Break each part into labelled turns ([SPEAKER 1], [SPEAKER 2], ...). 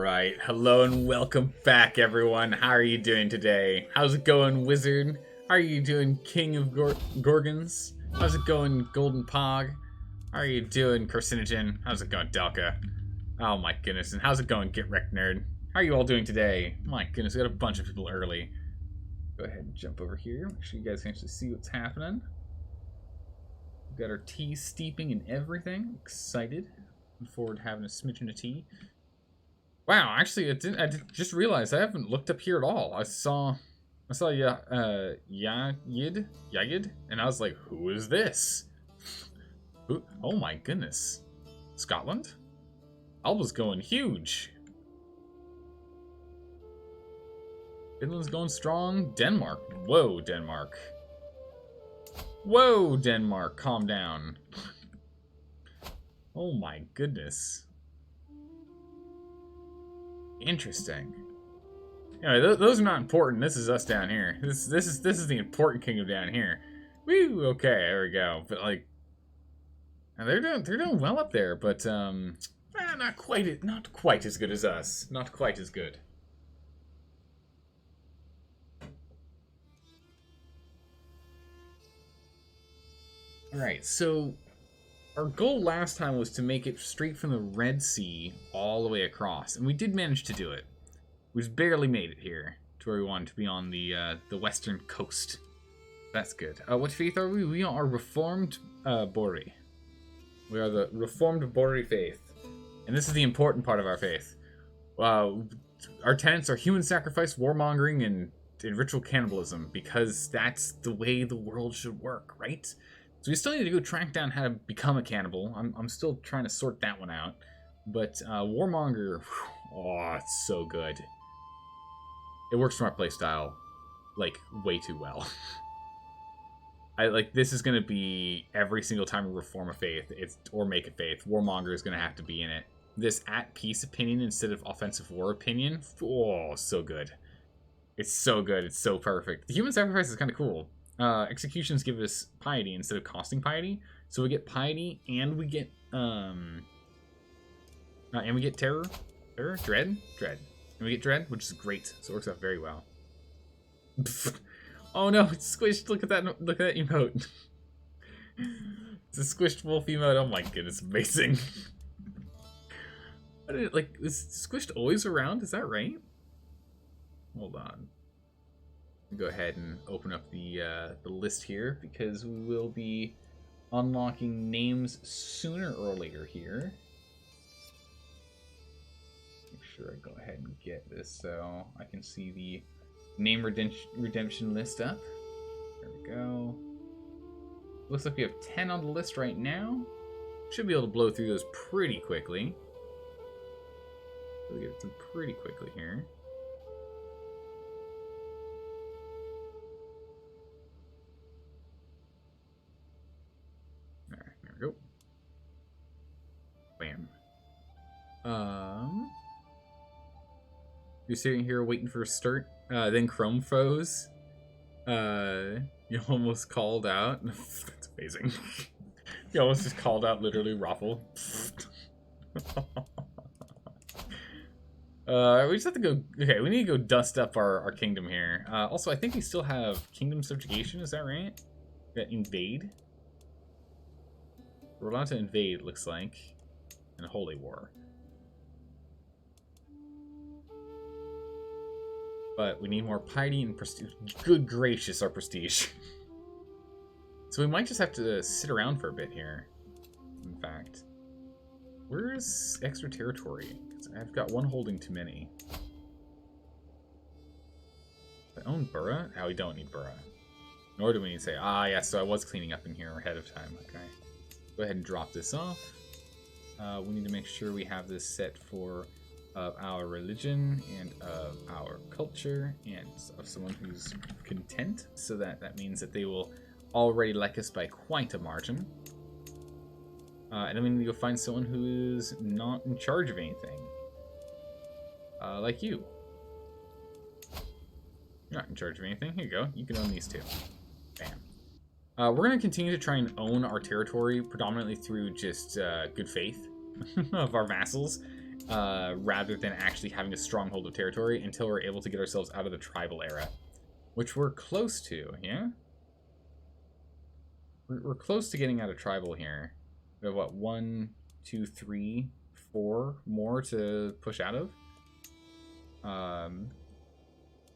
[SPEAKER 1] Alright, hello and welcome back everyone. How are you doing today? How's it going, Wizard? How are you doing, King of Gorgons? How's it going, Golden Pog? How are you doing, Carcinogen? How's it going, Delka? Oh my goodness, and how's it going, Get Wrecked Nerd? How are you all doing today? My goodness, we got a bunch of people early. Go ahead and jump over here, make sure you guys can actually see what's happening. We've got our tea steeping and everything. Excited. Looking forward to having a smidgen of tea. Wow, actually, I just realized I haven't looked up here at all. I saw Yagid, and I was like, who is this? Oh my goodness. Scotland? Alba's going huge. Finland's going strong. Denmark. Whoa, Denmark. Whoa, Denmark, calm down. Oh my goodness. Interesting. Anyway, those are not important. This is us down here. This is the important kingdom down here. Woo. Okay, there we go. But like, they're doing well up there. But not quite as good as us. Not quite as good. All right, so our goal last time was to make it straight from the Red Sea all the way across, and we did manage to do it. We just barely made it here to where we wanted to be on the western coast. That's good. What faith are we? We are Reformed Bori. We are the Reformed Bori faith, and this is the important part of our faith. Our tenets are human sacrifice, warmongering, and ritual cannibalism, because that's the way the world should work, right? So we still need to go track down how to become a cannibal. I'm still trying to sort that one out. But Warmonger, oh, it's so good. It works for our playstyle, like, way too well. This is going to be every single time we reform a faith, or make a faith, Warmonger is going to have to be in it. This at peace opinion instead of offensive war opinion, oh, so good. It's so good, it's so perfect. The human sacrifice is kind of cool. Executions give us piety instead of costing piety, so we get piety and we get terror, dread, and we get dread, which is great. So it works out very well. Oh no, it's squished! Look at that emote. It's a squished wolf emote. Oh my goodness, amazing. Is squished always around? Is that right? Hold on. Go ahead and open up the list here, because we will be unlocking names sooner or later here. Make sure I go ahead and get this so I can see the name redemption list up. There we go. Looks like we have 10 on the list right now. Should be able to blow through those pretty quickly. We'll get them pretty quickly here. Go. Bam. You're sitting here waiting for a start. Then Chrome froze. You almost called out. That's amazing. You almost just called out literally Raffle. We just have to go. Okay, we need to go dust up our kingdom here. Also, I think we still have Kingdom Subjugation. Is that right? We got Invade. We're allowed to invade, looks like, in a holy war. But we need more piety and prestige. Good gracious, our prestige. So we might just have to sit around for a bit here. In fact, where's extra territory? Because I've got one holding too many. I own Bura? Oh, we don't need Bura. Nor do we need to say, yeah, so I was cleaning up in here ahead of time. Okay. Go ahead and drop this off. We need to make sure we have this set for our religion and of our culture and of someone who's content, so that means that they will already like us by quite a margin. And then we need to go find someone who is not in charge of anything. Like you. You're not in charge of anything. Here you go. You can own these two. Bam. We're going to continue to try and own our territory predominantly through just good faith of our vassals, rather than actually having a stronghold of territory until we're able to get ourselves out of the tribal era, which we're close to, yeah? We're close to getting out of tribal here. We have, what, 1, 2, 3, 4 more to push out of?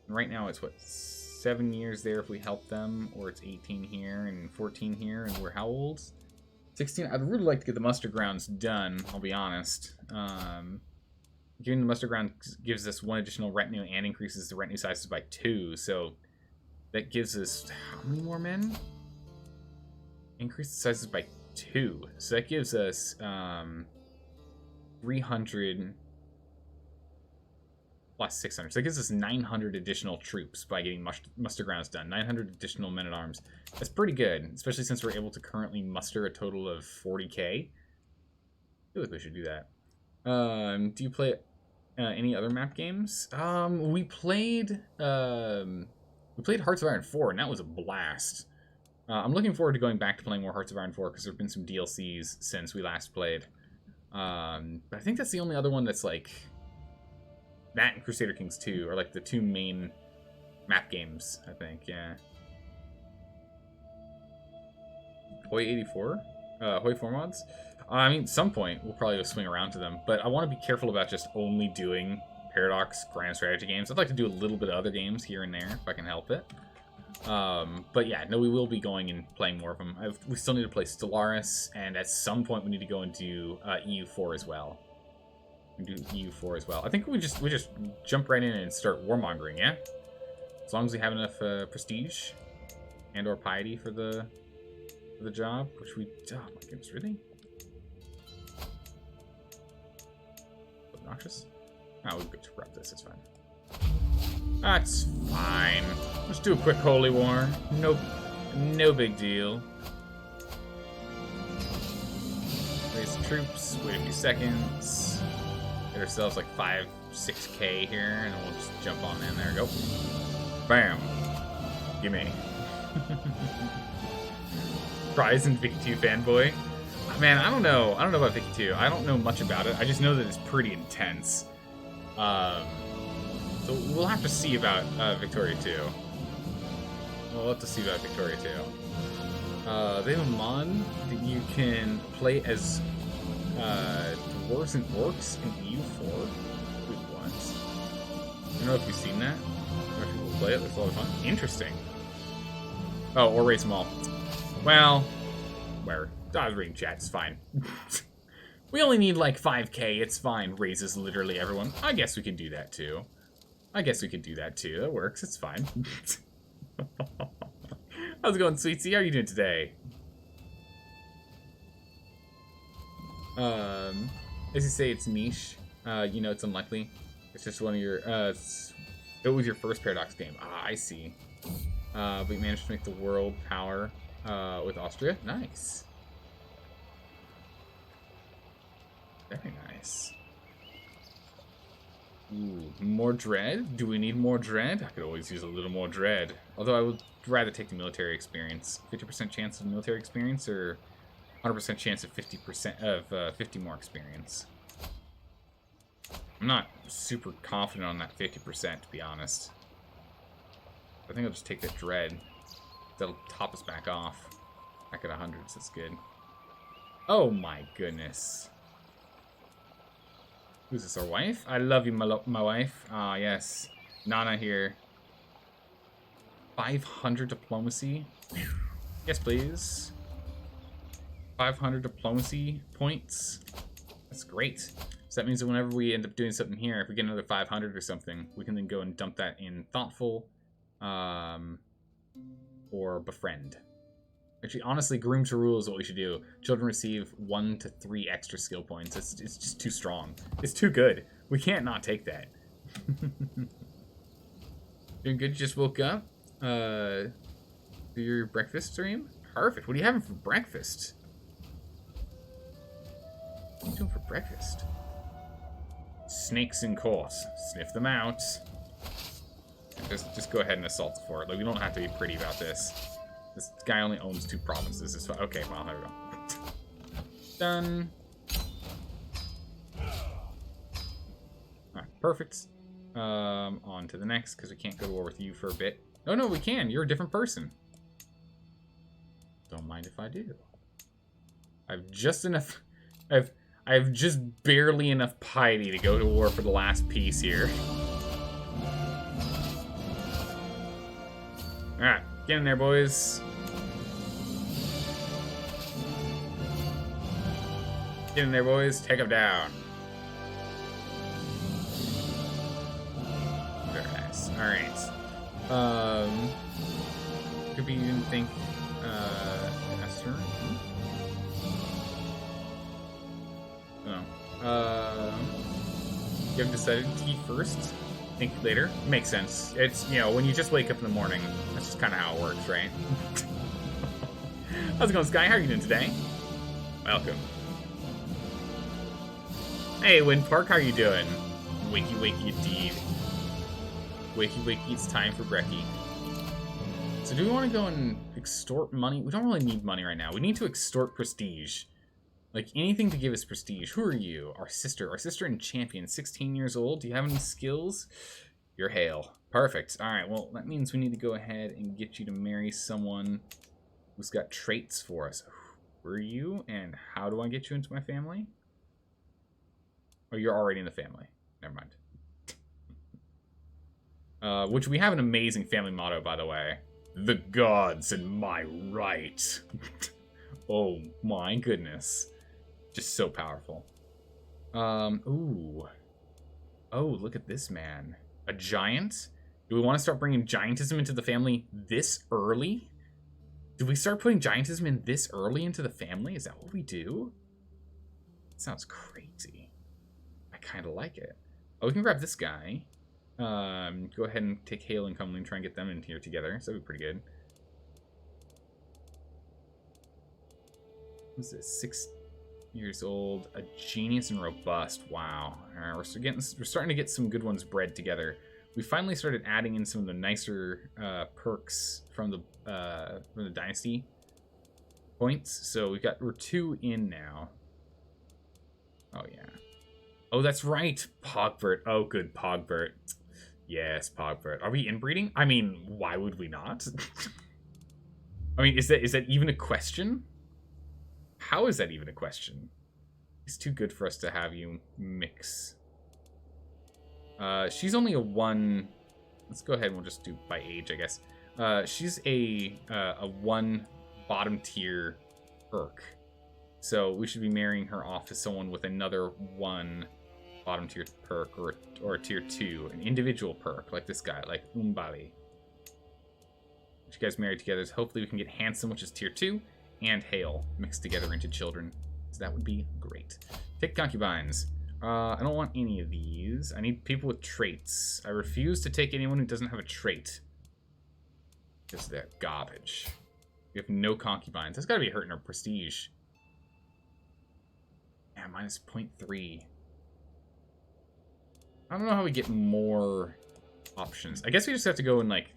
[SPEAKER 1] Right now it's, what, 7 years there if we help them, or it's 18 here and 14 here, and we're how old? 16. I'd really like to get the muster grounds done, I'll be honest. Giving the muster ground gives us 1 additional retinue and increases the retinue sizes by 2, so that gives us how many more men? Increase the sizes by 2, so that gives us 300 plus 600. So that gives us 900 additional troops by getting muster grounds done. 900 additional men-at-arms. That's pretty good, especially since we're able to currently muster a total of 40k. I feel like we should do that. Do you play any other map games? We played Hearts of Iron 4, and that was a blast. I'm looking forward to going back to playing more Hearts of Iron 4 because there have been some DLCs since we last played. But I think that's the only other one that's like... That and Crusader Kings 2 are like the 2 main map games, I think, yeah. Hoi 84? Hoi 4 mods? I mean, at some point, we'll probably go swing around to them, but I want to be careful about just only doing Paradox Grand Strategy games. I'd like to do a little bit of other games here and there, if I can help it. But yeah, no, we will be going and playing more of them. We still need to play Stellaris, and at some point we need to go and do EU4 as well. Do EU4 as well. I think we just jump right in and start warmongering, yeah? As long as we have enough prestige and or piety for the job, which we... Oh my goodness, really? Obnoxious? Oh, we'll go to grab this, it's fine. That's fine. Let's do a quick holy war. No big deal. Raise the troops, wait a few seconds. Get ourselves like 5-6k here, and then we'll just jump on in there. Go. Bam. Gimme. Prize and Vicky 2 fanboy. Man, I don't know about Vicky 2. I don't know much about it. I just know that it's pretty intense. So we'll have to see about Victoria 2. We'll have to see about Victoria 2. They have a mod that you can play as dwarves and orcs in EU4. Wait, what? I don't know if you've seen that. Or if people play it. It's a lot of fun. Interesting. Oh, or raise them all. Well, where? I was reading chat. It's fine. We only need like 5k. It's fine. Raises literally everyone. I guess we can do that too. That works. It's fine. How's it going, Sweetsy? How are you doing today? As you say, it's niche. You know, it's unlikely. It's just one of your, it was your first Paradox game. Ah, I see. But you managed to make the world power, with Austria. Nice. Very nice. Ooh, more dread? Do we need more dread? I could always use a little more dread. Although I would rather take the military experience. 50% chance of military experience, or 100% chance of 50% of 50 more experience. I'm not super confident on that 50%, to be honest. I think I'll just take that dread. That'll top us back off. Back at 100s, that's good. Oh my goodness. Who's this, our wife? I love you, my wife. Ah, yes. Nana here. 500 diplomacy. Yes, please. 500 diplomacy points. That's great. So that means that whenever we end up doing something here, if we get another 500 or something, we can then go and dump that in thoughtful, or befriend. Actually, honestly, groom to rule is what we should do. Children receive 1 to 3 extra skill points. It's just too strong. It's too good. We can't not take that. Doing good? You just woke up? Do your breakfast stream? Perfect. What are you having for breakfast? What are you doing for breakfast? Snakes in court. Sniff them out. Just go ahead and assault the fort. Like, we don't have to be pretty about this. This guy only owns 2 provinces. It's fine. Okay, well, there we go. Done. Perfect. On to the next, because we can't go to war with you for a bit. Oh, no, we can. You're a different person. Don't mind if I do. I've just enough... I have just barely enough piety to go to war for the last piece here. Alright, get in there, boys. Get in there, boys. Take them down. Very nice. Alright. Could be you didn't think, Esther? No. You have decided tea first? Think later? Makes sense. It's, you know, when you just wake up in the morning, that's just kind of how it works, right? How's it going, Sky? How are you doing today? Welcome. Hey, Wind Park, how are you doing? Wakey, wakey, indeed. Wakey, wakey, it's time for brekkie. So do we want to go and extort money? We don't really need money right now. We need to extort prestige. Like, anything to give us prestige. Who are you? Our sister. Our sister and champion. 16 years old. Do you have any skills? You're Hale. Perfect. Alright, well, that means we need to go ahead and get you to marry someone who's got traits for us. Who are you? And how do I get you into my family? Oh, you're already in the family. Never mind. Which we have an amazing family motto, by the way. The gods in my right. Oh, my goodness. Just so powerful. Ooh. Oh, look at this man. A giant? Do we want to start bringing giantism into the family this early? Do we start putting giantism in this early into the family? Is that what we do? That sounds crazy. I kind of like it. Oh, we can grab this guy. Go ahead and take Hale and Cumley and try and get them in here together. So that'd be pretty good. What's this? 6 years old, a genius and robust. Wow. All right, we're starting to get some good ones bred together. We finally started adding in some of the nicer perks from the dynasty points. So we're 2 in now. Oh yeah. Oh, that's right, Pogbert. Oh, good, Pogbert. Yes, Pogbert. Are we inbreeding? I mean, why would we not? I mean, is that even a question? How is that even a question? It's too good for us to have you mix. She's only a 1. Let's go ahead and we'll just do by age, I guess. She's a 1 bottom tier Urk. So we should be marrying her off to someone with another 1 bottom tier perk or a tier 2, an individual perk like this guy, like Umbali. You guys married together, so hopefully we can get Handsome, which is tier 2, and Hale mixed together into children. So that would be great. Take concubines. I don't want any of these. I need people with traits. I refuse to take anyone who doesn't have a trait. Because they're garbage. We have no concubines. That's gotta be hurting our prestige. Yeah, minus 0.3. I don't know how we get more options. I guess we just have to go and, like,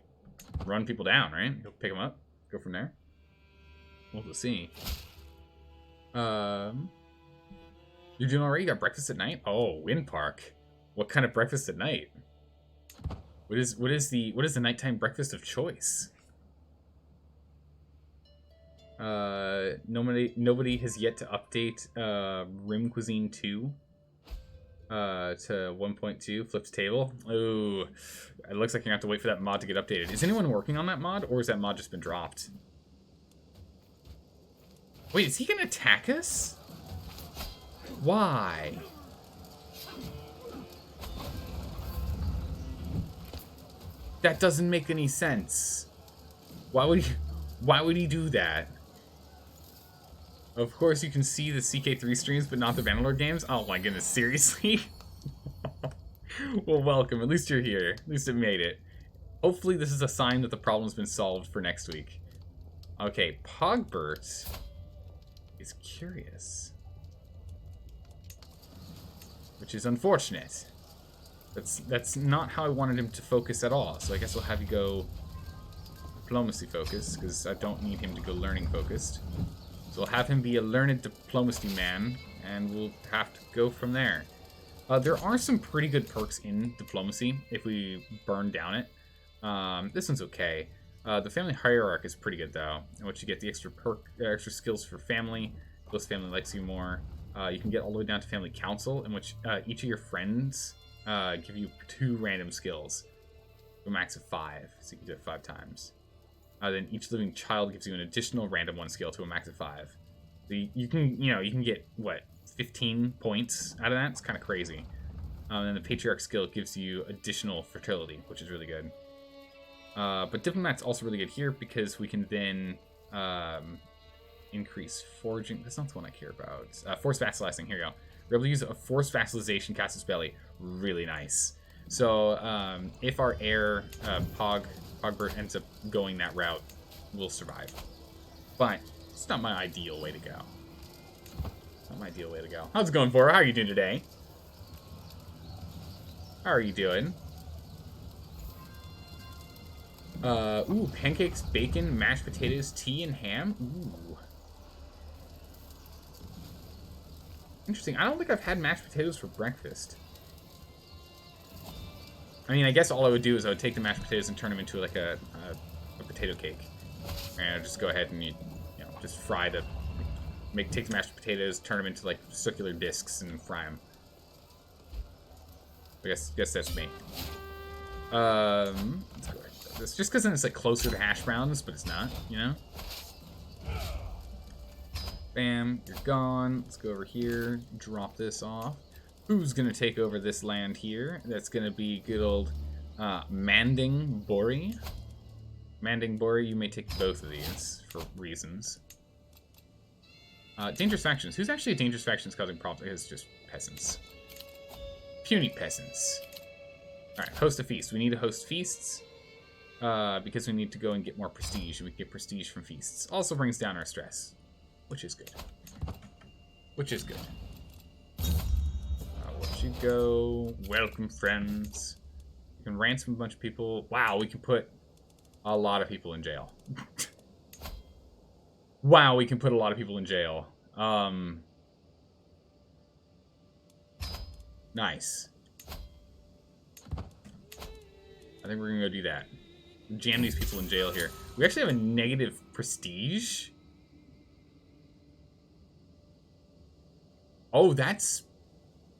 [SPEAKER 1] run people down, right? Go pick them up. Go from there. We'll see. You're doing alright? You got breakfast at night? Oh, Wind Park. What kind of breakfast at night? What is the nighttime breakfast of choice? Nobody has yet to update Rim Cuisine 2 to 1.2 flipped table. Ooh, it looks like you're gonna have to wait for that mod to get updated. Is anyone working on that mod, or has that mod just been dropped? Wait, is he gonna attack us? Why? That doesn't make any sense. Why would he do that? Of course you can see the CK3 streams, but not the Vanillor games? Oh my goodness, seriously? Well, welcome. At least you're here. At least it made it. Hopefully this is a sign that the problem's been solved for next week. Okay, Pogbert is curious. Which is unfortunate. That's not how I wanted him to focus at all. So I guess we'll have you go diplomacy focused, because I don't need him to go learning focused. So we'll have him be a learned diplomacy man, and we'll have to go from there. There are some pretty good perks in diplomacy if we burn down it. This one's okay. The family hierarch is pretty good though, in which you get the extra skills for family. Close family likes you more. You can get all the way down to family council, in which each of your friends give you 2 random skills, to a max of 5, so you can do it 5 times. Then each living child gives you an additional random 1 skill to a max of 5. So you can get what, 15 points out of that. It's kind of crazy. And the patriarch skill gives you additional fertility, which is really good. But diplomat's also really good here because we can then increase foraging. That's not the one I care about. Forced vassalizing. Here you go. We're able to use a forced vassalization casus belli. Really nice. So if our heir Pogbert ends up going that route, we'll survive. But it's not my ideal way to go. Not my ideal way to go. How's it going, Bora? How are you doing today? How are you doing? Ooh, pancakes, bacon, mashed potatoes, tea, and ham. Ooh. Interesting. I don't think I've had mashed potatoes for breakfast. I mean, I guess all I would do is I would take the mashed potatoes and turn them into like a potato cake. And I'd just go ahead and just fry the... take the mashed potatoes, turn them into like circular discs and fry them. I guess that's me. Let's go ahead and do this. Just because then it's like closer to hash browns, but it's not, you know? Bam, you're gone. Let's go over here, drop this off. Who's gonna take over this land here? That's gonna be good old Manding Bori. Manding Bori, you may take both of these for reasons. Dangerous factions. Who's actually a dangerous faction causing problems? It's just peasants. Puny peasants. Alright, host a feast. We need to host feasts because we need to go and get more prestige, and we get prestige from feasts. Also brings down our stress, which is good. Which is good. Where'd you go? Welcome, friends. We can ransom a bunch of people. Wow, we can put a lot of people in jail. Wow, we can put a lot of people in jail. Nice. I think we're gonna go do that. Jam these people in jail here. We actually have a negative prestige. Oh, that's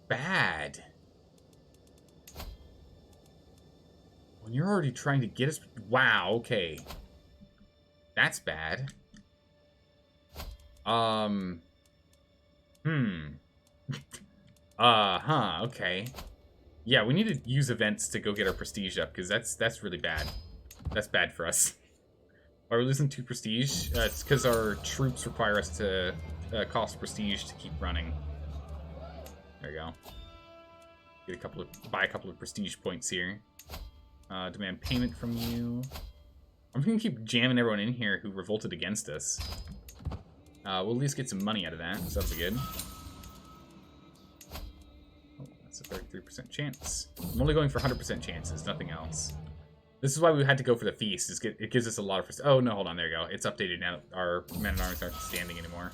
[SPEAKER 1] bad. When you're already trying to get us... Wow, okay. That's bad. Okay. Yeah, we need to use events to go get our prestige up, because that's really bad. That's bad for us. Are we losing 2 prestige? It's because our troops require us to cost prestige to keep running. There you go. Buy a couple of prestige points here. Demand payment from you. I'm gonna keep jamming everyone in here who revolted against us. We'll at least get some money out of that, so that'll be good. Oh, that's a 33% chance. I'm only going for 100% chances, nothing else. This is why we had to go for the feast. It gives us a lot of... Oh, no, hold on, there you go. It's updated now. Our men-at-arms aren't standing anymore.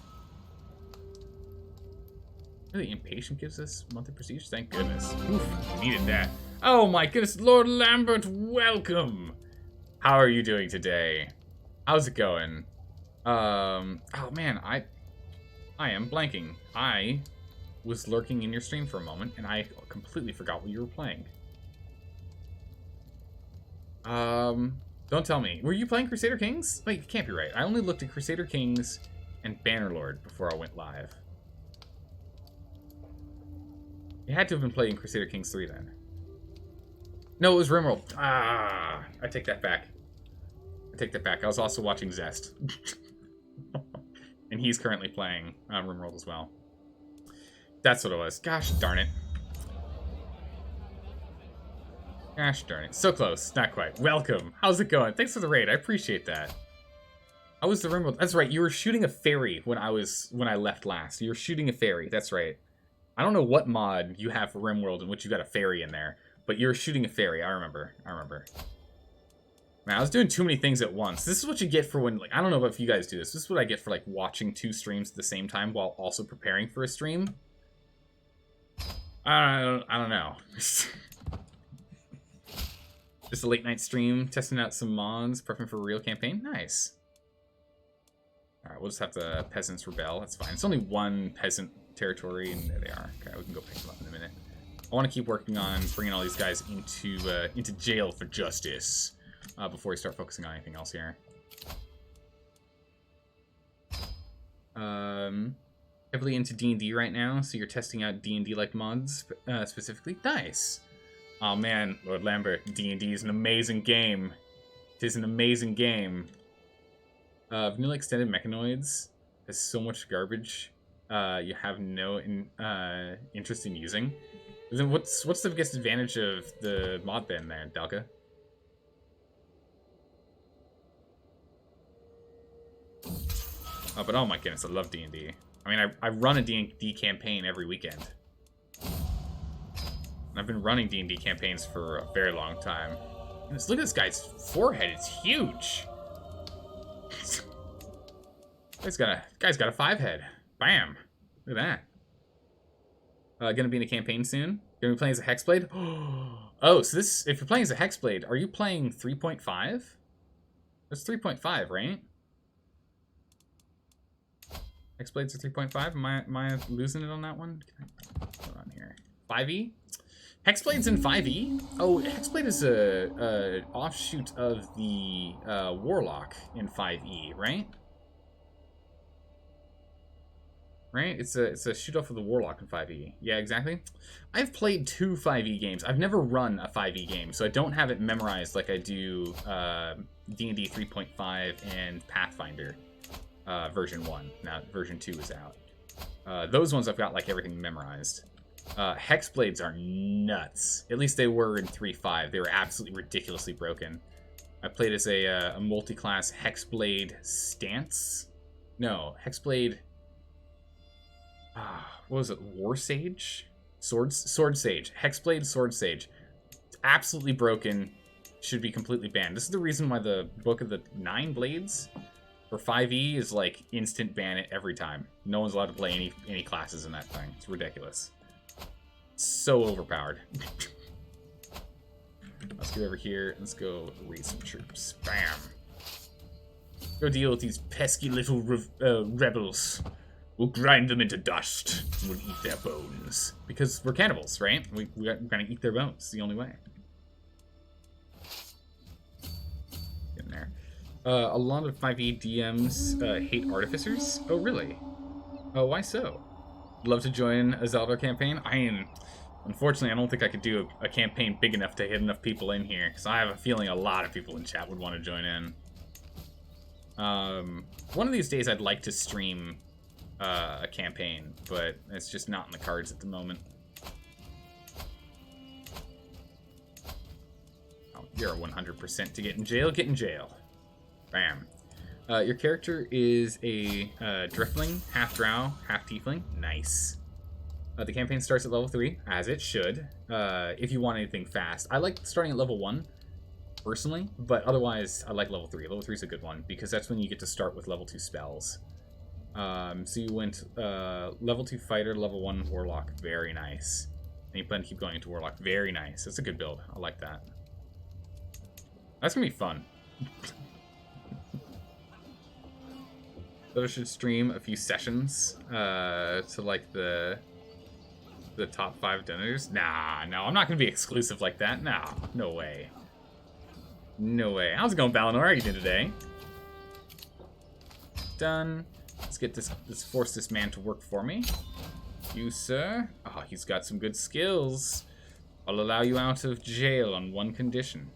[SPEAKER 1] Really, impatient gives us monthly prestige? Thank goodness. Oof, we needed that. Oh my goodness, Lord Lambert, welcome! How are you doing today? How's it going? Oh man, I am blanking. I was lurking in your stream for a moment, and I completely forgot what you were playing. Don't tell me. Were you playing Crusader Kings? Wait, it can't be right. I only looked at Crusader Kings and Bannerlord before I went live. You had to have been playing Crusader Kings 3 then. No, it was RimWorld. Ah, I take that back. I take that back. I was also watching Zest. And he's currently playing RimWorld as well. That's what it was. Gosh darn it. Gosh darn it. So close. Not quite. Welcome. How's it going? Thanks for the raid. I appreciate that. How was the RimWorld? That's right. You were shooting a ferry when I left last. You were shooting a ferry. That's right. I don't know what mod you have for RimWorld in which you got a ferry in there, but you're shooting a ferry. I remember. Man, I was doing too many things at once. This is what you get for when, like, I don't know if you guys do this. This is what I get for, like, watching 2 streams at the same time while also preparing for a stream. I don't know. Just a late night stream, testing out some mods, prepping for a real campaign. Nice. Alright, we'll just have the peasants rebel. That's fine. It's only one peasant territory, and there they are. Okay, we can go pick them up in a minute. I want to keep working on bringing all these guys into jail for justice before we start focusing on anything else here. Heavily into D&D right now, so you're testing out D&D-like mods specifically. Nice. Oh man, Lord Lambert, D&D is an amazing game. It is an amazing game. Vanilla Extended Mechanoids has so much garbage you have no interest in using. Then what's the biggest advantage of the mod then there, Dalka? Oh, but oh my goodness, I love D&D. I mean, I run a D&D campaign every weekend. And I've been running D&D campaigns for a very long time. Goodness, look at this guy's forehead, it's huge! Guy's got a 5 head. Bam! Look at that. Gonna be in a campaign soon. Gonna be playing as a Hexblade. Oh, so this, if you're playing as a Hexblade, are you playing 3.5? That's 3.5, right? Hexblades are 3.5. Am I losing it on that one? Hold on here. 5e? Hexblade's in 5e? Oh, Hexblade is a offshoot of the Warlock in 5e, right? Right? It's a shoot off of the Warlock in 5e. Yeah, exactly. I've played 2 5e games. I've never run a 5e game, so I don't have it memorized like I do D&D 3.5 and Pathfinder version 1. Now version 2 is out. Those ones I've got like everything memorized. Hexblades are nuts. At least they were in 3.5. They were absolutely ridiculously broken. I played as a multi-class Hexblade Stance. No, Hexblade... what was it? War Sage? Sword Sage. Hexblade Sword Sage. It's absolutely broken. Should be completely banned. This is the reason why the Book of the 9 Blades for 5e is like instant ban it every time. No one's allowed to play any classes in that thing. It's ridiculous. It's so overpowered. Let's get over here. Let's go raise some troops. Bam. Go deal with these pesky little rebels. We'll grind them into dust. We'll eat their bones. Because we're cannibals, right? We're gonna eat their bones. It's the only way. Get in there. A lot of 5e DMs hate artificers. Oh, really? Oh, why so? Love to join a Zelda campaign. Unfortunately, I don't think I could do a campaign big enough to hit enough people in here. Because I have a feeling a lot of people in chat would want to join in. One of these days I'd like to stream a campaign, but it's just not in the cards at the moment. Oh, you're 100% to get in jail. Get in jail. Bam. Your character is a Driftling, half Drow, half Tiefling. Nice. The campaign starts at level 3, as it should, if you want anything fast. I like starting at level 1, personally, but otherwise I like level 3. Level 3 is a good one, because that's when you get to start with level 2 spells. So you went level 2 Fighter, level 1 Warlock. Very nice. And you plan to keep going into Warlock. Very nice. That's a good build. I like that. That's going to be fun. So I should stream a few sessions to like the top 5 donors. Nah, no, I'm not going to be exclusive like that. No, no way. No way. How's it going, Balinor? How are you doing today? Done. Let's get this. Let's force this man to work for me. You, sir. Oh, he's got some good skills. I'll allow you out of jail on one condition.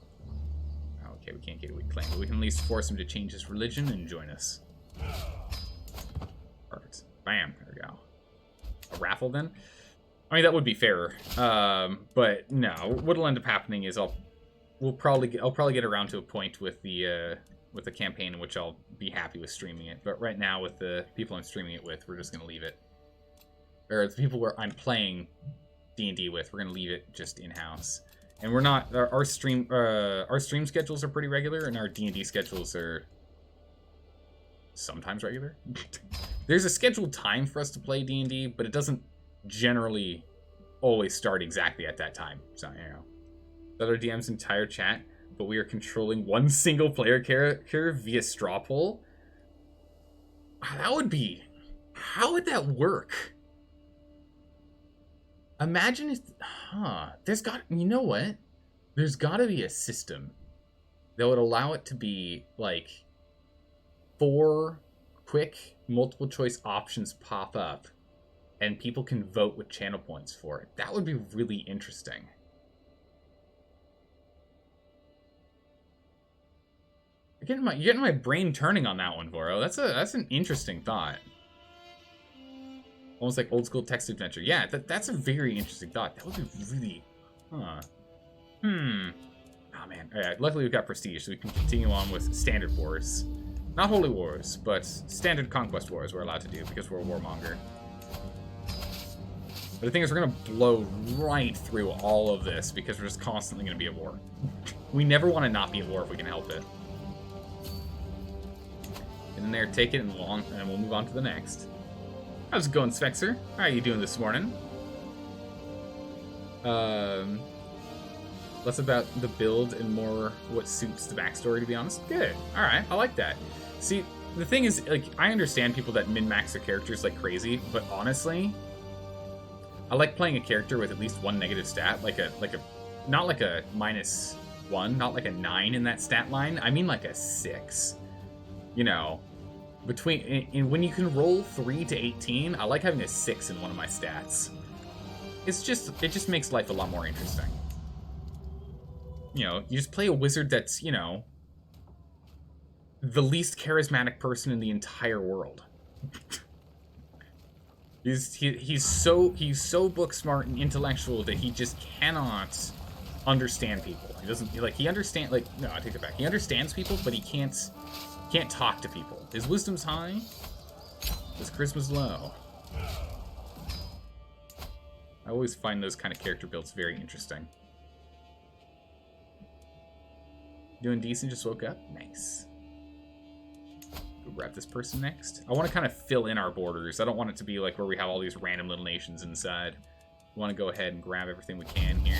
[SPEAKER 1] Okay, we can't get a weak claim, but we can at least force him to change his religion and join us. Perfect. Bam. There we go. A raffle then? I mean, that would be fairer. But no, what'll end up happening is I'll probably get around to a point with the campaign in which I'll be happy with streaming it. But right now, with the people I'm streaming it with, we're just gonna leave it. Or the people where I'm playing D&D with, we're gonna leave it just in-house. And we're not our stream schedules are pretty regular, and our D&D schedules are sometimes regular. There's a scheduled time for us to play D&D, but it doesn't generally always start exactly at that time. So, you know. That our DM's entire chat, but we are controlling one single player character via straw poll. That would be... How would that work? Imagine if... There's got... You know what? There's got to be a system that would allow it to be, like, 4 quick multiple choice options pop up, and people can vote with channel points for it. That would be really interesting. You're getting my brain turning on that one, Voro. That's an interesting thought. Almost like old school text adventure. Yeah, that's a very interesting thought. That would be really... Huh. Oh, man. Alright, luckily we've got prestige, so we can continue on with standard wars. Not holy wars, but standard conquest wars we're allowed to do because we're a warmonger. But the thing is, we're going to blow right through all of this because we're just constantly going to be at war. We never want to not be at war if we can help it. Get in there, take it, and we'll move on to the next. How's it going, Svexer? How are you doing this morning? Less about the build and more what suits the backstory, to be honest. Good. Alright, I like that. See, the thing is, like, I understand people that min-max their characters like crazy, but honestly, I like playing a character with at least one negative stat, not like a -1, not like a 9 in that stat line. I mean like a 6. You know, when you can roll 3 to 18, I like having a 6 in one of my stats. It just makes life a lot more interesting. You know, you just play a wizard that's, you know, the least charismatic person in the entire world. He's so book smart and intellectual that he just cannot understand people. He doesn't he understand no, I take it back. He understands people, but he can't talk to people. His wisdom's high, his charisma's low. I always find those kind of character builds very interesting. Doing decent, just woke up? Nice. Go grab this person next. I want to kind of fill in our borders. I don't want it to be like where we have all these random little nations inside. We want to go ahead and grab everything we can here.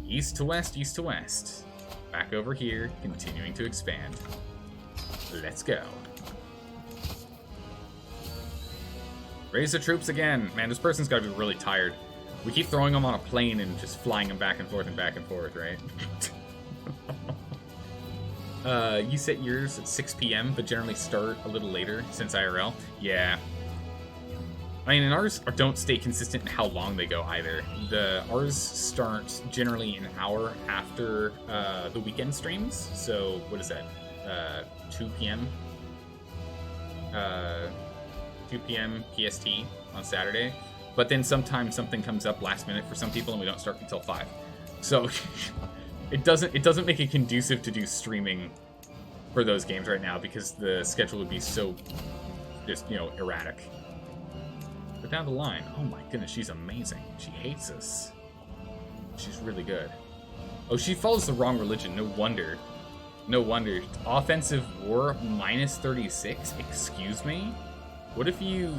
[SPEAKER 1] East to west, east to west. Back over here, continuing to expand. Let's go. Raise the troops again. Man, this person's got to be really tired. We keep throwing them on a plane and just flying them back and forth, right? You set yours at 6 p.m., but generally start a little later since IRL. Yeah. I mean, and ours don't stay consistent in how long they go either. Ours start generally an hour after the weekend streams. So, what is that? 2 p.m. 2 p.m. PST on Saturday. But then sometimes something comes up last minute for some people and we don't start until 5. So... It doesn't make it conducive to do streaming for those games right now because the schedule would be so just, you know, erratic. But down the line, oh my goodness, she's amazing. She hates us. She's really good. Oh, she follows the wrong religion. No wonder. No wonder. Offensive war -36? Excuse me? What if you...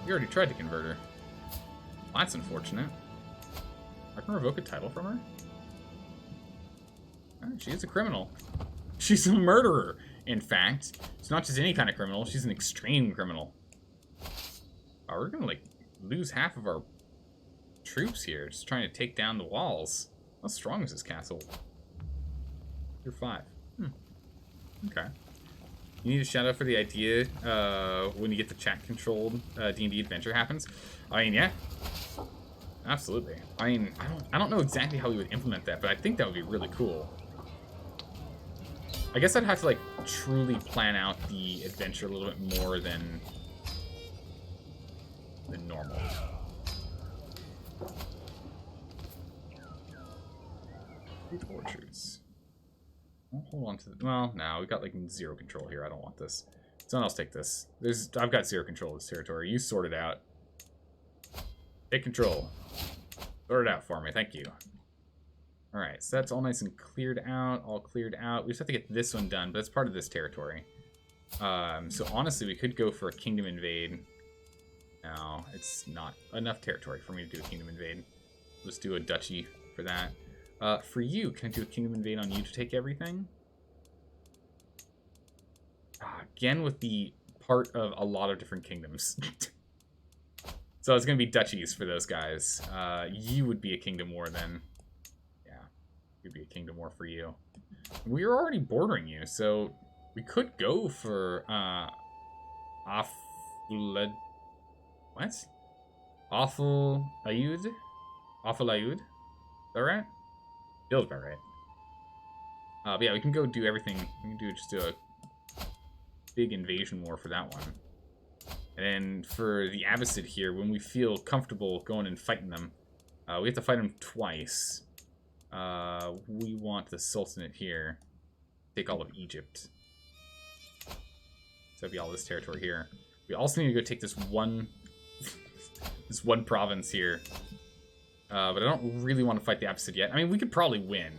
[SPEAKER 1] You already tried to convert her. That's unfortunate. I can revoke a title from her? Oh, she is a criminal. She's a murderer, in fact. She's not just any kind of criminal, she's an extreme criminal. Oh, we're gonna, like, lose half of our troops here, just trying to take down the walls. How strong is this castle? You're 5. Okay. You need a shout out for the idea when you get the chat-controlled D&D adventure happens. I mean, yeah. Absolutely. I mean, I don't know exactly how we would implement that, but I think that would be really cool. I guess I'd have to, like, truly plan out the adventure a little bit more than normal. Orchards. I'll hold on to the... Well, no, we've got, like, 0 control here. I don't want this. Someone else take this. I've got 0 control of this territory. You sort it out. Take control. Sort it out for me. Thank you. Alright, so that's all nice and cleared out. All cleared out. We just have to get this one done, but it's part of this territory. So honestly, we could go for a kingdom invade. No, it's not enough territory for me to do a kingdom invade. Let's do a duchy for that. For you, can I do a kingdom invade on you to take everything? Again, with the part of a lot of different kingdoms. So it's going to be duchies for those guys. You would be a kingdom war then. Yeah, it would be a kingdom war for you. We are already bordering you, so we could go for Afled. What? Awful Ayud? Awful Ayud? Is that right? Feels about right. But yeah, we can go do everything. We can just do a big invasion war for that one. And then for the Abbasid here, when we feel comfortable going and fighting them, we have to fight them twice. We want the Sultanate here. Take all of Egypt. So that'd be all this territory here. We also need to go take this one this one province here. But I don't really want to fight the Abbasid yet. I mean, we could probably win.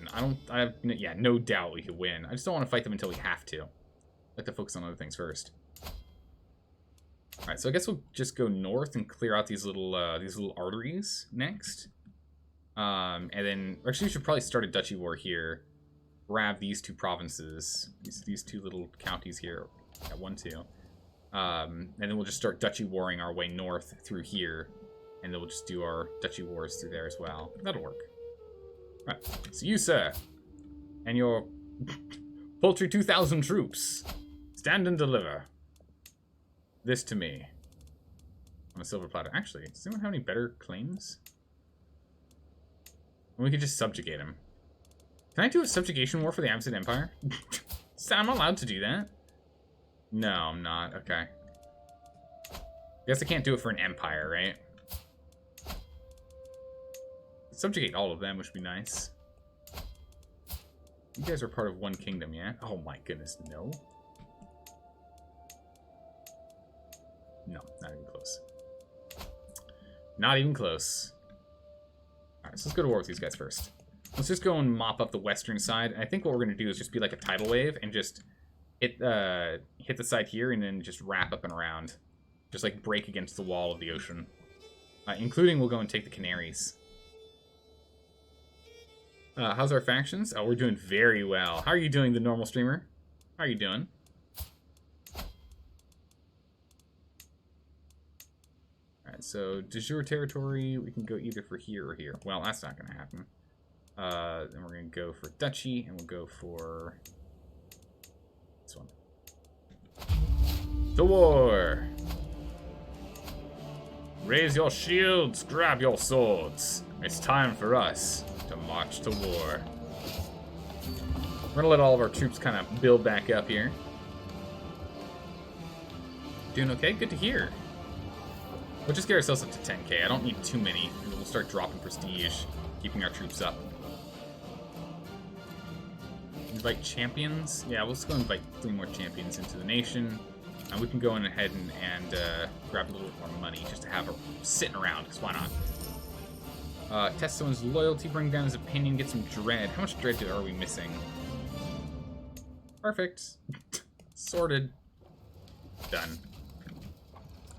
[SPEAKER 1] Yeah, no doubt we could win. I just don't want to fight them until we have to. I like to focus on other things first. Alright, so I guess we'll just go north and clear out these little arteries next. And then, actually we should probably start a duchy war here. Grab these two provinces, these two little counties here. Yeah, 1, 2. And then we'll just start duchy warring our way north through here. And then we'll just do our duchy wars through there as well. That'll work. Alright, so you, sir, and your paltry 2,000 troops, stand and deliver this to me on a silver platter. Actually, does anyone have any better claims? We could just subjugate him. Can I do a subjugation war for the Abbasid Empire? I'm allowed to do that? No, I'm not. Okay. Guess I can't do it for an empire, right? Subjugate all of them, which would be nice. You guys are part of one kingdom, yeah? Oh my goodness, no. No, not even close. Not even close. Alright, so let's go to war with these guys first. Let's just go and mop up the western side. And I think what we're going to do is just be like a tidal wave and just hit the side here and then just wrap up and around. Just like break against the wall of the ocean. Including we'll go and take the Canaries. How's our factions? Oh, we're doing very well. How are you doing, the normal streamer? How are you doing? Alright, so de jure territory, we can go either for here or here. Well, that's not going to happen. Then we're going to go for duchy, and we'll go for this one. To war! Raise your shields, grab your swords. It's time for us to march to war. We're gonna let all of our troops kind of build back up here. Doing okay? Good to hear. We'll just get ourselves up to 10k. I don't need too many. And we'll start dropping prestige, keeping our troops up. Invite champions. Yeah, we'll just go invite 3 more champions into the nation. And we can go in ahead and grab a little bit more money just to have her sitting around, because why not? Test someone's loyalty, bring down his opinion, get some dread. How much dread are we missing? Perfect. Sorted. Done.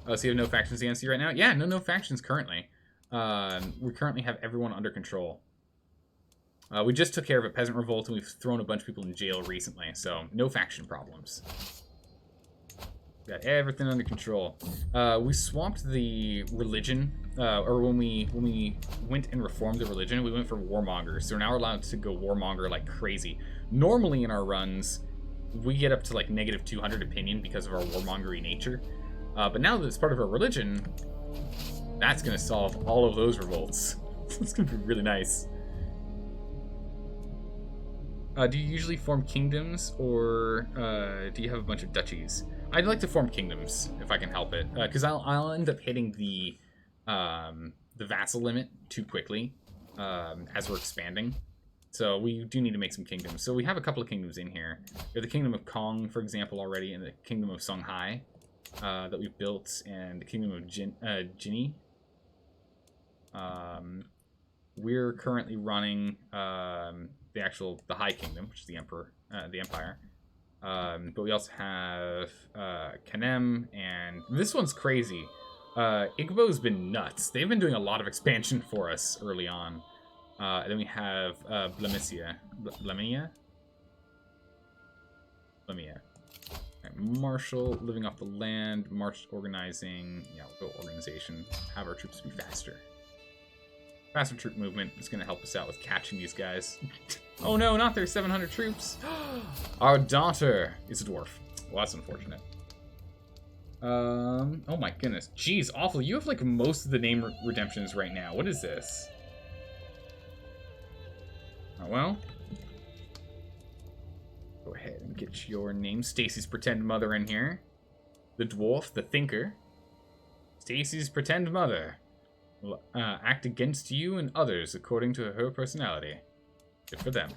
[SPEAKER 1] So you have no factions against you right now? Yeah, no factions currently. We currently have everyone under control. We just took care of a peasant revolt, and we've thrown a bunch of people in jail recently, so no faction problems. Got everything under control. We swapped the religion, or when we went and reformed the religion, we went for warmongers. So now we're allowed to go warmonger like crazy. Normally in our runs, we get up to like negative 200 opinion because of our warmongery nature. But now that it's part of our religion, that's going to solve all of those revolts. It's going to be really nice. Do you usually form kingdoms, or do you have a bunch of duchies? I'd like to form kingdoms if I can help it, because I'll end up hitting the vassal limit too quickly as we're expanding. So we do need to make some kingdoms. So we have a couple of kingdoms in here. We have the Kingdom of Kong, for example, already, and the Kingdom of Songhai that we've built, and the Kingdom of Jinni. We're currently running the High Kingdom, which is the Empire. But we also have Kanem, and this one's crazy. Igbo's been nuts. They've been doing a lot of expansion for us early on. And then we have Blemisia. Blemia? Blemia. Right, Marshal, living off the land. March organizing. Yeah, we'll go organization. Have our troops be faster. Faster troop movement is going to help us out with catching these guys. Oh no, not their 700 troops. Our daughter is a dwarf. Well, that's unfortunate. Oh my goodness. Jeez, awful. You have like most of the name redemptions right now. What is this? Oh well. Go ahead and get your name. Stacy's pretend mother in here. The dwarf, the thinker. Stacy's pretend mother will act against you and others according to her personality. Good for them.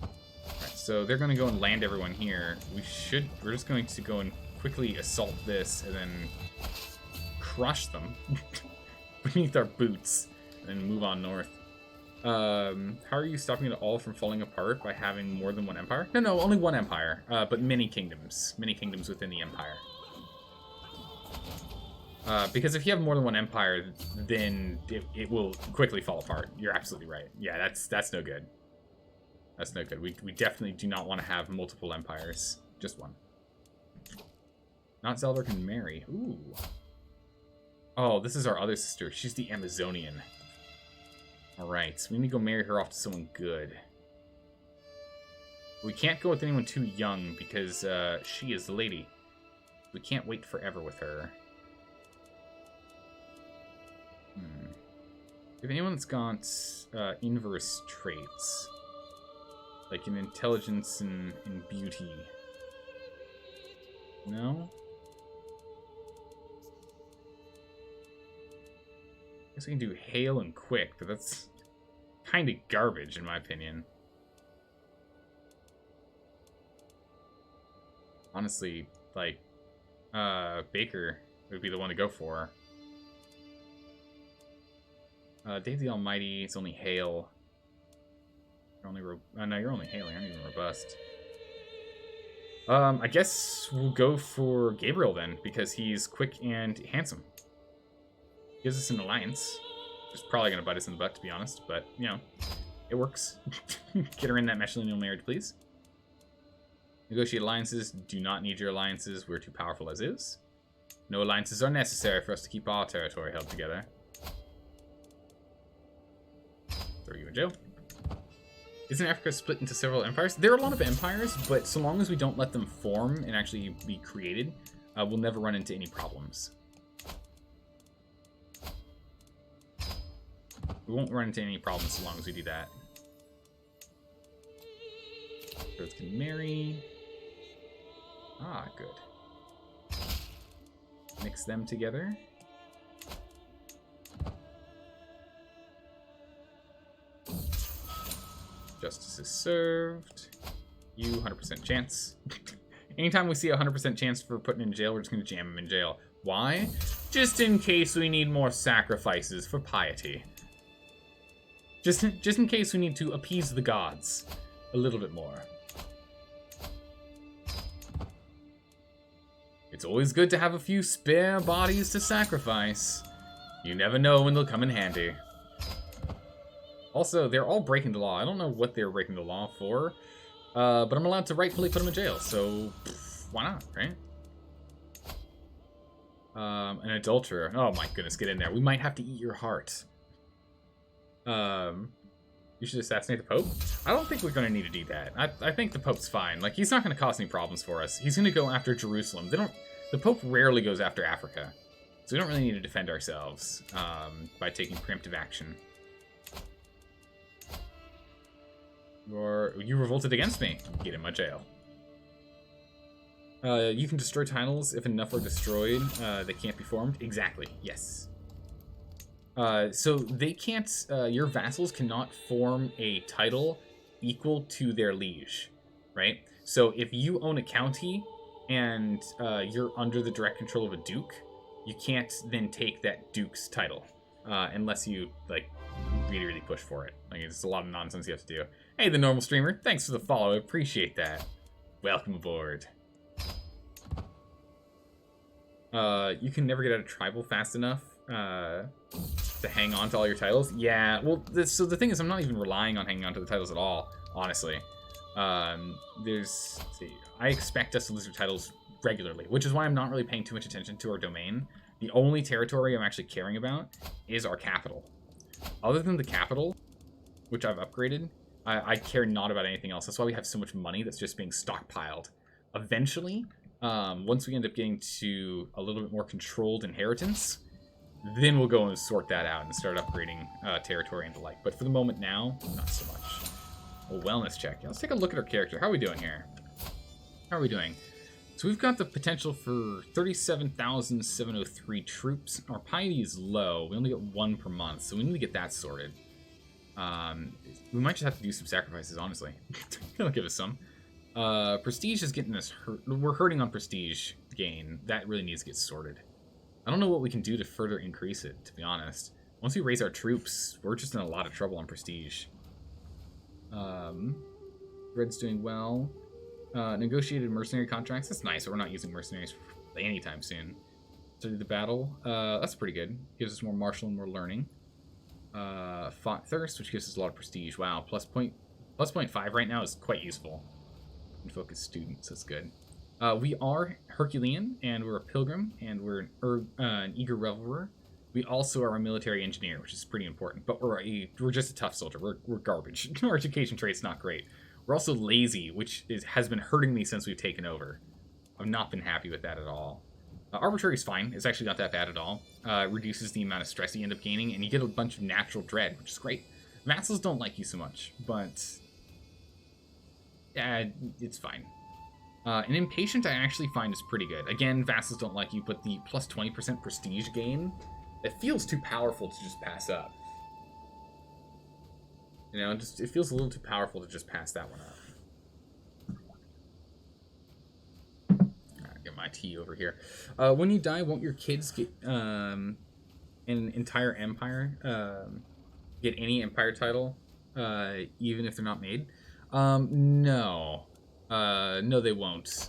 [SPEAKER 1] Alright, so they're going to go and land everyone here. We're just going to go and quickly assault this and then crush them beneath our boots and move on north. How are you stopping it all from falling apart by having more than one empire? No, only one empire, but many kingdoms. Many kingdoms within the empire. Because if you have more than one empire, then it will quickly fall apart. You're absolutely right. Yeah, that's no good. That's no good. We definitely do not want to have multiple empires. Just one. Not Zelda can marry. Ooh. Oh, this is our other sister. She's the Amazonian. Alright, so we need to go marry her off to someone good. We can't go with anyone too young because she is the lady. We can't wait forever with her. If anyone that's got inverse traits, like in intelligence and in beauty. No? I guess we can do hail and quick, but that's kind of garbage in my opinion. Honestly, like, Baker would be the one to go for. Dave the Almighty, it's only hail. You're only no, you're only hail, you're not even robust. I guess we'll go for Gabriel then, because he's quick and handsome. Gives us an alliance. It's probably going to bite us in the butt, to be honest, but, you know, it works. Get her in that matrilineal marriage, please. Negotiate alliances. Do not need your alliances. We're too powerful as is. No alliances are necessary for us to keep our territory held together. Throw you in jail. Isn't Africa split into several empires? There are a lot of empires, but so long as we don't let them form and actually be created, we'll never run into any problems. We won't run into any problems so long as we do that. Birds can marry. Ah, good. Mix them together. Justice is served. You, 100% chance. Anytime we see a 100% chance for putting in jail, we're just going to jam him in jail. Why? Just in case we need more sacrifices for piety. Just in case we need to appease the gods a little bit more. It's always good to have a few spare bodies to sacrifice. You never know when they'll come in handy. Also, they're all breaking the law. I don't know what they're breaking the law for, but I'm allowed to rightfully put them in jail, so why not, right? An adulterer. Oh my goodness, get in there. We might have to eat your heart. You should assassinate the Pope? I don't think we're going to need to do that. I think the Pope's fine. Like, he's not going to cause any problems for us. He's going to go after Jerusalem. The Pope rarely goes after Africa. So we don't really need to defend ourselves by taking preemptive action. You revolted against me. Get in my jail. You can destroy titles if enough are destroyed. They can't be formed. Exactly. Yes. So they can't, your vassals cannot form a title equal to their liege, right? So if you own a county and you're under the direct control of a duke, you can't then take that duke's title unless you, like, really, really push for it. Like, it's a lot of nonsense you have to do. Hey, the normal streamer, thanks for the follow. I appreciate that. Welcome aboard. You can never get out of tribal fast enough to hang on to all your titles. Yeah, well, so the thing is, I'm not even relying on hanging on to the titles at all, honestly. I expect us to lose our titles regularly, which is why I'm not really paying too much attention to our domain. The only territory I'm actually caring about is our capital. Other than the capital, which I've upgraded, I care not about anything else. That's why we have so much money that's just being stockpiled. Eventually, once we end up getting to a little bit more controlled inheritance, then we'll go and sort that out and start upgrading territory and the like. But for the moment now, not so much. A wellness check. Yeah, let's take a look at our character. How are we doing here? How are we doing? So we've got the potential for 37,703 troops. Our piety is low. We only get 1 per month, so we need to get that sorted. We might just have to do some sacrifices, honestly. They'll give us some. Prestige is getting us hurt. We're hurting on prestige gain. That really needs to get sorted. I don't know what we can do to further increase it, to be honest. Once we raise our troops, we're just in a lot of trouble on prestige. Red's doing well. Negotiated mercenary contracts. That's nice, but we're not using mercenaries anytime soon. Study the battle. That's pretty good. Gives us more martial and more learning. Fought Thirst, which gives us a lot of prestige. Wow, plus 0.5 right now is quite useful. And focus students, that's good. We are Herculean, and we're a pilgrim, and we're an eager reveler. We also are a military engineer, which is pretty important. But we're just a tough soldier. We're garbage. Our education trait's not great. We're also lazy, which has been hurting me since we've taken over. I've not been happy with that at all. Arbitrary is fine. It's actually not that bad at all. Reduces the amount of stress you end up gaining, and you get a bunch of natural dread, which is great. Vassals don't like you so much, but it's fine. An impatient I actually find is pretty good. Again, vassals don't like you, but the plus 20% prestige gain, it feels too powerful to just pass up. You know, it feels a little too powerful to just pass that one up. Get my tea over here. When you die, won't your kids get an entire empire? Get any empire title, even if they're not made? No. No, they won't.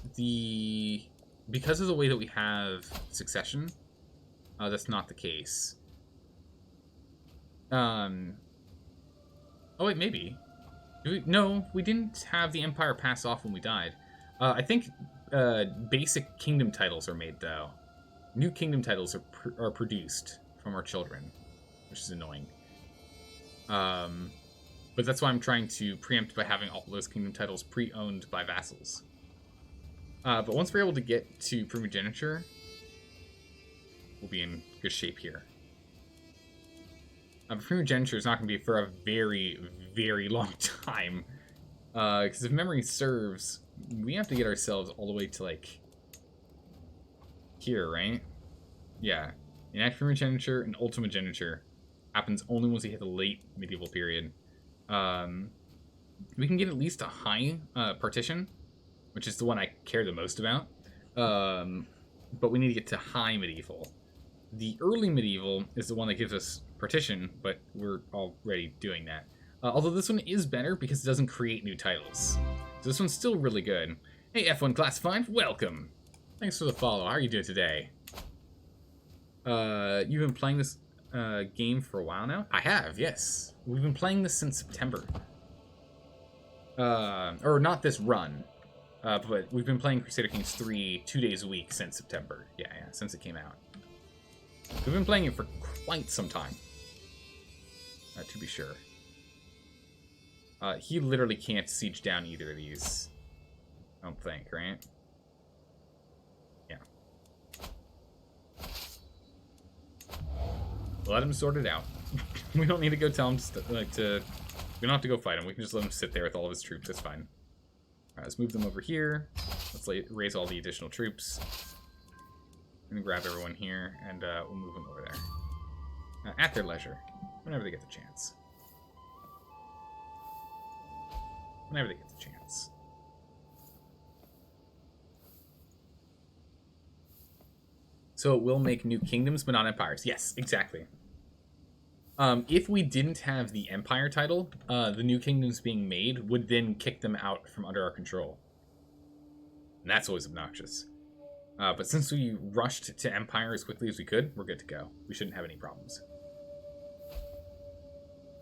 [SPEAKER 1] Because of the way that we have succession, that's not the case. Oh wait, maybe. No, we didn't have the empire pass off when we died. I think basic kingdom titles are made, though. New kingdom titles are produced from our children, which is annoying. But that's why I'm trying to preempt by having all those kingdom titles pre-owned by vassals. But once we're able to get to primogeniture, we'll be in good shape here. Primogeniture is not going to be for a very, very long time. Because if memory serves, we have to get ourselves all the way to, like, here, right? Yeah. Enact primogeniture and ultimogeniture happens only once we hit the late medieval period. We can get at least a high partition, which is the one I care the most about. But we need to get to high medieval. The early medieval is the one that gives us partition, but we're already doing that. Although this one is better because it doesn't create new titles. So this one's still really good. Hey, F1 Classified, welcome! Thanks for the follow. How are you doing today? You've been playing this game for a while now? I have, yes. We've been playing this since September. Or not this run. But we've been playing Crusader Kings 3 2 days a week since September. Yeah, since it came out. We've been playing it for quite some time. To be sure. He literally can't siege down either of these. I don't think, right? Yeah. Let him sort it out. We don't need to go tell him we don't have to go fight him. We can just let him sit there with all of his troops. That's fine. Alright, let's move them over here. Let's raise all the additional troops. I'm gonna grab everyone here, and we'll move them over there. At their leisure. Whenever they get the chance. Whenever they get the chance. So it will make new kingdoms, but not empires. Yes, exactly. If we didn't have the empire title, the new kingdoms being made would then kick them out from under our control. And that's always obnoxious. But since we rushed to Empire as quickly as we could, we're good to go. We shouldn't have any problems.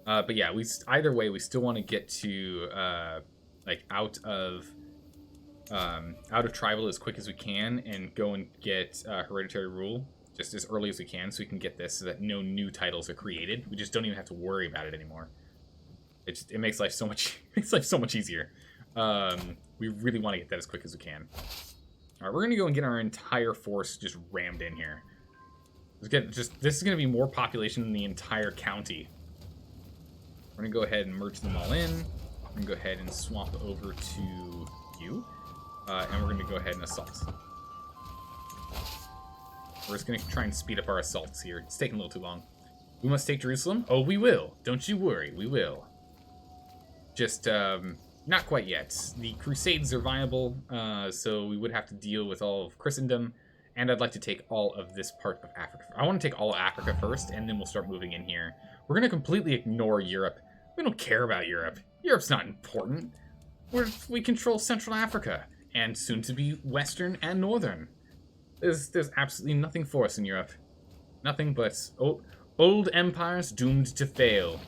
[SPEAKER 1] But yeah, either way, we still want to get to like out of tribal as quick as we can and go and get hereditary rule just as early as we can, so we can get this so that no new titles are created. We just don't even have to worry about it anymore. It makes life so much easier. We really want to get that as quick as we can. All right, we're gonna go and get our entire force just rammed in here. This is gonna be more population than the entire county. We're gonna go ahead and merge them all in. We're gonna go ahead and swap over to you, and we're gonna go ahead and assault. We're just gonna try and speed up our assaults here. It's taking a little too long. We must take Jerusalem? Oh, we will. Don't you worry, we will. Just, not quite yet. The Crusades are viable, so we would have to deal with all of Christendom, and I'd like to take all of this part of Africa. I want to take all of Africa first, and then we'll start moving in here. We're going to completely ignore Europe. We don't care about Europe. Europe's not important. We control Central Africa, and soon to be Western and Northern. There's absolutely nothing for us in Europe. Nothing but old empires doomed to fail.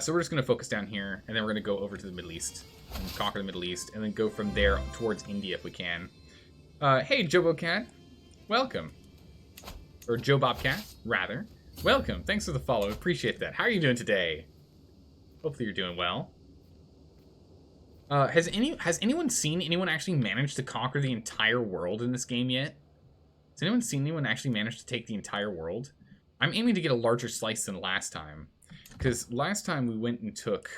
[SPEAKER 1] So we're just going to focus down here, and then we're going to go over to the Middle East and conquer the Middle East, and then go from there towards India if we can. Hey, JoboCat. Welcome. Or Joe Bobcat, rather. Welcome. Thanks for the follow. Appreciate that. How are you doing today? Hopefully you're doing well. Has anyone seen anyone actually manage to conquer the entire world in this game yet? Has anyone seen anyone actually manage to take the entire world? I'm aiming to get a larger slice than last time. Because last time we went and took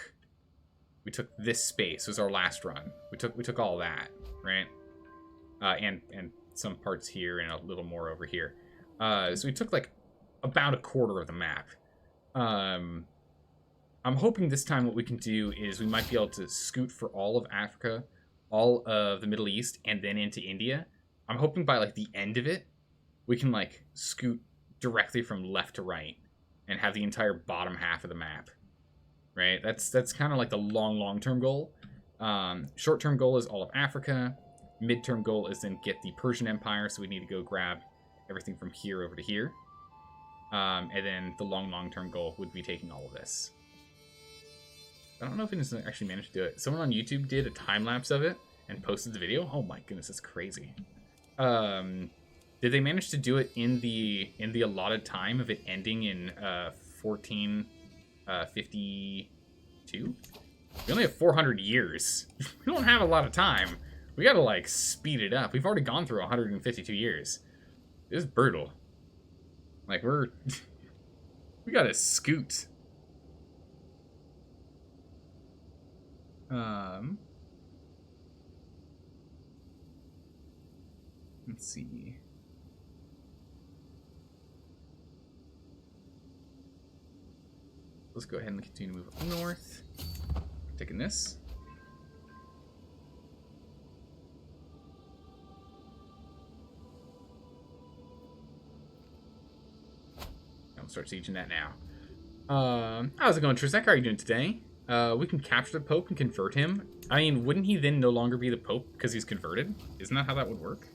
[SPEAKER 1] this space. It was our last run. We took all that, right? And some parts here and a little more over here. So we took like about a quarter of the map. I'm hoping this time what we can do is we might be able to scoot for all of Africa, all of the Middle East, and then into India. I'm hoping by like the end of it, we can like scoot directly from left to right and have the entire bottom half of the map, right? That's kind of like the long-term goal. Short-term goal is all of Africa. Mid-term goal is then get the Persian Empire, so we need to go grab everything from here over to here. And then the long-term goal would be taking all of this. I don't know if anyone's actually managed to do it. Someone on YouTube did a time-lapse of it and posted the video. Oh my goodness, that's crazy. Did they manage to do it in the allotted time of it ending in 1452? We only have 400 years. We don't have a lot of time. We gotta like speed it up. We've already gone through 152 years. This is brutal. Like we gotta scoot. Let's see. Let's go ahead and continue to move up north. Taking this. I'll start sieging that now. How's it going, Trizek? How are you doing today? We can capture the Pope and convert him. I mean, wouldn't he then no longer be the Pope because he's converted? Isn't that how that would work?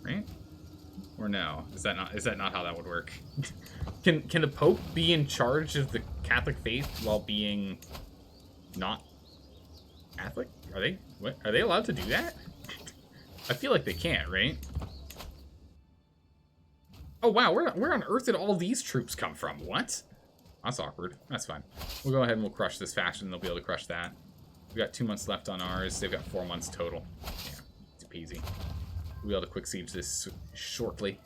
[SPEAKER 1] Right? Or no? Is that not how that would work? Can the Pope be in charge of the Catholic faith while being not Catholic? Are they allowed to do that? I feel like they can't, right? Oh wow, where on earth did all these troops come from? What? That's awkward. That's fine. We'll go ahead and we'll crush this faster and they'll be able to crush that. We've got 2 months left on ours. They've got 4 months total. Yeah, it's peasy. We'll be able to quick siege this shortly.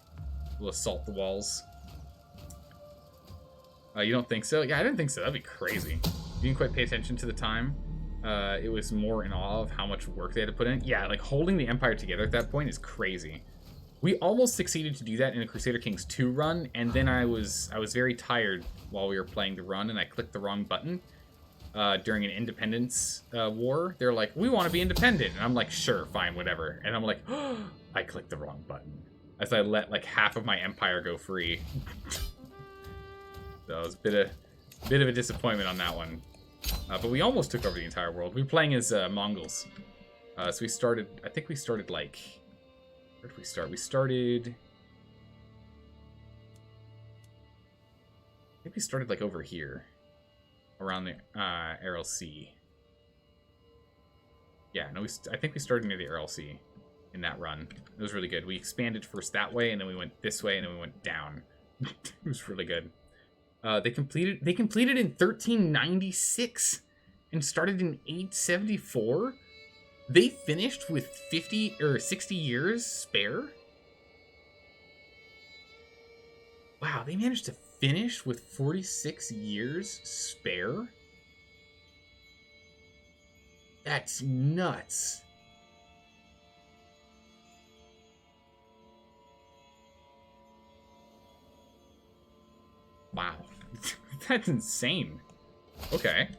[SPEAKER 1] We'll assault the walls. You don't think so? Yeah, I didn't think so. That'd be crazy. You didn't quite pay attention to the time. It was more in awe of how much work they had to put in. Yeah, like holding the Empire together at that point is crazy. We almost succeeded to do that in a Crusader Kings 2 run, and then I was very tired while we were playing the run, and I clicked the wrong button during an independence war. They're like, we want to be independent. And I'm like, sure, fine, whatever. And I'm like, oh, I clicked the wrong button. As I let like half of my empire go free. So it was a bit of a disappointment on that one. But we almost took over the entire world. We were playing as Mongols. So we started, I think we started like, where did we start? We started, I think we started like over here, around the Aral Sea. Yeah, no, I think we started near the Aral Sea in that run. It was really good. We expanded first that way, and then we went this way, and then we went down. It was really good. They completed in 1396 and started in 874. They finished with 50 or 60 years spare. Wow, they managed to finish with 46 years spare. That's nuts. Wow. That's insane. Okay.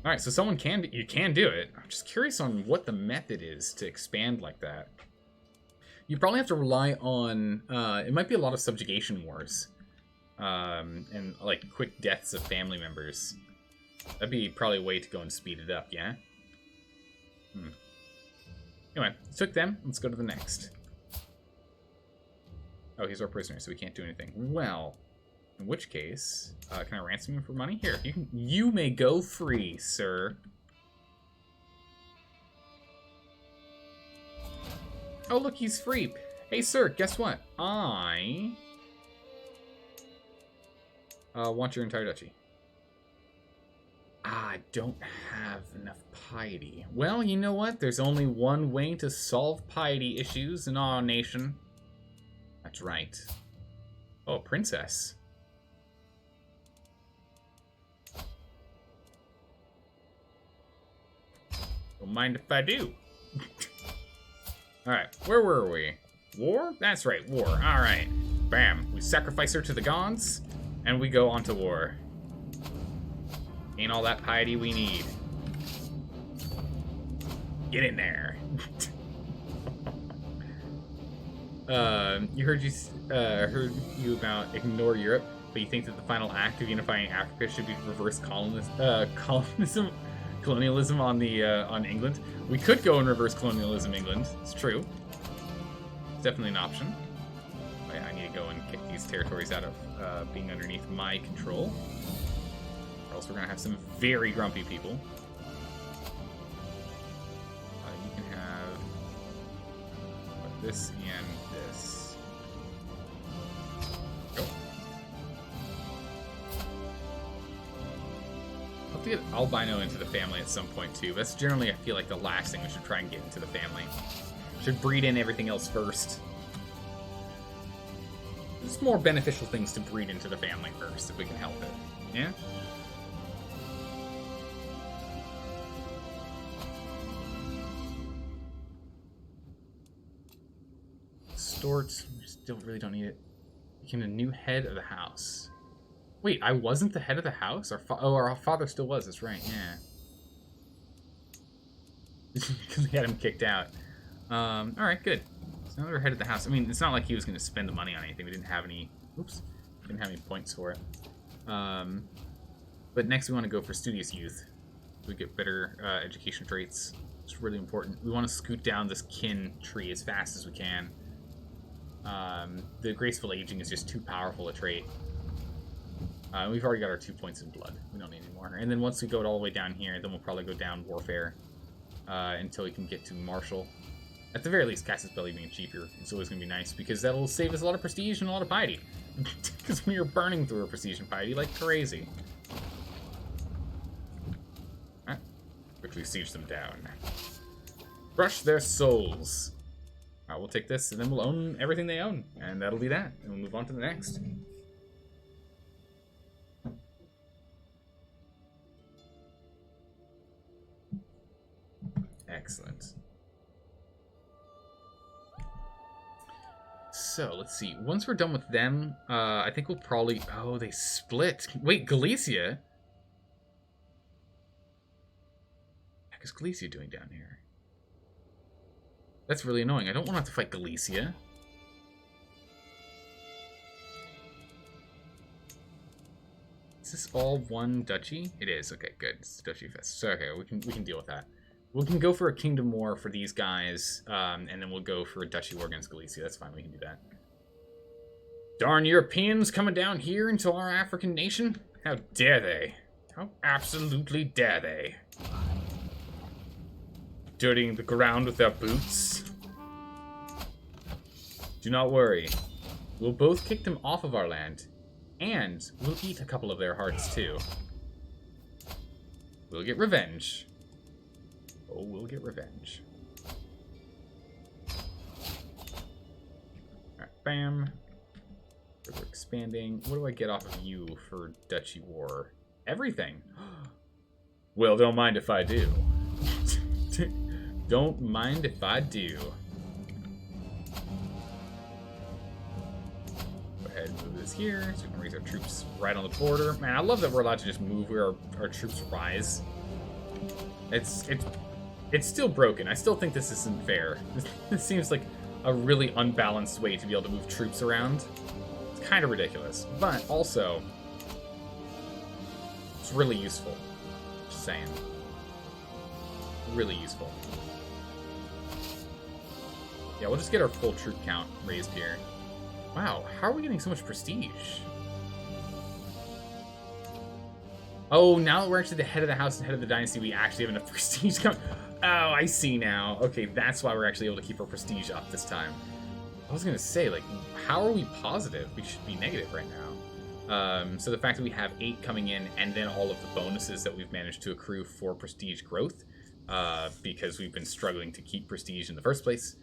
[SPEAKER 1] Alright, so you can do it. I'm just curious on what the method is to expand like that. You probably have to rely on, it might be a lot of subjugation wars. And like quick deaths of family members. That'd be probably a way to go and speed it up, yeah? Anyway, took them. Let's go to the next. Oh, he's our prisoner, so we can't do anything. Well, in which case, can I ransom him for money? Here, you may go free, sir. Oh, look, he's free. Hey, sir, guess what? I want your entire duchy. I don't have enough piety. Well, you know what? There's only one way to solve piety issues in our nation. That's right. Oh, princess. Don't mind if I do. Alright, where were we? War? That's right, war. Alright. Bam. We sacrifice her to the gods, and we go on to war. Ain't all that piety we need. Get in there. Heard you about ignore Europe, but you think that the final act of unifying Africa should be reverse colonialism on the on England. We could go and reverse colonialism England. It's true. It's definitely an option. I need to go and kick these territories out of being underneath my control, or else we're gonna have some very grumpy people. You can have this and this. Go. I'll have to get albino into the family at some point too. That's generally, I feel like, the last thing we should try and get into the family. Should breed in everything else first. There's more beneficial things to breed into the family first if we can help it. Yeah? Stort, we still really don't need it. Became the new head of the house. Wait, I wasn't the head of the house? Our father still was, that's right, yeah. Because we had him kicked out. Alright, good. So now we're head of the house. I mean, it's not like he was going to spend the money on anything. We didn't have any... Oops. Didn't have any points for it. But next we want to go for studious youth. So we get better education traits. It's really important. We want to scoot down this kin tree as fast as we can. The graceful aging is just too powerful a trait. We've already got our 2 points in blood. We don't need any more. And then once we go all the way down here, then we'll probably go down warfare until we can get to martial. At the very least, Casus Belli being cheaper is always going to be nice, because that'll save us a lot of prestige and a lot of piety. Because we are burning through our prestige and piety like crazy. Alright. Quickly siege them down. Crush their souls. Alright, we'll take this, and then we'll own everything they own. And that'll be that. And we'll move on to the next. Excellent. So, let's see. Once we're done with them, I think we'll probably... Oh, they split. Wait, Galicia? What the heck is Galicia doing down here? That's really annoying. I don't want to have to fight Galicia. Is this all one duchy? It is. Okay, good. It's Duchy Fest. So, okay, we can deal with that. We can go for a kingdom war for these guys, and then we'll go for a duchy war against Galicia. That's fine. We can do that. Darn Europeans coming down here into our African nation? How dare they? How absolutely dare they? Dirtying the ground with their boots. Do not worry. We'll both kick them off of our land, and we'll eat a couple of their hearts too. We'll get revenge. Oh, we'll get revenge. Alright, bam. We're expanding. What do I get off of you for Duchy War? Everything. Well, don't mind if I do. Don't mind if I do. Go ahead and move this here so we can raise our troops right on the border. Man, I love that we're allowed to just move where our troops rise. It's still broken. I still think this isn't fair. This seems like a really unbalanced way to be able to move troops around. It's kind of ridiculous, but also it's really useful. Just saying. Really useful. Yeah, we'll just get our full troop count raised here. Wow, how are we getting so much prestige? Oh, now that we're actually the head of the house and head of the dynasty, we actually have enough prestige coming. Oh, I see now. Okay, that's why we're actually able to keep our prestige up this time. I was gonna say, like, how are we positive? We should be negative right now. So the fact that we have 8 coming in, and then all of the bonuses that we've managed to accrue for prestige growth, because we've been struggling to keep prestige in the first place,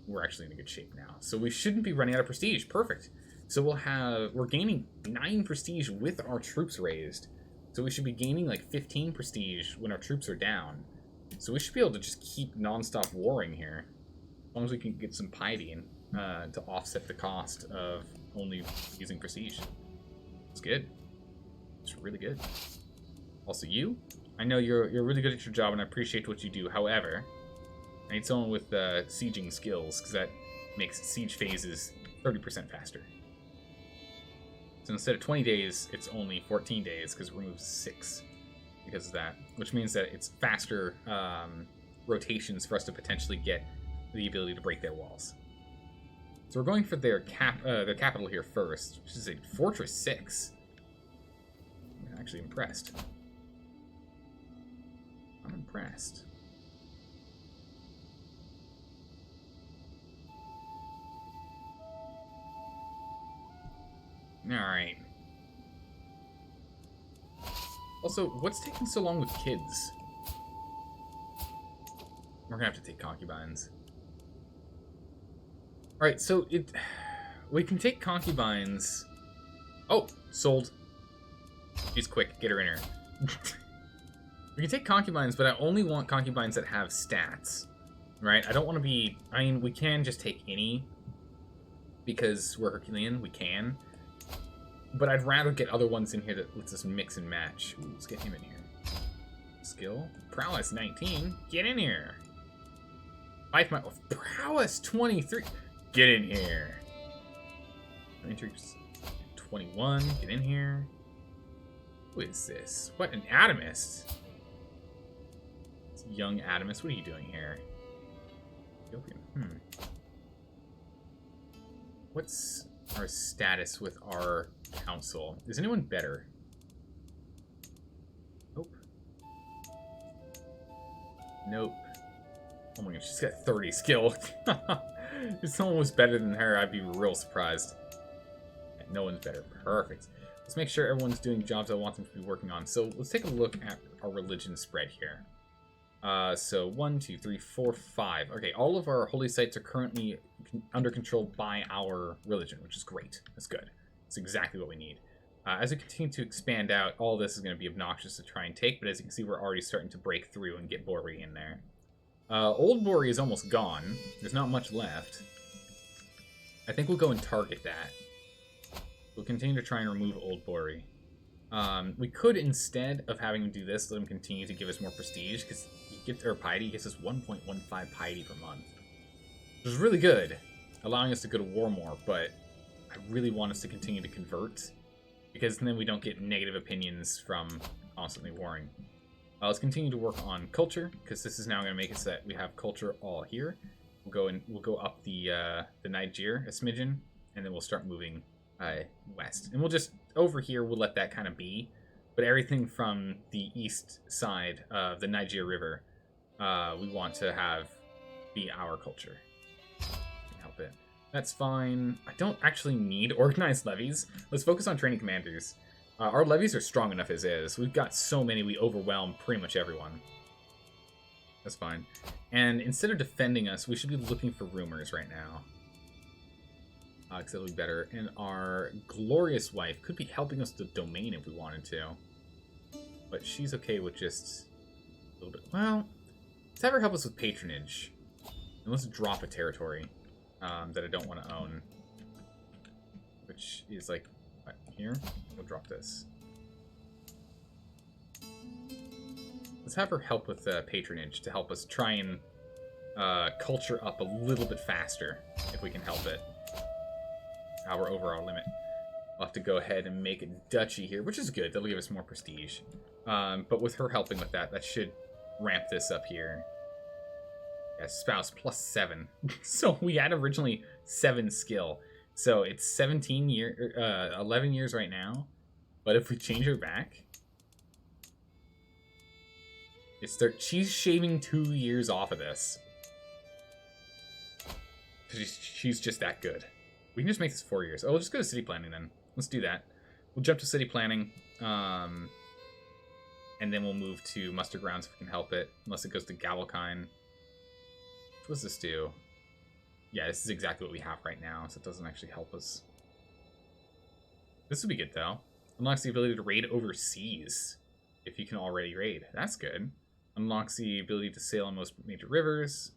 [SPEAKER 1] we're actually in a good shape now. So we shouldn't be running out of prestige. Perfect. So we're gaining 9 prestige with our troops raised. So we should be gaining like 15 prestige when our troops are down. So we should be able to just keep non-stop warring here. As long as we can get some piety in, to offset the cost of only using prestige. It's good. It's really good. Also you, I know you're really good at your job and I appreciate what you do. However, I need someone with sieging skills, because that makes siege phases 30% faster. So instead of 20 days, it's only 14 days, because it removes 6 because of that. Which means that it's faster rotations for us to potentially get the ability to break their walls. So we're going for their capital here first, which is a Fortress 6. I'm actually impressed. I'm impressed. Alright. Also, what's taking so long with kids? We're gonna have to take concubines. Alright, so we can take concubines. Oh, sold. She's quick, get her in here. We can take concubines, but I only want concubines that have stats. Right? I don't want to be... I mean, we can just take any. Because we're Herculean, we can. But I'd rather get other ones in here that lets us mix and match. Ooh, let's get him in here. Skill. Prowess 19. Get in here. Life might... Prowess 23. Get in here. Entries 21. Get in here. Who is this? What? An Atomist? It's a young Atomist. What are you doing here? Ethiopian. What's our status with our council? Is anyone better? Nope. Nope. Oh my gosh, she's got 30 skill. If someone was better than her, I'd be real surprised. Yeah, no one's better. Perfect. Let's make sure everyone's doing jobs I want them to be working on. So let's take a look at our religion spread here. So 1, 2, 3, 4, 5. Okay, all of our holy sites are currently under control by our religion, which is great. That's good. That's exactly what we need. As we continue to expand out, all this is going to be obnoxious to try and take, but as you can see, we're already starting to break through and get Bori in there. Old Bori is almost gone. There's not much left. I think we'll go and target that. We'll continue to try and remove Old Bori. We could, instead of having him do this, let him continue to give us more prestige, because piety gets us 1.15 piety per month. Which is really good, allowing us to go to war more, but I really want us to continue to convert, because then we don't get negative opinions from constantly warring. Let's continue to work on culture, because this is now going to make it so that we have culture all here. We'll go up the Niger a smidgen, and then we'll start moving west. And we'll just, over here, we'll let that kind of be. But everything from the east side of the Niger River, we want to have be our culture. Help it. That's fine. I don't actually need organized levies. Let's focus on training commanders. Our levies are strong enough as is. We've got so many, we overwhelm pretty much everyone. That's fine. And instead of defending us, we should be looking for rumors right now. Because it'll be better. And our glorious wife could be helping us with the domain if we wanted to. But she's okay with just a little bit. Well, let's have her help us with patronage. And let's drop a territory that I don't want to own. Which is like, what, here? We'll drop this. Let's have her help with patronage to help us try and culture up a little bit faster, if we can help it. Our overall limit. We'll have to go ahead and make a duchy here, which is good. That'll give us more prestige. But with her helping with that, that should ramp this up here. Yeah, spouse plus 7. So we had originally 7 skill. So it's 11 years right now. But if we change her back, she's shaving 2 years off of this. She's just that good. We can just make this 4 years. Oh, we'll just go to city planning then. Let's do that. We'll jump to city planning. And then we'll move to muster grounds if we can help it. Unless it goes to Gavelkind. What does this do? Yeah, this is exactly what we have right now, so it doesn't actually help us. This would be good, though. Unlocks the ability to raid overseas, if you can already raid. That's good. Unlocks the ability to sail on most major rivers.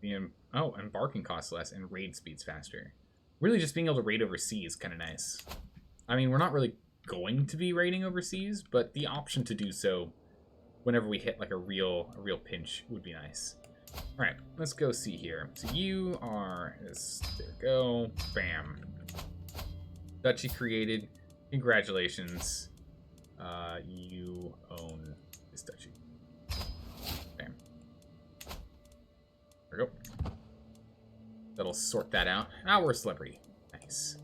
[SPEAKER 1] Embarking costs less, and raid speeds faster. Really, just being able to raid overseas is kind of nice. I mean, we're not really going to be raiding overseas, but the option to do so whenever we hit like a real pinch would be nice. All right, let's go see here. So you are, there we go, bam. Duchy created, congratulations. You own this duchy. Bam. There we go. That'll sort that out. We're a celebrity. Nice.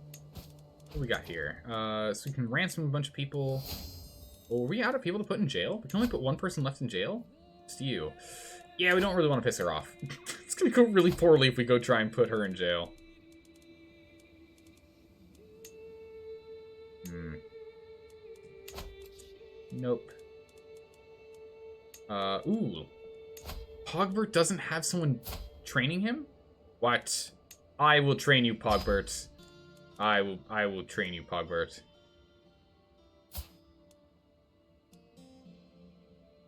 [SPEAKER 1] What do we got here? So we can ransom a bunch of people. Well, are we out of people to put in jail? We can only put one person left in jail? It's you. Yeah, we don't really want to piss her off. It's going to go really poorly if we go try and put her in jail. Nope. Ooh. Pogbert doesn't have someone training him? What? I will train you, Pogbert. I will train you, Pogbert.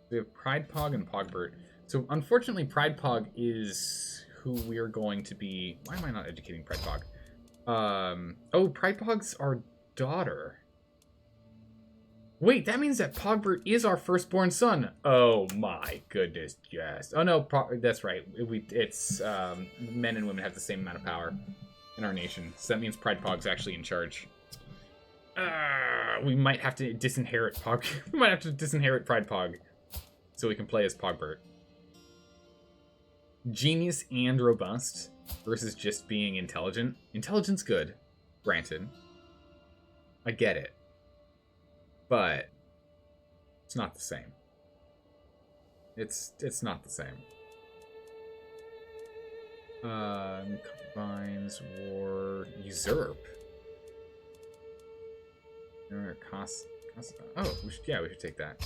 [SPEAKER 1] We have Pride Pog and Pogbert. So, unfortunately, Pride Pog is who we're going to be... Why am I not educating Pride Pog? Oh, Pride Pog's our daughter. Wait, that means that Pogbert is our firstborn son. Oh my goodness, yes. Oh no, that's right. It's men and women have the same amount of power in our nation. So that means Pride Pog's actually in charge. We might have to disinherit Pog. We might have to disinherit Pride Pog so we can play as Pogbert. Genius and robust versus just being intelligent. Intelligence good, granted. I get it. But it's not the same. It's not the same. Concubines, war, usurp. Cost. Oh, we should take that.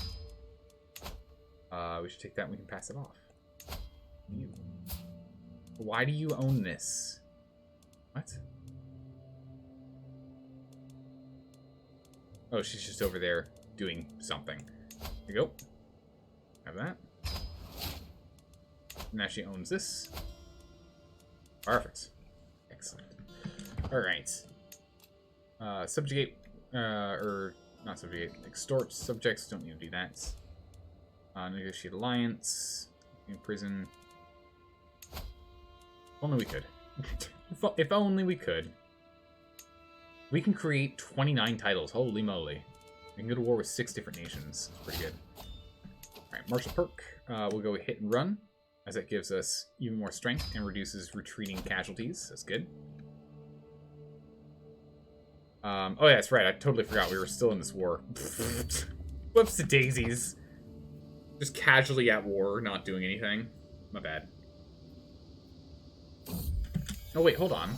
[SPEAKER 1] We should take that and we can pass it off. You. Why do you own this? What? Oh, she's just over there doing something. There you go. Have that. Now she owns this. Perfect. Excellent. Alright. Subjugate, or not subjugate, extort subjects, don't need to do that. Negotiate alliance, imprison. If only we could. If only we could. We can create 29 titles. Holy moly. We can go to war with 6 different nations. It's pretty good. Alright, martial perk. We'll go hit and run, as that gives us even more strength and reduces retreating casualties. That's good. Oh yeah, that's right. I totally forgot we were still in this war. Whoops to daisies. Just casually at war, not doing anything. My bad. Oh wait, hold on.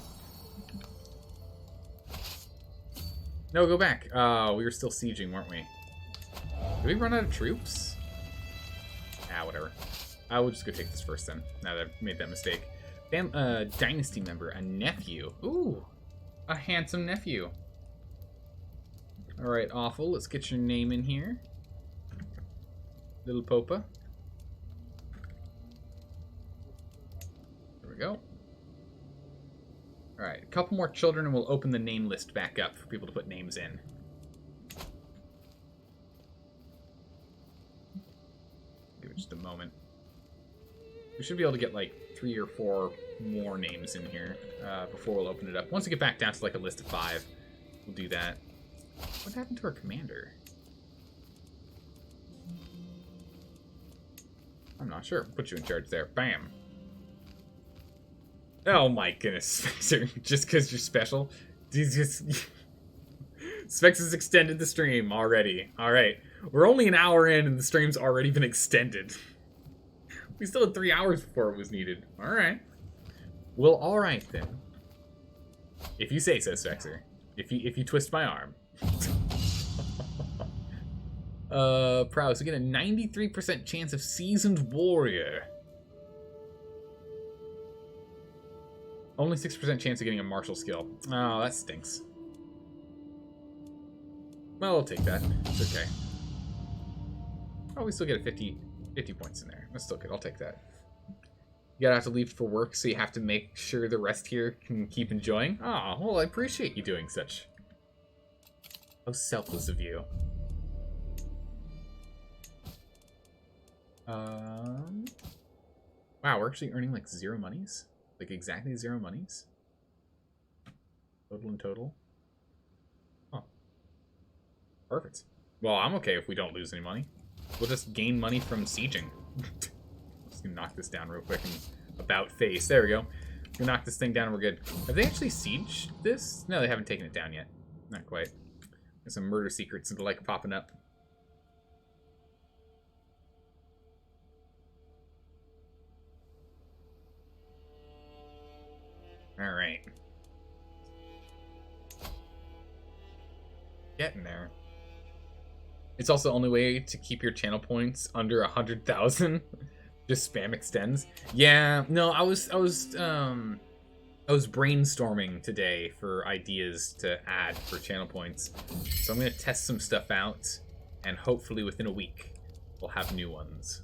[SPEAKER 1] No, go back. We were still sieging, weren't we? Did we run out of troops? Ah, whatever. I will just go take this first then, now that I've made that mistake. Dynasty member, a nephew. Ooh, a handsome nephew. Alright, awful. Let's get your name in here. Little Popa. There we go. Alright, a couple more children and we'll open the name list back up for people to put names in. Give it just a moment. We should be able to get like 3 or 4 more names in here before we'll open it up. Once we get back down to like a list of 5, we'll do that. What happened to our commander? I'm not sure. Put you in charge there. Bam. Oh my goodness, Spexer. Just because you're special? Specs has extended the stream already. Alright. We're only an hour in and the stream's already been extended. We still had 3 hours before it was needed. Alright. Well, alright then. If you say so, Spexer. If you twist my arm. Prowess. We get a 93% chance of seasoned warrior. Only 6% chance of getting a martial skill. Oh, that stinks. Well, I'll take that. It's okay. Oh, we still get a 50 points in there. That's still good. I'll take that. You gotta have to leave for work, so you have to make sure the rest here can keep enjoying. Oh, well, I appreciate you doing such. How selfless of you. Wow, we're actually earning like 0 monies? Like exactly 0 monies? Total and total? Oh. Perfect. Well, I'm okay if we don't lose any money. We'll just gain money from sieging. Just gonna knock this down real quick and about face. There we go. We'll knock this thing down and we're good. Have they actually sieged this? No, they haven't taken it down yet. Not quite. There's some murder secrets and the like popping up. Alright. Getting there. It's also the only way to keep your channel points under 100,000. Just spam extends. Yeah, no, I was brainstorming today for ideas to add for channel points. So I'm gonna test some stuff out, and hopefully within a week we'll have new ones.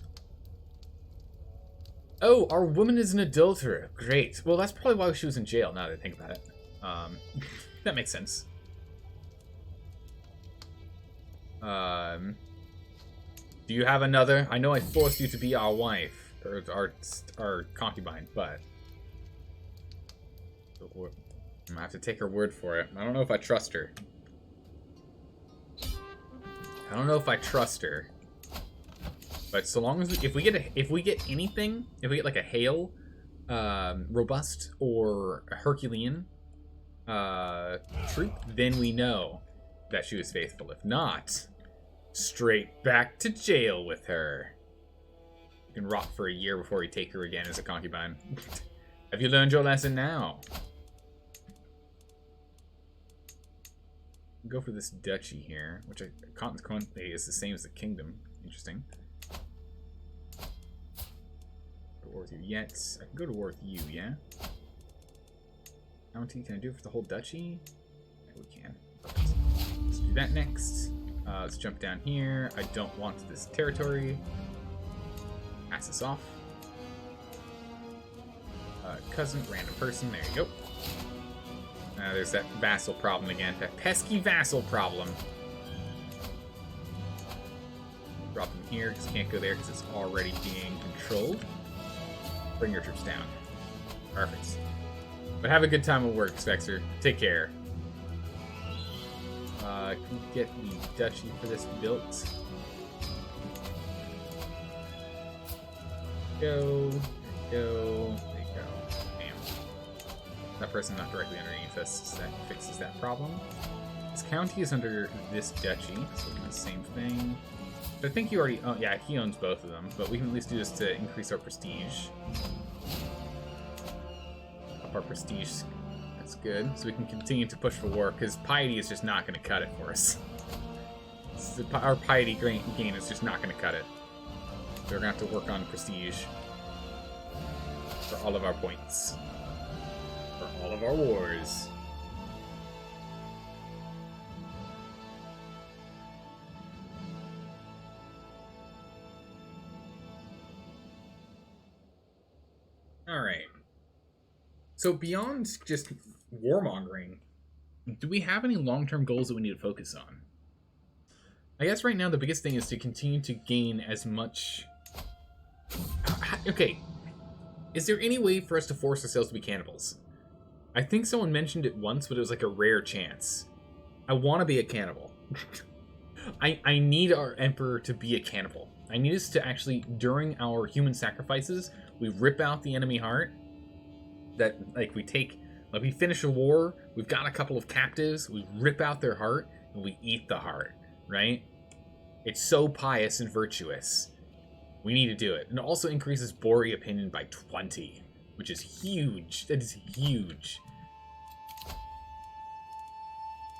[SPEAKER 1] Oh, our woman is an adulterer. Great. Well, that's probably why she was in jail, now that I think about it. That makes sense. Do you have another? I know I forced you to be our wife, or our concubine, but I'm gonna have to take her word for it. I don't know if I trust her. I don't know if I trust her. But so long as if we get anything, if we get like a hail, robust or a Herculean troop, then we know that she was faithful. If not, straight back to jail with her. You can rot for a year before we take her again as a concubine. Have you learned your lesson now? Go for this duchy here, which consequently is the same as the kingdom. Interesting. War with you yet. I can go to war with you, yeah? County, can I do it for the whole duchy? Yeah, we can. Perfect. Let's do that next. Let's jump down here. I don't want this territory. Pass this off. Cousin, random person, there you go. There's that vassal problem again. That pesky vassal problem. Drop them here, because can't go there because it's already being controlled. Bring your troops down. Perfect. But have a good time at work, Spexer. Take care. Can we get the duchy for this built? Go. There you go. Damn. That person not directly underneath us, so that fixes that problem. This county is under this duchy, so we do the same thing. But I think you already... Oh, yeah, he owns both of them, but we can at least do this to increase our prestige. Up our prestige. That's good. So we can continue to push for war, because piety is just not going to cut it for us. Our piety gain is just not going to cut it. We're going to have to work on prestige. For all of our points. For all of our wars. Alright. So beyond just warmongering, do we have any long-term goals that we need to focus on? I guess right now the biggest thing is to continue to gain as much... Okay. Is there any way for us to force ourselves to be cannibals? I think someone mentioned it once, but it was like a rare chance. I want to be a cannibal. I need our emperor to be a cannibal. I need us to actually, during our human sacrifices, we rip out the enemy heart. That, like, we finish a war, we've got a couple of captives, we rip out their heart, and we eat the heart, right? It's so pious and virtuous. We need to do it. And it also increases Bori opinion by 20, which is huge. That is huge.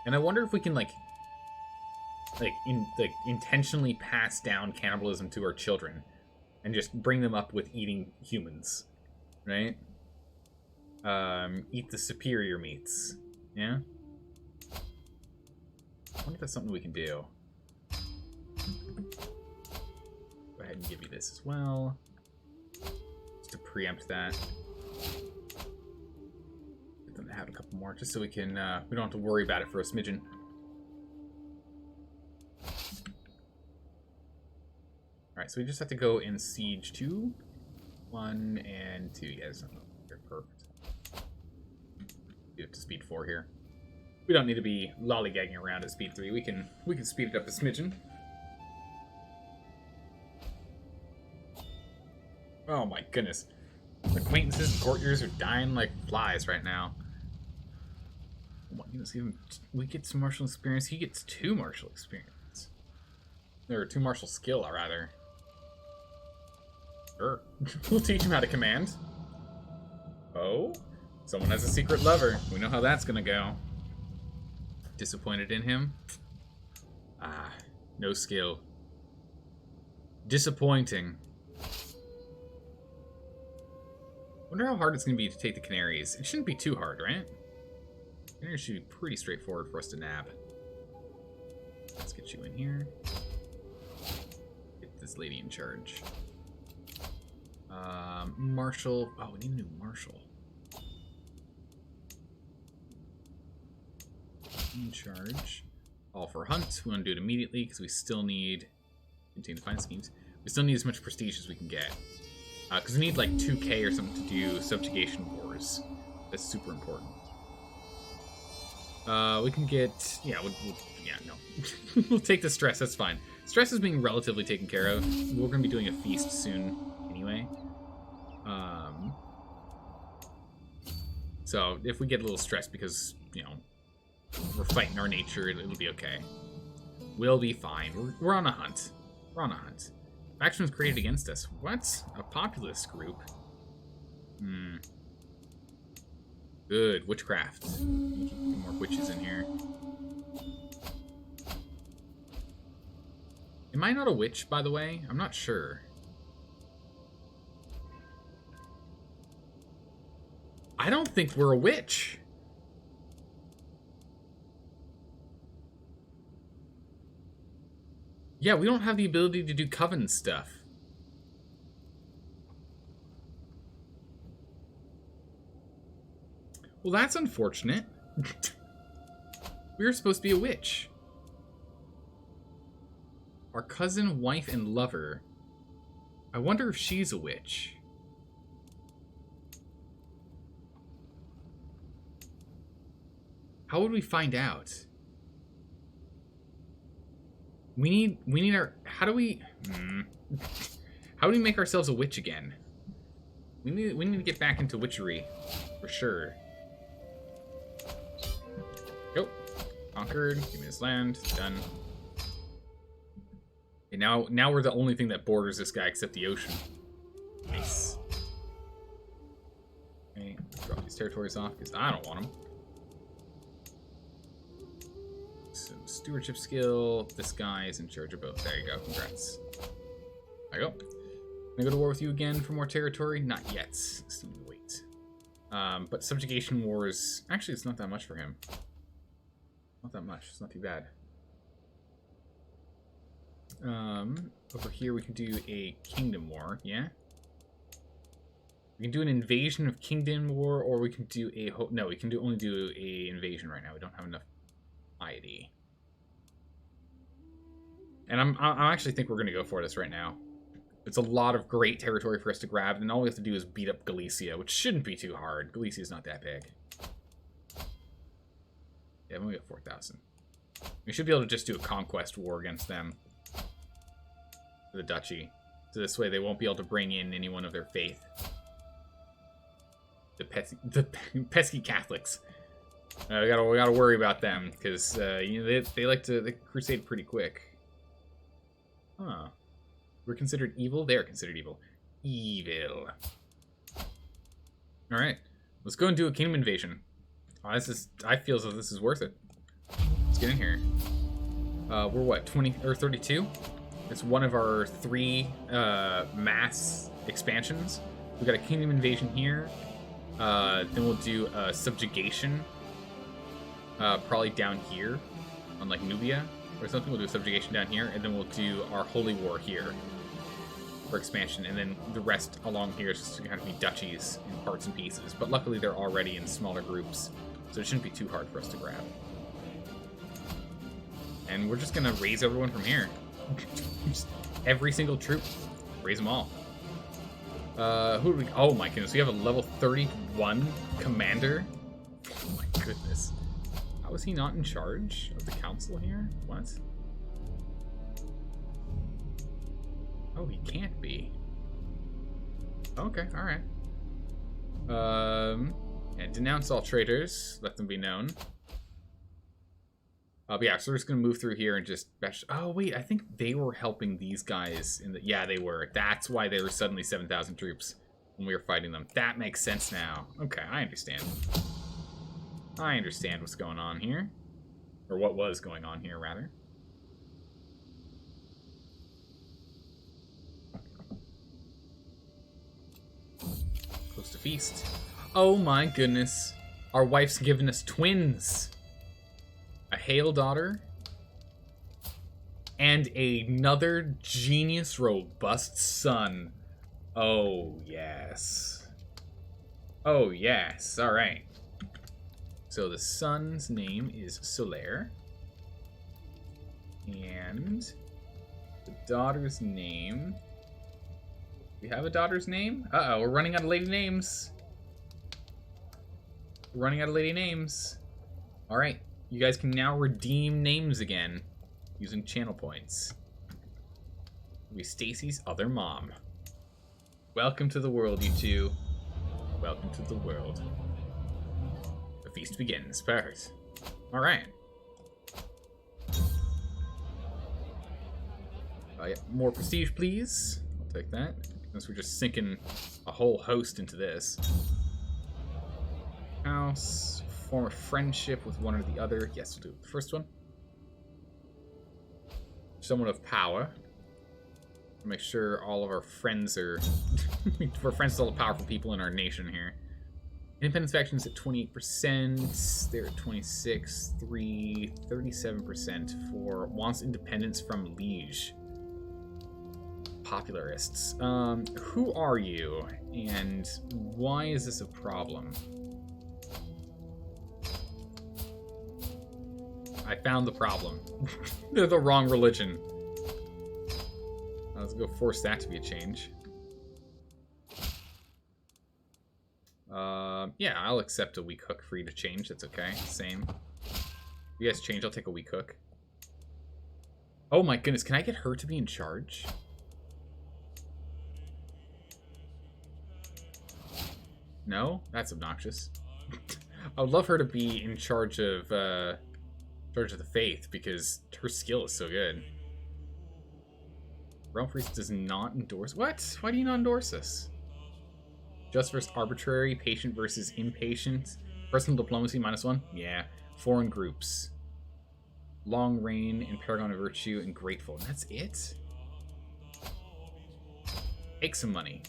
[SPEAKER 1] And I wonder if we can, intentionally pass down cannibalism to our children and just bring them up with eating humans, right? Eat the superior meats. Yeah? I wonder if that's something we can do. Go ahead and give you this as well. Just to preempt that. Get them to have a couple more, just so we can, we don't have to worry about it for a smidgen. Alright, so we just have to go in siege 2. 1 and 2. Yeah, there's nothing. They're perfect. Get up to speed 4 here. We don't need to be lollygagging around at speed 3. We can speed it up a smidgen. Oh my goodness. Acquaintances and courtiers are dying like flies right now. Oh my goodness, we get some martial experience. He gets 2 martial experience. Or 2 martial skill, rather. Sure. We'll teach him how to command. Oh? Someone has a secret lover. We know how that's gonna go. Disappointed in him? Ah, no skill. Disappointing. Wonder how hard it's gonna be to take the Canaries. It shouldn't be too hard, right? Canaries should be pretty straightforward for us to nab. Let's get you in here. Get this lady in charge. Marshal. Oh, we need a new marshal. In charge. All for hunt. We want to do it immediately because we still need continue to find schemes. We still need as much prestige as we can get. Because we need like 2k or something to do subjugation wars. That's super important. We can get yeah, yeah, no. We'll take the stress. That's fine. Stress is being relatively taken care of. We're gonna be doing a feast soon anyway. So if we get a little stressed because we're fighting our nature, it'll be okay. We'll be fine. We're on a hunt. We're on a hunt. Faction was created against us. What? A populist group? Good. Witchcraft. Keep more witches in here. Am I not a witch, by the way? I'm not sure. I don't think we're a witch. Yeah, we don't have the ability to do coven stuff. Well, that's unfortunate. We were supposed to be a witch. Our cousin, wife, and lover. I wonder if she's a witch. How would we find out? We need our... How do we... How do we make ourselves a witch again? We need to get back into witchery. For sure. Go. Conquered. Give me this land. Done. Okay, now we're the only thing that borders this guy except the ocean. Nice. Okay, let's drop these territories off because I don't want them. Some stewardship skill. This guy is in charge of both. There you go. Congrats. There you go. Can I go to war with you again for more territory? Not yet. Still need to wait. But subjugation wars... Actually, it's not that much for him. Not that much. It's not too bad. Over here we can do a kingdom war. Yeah? We can do an invasion of kingdom war, or we can do a... No, we can only do a invasion right now. We don't have enough piety. And I actually think we're going to go for this right now. It's a lot of great territory for us to grab, and all we have to do is beat up Galicia, which shouldn't be too hard. Galicia's not that big. Yeah, we only got 4,000. We should be able to just do a conquest war against them. For the duchy. So this way they won't be able to bring in anyone of their faith. The pesky Catholics. We gotta worry about them, because you know, they like to crusade pretty quick. Huh. We're considered evil? They're considered evil. Evil. Alright. Let's go and do a kingdom invasion. Oh, I feel as though this is worth it. Let's get in here. We're what, 20 or 32? It's one of our 3 mass expansions. We've got a kingdom invasion here. Then we'll do a subjugation. Probably down here on like Nubia or something. We'll do a subjugation down here, and then we'll do our holy war here for expansion, and then the rest along here is just going to be duchies in parts and pieces. But luckily they're already in smaller groups, so it shouldn't be too hard for us to grab. And we're just going to raise everyone from here. Just every single troop, raise them all. Who do we... Oh my goodness, we have a level 31 commander. Oh my goodness. How is he not in charge of the council here? What? Oh, he can't be. Okay, alright. And denounce all traitors. Let them be known. But yeah, so we're just gonna move through here and just bash... Oh, wait, I think they were helping these guys in the... Yeah, they were. That's why they were suddenly 7,000 troops when we were fighting them. That makes sense now. Okay, I understand. I understand what's going on here. Or what was going on here, rather. Close to feast. Oh my goodness. Our wife's given us twins. A Hale daughter. And another genius, robust son. Oh, yes. Oh, yes. All right. So the son's name is Solaire. And the daughter's name... We have a daughter's name? Uh-oh, we're running out of lady names. We're running out of lady names. Alright, you guys can now redeem names again using channel points. It'll be Stacy's other mom. Welcome to the world, you two. Welcome to the world. The feast begins. Perfect. Alright. Yeah, more prestige, please. I'll take that. Since we're just sinking a whole host into this. House. Form a friendship with one or the other. Yes, we'll do the first one. Someone of power. Make sure all of our friends are... We're friends with all the powerful people in our nation here. Independence factions at 28%. They're at 26. 37% for wants independence from liege. Popularists. Who are you? And why is this a problem? I found the problem. They're the wrong religion. Let's go force that to be a change. Yeah, I'll accept a weak hook for you to change. That's okay. Same. If you guys change, I'll take a weak hook. Oh my goodness, can I get her to be in charge? No? That's obnoxious. I would love her to be in charge of the faith, because her skill is so good. Realm Priest does not endorse... What? Why do you not endorse this? Just versus arbitrary, patient versus impatient. Personal diplomacy, -1? Yeah. Foreign groups. Long reign and Paragon of Virtue and Grateful. And that's it? Take some money.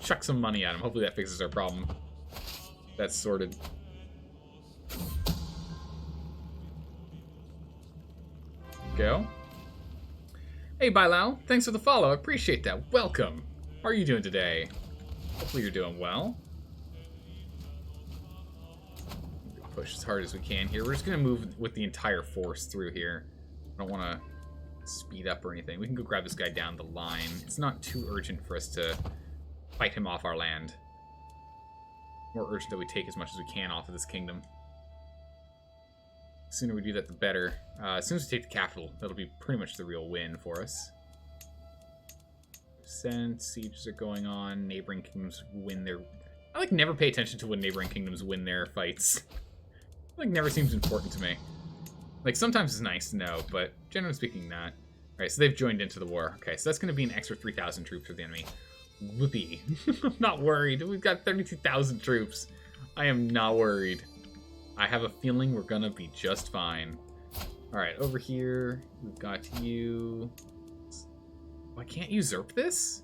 [SPEAKER 1] Chuck some money at him. Hopefully that fixes our problem. That's sorted. Go. Hey, Bilal. Thanks for the follow. I appreciate that. Welcome. How are you doing today? Hopefully you're doing well. Push as hard as we can here. We're just going to move with the entire force through here. I don't want to speed up or anything. We can go grab this guy down the line. It's not too urgent for us to fight him off our land. More urgent that we take as much as we can off of this kingdom. The sooner we do that, the better. As soon as we take the capital, that'll be pretty much the real win for us. Sieges are going on. Neighboring kingdoms win their... I like never pay attention to when neighboring kingdoms win their fights. Like never seems important to me. Like sometimes it's nice to know, but generally speaking, not. Alright, so they've joined into the war. Okay, so that's going to be an extra 3,000 troops for the enemy. Whoopee. I'm not worried. We've got 32,000 troops. I am not worried. I have a feeling we're going to be just fine. Alright, over here, we've got you. Oh, I can't usurp this?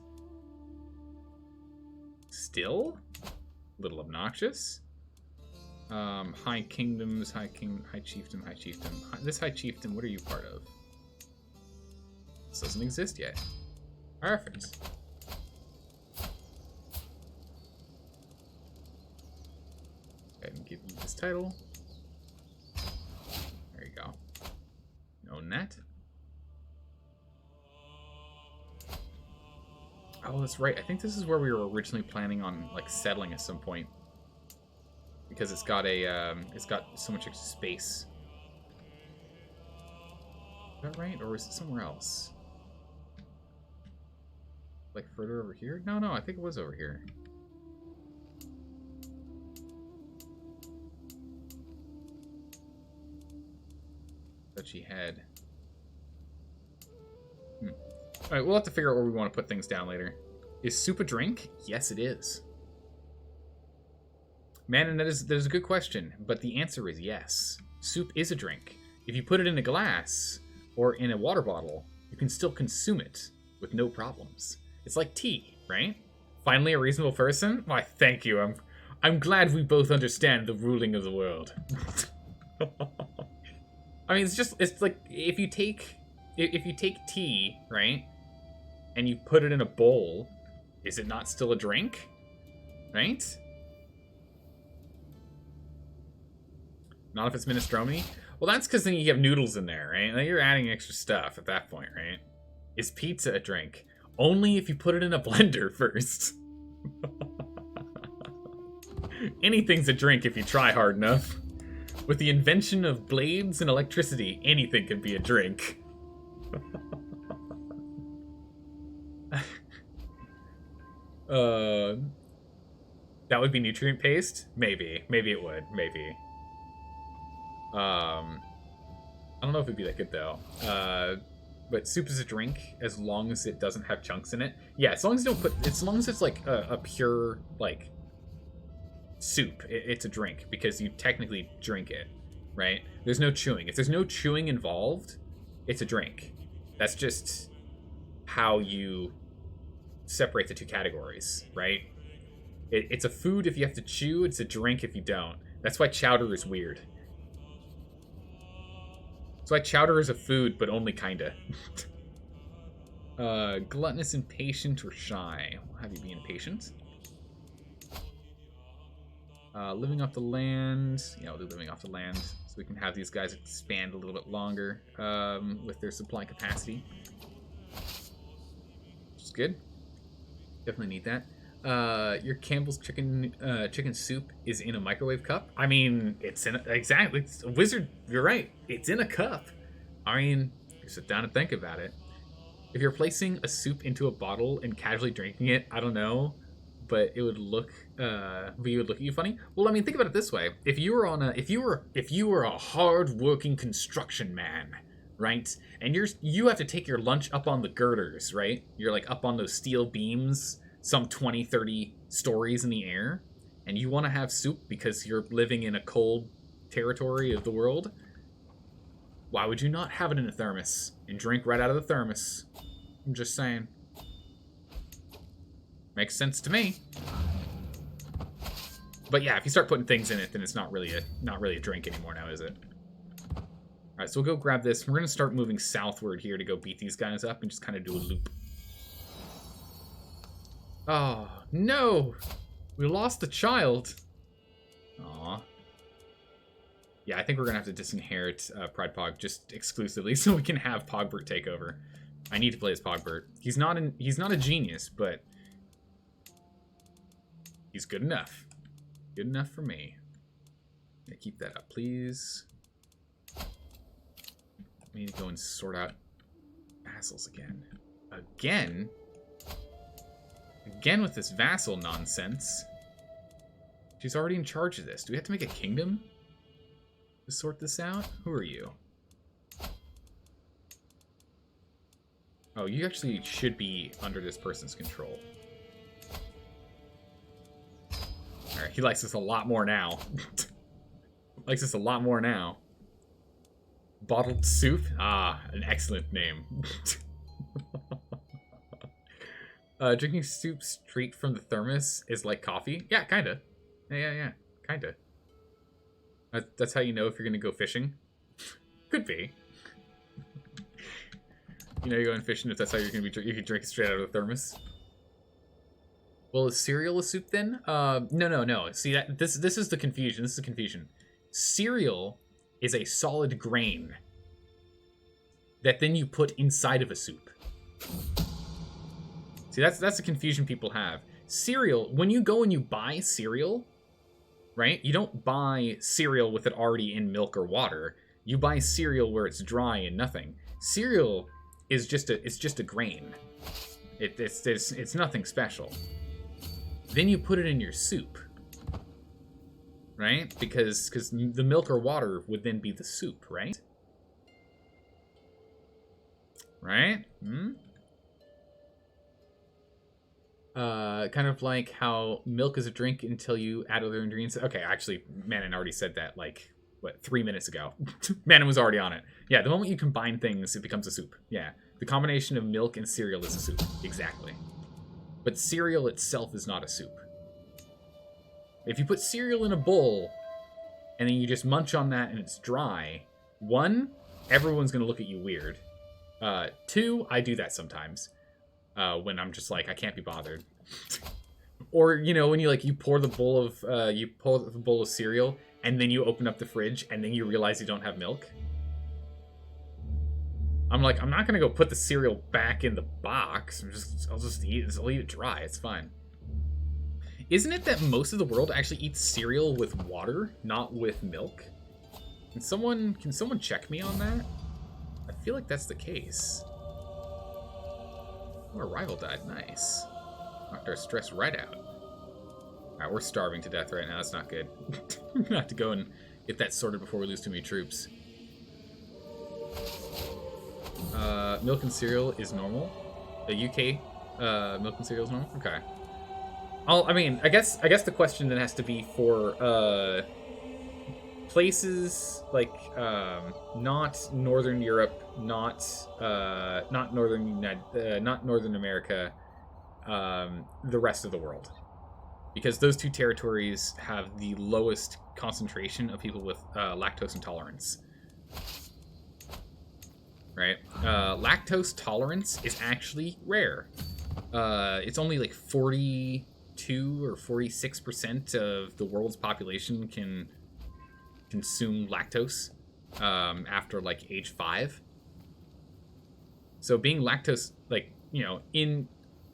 [SPEAKER 1] Still? A little obnoxious. High kingdoms, high chiefdom. This high chiefdom, what are you part of? This doesn't exist yet. Perfect. Go ahead and give you this title. There you go. Own that. Oh, that's right. I think this is where we were originally planning on like settling at some point. Because it's got so much extra space. Is that right? Or is it somewhere else? Like further over here? No, I think it was over here. That she had. Alright, we'll have to figure out where we want to put things down later. Is soup a drink? Yes, it is. Man, and that is a good question, but the answer is yes. Soup is a drink. If you put it in a glass or in a water bottle, you can still consume it with no problems. It's like tea, right? Finally a reasonable person? Why, thank you. I'm glad we both understand the ruling of the world. I mean, it's like if you take tea, right? And you put it in a bowl, is it not still a drink? Right? Not if it's minestrone? Well, that's because then you have noodles in there, right? Like you're adding extra stuff at that point, right? Is pizza a drink? Only if you put it in a blender first. Anything's a drink if you try hard enough. With the invention of blades and electricity, anything can be a drink. That would be nutrient paste? Maybe. Maybe it would. Maybe. I don't know if it'd be that good though. But soup is a drink as long as it doesn't have chunks in it. Yeah, as long as you don't as long as it's like a pure like soup, it's a drink because you technically drink it, right? There's no chewing. If there's no chewing involved, it's a drink. That's just how you separate the two categories, right? It's a food if you have to chew. It's a drink if you don't. That's why chowder is weird. That's why chowder is a food, but only kinda. Gluttonous, impatient, or shy? We'll have you be impatient. Living off the land. Yeah, we'll do living off the land. So we can have these guys expand a little bit longer with their supply capacity. Which is good. Definitely need that. Your Campbell's chicken soup is in a microwave cup. I mean, it's in exactly. It's a wizard. You're right. It's in a cup. I mean, you sit down and think about it. If you're placing a soup into a bottle and casually drinking it, I don't know, but it would look, you would look at you funny. Well, I mean, think about it this way: if you were a hard-working construction man, right, and you have to take your lunch up on the girders, right? You're like up on those steel beams, some 20, 30 stories in the air, and you want to have soup because you're living in a cold territory of the world. Why would you not have it in a thermos and drink right out of the thermos? I'm just saying. Makes sense to me. But yeah, if you start putting things in it, then it's not really a drink anymore now, is it? All right, so we'll go grab this. We're gonna start moving southward here to go beat these guys up and just kind of do a loop. Oh no, we lost the child. Aw. Yeah, I think we're gonna have to disinherit Pride Pog just exclusively so we can have Pogbert take over. I need to play as Pogbert. He's not a genius, but he's good enough. Good enough for me. Yeah, keep that up, please. We need to go and sort out vassals again. Again with this vassal nonsense. She's already in charge of this. Do we have to make a kingdom to sort this out? Who are you? Oh, you actually should be under this person's control. Alright, he likes us a lot more now. Likes us a lot more now. Bottled soup? Ah, an excellent name. Drinking soup straight from the thermos is like coffee? Yeah, kinda. Yeah, kinda. That's how you know if you're gonna go fishing? Could be. You know you're going fishing if that's how you're gonna be. You can drink it straight out of the thermos. Well, is cereal a soup then? No. See, this is the confusion. This is the confusion. Cereal is a solid grain that then you put inside of a soup. See, that's the confusion people have. Cereal, when you go and you buy cereal, right? You don't buy cereal with it already in milk or water. You buy cereal where it's dry and nothing. Cereal is just a grain. It's nothing special. Then you put it in your soup, right? Because the milk or water would then be the soup, right? Right? Kind of like how milk is a drink until you add other ingredients. Okay, actually, Manon already said that, like, what, 3 minutes ago. Manon was already on it. Yeah, the moment you combine things, it becomes a soup. Yeah, the combination of milk and cereal is a soup. Exactly. But cereal itself is not a soup. If you put cereal in a bowl, and then you just munch on that and it's dry, 1, everyone's going to look at you weird. 2, I do that sometimes. When I'm just like, I can't be bothered. Or, you know, when you pour the bowl of cereal, and then you open up the fridge, and then you realize you don't have milk. I'm like, I'm not gonna go put the cereal back in the box. I'll just eat it. I'll eat it dry. It's fine. Isn't it that most of the world actually eats cereal with water, not with milk? Can someone check me on that? I feel like that's the case. Oh, our rival died. Nice. Knocked our stress right out. Alright, we're starving to death right now. That's not good. We're gonna have to go and get that sorted before we lose too many troops. Milk and cereal is normal. The UK, milk and cereal is normal? Okay. I guess the question then has to be for, places like, not Northern Europe, not Northern America, the rest of the world. Because those two territories have the lowest concentration of people with lactose intolerance. Right? Lactose tolerance is actually rare. It's only like 42 or 46% of the world's population can consume lactose after like age 5. So being lactose, like, you know, in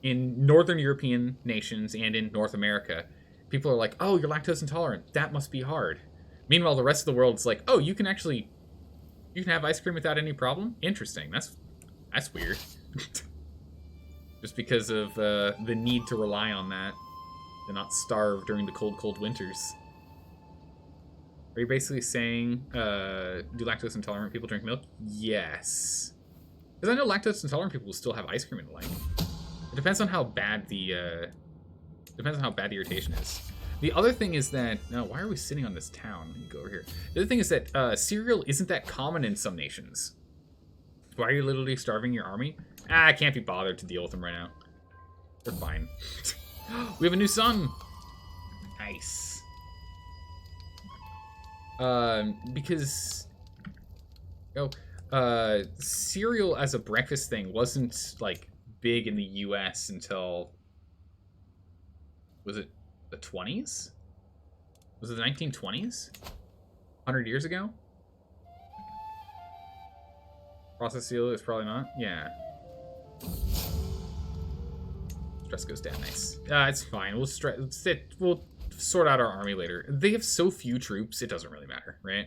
[SPEAKER 1] Northern European nations and in North America, people are like, oh, you're lactose intolerant. That must be hard. Meanwhile, the rest of the world is like, oh, you can actually You can have ice cream without any problem? Interesting. That's weird. Just because of the need to rely on that. To not starve during the cold, cold winters. Are you basically saying, do lactose intolerant people drink milk? Yes. Because I know lactose intolerant people will still have ice cream and the like. It depends on how bad the irritation is. The other thing is that, why are we sitting on this town? Let me go over here. The other thing is that cereal isn't that common in some nations. Why are you literally starving your army? I can't be bothered to deal with them right now. They're fine. We have a new son. Nice. Because cereal as a breakfast thing wasn't like big in the US until, was it the 20s? Was it the 1920s? 100 years ago? Processed cereal is probably not. Yeah. Stress goes down. Nice. It's fine. We'll sort out our army later. They have so few troops, it doesn't really matter, right?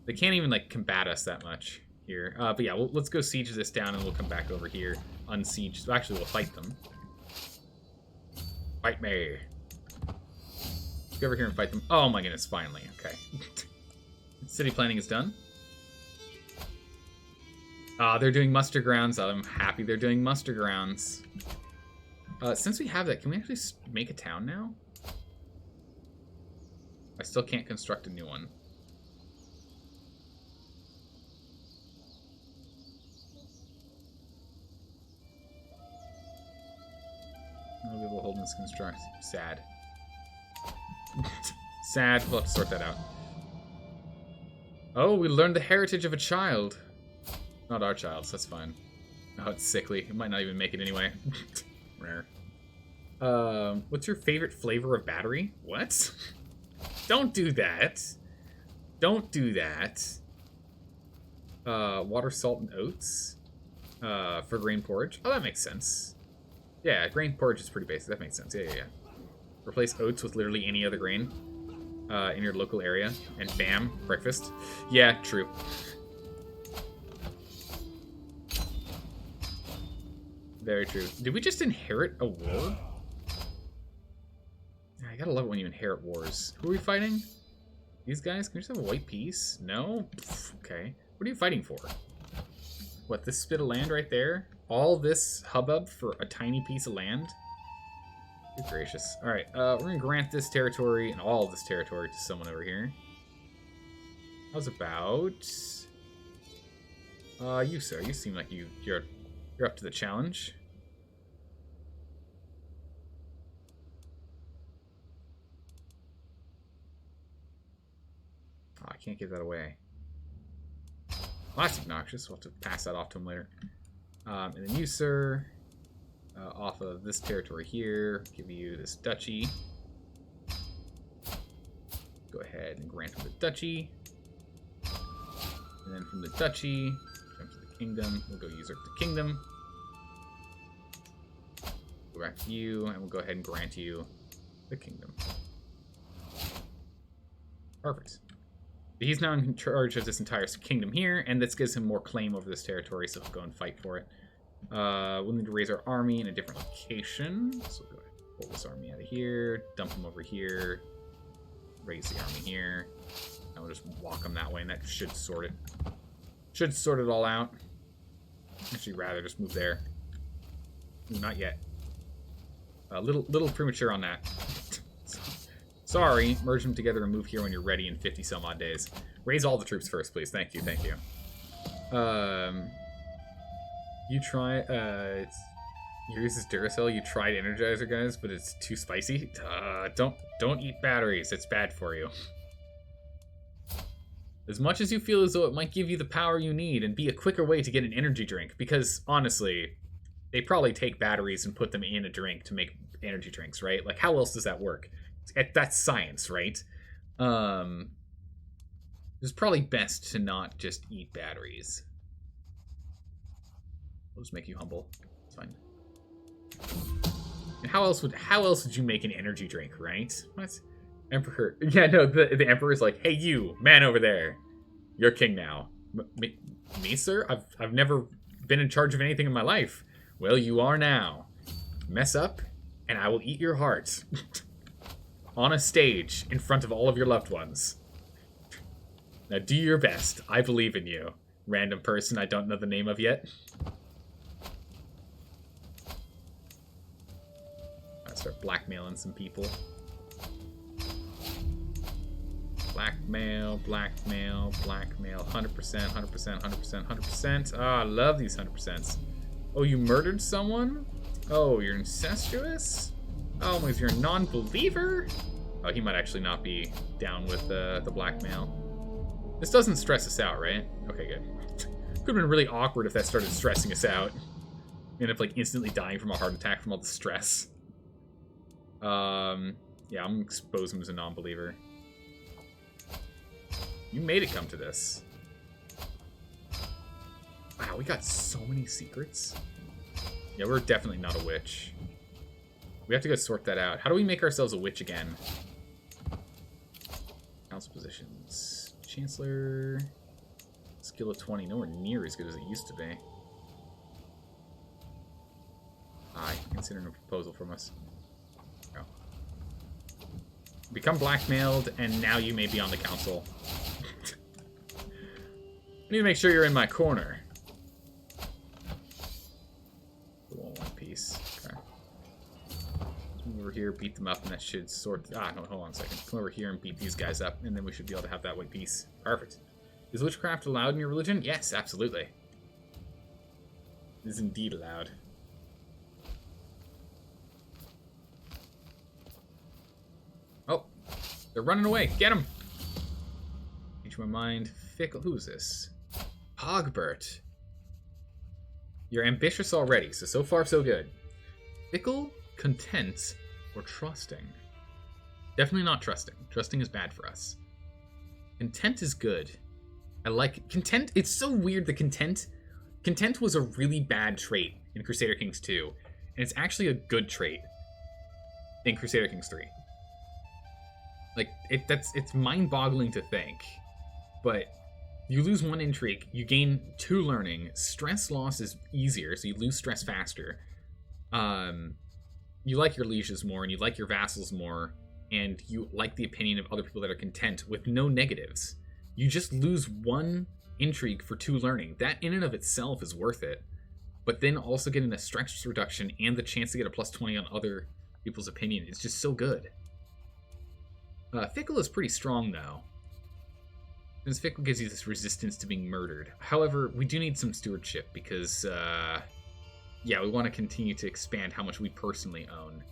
[SPEAKER 1] They can't even like combat us that much here. But yeah, let's go siege this down, and we'll come back over here, unsiege. Actually, we'll fight them. Fight me. Let's go over here and fight them. Oh my goodness! Finally, okay. City planning is done. They're doing muster grounds. I'm happy they're doing muster grounds. Since we have that, can we actually make a town now? I still can't construct a new one. I'll be able to hold this construct. Sad. Sad. We'll have to sort that out. Oh, we learned the heritage of a child. Not our child, so that's fine. Oh, it's sickly. It might not even make it anyway. Rare. What's your favorite flavor of battery? What? Don't do that. Don't do that. Water, salt, and oats. For grain porridge. Oh, that makes sense. Yeah, grain porridge is pretty basic. That makes sense. Yeah. Replace oats with literally any other grain in your local area, and bam, breakfast. Yeah, true. Very true. Did we just inherit a war? I gotta love it when you inherit wars. Who are we fighting? These guys? Can we just have a white peace? No? Pff, okay. What are you fighting for? What, this spit of land right there? All this hubbub for a tiny piece of land? Good gracious. Alright, we're gonna grant this territory and all of this territory to someone over here. How's about... you, sir. You seem like you're up to the challenge. Oh, I can't give that away. Well, that's obnoxious. We'll have to pass that off to him later. And then you, sir, off of this territory here, give you this duchy. Go ahead and grant him the duchy. And then from the duchy, jump to the kingdom. We'll go usurp the kingdom. Go back to you, and we'll go ahead and grant you the kingdom. Perfect. He's now in charge of this entire kingdom here, and this gives him more claim over this territory, so he'll go and fight for it. We'll need to raise our army in a different location. So we'll go ahead and pull this army out of here, dump him over here, raise the army here, and we'll just walk them that way, and that should sort it. Should sort it all out. Actually, rather just move there. Not yet. A little premature on that. Sorry, merge them together and move here when you're ready in 50 some odd days. Raise all the troops first, please. Thank you, thank you. You try, yours is Duracell. You tried Energizer, guys, but it's too spicy. Don't eat batteries. It's bad for you. As much as you feel as though it might give you the power you need and be a quicker way to get an energy drink, because honestly, they probably take batteries and put them in a drink to make energy drinks, right? Like, how else does that work? That's science, right? It's probably best to not just eat batteries. We'll just make you humble. It's fine. And how else would you make an energy drink, right? What? Emperor? Yeah, no. The emperor's like, hey, you man over there, you're king now. Me, sir? I've never been in charge of anything in my life. Well, you are now. Mess up, and I will eat your heart. On a stage, in front of all of your loved ones. Now do your best. I believe in you. Random person I don't know the name of yet. I'll start blackmailing some people. Blackmail, blackmail, blackmail. 100%, 100%, 100%, 100%. Ah, I love these 100%. Oh, you murdered someone? Oh, you're incestuous? Oh, because you're a non-believer? Oh, he might actually not be down with the blackmail. This doesn't stress us out, right? Okay, good. Could have been really awkward if that started stressing us out. End up, like, instantly dying from a heart attack from all the stress. Yeah, I'm gonna expose him as a non-believer. You made it come to this. Wow, we got so many secrets. Yeah, we're definitely not a witch. We have to go sort that out. How do we make ourselves a witch again? Council positions. Chancellor. Skill of 20. Nowhere near as good as it used to be. Considering a proposal from us. Oh. Become blackmailed, and now you may be on the council. I need to make sure you're in my corner. One piece. Okay. Come over here, beat them up, and that should sort... Ah, no, hold on a second. Come over here and beat these guys up, and then we should be able to have that white piece. Perfect. Is witchcraft allowed in your religion? Yes, absolutely. It is indeed allowed. Oh, they're running away. Get them! Change my mind. Fickle. Who is this? Hogbert. You're ambitious already, so far so good. Fickle, content, or trusting? Definitely not trusting. Trusting is bad for us. Content is good. I like content. It's so weird that content was a really bad trait in Crusader Kings 2, and it's actually a good trait in Crusader Kings 3. Like it's mind-boggling to think, but you lose 1 intrigue, you gain 2 learning. Stress loss is easier, so you lose stress faster. You like your lieges more, and you like your vassals more, and you like the opinion of other people that are content with no negatives. You just lose 1 intrigue for 2 learning. That in and of itself is worth it. But then also getting a stress reduction and the chance to get a +20 on other people's opinion is just so good. Fickle is pretty strong, though. Since Fickle gives you this resistance to being murdered. However, we do need some stewardship because, yeah, we want to continue to expand how much we personally own.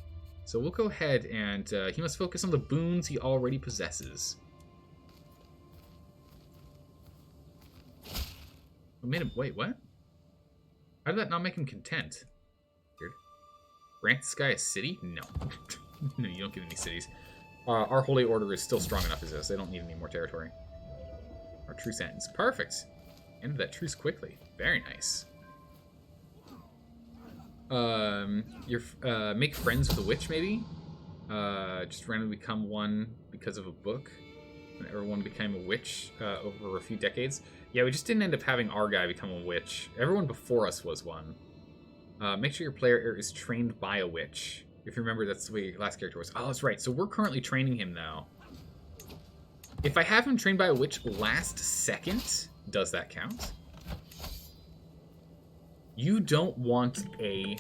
[SPEAKER 1] So we'll go ahead and he must focus on the boons he already possesses. What made him... Wait, what? How did that not make him content? Weird. Grant this guy a city? No. No, you don't get any cities. Our Holy Order is still strong enough as this. They don't need any more territory. Our truce ends. Perfect. Ended that truce quickly. Very nice. Make friends with a witch, maybe? Just randomly become one because of a book. And everyone became a witch over a few decades. Yeah, we just didn't end up having our guy become a witch. Everyone before us was one. Make sure your player is trained by a witch. If you remember, that's the way your last character was. Oh, that's right. So we're currently training him now. If I have him trained by a witch last second, does that count? You don't want a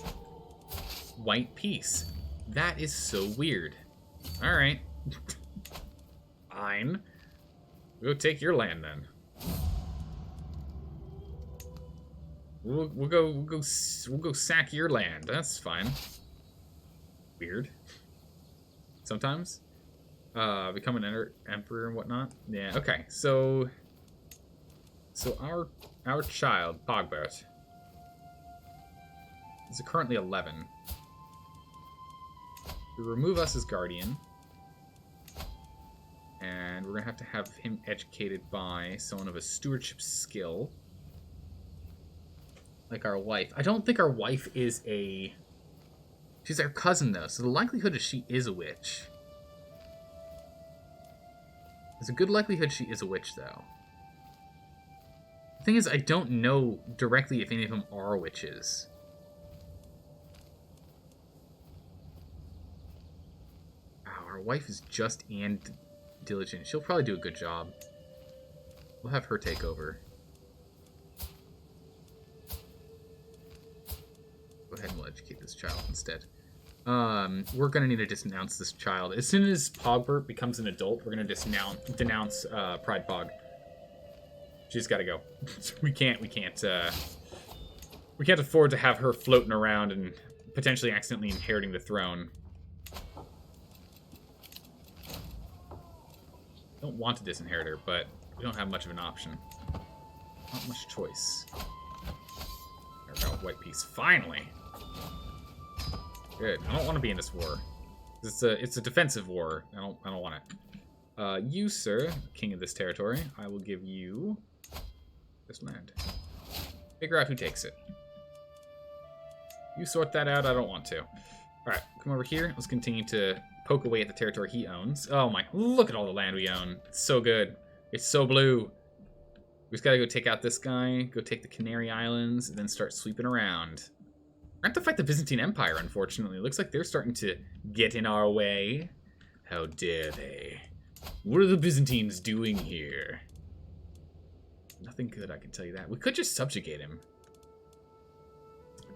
[SPEAKER 1] white piece. That is so weird. All right. Fine. We'll go take your land then. We'll go sack your land. That's fine. Weird. Sometimes. Become an emperor and whatnot. Yeah. Okay. So our child Pogbert is currently 11. We remove us as guardian, and we're gonna have him educated by someone of a stewardship skill, like our wife. I don't think our wife is a... She's our cousin, though, so the likelihood is she is a witch. There's a good likelihood she is a witch, though. The thing is, I don't know directly if any of them are witches. Wow, our wife is just and diligent. She'll probably do a good job. We'll have her take over. Go ahead and we'll educate this child instead. We're gonna need to disnounce this child. As soon as Pogbert becomes an adult, we're gonna denounce Pride Pog. She's gotta go. we can't afford to have her floating around and potentially accidentally inheriting the throne. Don't want to disinherit her, but we don't have much of an option. Not much choice. There we go, white piece. Finally! Good. I don't want to be in this war. It's a defensive war. I don't want it. You, sir, king of this territory, I will give you this land. Figure out who takes it. You sort that out. I don't want to. All right, come over here. Let's continue to poke away at the territory he owns. Oh my! Look at all the land we own. It's so good. It's so blue. We just gotta go take out this guy. Go take the Canary Islands, and then start sweeping around. We're going to have to fight the Byzantine Empire, unfortunately. It looks like they're starting to get in our way. How dare they? What are the Byzantines doing here? Nothing good, I can tell you that. We could just subjugate him.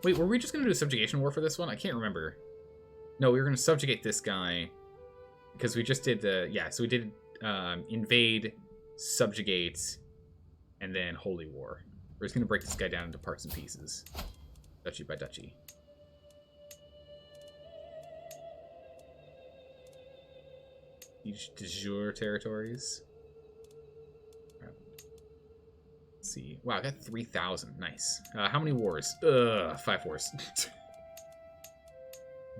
[SPEAKER 1] Wait, were we just going to do a subjugation war for this one? I can't remember. No, we were going to subjugate this guy. Because we just did the... Yeah, so we did invade, subjugate, and then holy war. We're just going to break this guy down into parts and pieces. Duchy by duchy. Each de jure territories. Let's see. Wow, I got 3,000. Nice. How many wars? 5 wars.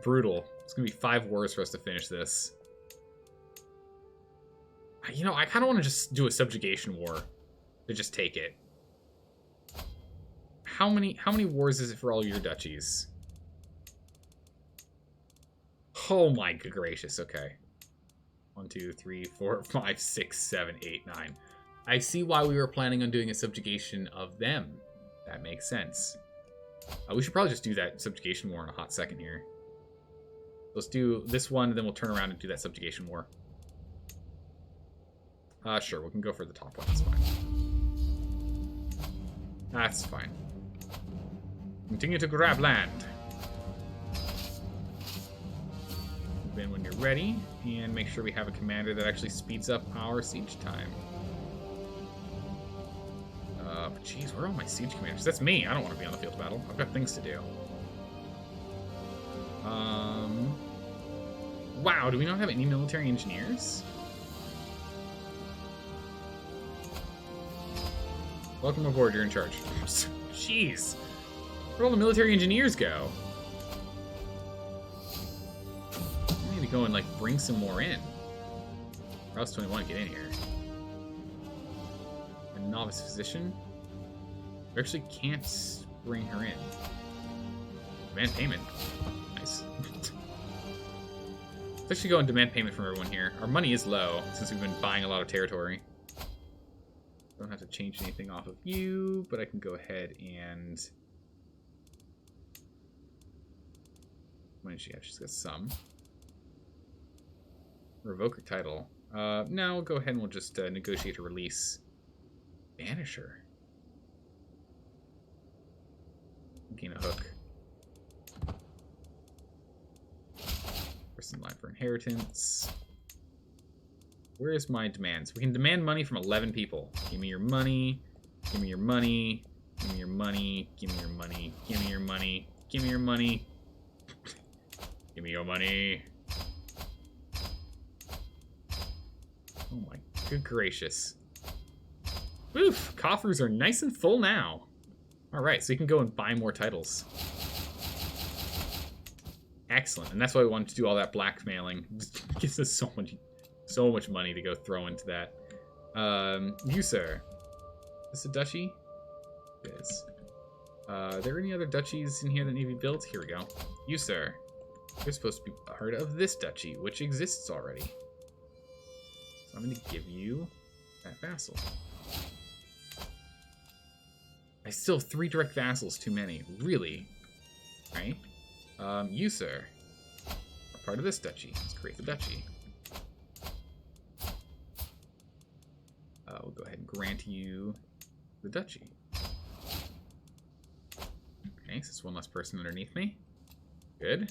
[SPEAKER 1] Brutal. It's going to be 5 wars for us to finish this. You know, I kind of want to just do a subjugation war. To just take it. How many wars is it for all your duchies? Oh my gracious, okay. 1, 2, 3, 4, 5, 6, 7, 8, 9. I see why we were planning on doing a subjugation of them. That makes sense. We should probably just do that subjugation war in a hot second here. Let's do this one, and then we'll turn around and do that subjugation war. Sure, we can go for the top one, that's fine. That's fine. Continue to grab land. Move in when you're ready, and make sure we have a commander that actually speeds up our siege time. Jeez, where are all my siege commanders? That's me. I don't want to be on the field of battle. I've got things to do. Wow, do we not have any military engineers? Welcome aboard, you're in charge. Jeez. Where'd all the military engineers go? I need to go and, like, bring some more in. Or else 21 get in here. A novice physician? We actually can't bring her in. Demand payment. Nice. Let's actually go and demand payment from everyone here. Our money is low, since we've been buying a lot of territory. Don't have to change anything off of you, but I can go ahead and... What did she have? She's got some. Revoke her title. No, we'll go ahead and we'll just negotiate her release. Banish her. Gain a hook. First in line for inheritance. Where's my demands? We can demand money from 11 people. Give me your money. Give me your money. Give me your money. Give me your money. Give me your money. Give me your money. Give me your money. Oh my good gracious. Oof, coffers are nice and full now. Alright, so you can go and buy more titles. Excellent, and that's why we wanted to do all that blackmailing. It gives us so much money to go throw into that. You, sir. Is this a duchy? It is. Are there any other duchies in here that need to be built? Here we go. You, sir. You're supposed to be part of this duchy, which exists already. So I'm going to give you that vassal. I still have 3 direct vassals too many. Really? Right? You, sir, are part of this duchy. Let's create the duchy. We'll go ahead and grant you the duchy. Okay, so it's one less person underneath me. Good.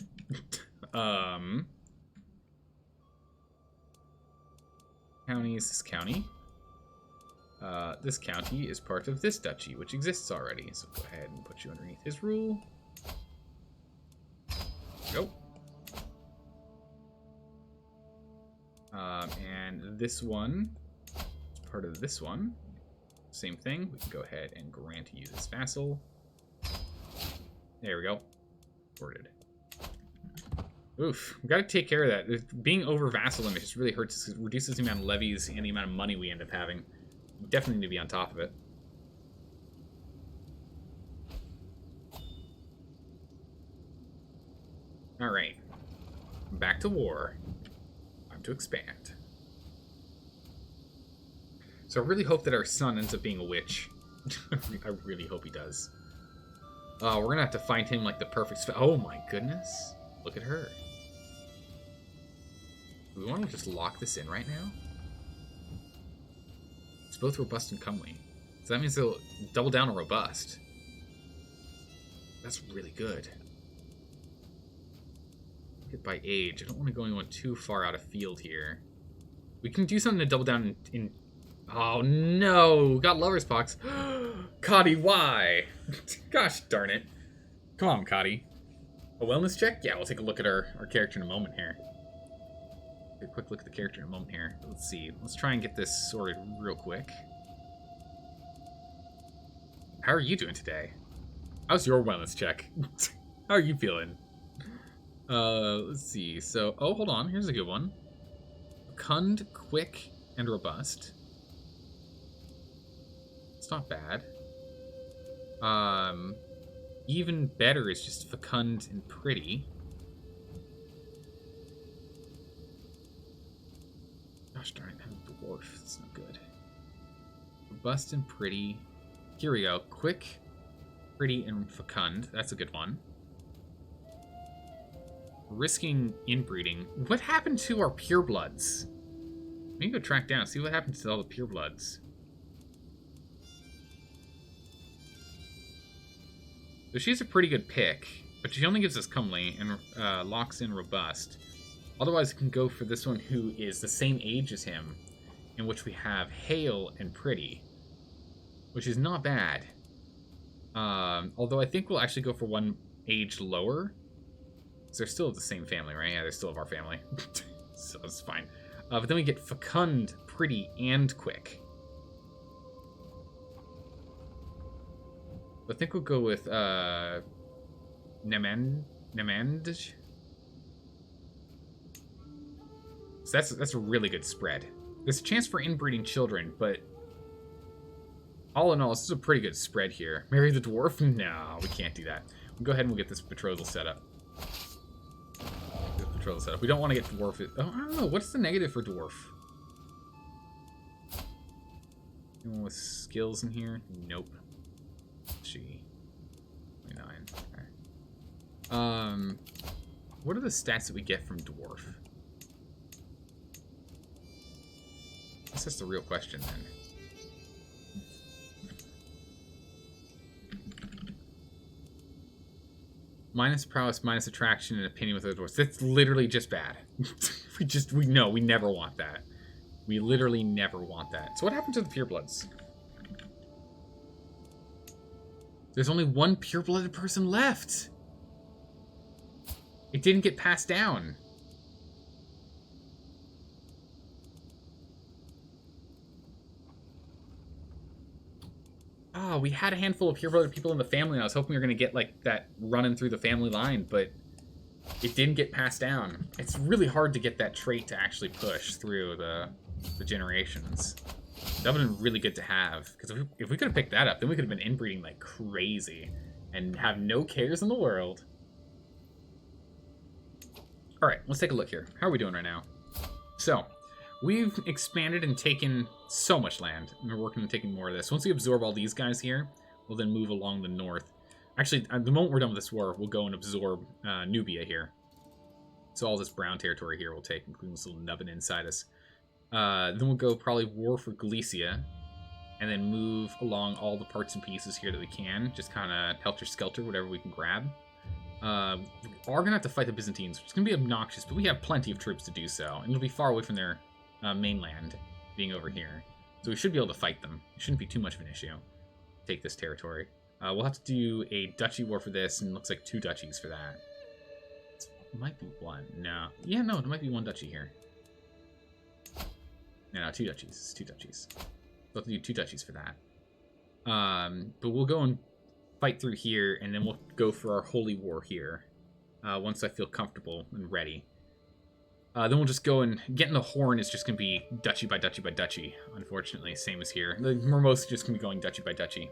[SPEAKER 1] Counties, this county. This county is part of this duchy, which exists already. So go ahead and put you underneath his rule. Go. And this one is part of this one. Same thing. We can go ahead and grant you this vassal. There we go. Sorted. Oof. We've got to take care of that. Being over vassal limit just really hurts. It reduces the amount of levies and the amount of money we end up having. We definitely need to be on top of it. Alright. Back to war. Time to expand. So I really hope that our son ends up being a witch. I really hope he does. We're gonna have to find him like the perfect oh my goodness. Look at her. Do we want to just lock this in right now? It's both robust and comely. So that means they'll double down on robust. That's really good. Get by age. I don't want to go anyone too far out of field here. We can do something to double down in oh no! Got lover's box. Cotty, why? Gosh darn it. Come on, Cotty. A wellness check? Yeah, we'll take a look at our character in a moment here. Take a quick look at the character in a moment here. Let's see. Let's try and get this sorted real quick. How are you doing today? How's your wellness check? How are you feeling? Let's see. So, oh, hold on. Here's a good one. Fecund, quick, and robust. It's not bad. Even better is just fecund and pretty. Gosh darn it, I have a dwarf. That's not good. Robust and pretty. Here we go. Quick, pretty, and fecund. That's a good one. Risking inbreeding. What happened to our purebloods? We need to go track down, see what happened to all the purebloods. So she's a pretty good pick, but she only gives us comely and locks in robust. Otherwise, we can go for this one who is the same age as him, in which we have hale and pretty, which is not bad. Although I think we'll actually go for one age lower, because they're still of the same family, right? Yeah, they're still of our family, so it's fine. But then we get fecund, pretty, and quick. I think we'll go with Nemandj. So that's a really good spread. There's a chance for inbreeding children, but all in all, this is a pretty good spread here. Marry the dwarf? No, we can't do that. We'll go ahead and we'll get this betrothal set up. We don't want to get dwarf. Oh, I don't know. What's the negative for dwarf? Anyone with skills in here? Nope. G 29. Okay. What are the stats that we get from dwarf? I guess that's the real question then. Minus prowess, minus attraction, and opinion with other dwarves. That's literally just bad. we never want that. We literally never want that. So what happened to the purebloods? There's only one pure-blooded person left. It didn't get passed down. Oh, we had a handful of pure-blooded people in the family, and I was hoping we were going to get, like, that running through the family line, but it didn't get passed down. It's really hard to get that trait to actually push through the generations. That would have been really good to have, because if we could have picked that up, then we could have been inbreeding like crazy and have no cares in the world. All right, let's take a look here. How are we doing right now? So, we've expanded and taken so much land, and we're working on taking more of this. Once we absorb all these guys here, We'll then move along the north. Actually, at the moment we're done with this war, we'll go and absorb Nubia here. So all this brown territory here we'll take, including this little nubbin inside us. Then we'll go probably war for Galicia, and then move along all the parts and pieces here that we can. Just kind of helter-skelter, whatever we can grab. We are going to have to fight the Byzantines, which is going to be obnoxious, but we have plenty of troops to do so. And it'll be far away from their mainland, being over here. So we should be able to fight them. It shouldn't be too much of an issue. Take this territory. We'll have to do a duchy war for this, and it looks like 2 duchies for that. It might be 1. No. Yeah, no, it might be 1 duchy here. No, 2 duchies. It's 2 duchies. We'll have to do 2 duchies for that. But we'll go and fight through here, and then we'll go for our holy war here. Once I feel comfortable and ready. Then we'll just go and getting the horn is just going to be duchy by duchy by duchy, unfortunately. Same as here. We're mostly just going to be going duchy by duchy.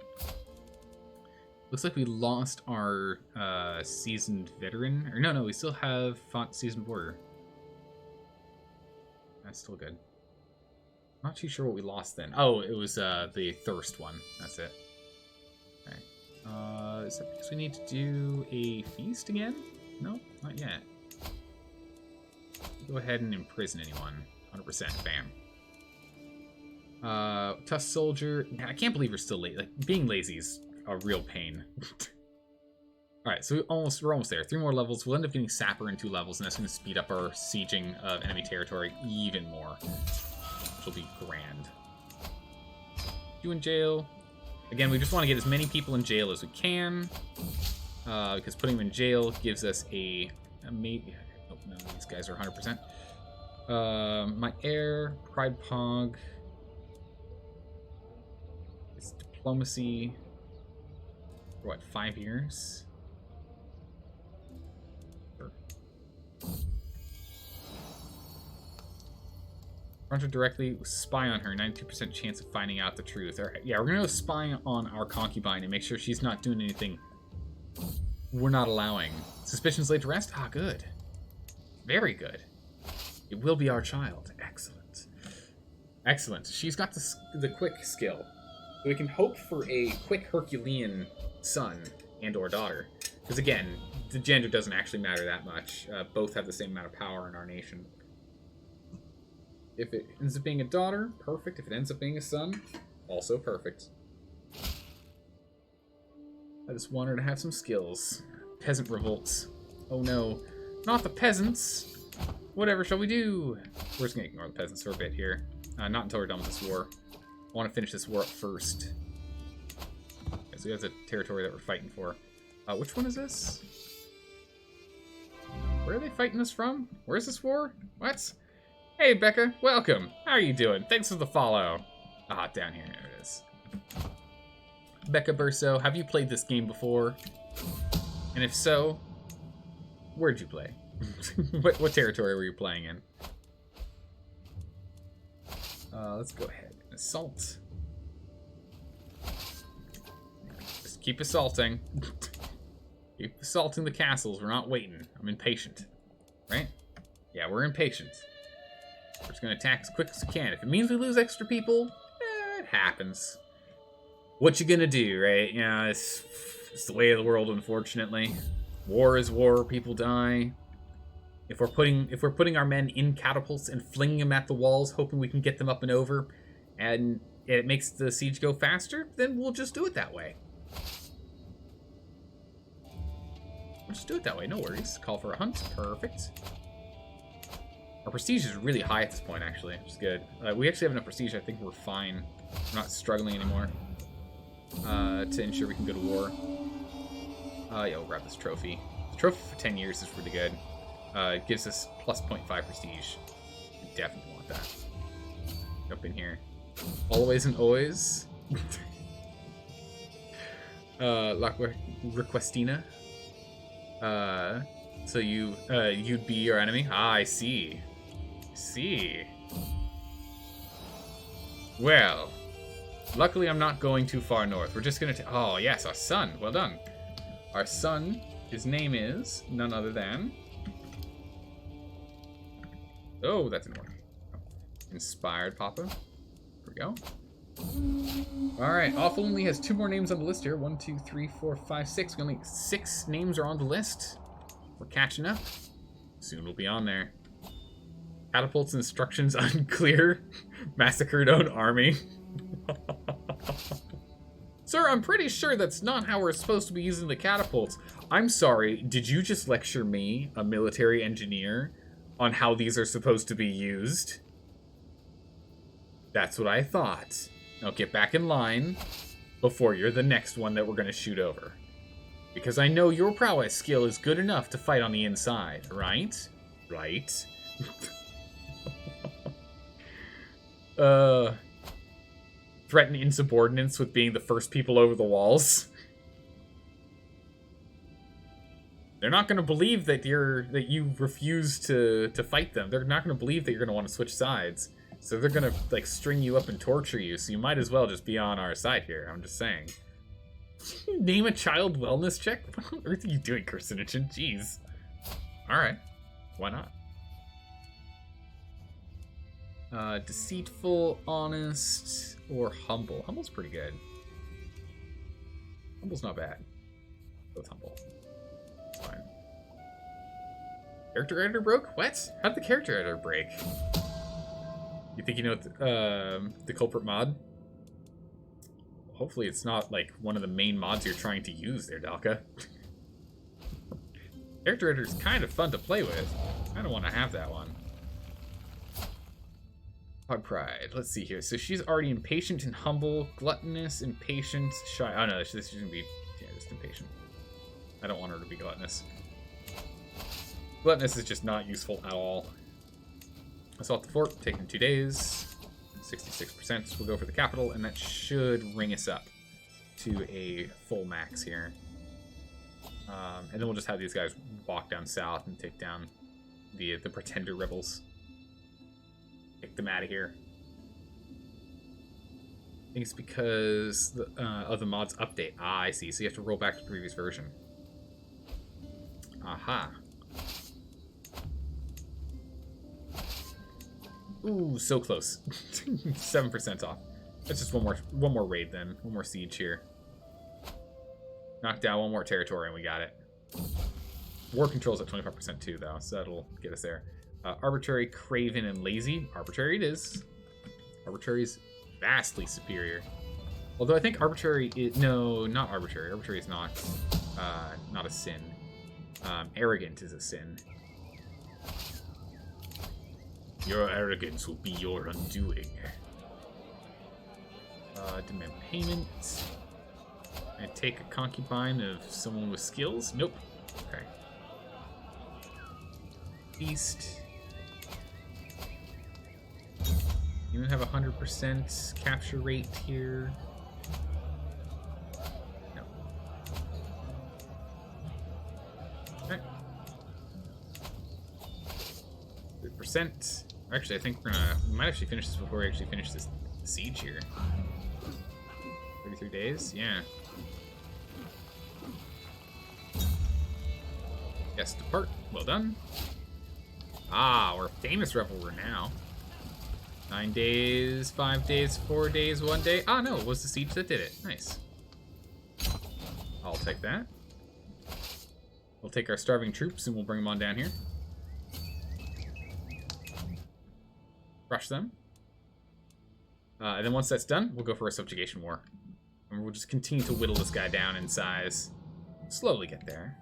[SPEAKER 1] Looks like we lost our seasoned veteran. Or no, we still have seasoned warrior. That's still good. Not too sure what we lost then. Oh, it was the thirst one. That's it. Okay. Is that because we need to do a feast again? No, not yet. Go ahead and imprison anyone. 100%. Bam. Tough soldier. I can't believe we're still late. Like, being lazy is a real pain. Alright, so we're almost there. 3 more levels. We'll end up getting Sapper in 2 levels, and that's going to speed up our sieging of enemy territory even more. Which will be grand. You in jail. Again, we just want to get as many people in jail as we can. Because putting them in jail gives us a maybe... Oh, no, these guys are 100%. My heir, Pride Pog. It's diplomacy. For what, 5 years? Sure. Confront her directly, spy on her, 92% chance of finding out the truth. All right, yeah, we're gonna go spy on our concubine and make sure she's not doing anything we're not allowing. Suspicions laid to rest? Ah, good. Very good. It will be our child. Excellent. Excellent. She's got the quick skill. So we can hope for a quick Herculean son and or daughter. Because again, the gender doesn't actually matter that much. Both have the same amount of power in our nation. If it ends up being a daughter, perfect. If it ends up being a son, also perfect. I just want her to have some skills. Peasant revolts. Oh no. Not the peasants! Whatever shall we do? We're just gonna ignore the peasants for a bit here. Not until we're done with this war. I want to finish this war up first. Okay, so we have the territory that we're fighting for. Which one is this? Where are they fighting us from? Where's this war? What? Hey, Becca. Welcome. How are you doing? Thanks for the follow. Ah, down here. There it is. Becca Burso, have you played this game before? And if so, where'd you play? what territory were you playing in? Let's go ahead and assault. Just keep assaulting. Keep assaulting the castles. We're not waiting. I'm impatient. Right? Yeah, we're impatient. We're just going to attack as quick as we can. If it means we lose extra people, it happens. What you gonna do, right? Yeah, it's the way of the world, unfortunately. War is war. People die. If we're putting our men in catapults and flinging them at the walls, hoping we can get them up and over, and it makes the siege go faster, then we'll just do it that way. We'll just do it that way. No worries. Call for a hunt. Perfect. Our prestige is really high at this point, actually, which is good. We actually have enough prestige. I think we're fine. We're not struggling anymore. To ensure we can go to war. Yeah, we'll grab this trophy. The trophy for 10 years is really good. It gives us plus 0.5 prestige. We definitely want that. Jump in here. Always and always. La Requestina. So you'd be your enemy? Ah, I see. See. Well. Luckily, I'm not going too far north. We're just going to... Oh, yes, our son. Well done. Our son, his name is none other than... Oh, that didn't work. Inspired Papa. Here we go. Alright, Awful only has 2 more names on the list here. 1, 2, 3, 4, 5, 6. Only 6 names are on the list. We're catching up. Soon we'll be on there. Catapult's instructions unclear. Massacred own army. Sir, I'm pretty sure that's not how we're supposed to be using the catapults. I'm sorry, did you just lecture me, a military engineer, on how these are supposed to be used? That's what I thought. Now get back in line before you're the next one that we're going to shoot over. Because I know your prowess skill is good enough to fight on the inside, right? Right? Threaten insubordinates with being the first people over the walls. They're not going to believe that you refuse to fight them. They're not going to believe that you're going to want to switch sides. So they're gonna, like, string you up and torture you, so you might as well just be on our side here, I'm just saying. Name a child wellness check? What on earth are you doing, Carcinogen? Jeez. Alright. Why not? Deceitful, honest, or humble. Humble's pretty good. Humble's not bad. Both humble. It's fine. Character editor broke? What? How did the character editor break? You think you know the culprit mod? Hopefully it's not like one of the main mods you're trying to use there, Dalka. Character editor is kind of fun to play with. I don't want to have that one. Hog pride. Let's see here. So she's already impatient and humble, gluttonous, impatient, shy. Oh no, this shouldn't be. Yeah, just impatient. I don't want her to be gluttonous. Gluttonous is just not useful at all. Assault the fort, taking 2 days, 66%. We'll go for the capital, and that should ring us up to a full max here. And then we'll just have these guys walk down south and take down the pretender rebels. Kick them out of here. I think it's because of the mod's update. Ah, I see. So you have to roll back to the previous version. Aha. Ooh, so close. 7% off. That's just one more raid then. One more siege here. Knock down one more territory and we got it. War control's at 25% too, though, so that'll get us there. Arbitrary, craven, and lazy. Arbitrary it is. Arbitrary is vastly superior. Although I think arbitrary is... No, not arbitrary. Arbitrary is not a sin. Arrogant is a sin. Your arrogance will be your undoing. Demand payment. I take a concubine of someone with skills? Nope. Okay. Feast. You don't have 100% capture rate here. No. Okay. 3%. Actually, I think we might actually finish this before we actually finish this siege here. 33 days? Yeah. Yes, depart. Well done. Ah, we're a famous revelry now. 9 days, 5 days, 4 days, 1 day. Ah, no, it was the siege that did it. Nice. I'll take that. We'll take our starving troops and we'll bring them on down here. Crush them. And then once that's done, we'll go for a subjugation war. And we'll just continue to whittle this guy down in size. Slowly get there.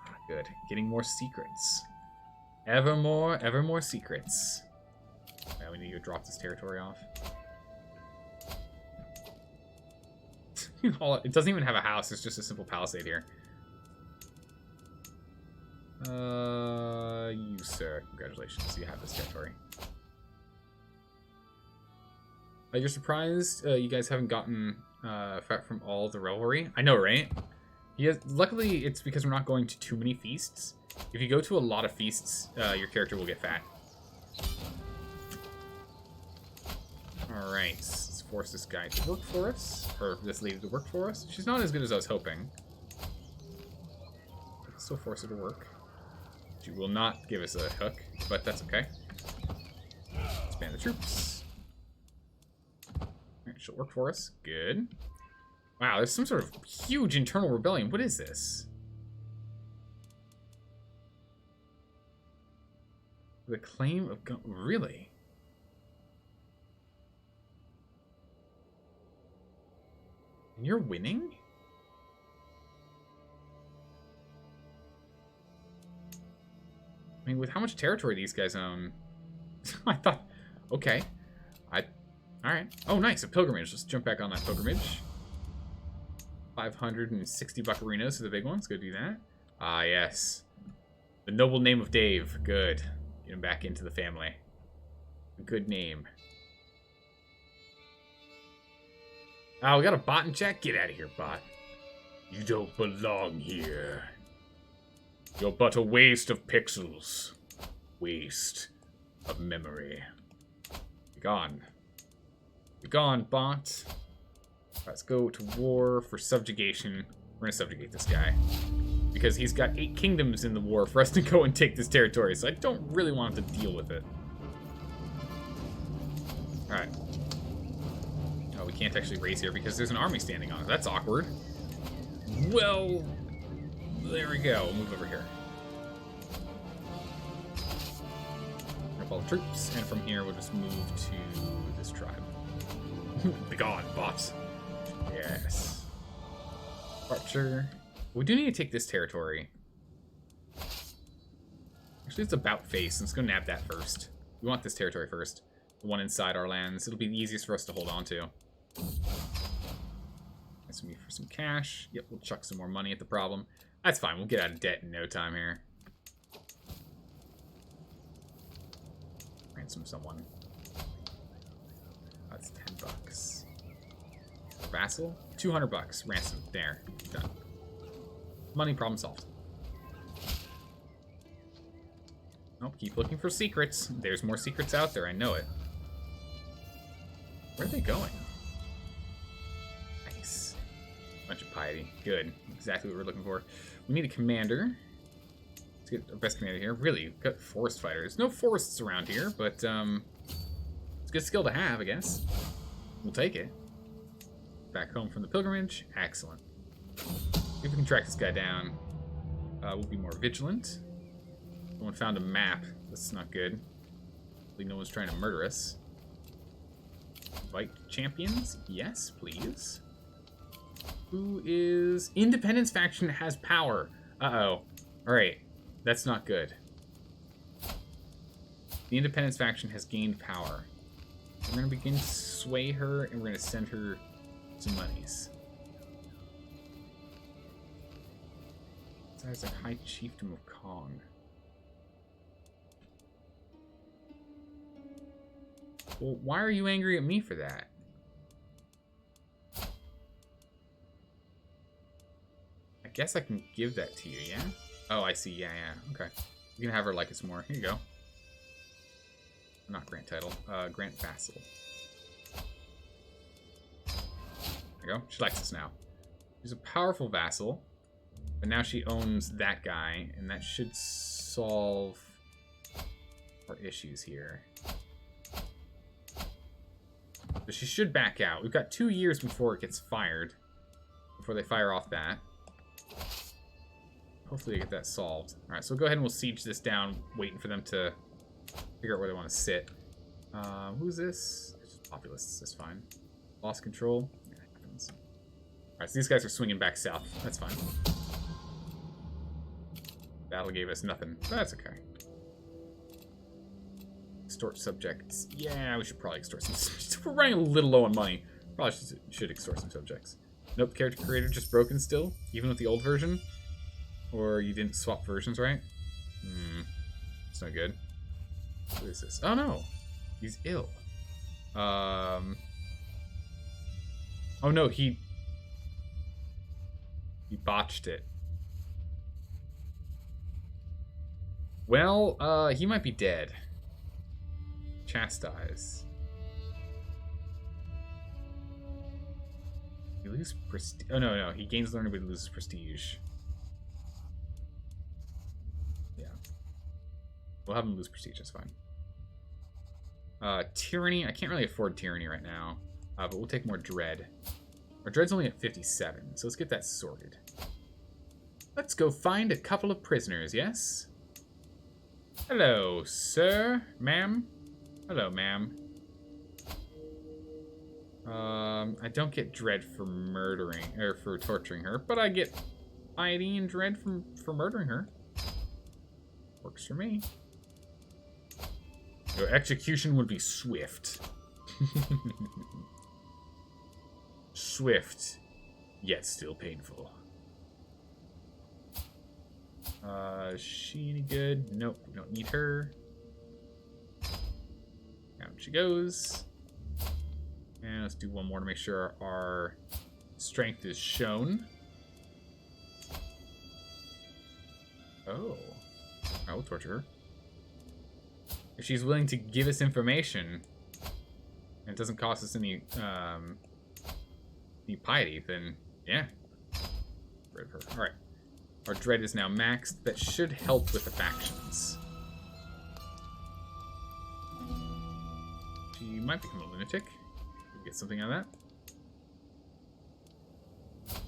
[SPEAKER 1] Ah, good. Getting more secrets. Ever more secrets. Yeah, we need to drop this territory off. It doesn't even have a house, it's just a simple palisade here. You, sir. Congratulations, you have this territory. You're surprised you guys haven't gotten fat from all the revelry? I know, right? Luckily, it's because we're not going to too many feasts. If you go to a lot of feasts, your character will get fat. Alright, let's force this guy to work for us. Or this lady to work for us. She's not as good as I was hoping. Let's still force her to work. She will not give us a hook, but that's okay. Expand the troops. Alright, She'll work for us. Good. Wow, there's some sort of huge internal rebellion. What is this? The claim of... Really? And you're winning? I mean, with how much territory these guys own... I thought... Okay. Alright. Oh, nice. A pilgrimage. Let's jump back on that pilgrimage. 560 buccarinos for the big ones. Go do that. Ah, yes. The noble name of Dave. Good. Get him back into the family. A good name. Oh, we got a bot in chat? Get out of here, bot. You don't belong here. You're but a waste of pixels. Waste of memory. Be gone. Be gone, bot. Let's go to war for subjugation. We're gonna subjugate this guy. Because he's got 8 kingdoms in the war for us to go and take this territory, so I don't really want him to deal with it. Alright. Oh, we can't actually raise here because there's an army standing on it. That's awkward. Well, there we go. We'll move over here. Grab all the troops, and from here we'll just move to this tribe. Be gone, bots. Yes. Archer. We do need to take this territory. Actually, it's about face. Let's go nab that first. We want this territory first. The one inside our lands. It'll be the easiest for us to hold on to. That's me for some cash. Yep, we'll chuck some more money at the problem. That's fine. We'll get out of debt in no time here. Ransom someone. That's 10 bucks. Vassal, 200 bucks. Ransom. There. Done. Money problem solved. Nope, keep looking for secrets. There's more secrets out there, I know it. Where are they going? Nice. Bunch of piety. Good. Exactly what we're looking for. We need a commander. Let's get our best commander here. Really, we've got forest fighters. No forests around here, but it's a good skill to have, I guess. We'll take it. Back home from the pilgrimage. Excellent. If we can track this guy down, we'll be more vigilant. Someone found a map. That's not good. Hopefully no one's trying to murder us. Invite champions? Yes, please. Who is... Independence faction has power. Uh-oh. Alright. That's not good. The Independence faction has gained power. We're going to begin to sway her, and we're going to send her some monies. There's a High Chiefdom of Kong. Well, why are you angry at me for that? I guess I can give that to you, yeah? Oh, I see. Yeah. Okay. You can have her like us more. Here you go. Not grant title. Grant vassal. There you go. She likes us now. She's a powerful vassal. But now she owns that guy, and that should solve our issues here. But she should back out. We've got 2 years before it gets fired. Before they fire off that. Hopefully they get that solved. Alright, so we'll go ahead and we'll siege this down, waiting for them to figure out where they want to sit. Who's this? It's just populists. That's fine. Lost control. Yeah, it happens. Alright, so these guys are swinging back south. That's fine. Battle gave us nothing. But that's okay. Extort subjects. Yeah, we should probably extort some. We're running a little low on money. Probably should extort some subjects. Nope, character creator just broken still, even with the old version. Or you didn't swap versions, right? It's not good. What is this? Oh no, he's ill. Oh no, he botched it. Well, he might be dead. Chastise. You lose prestige. Oh no, he gains learning but he loses prestige. Yeah. We'll have him lose prestige, that's fine. Tyranny. I can't really afford tyranny right now. But we'll take more dread. Our dread's only at 57, so let's get that sorted. Let's go find a couple of prisoners, yes? Hello, sir, ma'am. Hello, ma'am. I don't get dread for murdering, or for torturing her, but I get piety and dread for murdering her. Works for me. Your execution would be swift. Swift, yet still painful. Is she any good? Nope, we don't need her. Down she goes. And let's do one more to make sure our strength is shown. Oh. I will torture her. If she's willing to give us information, and it doesn't cost us any piety, then yeah. Rid of her. Alright. Our dread is now maxed. That should help with the factions. She might become a lunatic. We'll get something out of that.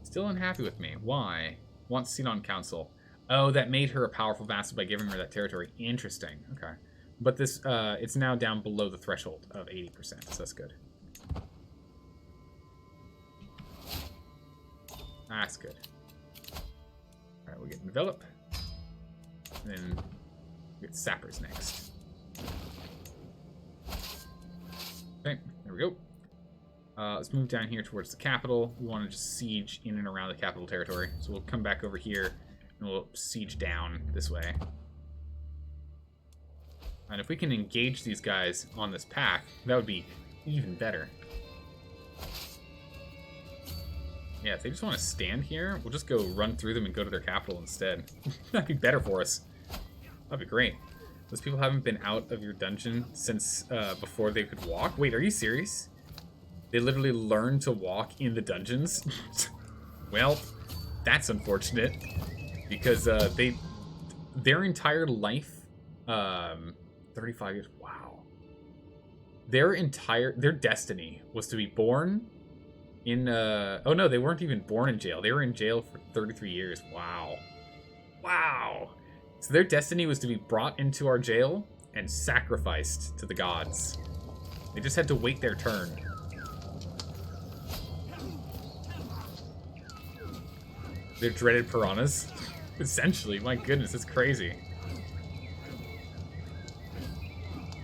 [SPEAKER 1] Still unhappy with me. Why? Wants seat on council. Oh, that made her a powerful vassal by giving her that territory. Interesting. Okay. But this, it's now down below the threshold of 80%, so that's good. That's good. Alright, we'll get envelop. And then we get sappers next. Okay, there we go. Let's move down here towards the capital. We want to just siege in and around the capital territory. So we'll come back over here and we'll siege down this way. And if we can engage these guys on this path, that would be even better. Yeah, if they just want to stand here, we'll just go run through them and go to their capital instead. That'd be better for us. That'd be great. Those people haven't been out of your dungeon since before they could walk. Wait, are you serious? They literally learned to walk in the dungeons? Well, that's unfortunate. Because their entire life, 35 years, wow. Their destiny was to be born in, oh no, they weren't even born in jail. They were in jail for 33 years. Wow. Wow. So their destiny was to be brought into our jail and sacrificed to the gods. They just had to wait their turn. They're dreaded piranhas. Essentially, my goodness, it's crazy.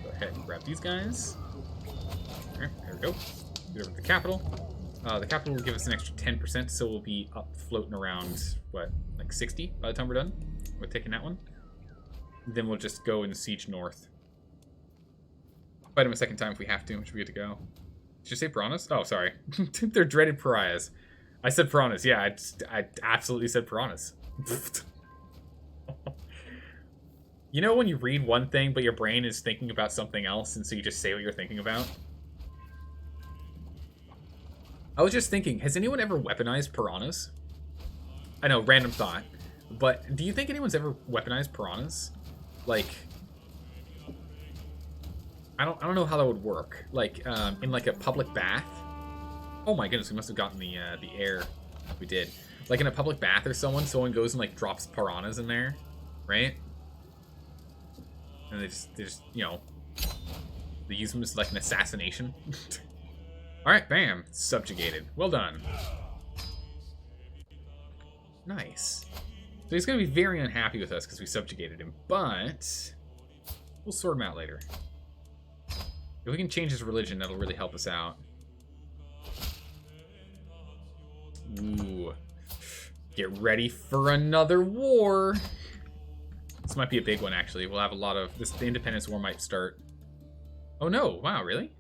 [SPEAKER 1] Go ahead and grab these guys. Alright, there we go. Get over to the capital. The capital will give us an extra 10%, so we'll be up floating around, what, like 60 by the time we're done with taking that one. Then we'll just go and siege north. Fight them a second time if we have to, which we get to go. Did you say piranhas? Oh, sorry. They're dreaded pariahs. I said piranhas. Yeah, I absolutely said piranhas. You know when you read one thing, but your brain is thinking about something else, and so you just say what you're thinking about? I was just thinking, has anyone ever weaponized piranhas? I know, random thought. But do you think anyone's ever weaponized piranhas? Like, I don't know how that would work. Like, in like a public bath. Oh my goodness, we must have gotten the air. We did. Like in a public bath or someone goes and like drops piranhas in there, right? And they just, you know, they use them as like an assassination. All right, bam, subjugated. Well done. Nice. So he's gonna be very unhappy with us because we subjugated him, but we'll sort him out later. If we can change his religion, that'll really help us out. Ooh. Get ready for another war. This might be a big one, actually. We'll have a lot of this. The Independence War might start. Oh no! Wow, really?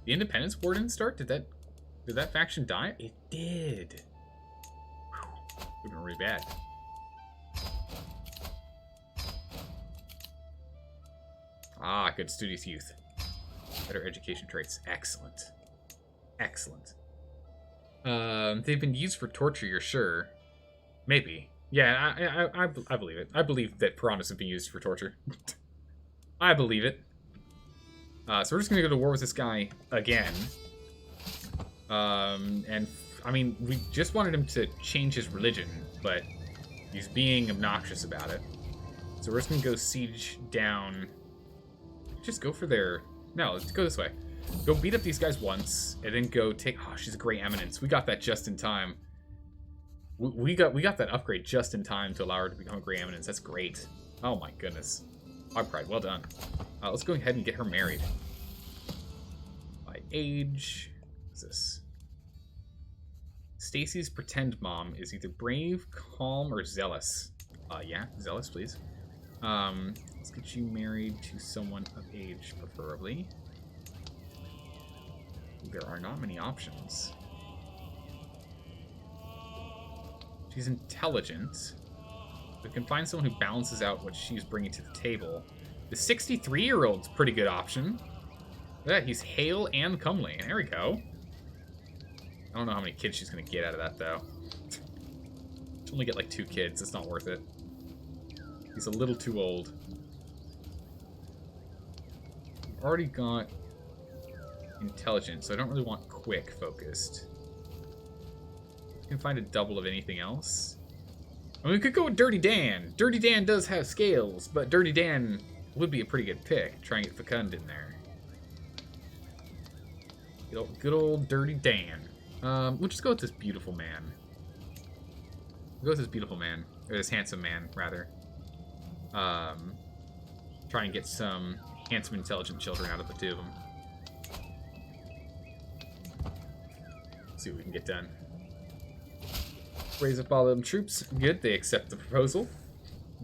[SPEAKER 1] The Independence War didn't start? Did that faction die? It did. We've been really bad. Ah, good studious youth. Better education traits. Excellent. Excellent. They've been used for torture, you're sure? Maybe. Yeah, I believe it. I believe that piranhas have been used for torture. I believe it. So we're just gonna go to war with this guy again. And I mean, we just wanted him to change his religion, but he's being obnoxious about it. So we're just gonna go siege down. Just go for their... No, let's go this way. Go beat up these guys once, and then go take... Oh, she's a great eminence. We got that just in time. We got that upgrade just in time to allow her to become a great eminence. That's great. Oh my goodness. Hog pride, well done. Let's go ahead and get her married. By age... What's this? Stacy's pretend mom is either brave, calm, or zealous. Yeah, zealous, please. Let's get you married to someone of age, preferably. There are not many options. She's intelligent. We can find someone who balances out what she's bringing to the table. The 63-year-old's a pretty good option. Look at that, he's hale and comely. There we go. I don't know how many kids she's going to get out of that, though. She'll only get like 2 kids. It's not worth it. He's a little too old. We've already got intelligent, so I don't really want quick focused. You can find a double of anything else. I mean, we could go with Dirty Dan. Dirty Dan does have scales, but Dirty Dan would be a pretty good pick. Try and get Fecund in there. Good old Dirty Dan. We'll just go with this beautiful man. We'll go with this beautiful man. Or this handsome man, rather. Try and get some handsome, intelligent children out of the 2 of them. See what we can get done. Raise up all of them troops. Good, they accept the proposal.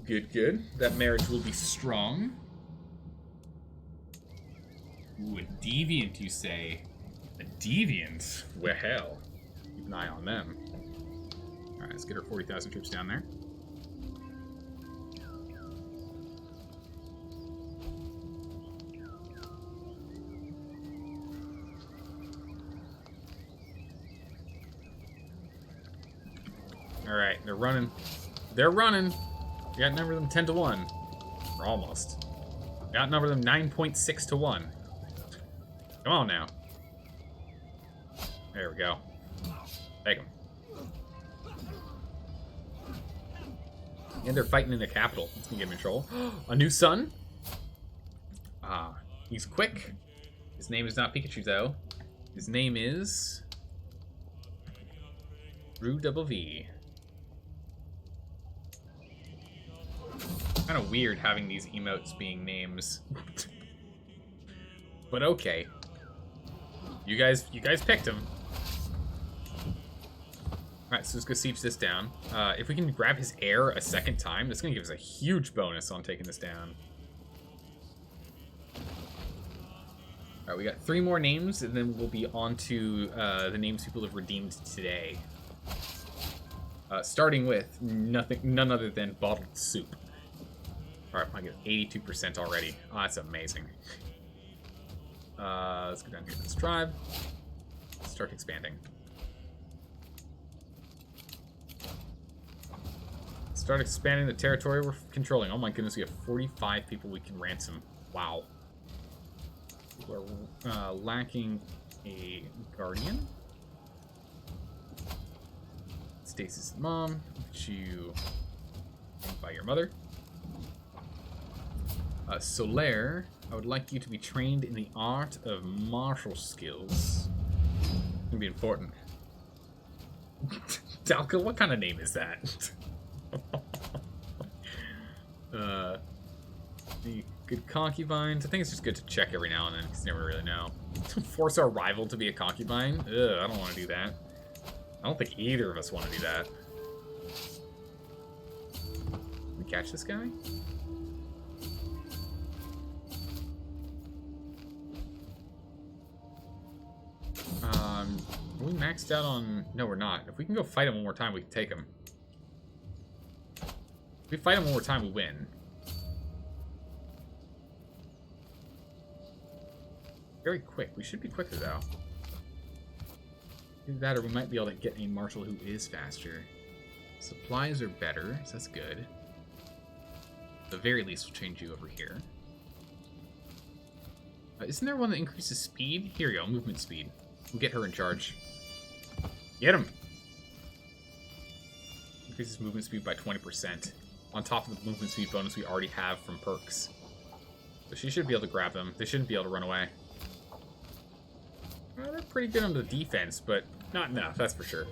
[SPEAKER 1] Good, good. That marriage will be strong. Ooh, a deviant, you say? A deviant? Well, keep an eye on them. Alright, let's get our 40,000 troops down there. Alright, they're running. They're running. We outnumber them 10 to 1. Or almost. We outnumber them 9.6 to 1. Come on now. There we go. Take them. And they're fighting in the capital. Let's get him in trouble. A new son? He's quick. His name is not Pikachu, though. His name is... Rue Double V. Kind of weird having these emotes being names. But okay. You guys picked him. Alright, so let's go siege this down. If we can grab his heir a second time, that's going to give us a huge bonus on taking this down. Alright, we got 3 more names, and then we'll be on to the names people have redeemed today. Starting with none other than bottled soup. Alright, I get 82% already. Oh, that's amazing. Let's go down here to this tribe. Start expanding. Start expanding the territory we're controlling. Oh my goodness, we have 45 people we can ransom. Wow. We're lacking a guardian. Stacy's mom, which you by your mother. Solaire, I would like you to be trained in the art of martial skills. It's gonna be important. Dalka, what kind of name is that? The good concubines. I think it's just good to check every now and then, because you never really know. Force our rival to be a concubine? Ugh, I don't want to do that. I don't think either of us want to do that. Can we catch this guy? Are we maxed out on... No, we're not. If we can go fight him one more time, we can take him. If we fight him one more time, we win. Very quick. We should be quicker, though. Either that, or we might be able to get a marshal who is faster. Supplies are better, so that's good. At the very least, we'll change you over here. Isn't there one that increases speed? Here we go, movement speed. We'll get her in charge. Get him! Increases movement speed by 20%. On top of the movement speed bonus we already have from perks. So she should be able to grab them. They shouldn't be able to run away. Well, they're pretty good on the defense, but not enough, that's for sure.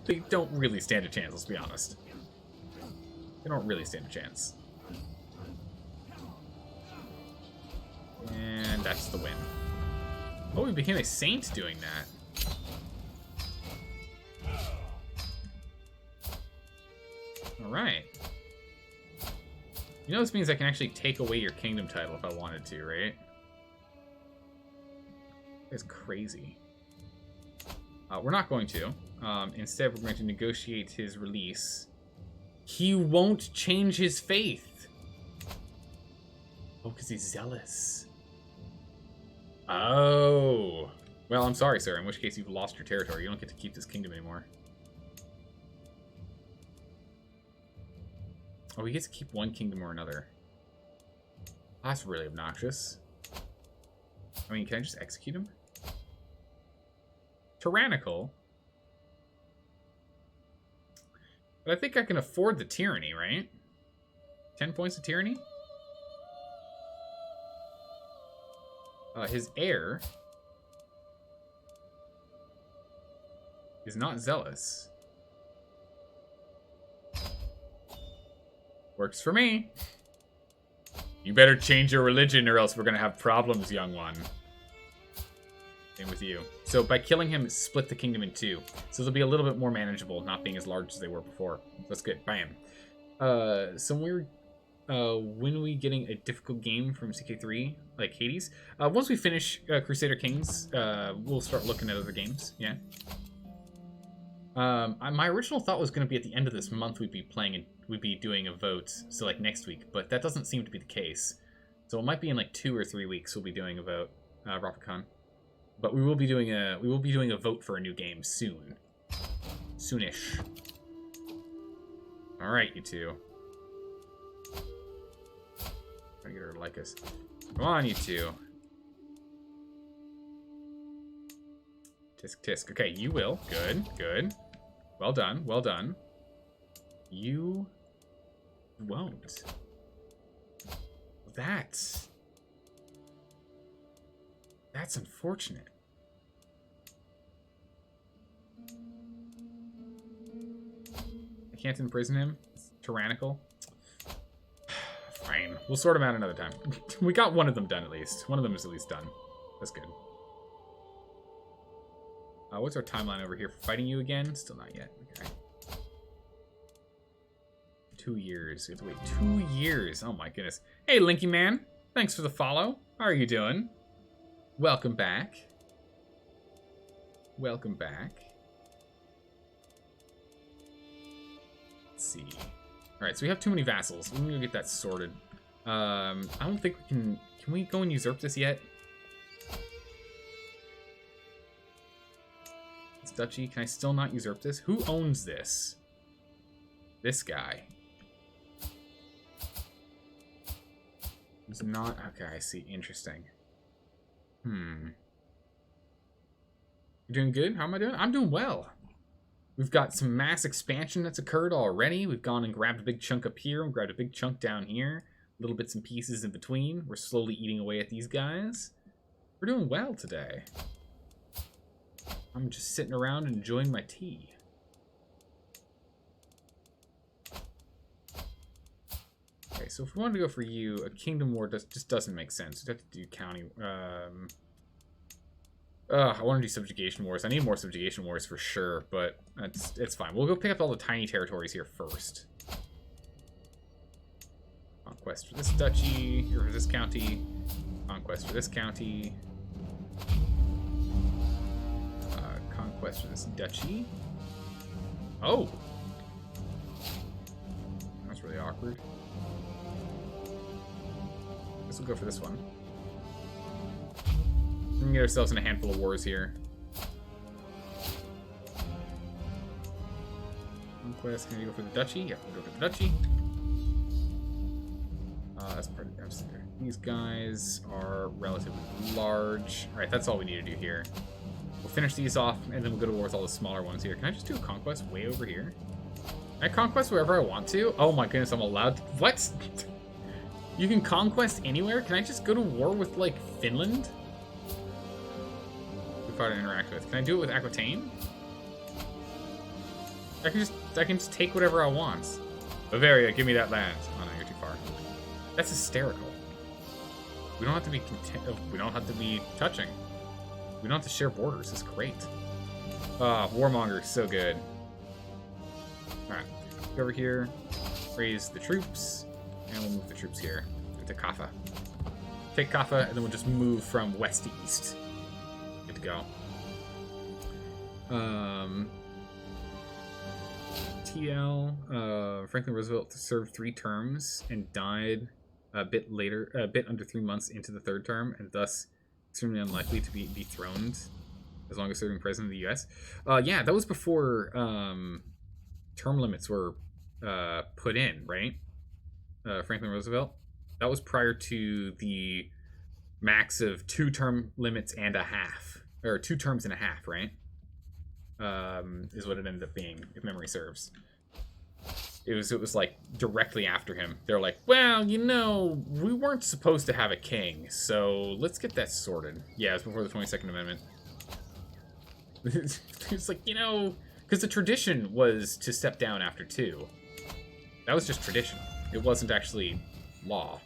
[SPEAKER 1] They don't really stand a chance, let's be honest. They don't really stand a chance. And that's the win. Oh, we became a saint doing that. Alright. You know this means I can actually take away your kingdom title if I wanted to, right? That's crazy. We're not going to. Instead, we're going to negotiate his release. He won't change his faith. Oh, because he's zealous. Oh. Well, I'm sorry, sir. In which case, you've lost your territory. You don't get to keep this kingdom anymore. Oh, he gets to keep one kingdom or another. That's really obnoxious. I mean, can I just execute him? Tyrannical. But I think I can afford the tyranny, right? 10 points of tyranny? His heir is not zealous. Works for me. You better change your religion or else we're gonna have problems, young one. Same with you. So by killing him, it split the kingdom in two. So they'll be a little bit more manageable, not being as large as they were before. That's good. Bam. So when are we getting a difficult game from CK3, like Hades? Once we finish Crusader Kings, we'll start looking at other games. Yeah. My original thought was going to be at the end of this month we'd be playing and we'd be doing a vote, so like next week, but that doesn't seem to be the case. So it might be in like 2 or 3 weeks we'll be doing a vote, Rapicon. But we will be doing a vote for a new game soon. Soonish. All right, you two. Trying to get her to like us. Come on, you two. Tisk tisk. Okay, you will. Good, good. Well done, well done. You won't. That's unfortunate. I can't imprison him. It's tyrannical. Fine. We'll sort them out another time. We got one of them done at least. One of them is at least done. That's good. What's our timeline over here for fighting you again? Still not yet. Okay. 2 years. We have to wait 2 years. Oh my goodness. Hey, Linky Man. Thanks for the follow. How are you doing? Welcome back. Welcome back. Let's see. Alright, so we have too many vassals. We're gonna get that sorted. I don't think we can... Can we go and usurp this yet? This duchy. Can I still not usurp this? Who owns this? This guy. It's not... Okay, I see. Interesting. You're doing good? How am I doing? I'm doing well. We've got some mass expansion that's occurred already. We've gone and grabbed a big chunk up here and grabbed a big chunk down here. Little bits and pieces in between. We're slowly eating away at these guys. We're doing well today. I'm just sitting around enjoying my tea. Okay, so if we wanted to go for you, a kingdom war just doesn't make sense. We'd have to do county. I want to do subjugation wars. I need more subjugation wars for sure, but it's fine. We'll go pick up all the tiny territories here first. Conquest for this duchy, or for this county. Conquest for this county. Conquest for this duchy. Oh! That's really awkward. Guess we'll go for this one. We can get ourselves in a handful of wars here. Conquest, can we go for the duchy? Yeah, we'll go for the duchy. That's part of the These guys are relatively large. Alright, that's all we need to do here. We'll finish these off, and then we'll go to war with all the smaller ones here. Can I just do a conquest way over here? Can I conquest wherever I want to? Oh my goodness, I'm allowed to... What? You can conquest anywhere? Can I just go to war with, like, Finland? Too far to interact with. Can I do it with Aquitaine? I can just take whatever I want. Bavaria, give me that land. Oh no, you're too far. That's hysterical. We don't have to be we don't have to be touching. We don't have to share borders. It's great. Warmonger, so good. Alright, go over here, raise the troops, and we'll move the troops here into Kaffa. Take Kaffa, and then we'll just move from west to east. Good to go. TL, Franklin Roosevelt served 3 terms and died a bit later, a bit under 3 months into the 3rd term, and thus extremely unlikely to be dethroned as long as serving president of the U.S. Yeah, that was before term limits were put in, right? Franklin Roosevelt. That was prior to the max of 2 term limits and a half, or 2 terms and a half, right? Is what it ended up being, if memory serves. It was like directly after him. They're like, well, you know, we weren't supposed to have a king, so let's get that sorted. Yeah, it was before the 22nd Amendment. It's like, you know, because the tradition was to step down after 2. That was just tradition. It wasn't actually law.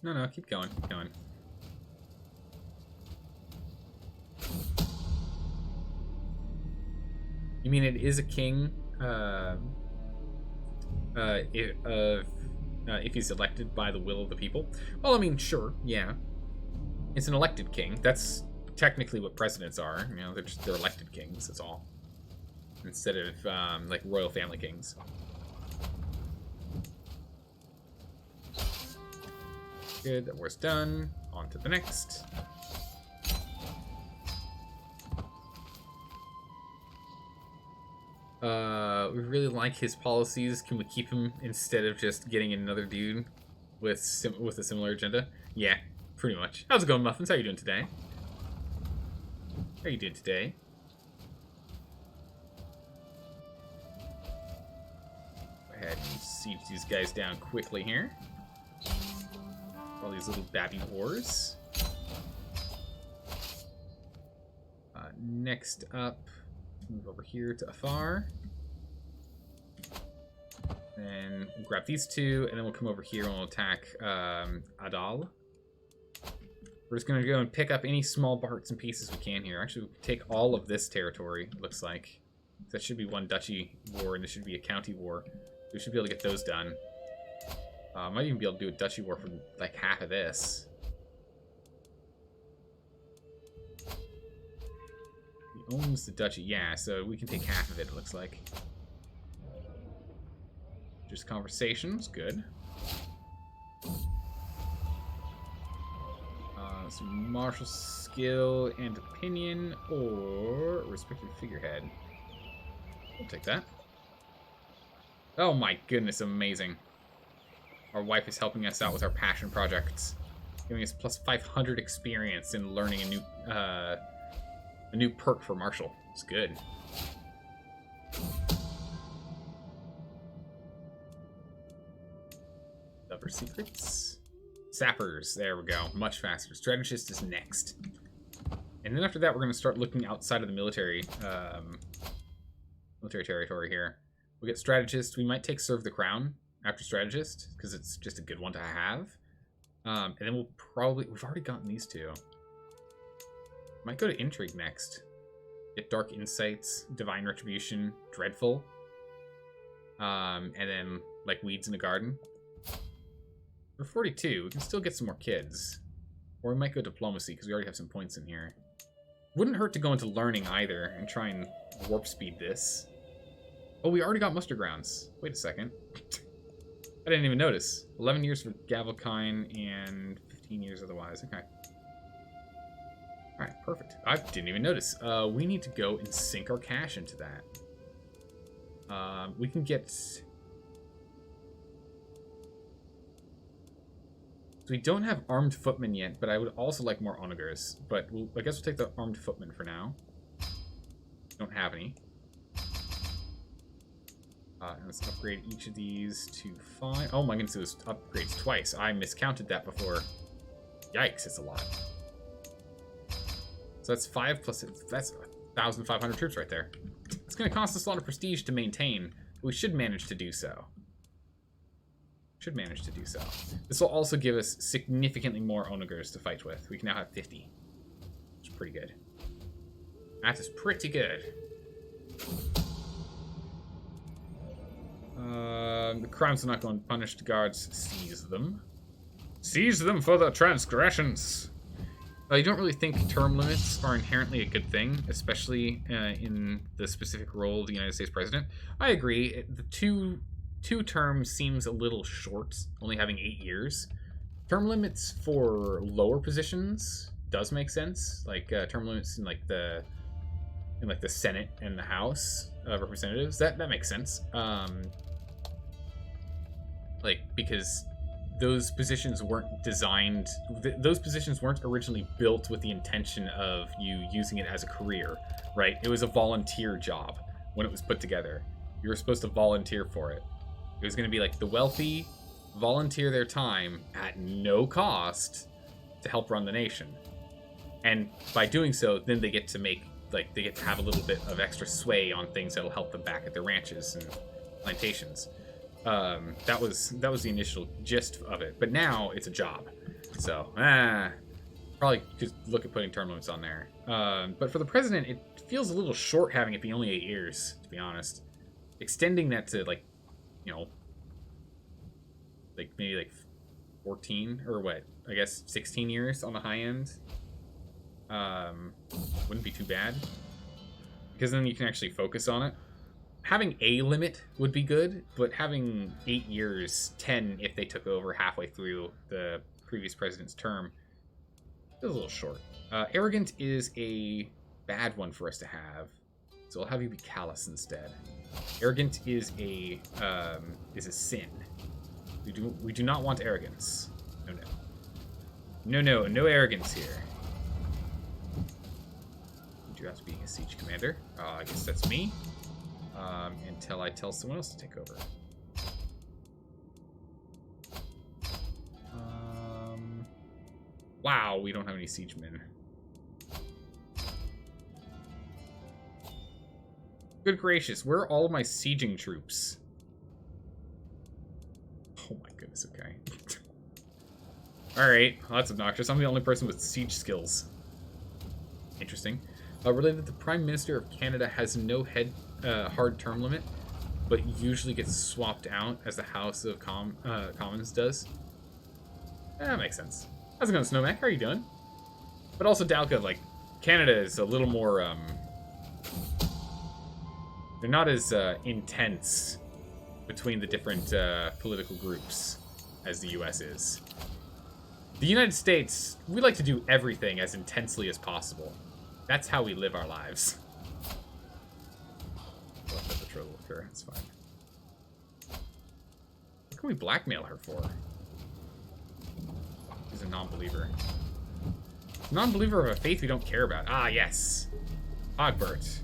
[SPEAKER 1] No, keep going, keep going. You mean it is a king, if he's elected by the will of the people? Well, I mean, sure, yeah. It's an elected king. That's technically what presidents are. You know, they're elected kings, that's all. Instead of, like, royal family kings. Good, that war's done. On to the next. We really like his policies. Can we keep him instead of just getting another dude with a similar agenda? Yeah, pretty much. How's it going, Muffins? How you doing today? How you doing today? Go ahead and siege these guys down quickly here. All these little babby wars. Next up, move over here to Afar. Then we'll grab these 2, and then we'll come over here and we'll attack Adal. We're just going to go and pick up any small parts and pieces we can here. Actually, we can take all of this territory, it looks like. That should be one duchy war, and this should be a county war. We should be able to get those done. Might even be able to do a duchy war for like half of this. He owns the duchy, yeah, so we can take half of it, it looks like. Just conversations, good. Some martial skill and opinion, or respected figurehead. We'll take that. Oh my goodness, amazing. Our wife is helping us out with our passion projects, giving us plus 500 experience in learning a new perk for martial. It's good. Lover secrets. Sappers, there we go. Much faster. Strategist is next. And then after that, we're going to start looking outside of the military territory here. We'll get strategist. We might take serve the crown after strategist, because it's just a good one to have. And then we'll probably... We've already gotten these 2. Might go to intrigue next. Get dark insights, divine retribution, dreadful. And then, like, weeds in the garden. We're 42. We can still get some more kids. Or we might go diplomacy, because we already have some points in here. Wouldn't hurt to go into learning either, and try and warp speed this. Oh, we already got muster grounds. Wait a second. I didn't even notice. 11 years for Gavelkine and 15 years otherwise. Okay. Alright, perfect. I didn't even notice. We need to go and sink our cash into that. We can get... So we don't have armed footmen yet, but I would also like more onagers. But I guess we'll take the armed footmen for now. Don't have any. And let's upgrade each of these to 5. Oh my goodness, it was upgrades twice. I miscounted that before. Yikes, it's a lot. So that's 5 plus... That's 1,500 troops right there. It's going to cost us a lot of prestige to maintain, but we should manage to do so. Should manage to do so. This will also give us significantly more onagers to fight with. We can now have 50. Which is pretty good. That is pretty good. The crimes are not going punished. Guards, seize them. Seize them for their transgressions. I don't really think term limits are inherently a good thing, especially in the specific role of the United States president. I agree. The two terms seems a little short, only having 8 years. Term limits for lower positions does make sense, like term limits in the Senate and the House of Representatives. That makes sense. Because those positions weren't designed... those positions weren't originally built with the intention of you using it as a career, right? It was a volunteer job when it was put together. You were supposed to volunteer for it. It was going to be like the wealthy volunteer their time at no cost to help run the nation. And by doing so, then they get to make... they get to have a little bit of extra sway on things that'll help them back at their ranches and plantations. That was the initial gist of it, but now it's a job. So, probably just look at putting term limits on there. But for the president, it feels a little short having it be only 8 years, to be honest. Extending that to maybe 14 or what? I guess 16 years on the high end. Wouldn't be too bad, because then you can actually focus on it. Having a limit would be good, but having 8 years, 10 if they took over halfway through the previous president's term, is a little short. Arrogant is a bad one for us to have, so I'll have you be callous instead. Arrogant is a sin. We do not want arrogance. No arrogance here. You have to be a siege commander. I guess that's me. Until I tell someone else to take over. Wow, we don't have any siegemen. Good gracious, where are all of my sieging troops? Oh my goodness, okay. Alright, well, that's obnoxious. I'm the only person with siege skills. Interesting. Related, the Prime Minister of Canada has no hard term limit, but usually gets swapped out as the House of Commons does. That makes sense. How's it going, Snowmac? How are you doing? But also, Dalka, Canada is a little more, they're not as intense between the different political groups as the US is. The United States, we like to do everything as intensely as possible. That's how we live our lives. I'll let the patrol with her. It's fine. What can we blackmail her for? She's a non-believer. Non-believer of a faith we don't care about. Ah, yes. Pogbert.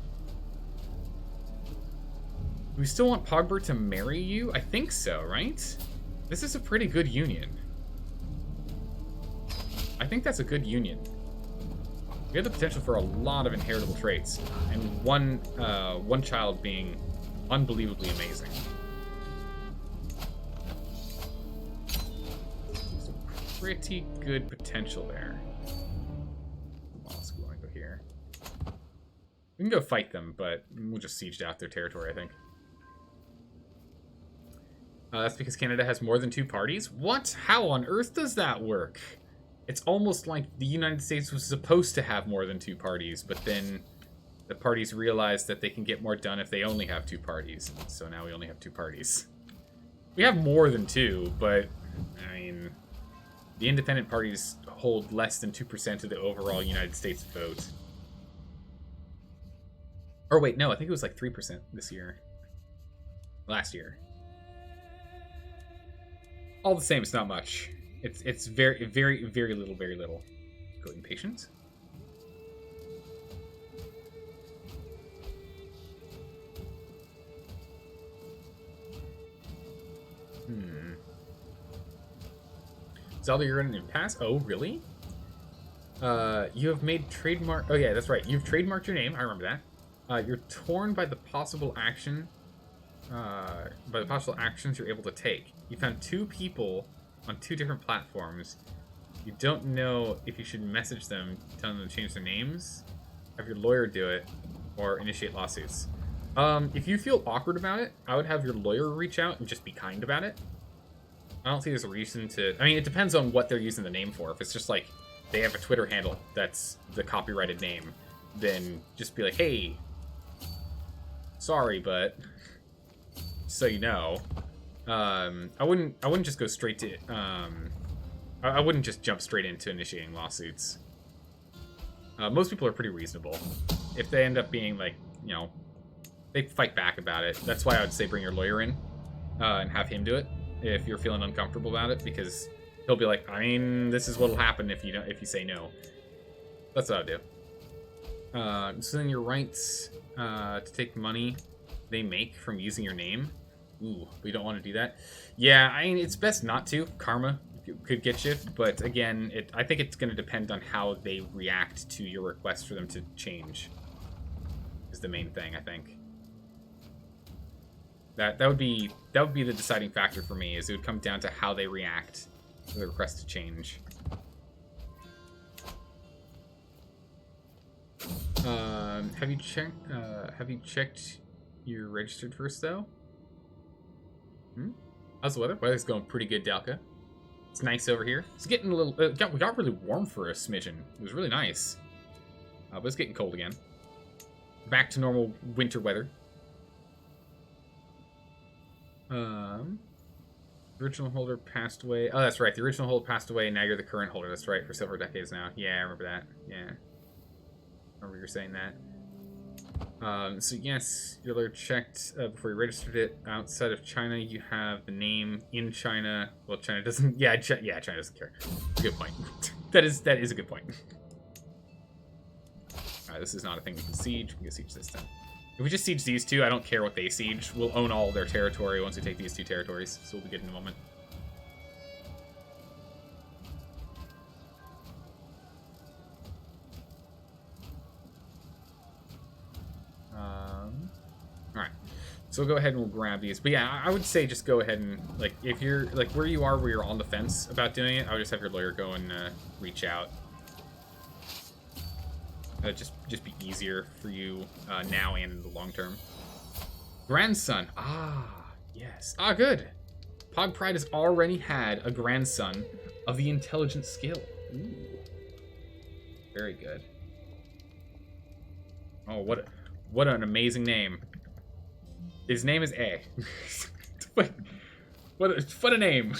[SPEAKER 1] Do we still want Pogbert to marry you? I think so, right? This is a pretty good union. I think that's a good union. We have the potential for a lot of inheritable traits, and one child being unbelievably amazing. There's a pretty good potential there. Let's go here. We can go fight them, but we'll just siege out their territory, I think. That's because Canada has more than 2 parties? What? How on earth does that work? It's almost like the United States was supposed to have more than 2 parties, but then the parties realized that they can get more done if they only have 2 parties. So now we only have 2 parties. We have more than 2, but, I mean, The independent parties hold less than 2% of the overall United States vote. Or wait, no, I think it was like 3% this year. Last year. All the same, it's not much. It's very, very, very little, very little. Go impatient. Zelda, you're in an impasse? Oh, really? You have made trademark... Oh, yeah, that's right. You've trademarked your name. I remember that. You're torn by the possible action... by the possible actions you're able to take. You found 2 people on 2 different platforms. You don't know if you should message them, telling them to change their names, have your lawyer do it, or initiate lawsuits. If you feel awkward about it, I would have your lawyer reach out and just be kind about it. I don't see there's a reason to... I mean, it depends on what they're using the name for. If it's just like they have a Twitter handle that's the copyrighted name, then just be like, hey, sorry, but so you know, I wouldn't just go straight to... I wouldn't just jump straight into initiating lawsuits. Most people are pretty reasonable. If they end up being like, you know, they fight back about it. That's why I would say bring your lawyer in and have him do it if you're feeling uncomfortable about it, because he'll be like, I mean, this is what'll happen if you say no. That's what I'll do. So then your rights to take money they make from using your name. Ooh, we don't want to do that. Yeah, I mean, it's best not to. Karma could get you, but again, I think it's going to depend on how they react to your request for them to change. Is the main thing, I think. That would be the deciding factor for me. Is it would come down to how they react to the request to change. Have you checked you're registered first though? How's the weather? Weather's going pretty good, Dalka. It's nice over here. It's getting a little... we got really warm for a smidgen. It was really nice. But it's getting cold again. Back to normal winter weather. Original holder passed away. Oh, that's right. The original holder passed away, and now you're the current holder. That's right, for several decades now. Yeah, I remember that. Yeah. I remember you were saying that. So yes, your lawyer checked before you registered it. Outside of China, you have the name in China. Well, China doesn't. Yeah, China doesn't care. Good point. that is a good point. Alright, this is not a thing we can siege. We can siege this time. If we just siege these 2, I don't care what they siege. We'll own all their territory once we take these 2 territories. So we'll be good in a moment. Alright. So we'll go ahead and we'll grab these. But yeah, I would say just go ahead and, like, if you're, like, where you're on the fence about doing it, I would just have your lawyer go and reach out. Just be easier for you now and in the long term. Grandson. Ah, yes. Ah, good. Pog Pride has already had a grandson of the intelligent skill. Ooh. Very good. Oh, what an amazing name. His name is A. what a name.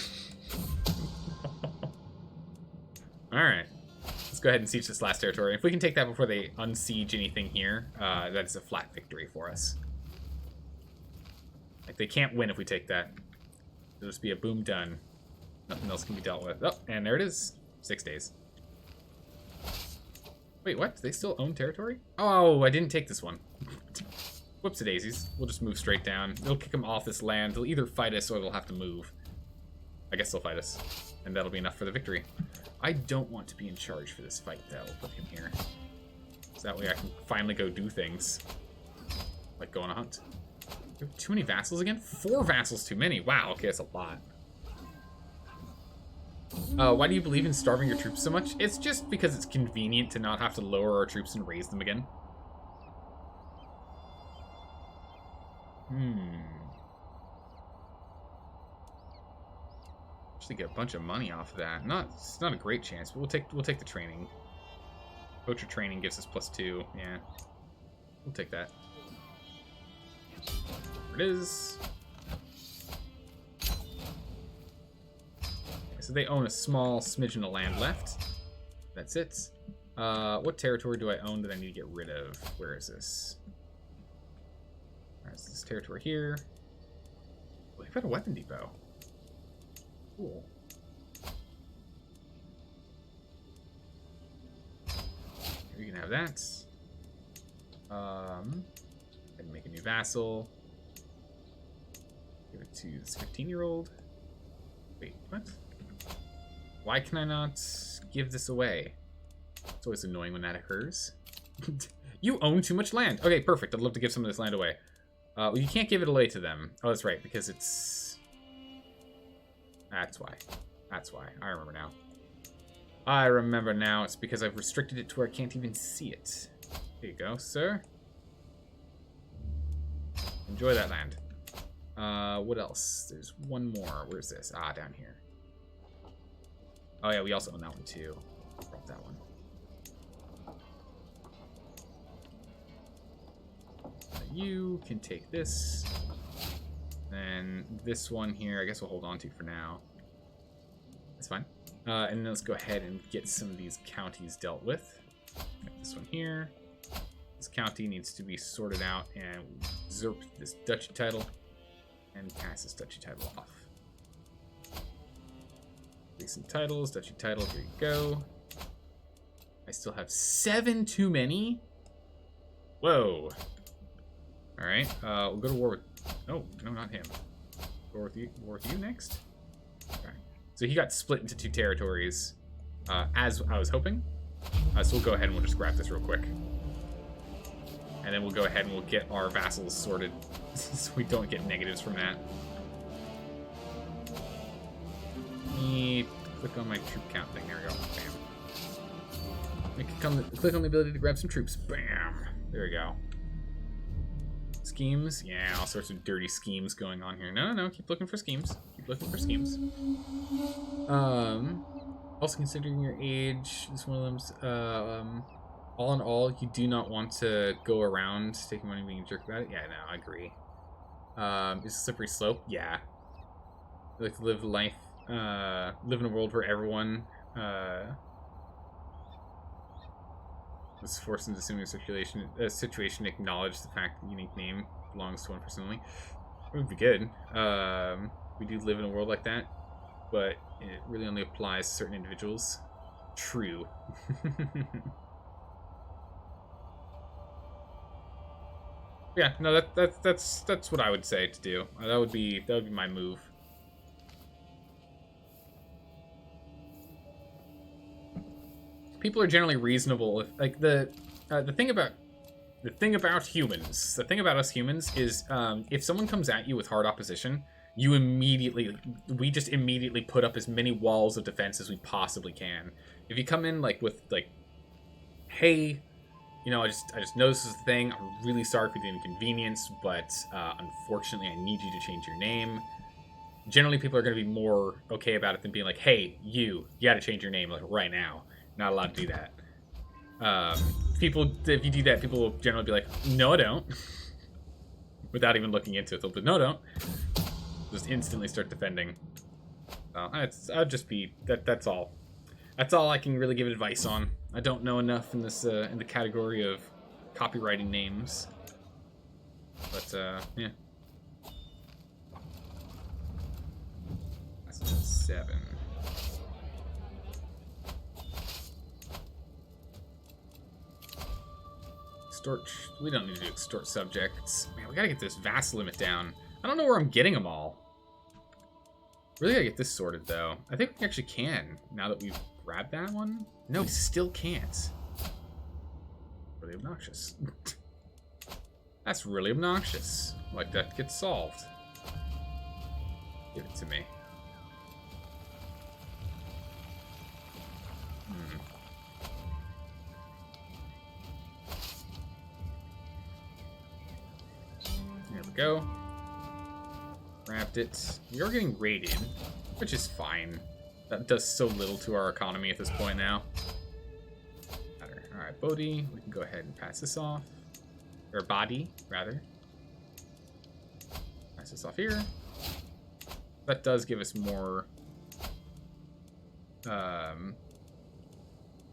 [SPEAKER 1] All right. Let's go ahead and siege this last territory. If we can take that before they unsiege anything here, that is a flat victory for us. Like, they can't win if we take that. It'll just be a boom done. Nothing else can be dealt with. Oh, and there it is. 6 days. Wait, what? Do they still own territory? Oh, I didn't take this one. Whoopsie-daisies. We'll just move straight down. They'll kick them off this land. They'll either fight us or they'll have to move. I guess they'll fight us. And that'll be enough for the victory. I don't want to be in charge for this fight, though. Put him here. So that way I can finally go do things. Like go on a hunt. We have too many vassals again? 4 vassals too many. Wow, okay, that's a lot. Why do you believe in starving your troops so much? It's just because it's convenient to not have to lower our troops and raise them again. Actually get a bunch of money off of that. It's not a great chance, but we'll take the training. Poacher training gives us +2. Yeah. We'll take that. There it is. so they own a small smidgen of land left. That's it. What territory do I own that I need to get rid of? Where is this? Alright, so this territory here. We've got a weapon depot. Cool. You can have that. And make a new vassal. Give it to this 15-year-old. Wait, what? Why can I not give this away? It's always annoying when that occurs. You own too much land. Okay, perfect. I'd love to give some of this land away. Well, you can't give it away to them. Oh, that's right, because it's... That's why. That's why. I remember now. I remember now. It's because I've restricted it to where I can't even see it. There you go, sir. Enjoy that land. What else? There's one more. Where's this? Ah, down here. Oh, yeah, we also own that one, too. Drop that one. You can take this. And this one here, I guess we'll hold on to for now. That's fine. And then let's go ahead and get some of these counties dealt with. Got this one here. This county needs to be sorted out and usurp this duchy title and pass this duchy title off. Recent titles, duchy title, here you go. I still have 7 too many. Whoa. All right, we'll go to war with. Oh no, not him. War with you next. Okay. So he got split into 2 territories, as I was hoping. So we'll go ahead and we'll just grab this real quick. And then we'll go ahead and we'll get our vassals sorted so we don't get negatives from that. Let me click on my troop count thing. There we go. Bam. Click on the ability to grab some troops. Bam. There we go. Schemes? Yeah, all sorts of dirty schemes going on here. No, keep looking for schemes. Keep looking for schemes. Also considering your age, this one of them's, all in all, you do not want to go around taking money and being a jerk about it. Yeah, no, I agree. Is a slippery slope? Yeah. I like to live life, live in a world where everyone, was forced into assuming a situation to acknowledge the fact that the unique name belongs to one person only. It would be good. We do live in a world like that, but it really only applies to certain individuals. True. Yeah, no, that's what I would say to do. That would be my move. People are generally reasonable. Like the thing about humans, the thing about us humans is if someone comes at you with hard opposition, we just immediately put up as many walls of defense as we possibly can. If you come in with hey, you know, I just know this is the thing. I'm really sorry for the inconvenience, but unfortunately, I need you to change your name. Generally, people are going to be more okay about it than being like, hey, you got to change your name right now. Not allowed to do that. If you do that, people will generally be like, no, I don't. Without even looking into it, they'll be, no, I don't. Just instantly start defending. I'll just be that's all. That's all I can really give advice on. I don't know enough in this in the category of copywriting names. But yeah. That's 7. We don't need to extort subjects. Man, we gotta get this vassal limit down. I don't know where I'm getting them all. Really gotta get this sorted, though. I think we actually can, now that we've grabbed that one. No, we still can't. Really obnoxious. That's really obnoxious. Like, that gets solved. Give it to me. There we go. Grabbed it. We are getting raided, which is fine. That does so little to our economy at this point now. Alright, Bodhi. We can go ahead and pass this off. Or body, rather. Pass this off here. That does give us more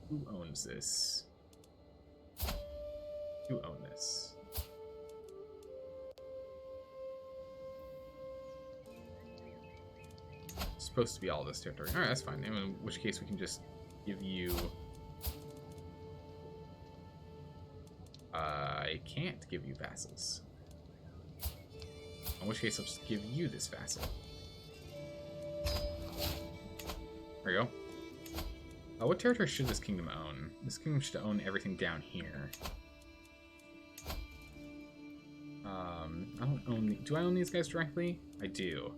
[SPEAKER 1] Who owns this? You own this. It's supposed to be all this territory. Alright, that's fine. In which case we can just give you... I can't give you vassals. In which case I'll just give you this vassal. There you go. What territory should this kingdom own? This kingdom should own everything down here. I don't own... Do I own these guys directly? I do.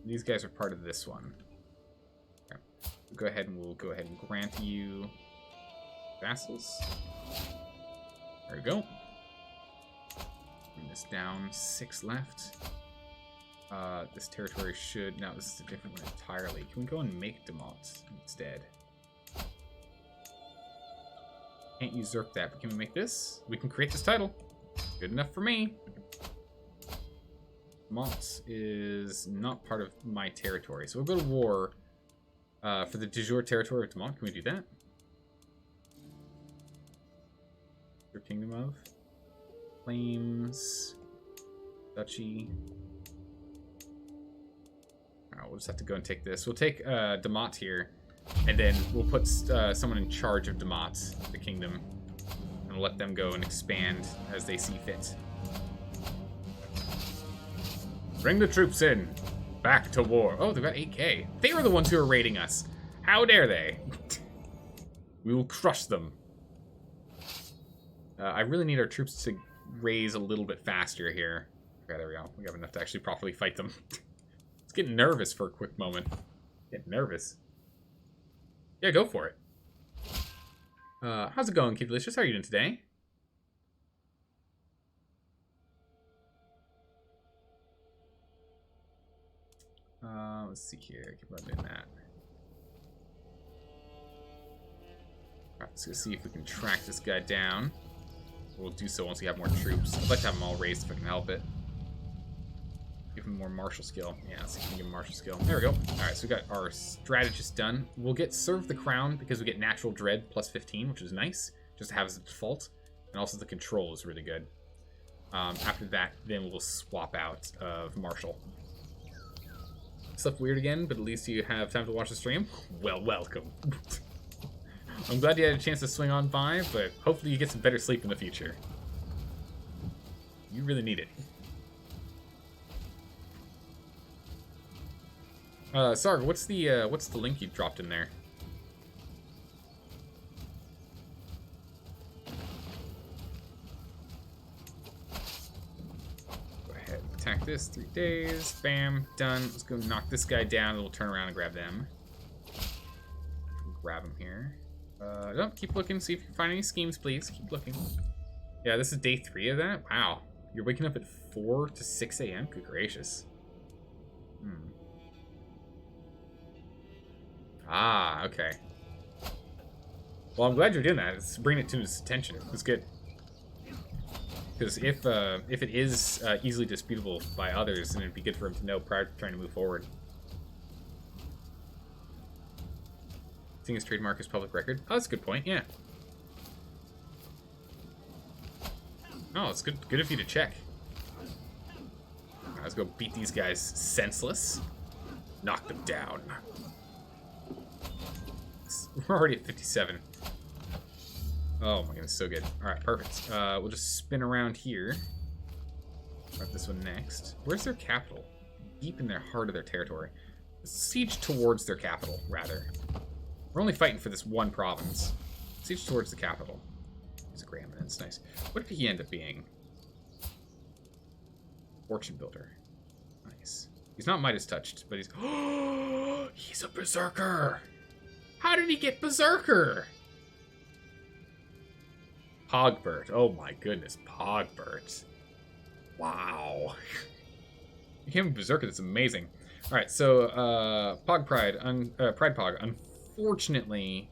[SPEAKER 1] These guys are part of this one. Okay. We'll go ahead and grant you vassals. There we go. Bring this down. 6 left. This territory should... No, this is a different one entirely. Can we go and make Demont instead? Can't usurp that, but can we make this? We can create this title. Good enough for me. Demont is not part of my territory, so we'll go to war for the de jure territory of Demont. Can we do that? Your Kingdom of Claims, Duchy. We'll just have to go and take this. We'll take Demont here, and then we'll put someone in charge of Demont, the kingdom, and we'll let them go and expand as they see fit. Bring the troops in. Back to war. Oh, they've got 8K. They were the ones who were raiding us. How dare they? We will crush them. I really need our troops to raise a little bit faster here. Okay, there we go. We have enough to actually properly fight them. It's getting nervous for a quick moment. Getting nervous. Yeah, go for it. How's it going, Kid Delicious? How are you doing today? Let's see here. Keep on doing that. Alright, let's go see if we can track this guy down. We'll do so once we have more troops. I'd like to have them all raised if I can help it. Give him more martial skill. Yeah, let's see if we can give him martial skill. There we go. Alright, so we got our strategist done. We'll get Serve the Crown because we get Natural Dread plus 15, which is nice. Just to have as a default. And also the control is really good. After that, then we'll swap out of martial. Stuff weird again, but at least you have time to watch the stream. Well, welcome. I'm glad you had a chance to swing on by, but hopefully you get some better sleep in the future. You really need it. Sarg, what's the link you've dropped in there? Go ahead, attack this. 3 days. Bam, done. Let's go knock this guy down, and we'll turn around and grab them. Grab him here. No, keep looking, see if you can find any schemes, please. Keep looking. Yeah, this is day 3 of that? Wow. You're waking up at 4 to 6 a.m.? Good gracious. Ah, okay. Well, I'm glad you're doing that. It's bringing it to his attention. It's good. Because if it is easily disputable by others, then it'd be good for him to know prior to trying to move forward. Seeing his trademark is public record. Oh, that's a good point, yeah. Oh, it's good of you to check. Right, let's go beat these guys senseless. Knock them down. We're already at 57. Oh my goodness, so good. Alright, perfect. We'll just spin around here. Grab this one next. Where's their capital? Deep in their heart of their territory. Siege towards their capital, rather. We're only fighting for this one province. Siege towards the capital. He's a Grand Eminence, nice. What did he end up being? Fortune Builder. Nice. He's not Midas touched, but he's... he's a Berserker! How did he get Berserker? Pogbert. Oh my goodness, Pogbert. Wow. Became a Berserker, that's amazing. Alright, so, Pog Pride, Pride Pog, unfortunately...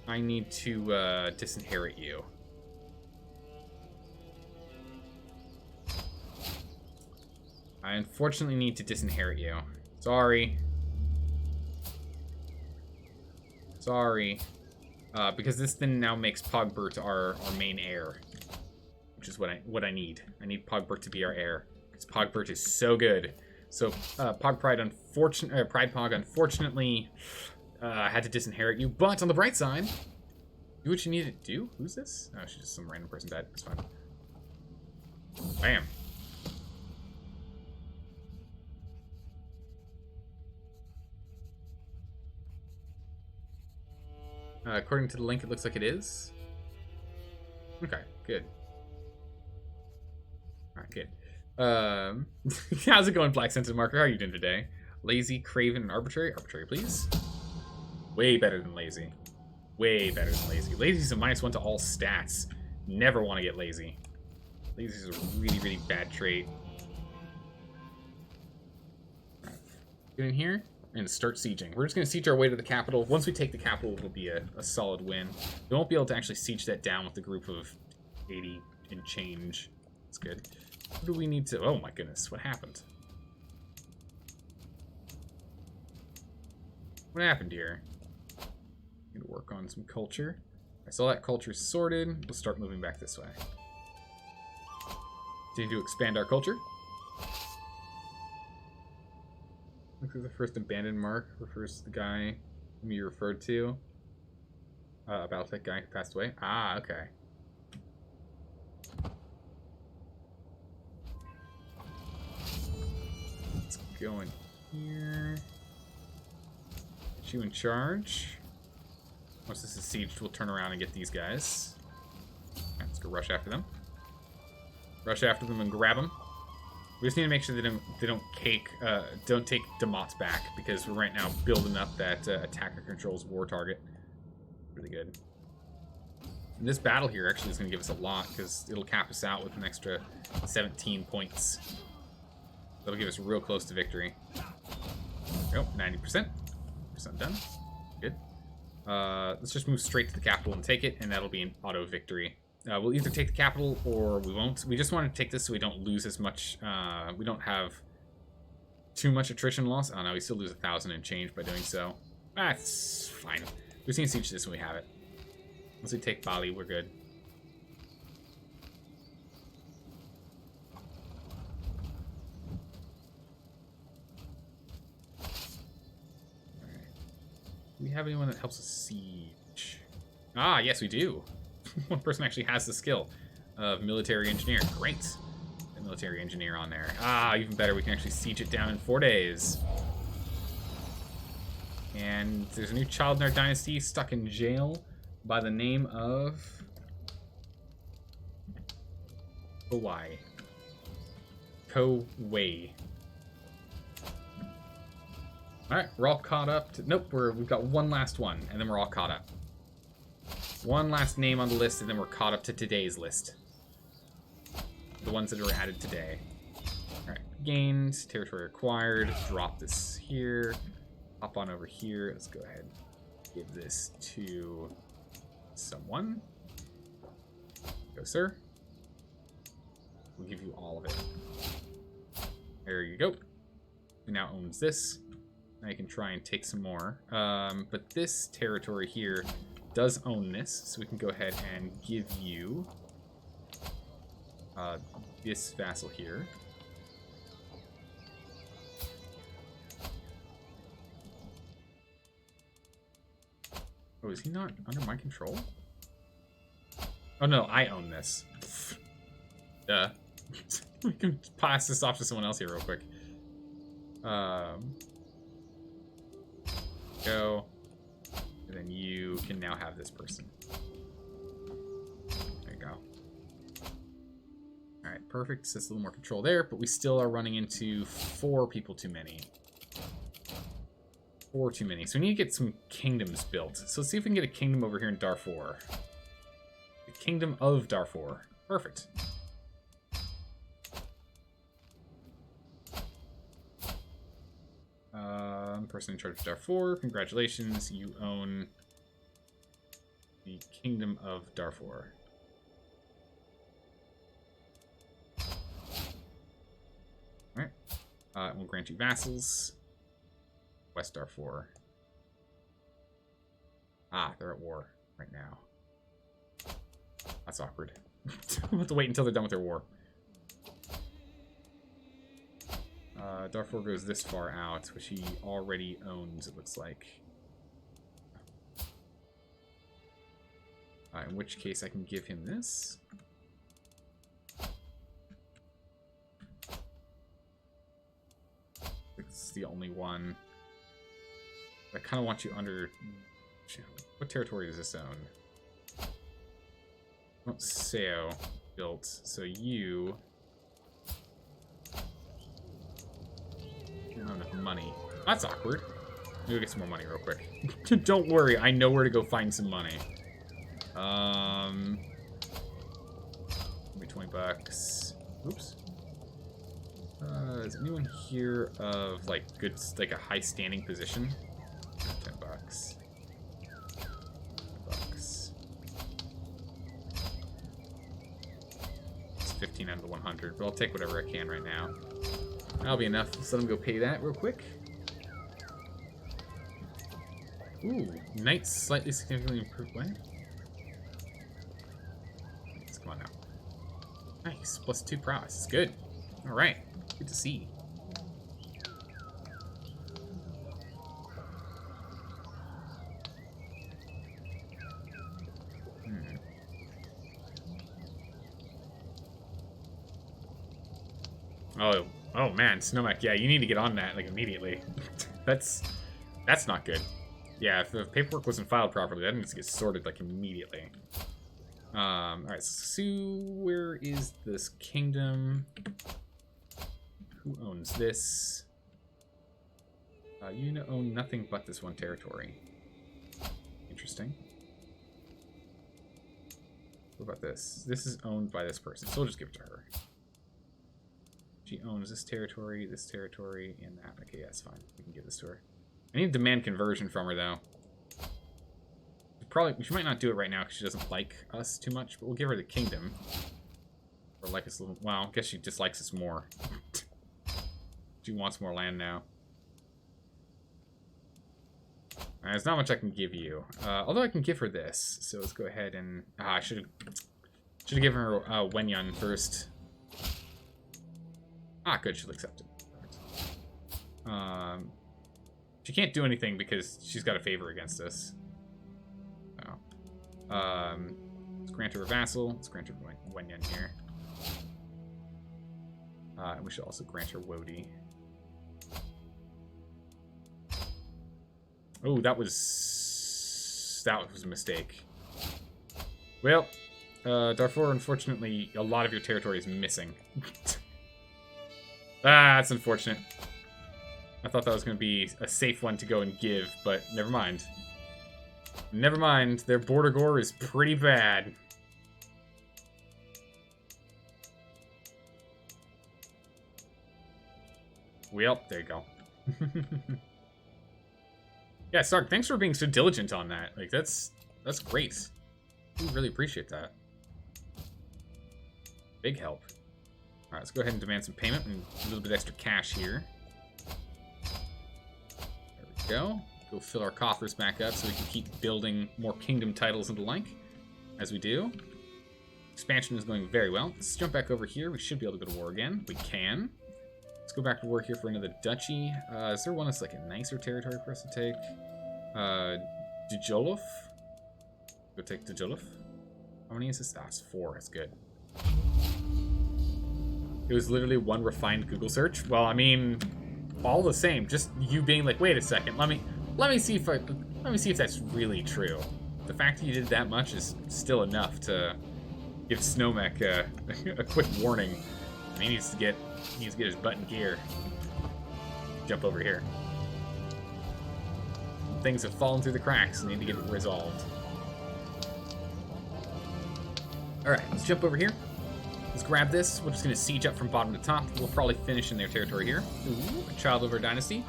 [SPEAKER 1] I need to, disinherit you. I unfortunately need to disinherit you. Sorry. Sorry. Because this then now makes Pogbert our main heir. Which is what I need. I need Pogbert to be our heir. Because Pogbert is so good. So, Pride Pog unfortunately had to disinherit you. But on the bright side, do what you need to do. Who's this? Oh, she's just some random person dead. That's fine. Bam. According to the link, it looks like it is. Okay, good. Alright, good. How's it going, Black Scented Marker? How are you doing today? Lazy, Craven, and Arbitrary? Arbitrary, please. Way better than Lazy. Way better than Lazy. Lazy's a -1 to all stats. Never want to get Lazy. Lazy's a really, really bad trait. Get in here and start sieging. We're just going to siege our way to the capital. Once we take the capital, it'll be a solid win. We won't be able to actually siege that down with the group of 80 and change. That's good. What do we need to... Oh my goodness, what happened? What happened here? Need to work on some culture. I saw that culture sorted. We'll start moving back this way. Continue to expand our culture. Looks like the first abandoned mark refers to the guy whom you referred to. About that guy who passed away. Ah, okay. Let's go in here. Get you in charge. Once this is sieged, we'll turn around and get these guys. Okay, let's go rush after them. Rush after them and grab them. We just need to make sure they don't take Demot's back, because we're right now building up that attacker controls war target. Really good. And this battle here actually is going to give us a lot, because it'll cap us out with an extra 17 points. That'll give us real close to victory. Oh, 90%. 90% done. Good. Let's just move straight to the capital and take it, and that'll be an auto victory. We'll either take the capital or we won't. We just want to take this so we don't lose as much. We don't have too much attrition loss. Oh no, we still lose 1,000 and change by doing so. That's fine. We just need to siege this when we have it. Once we take Bali, we're good. Alright. Do we have anyone that helps us siege? Ah, yes, we do. One person actually has the skill of military engineer. Great. A military engineer on there. Ah, even better. We can actually siege it down in 4 days. And there's a new child in our dynasty stuck in jail by the name of Kowai. Kowai. Alright, we're all caught up. Nope, we've got one last one, and then we're all caught up. One last name on the list, and then we're caught up to today's list. The ones that were added today. Alright, gained, territory acquired, drop this here, hop on over here. Let's go ahead and give this to someone. Go, sir. We'll give you all of it. There you go. He now owns this. Now you can try and take some more. But this territory here does own this, so we can go ahead and give you this vassal here. Oh, is he not under my control? Oh no, I own this. Duh. We can pass this off to someone else here real quick. Go. And then you can now have this person. There you go. Alright, perfect. So that's a little more control there, but we still are running into 4 people too many. 4 too many. So we need to get some kingdoms built. So let's see if we can get a kingdom over here in Darfur. The Kingdom of Darfur. Perfect. Person in charge of Darfur, congratulations, you own the Kingdom of Darfur. Alright, We'll grant you vassals. West Darfur. Ah, they're at war right now. That's awkward. We'll have to wait until they're done with their war. Darfur goes this far out, which he already owns, it looks like. In which case I can give him this. It's the only one. I kind of want you under... What territory does this own? Seo built, so you don't have enough money. That's awkward. Maybe we'll get some more money real quick. Don't worry, I know where to go find some money. Maybe 20 bucks. Oops. Is anyone here of like good, like a high standing position? 10 bucks. 10 bucks. It's 15 out of the 100, but I'll take whatever I can right now. That'll be enough. Let's let them go pay that real quick. Ooh, knights slightly significantly improved. What? Come on now. Nice. +2 prowess. It's good. Alright. Good to see. Oh man, Snowmac, yeah, you need to get on that, like, immediately. That's not good. Yeah, if the paperwork wasn't filed properly, that needs to get sorted, like, immediately. Alright, so where is this kingdom? Who owns this? You own nothing but this one territory. Interesting. What about this? This is owned by this person, so we'll just give it to her. She owns this territory, and that. Okay, yeah, that's fine. We can give this to her. I need to demand conversion from her, though. She might not do it right now because she doesn't like us too much, but we'll give her the kingdom. Or like us a little... Well, I guess she dislikes us more. She wants more land now. There's not much I can give you. Although I can give her this. So let's go ahead and... I should have given her Wenyun first. Ah, good. She'll accept it. She can't do anything because she's got a favor against us. Let's grant her a vassal. Let's grant her Wenyun here. And we should also grant her Wodi. Oh, that was a mistake. Well, Darfur, unfortunately, a lot of your territory is missing. That's unfortunate. I thought that was going to be a safe one to go and give, but never mind. Never mind, their border gore is pretty bad. Well, there you go. Yeah, Sark, thanks for being so diligent on that. Like, that's great. We really appreciate that. Big help. Alright, let's go ahead and demand some payment and a little bit extra cash here. There we go. Go fill our coffers back up so we can keep building more kingdom titles and the like, as we do. Expansion is going very well. Let's jump back over here. We should be able to go to war again. We can. Let's go back to war here for another duchy. Is there one that's like a nicer territory for us to take? Djolov? Go take Djolov. How many is this? Ah, it's 4. That's good. It was literally one refined Google search. Well, I mean, all the same. Just you being like, wait a second, let me see if that's really true. The fact that you did that much is still enough to give Snowmech a quick warning. And he needs to get his butt in gear. Jump over here. Things have fallen through the cracks and need to get resolved. Alright, let's jump over here. Let's grab this. We're just going to siege up from bottom to top. We'll probably finish in their territory here. Ooh, a child of our dynasty.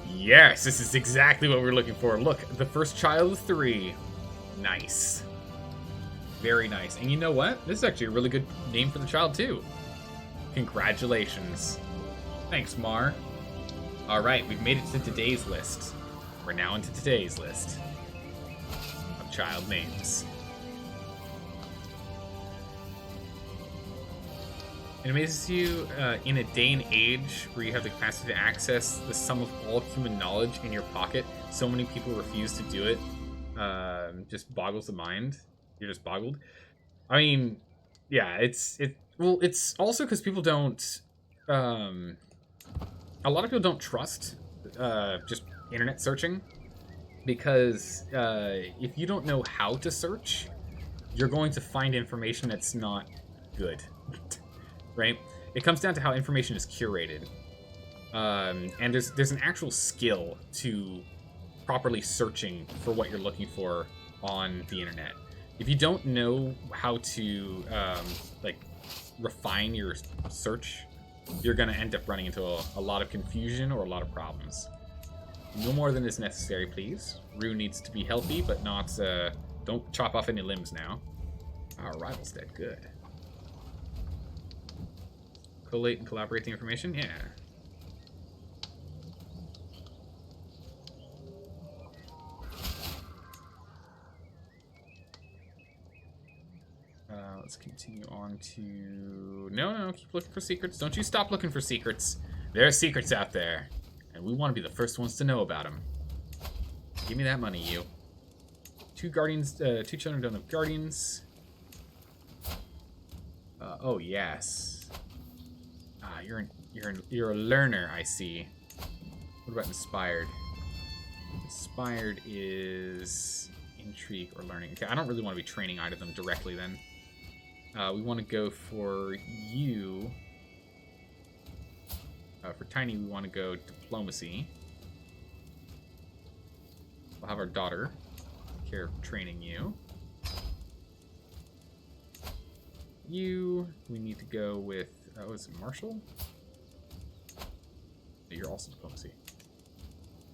[SPEAKER 1] Yes, this is exactly what we're looking for. Look, the first child of 3. Nice. Very nice. And you know what? This is actually a really good name for the child, too. Congratulations. Thanks, Mar. Alright, we've made it to today's list. We're now into today's list of child names. It amazes you in a day and age where you have the capacity to access the sum of all human knowledge in your pocket. So many people refuse to do it. Just boggles the mind. You're just boggled. I mean, yeah, it's also because people don't. A lot of people don't trust just internet searching, because if you don't know how to search, you're going to find information that's not good. Right? It comes down to how information is curated. And there's an actual skill to properly searching for what you're looking for on the internet. If you don't know how to like refine your search, you're going to end up running into a lot of confusion or a lot of problems. No more than is necessary, please. Rue needs to be healthy, but not... don't chop off any limbs now. Our rival's dead. Good. Collate and collaborate the information? Yeah. Let's continue on to... No, keep looking for secrets. Don't you stop looking for secrets. There are secrets out there, and we want to be the first ones to know about them. Give me that money, you. Two children don't have guardians. Oh yes. Ah, you're a learner, I see. What about inspired? Inspired is intrigue or learning. Okay, I don't really want to be training either of them directly then. We want to go for you. For Tiny, we want to go diplomacy. We'll have our daughter take care of training you. You, we need to go with, is it Marshall? You're also diplomacy.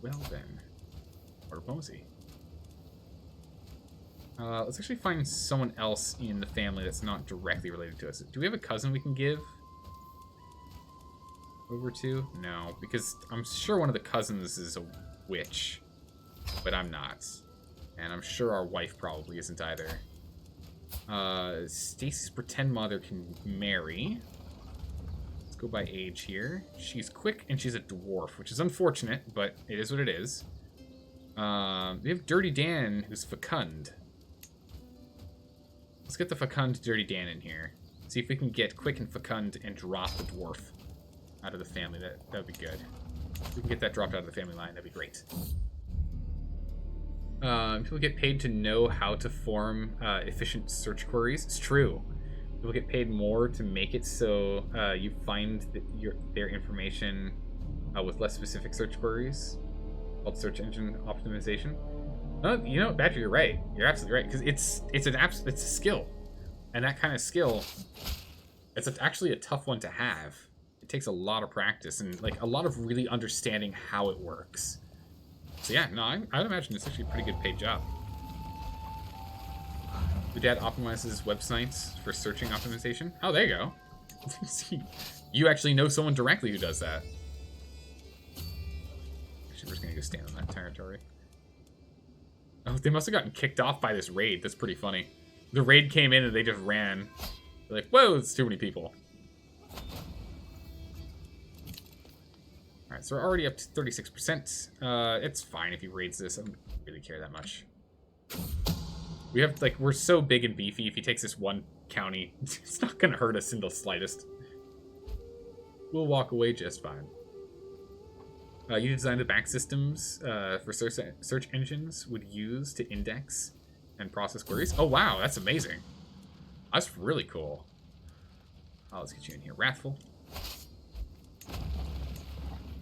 [SPEAKER 1] Well then, or diplomacy. Let's actually find someone else in the family that's not directly related to us. Do we have a cousin we can give over to? No, because I'm sure one of the cousins is a witch, but I'm not. And I'm sure our wife probably isn't either. Stacy's pretend mother can marry. Let's go by age here. She's quick and she's a dwarf, which is unfortunate, but it is what it is. We have Dirty Dan, who's fecund. Let's get the fecund Dirty Dan in here. See if we can get quick and fecund and drop the dwarf out of the family. That would be good. If we can get that dropped out of the family line, that'd be great. People get paid to know how to form efficient search queries. It's true. People get paid more to make it so you find their information with less specific search queries, called search engine optimization. You know, Badger, you're right. You're absolutely right, because it's a skill, and that kind of skill, it's actually a tough one to have. It takes a lot of practice and like a lot of really understanding how it works. So yeah, no, I'd imagine it's actually a pretty good paid job. Your dad optimizes websites for searching optimization. Oh, there you go. You actually know someone directly who does that. Actually, we're just gonna go stand on that territory. Oh, they must have gotten kicked off by this raid. That's pretty funny. The raid came in and they just ran. They're like, whoa, it's too many people. Alright, so we're already up to 36%. It's fine if he raids this. I don't really care that much. We have, like, we're so big and beefy. If he takes this one county, it's not going to hurt us in the slightest. We'll walk away just fine. You designed the back systems for search engines would use to index and process queries. Oh, wow, that's amazing. That's really cool. Let's get you in here. Wrathful. Let's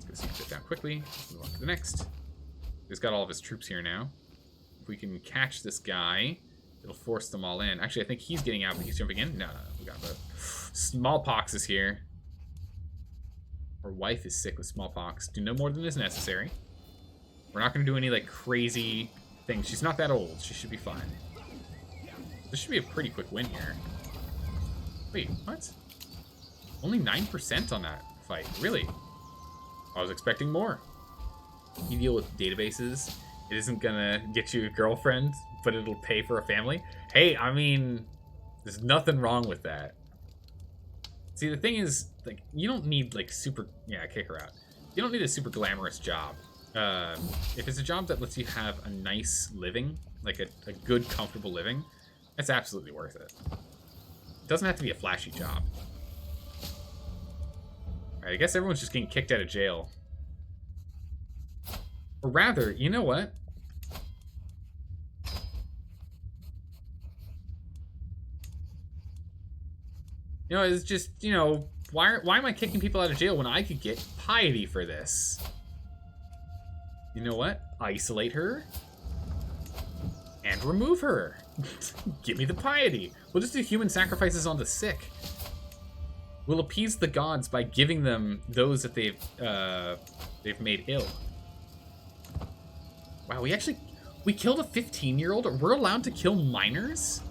[SPEAKER 1] go see if fit down quickly. Move on to the next. He's got all of his troops here now. If we can catch this guy, it'll force them all in. Actually, I think he's getting out, but he's jumping in. No, we got the smallpox is here. Her wife is sick with smallpox. Do no more than is necessary. We're not going to do any, like, crazy things. She's not that old. She should be fine. This should be a pretty quick win here. Wait, what? Only 9% on that fight. Really? I was expecting more. You deal with databases. It isn't gonna get you a girlfriend, but it'll pay for a family. Hey, I mean, there's nothing wrong with that. See, the thing is, like, you don't need, like, super... Yeah, kick her out. You don't need a super glamorous job. If it's a job that lets you have a nice living, like a good, comfortable living, that's absolutely worth it. It doesn't have to be a flashy job. Alright, I guess everyone's just getting kicked out of jail. Or rather, you know what? You know, it's just, you know, why am I kicking people out of jail when I could get piety for this? You know what? Isolate her. And remove her. Give me the piety. We'll just do human sacrifices on the sick. We'll appease the gods by giving them those that they've made ill. Wow, we killed a 15-year-old? We're allowed to kill minors?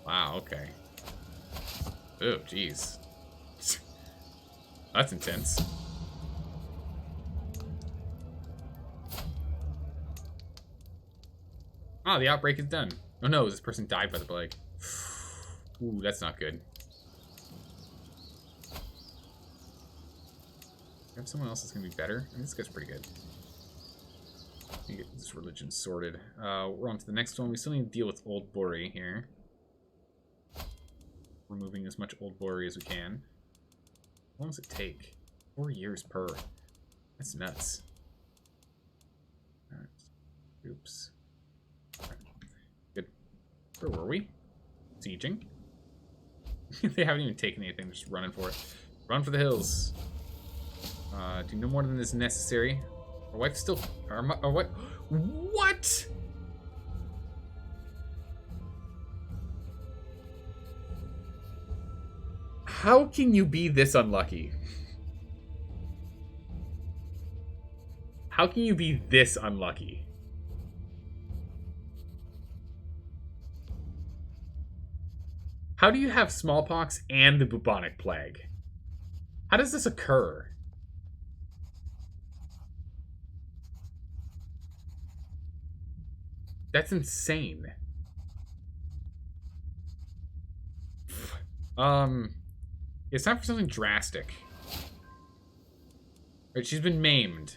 [SPEAKER 1] Wow, okay. Oh, jeez. That's intense. Ah, the outbreak is done. Oh no, this person died by the plague. Ooh, that's not good. Have someone else that's gonna be better? I mean, this guy's pretty good. Let me get this religion sorted. We're on to the next one. We still need to deal with Old Bori here. Removing as much Old Bori as we can. How long does it take? 4 years per. That's nuts. Alright. Oops. Right. Good. Where were we? Sieging. They haven't even taken anything, they're just running for it. Run for the hills. Do no more than is necessary. Our wife's still... Our wife... What?! How can you be this unlucky? How can you be this unlucky? How do you have smallpox and the bubonic plague? How does this occur? That's insane. It's time for something drastic. Right, she's been maimed.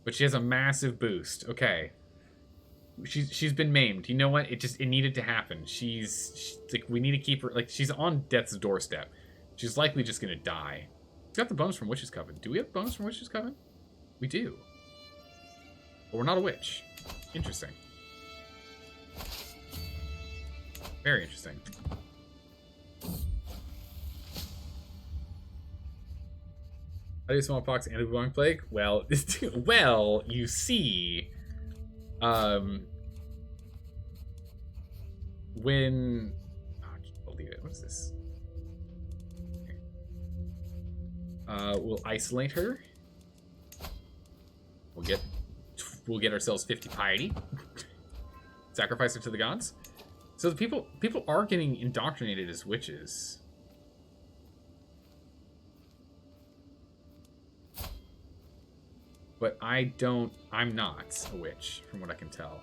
[SPEAKER 1] But she has a massive boost. Okay. She's been maimed. You know what? It needed to happen. She's like, we need to keep her, like, she's on death's doorstep. She's likely just gonna die. We've got the bones from Witch's Coven. Do we have bones from Witch's Coven? We do. But we're not a witch. Interesting. Very interesting. How do smallpox and the bubonic plague? Well, well, you see, when oh, I can't believe it. What's this? Okay. We'll isolate her. We'll get ourselves 50 piety. Sacrifice her to the gods. So the people are getting indoctrinated as witches. But I'm not a witch, from what I can tell.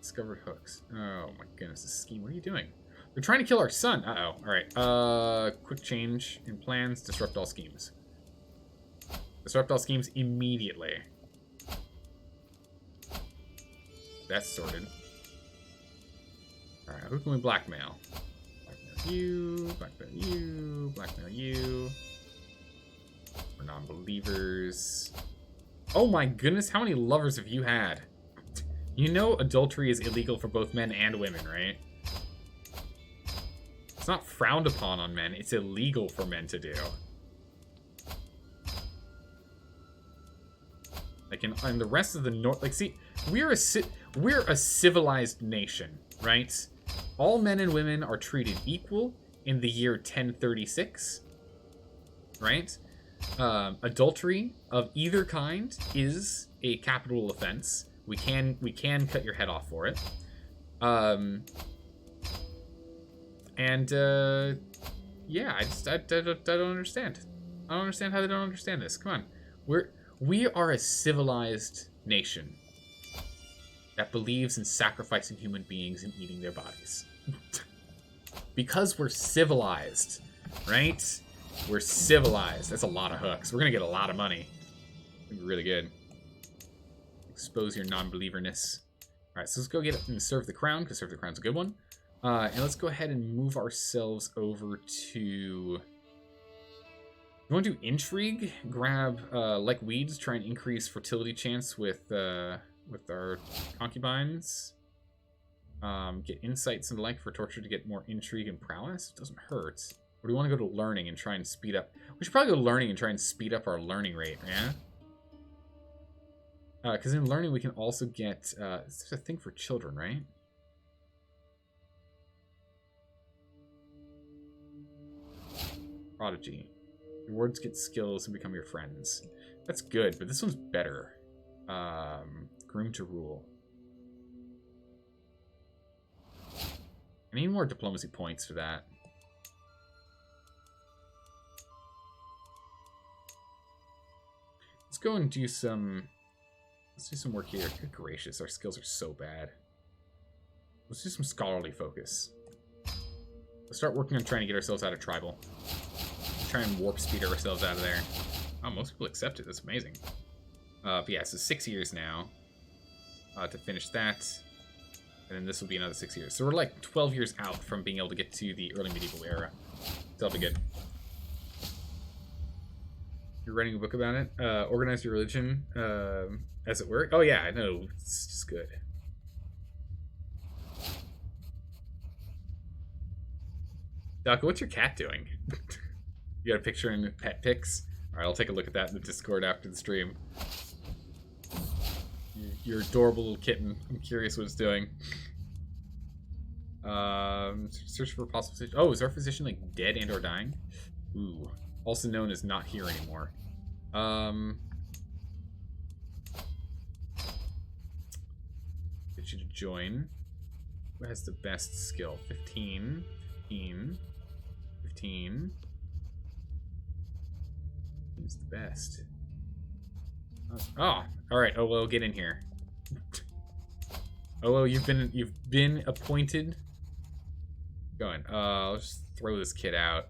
[SPEAKER 1] Discovered hooks. Oh my goodness, this scheme. What are you doing? They're trying to kill our son. Uh-oh. Alright. Quick change in plans. Disrupt all schemes. Disrupt all schemes immediately. That's sorted. Alright, who can we blackmail? You, blackmail you, blackmail you. We're non-believers. Oh my goodness, how many lovers have you had? You know adultery is illegal for both men and women, right? It's not frowned upon on men, it's illegal for men to do. Like in the rest of the North, like, see, we're a civilized nation, right? All men and women are treated equal in the year 1036, right? Adultery of either kind is a capital offense. We can cut your head off for it. And yeah, I don't understand. I don't understand how they don't understand this. Come on, we are a civilized nation that believes in sacrificing human beings and eating their bodies. Because we're civilized, right? We're civilized. That's a lot of hooks. We're gonna get a lot of money. It'll be really good. Expose your non-believerness. All right, so let's go get it and serve the crown, because serve the crown's a good one. And let's go ahead and move ourselves over to... You want to do intrigue? Grab like weeds, try and increase fertility chance with our concubines. Get insights and like for torture to get more intrigue and prowess. It doesn't hurt. Or do we want to go to learning and try and speed up? We should probably go to learning and try and speed up our learning rate, yeah? Because in learning we can also get... there's a thing for children, right? Prodigy. Your words get skills and become your friends. That's good, but this one's better. Groom to rule. I need more diplomacy points for that. Let's go and do some... Let's do some work here. Good gracious, our skills are so bad. Let's do some scholarly focus. Let's start working on trying to get ourselves out of tribal. Try and warp speed ourselves out of there. Oh, most people accept it. That's amazing. But yeah, so 6 years now to finish that. And then this will be another 6 years. So we're like 12 years out from being able to get to the early medieval era. So that'll be good. You're writing a book about it? Organize your religion as it were? Oh yeah, I know. It's just good. Doc, what's your cat doing? You got a picture in pet pics? Alright, I'll take a look at that in the Discord after the stream. Your adorable little kitten. I'm curious what it's doing. Search for a possible physician. Oh, is our physician like dead and or dying? Ooh. Also known as not here anymore. Get you to join. Who has the best skill? 15. 15. 15. Who's the best? Oh, all right. Oh well, get in here. Oh well, you've been appointed. Going. Let's just throw this kid out.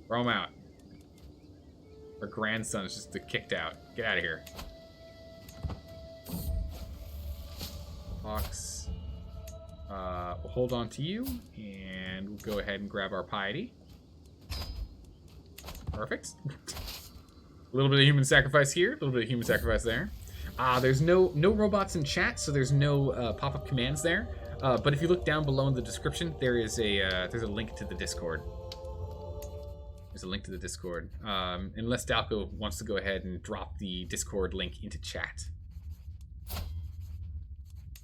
[SPEAKER 1] Throw him out. Our grandson's just kicked out. Get out of here. Fox. We'll hold on to you, and we'll go ahead and grab our piety. Perfect. A little bit of human sacrifice here, a little bit of human sacrifice there. There's no robots in chat, so there's no pop-up commands there. But if you look down below in the description, there's a link to the Discord. There's a link to the Discord. Unless Dalco wants to go ahead and drop the Discord link into chat.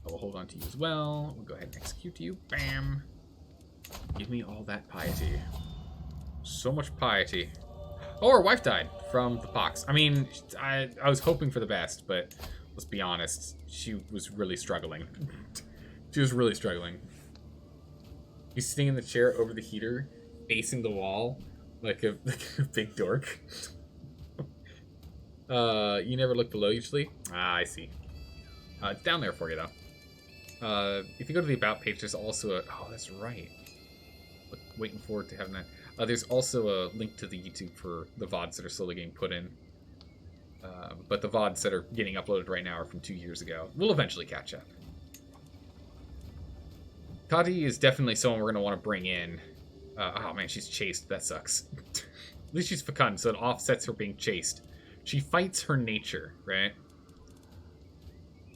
[SPEAKER 1] We'll hold on to you as well. We'll go ahead and execute you. Bam. Give me all that piety. So much piety. Oh, our wife died from the pox. I mean, I was hoping for the best, but let's be honest. She was really struggling. She was really struggling. He's sitting in the chair over the heater, facing the wall, like a big dork. You never look below usually? I see. It's down there for you, though. If you go to the About page, there's also a... Oh, that's right. Waiting forward to having that. There's also a link to the YouTube for the VODs that are slowly getting put in. But the VODs that are getting uploaded right now are from 2 years ago. We'll eventually catch up. Kati is definitely someone we're going to want to bring in. Oh man, she's chased. That sucks. At least she's fecund, so it offsets her being chased. She fights her nature, right?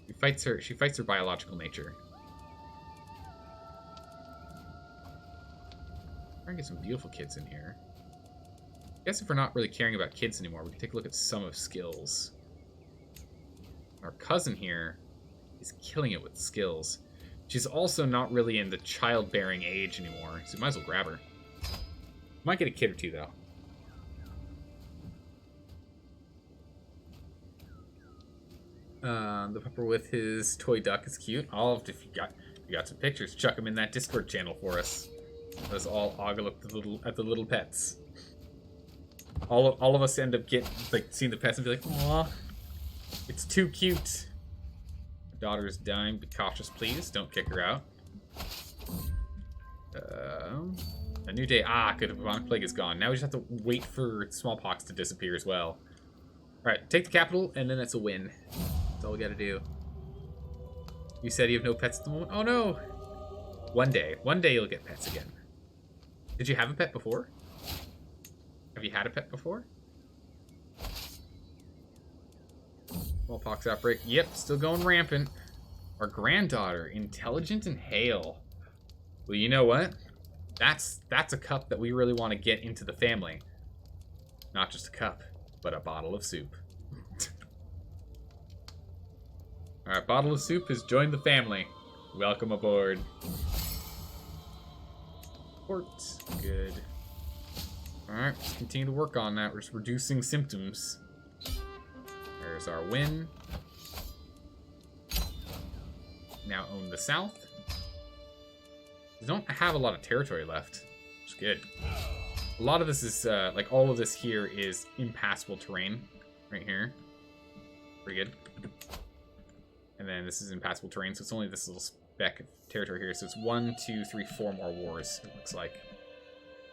[SPEAKER 1] She fights her biological nature. Try and get some beautiful kids in here. I guess if we're not really caring about kids anymore, we can take a look at some of skills. Our cousin here is killing it with skills. She's also not really in the childbearing age anymore, so we might as well grab her. Might get a kid or two, though. The pupper with his toy duck is cute. If you We got some pictures. Chuck them in that Discord channel for us. Let us all ogle at the little pets. All of us end up seeing the pets and be like, aw, it's too cute. My daughter is dying. Be cautious, please. Don't kick her out. A new day. Ah, good. Bubonic plague is gone. Now we just have to wait for smallpox to disappear as well. Alright, take the capital, and then that's a win. That's all we gotta do. You said you have no pets at the moment? Oh no! One day you'll get pets again. Did you have a pet before? Have you had a pet before? Smallpox outbreak. Yep, still going rampant. Our granddaughter, intelligent and hale. Well, you know what? That's a cup that we really want to get into the family. Not just a cup, but a bottle of soup. Alright, bottle of soup has joined the family. Welcome aboard. Port. Good. Alright, let's continue to work on that. We're just reducing symptoms. There's our win. Now own the south. We don't have a lot of territory left, which is good. A lot of this is, like, all of this here is impassable terrain. Right here. Pretty good. And then this is impassable terrain, so it's only this little speck of territory here. So it's 1, 2, 3, 4 more wars, it looks like.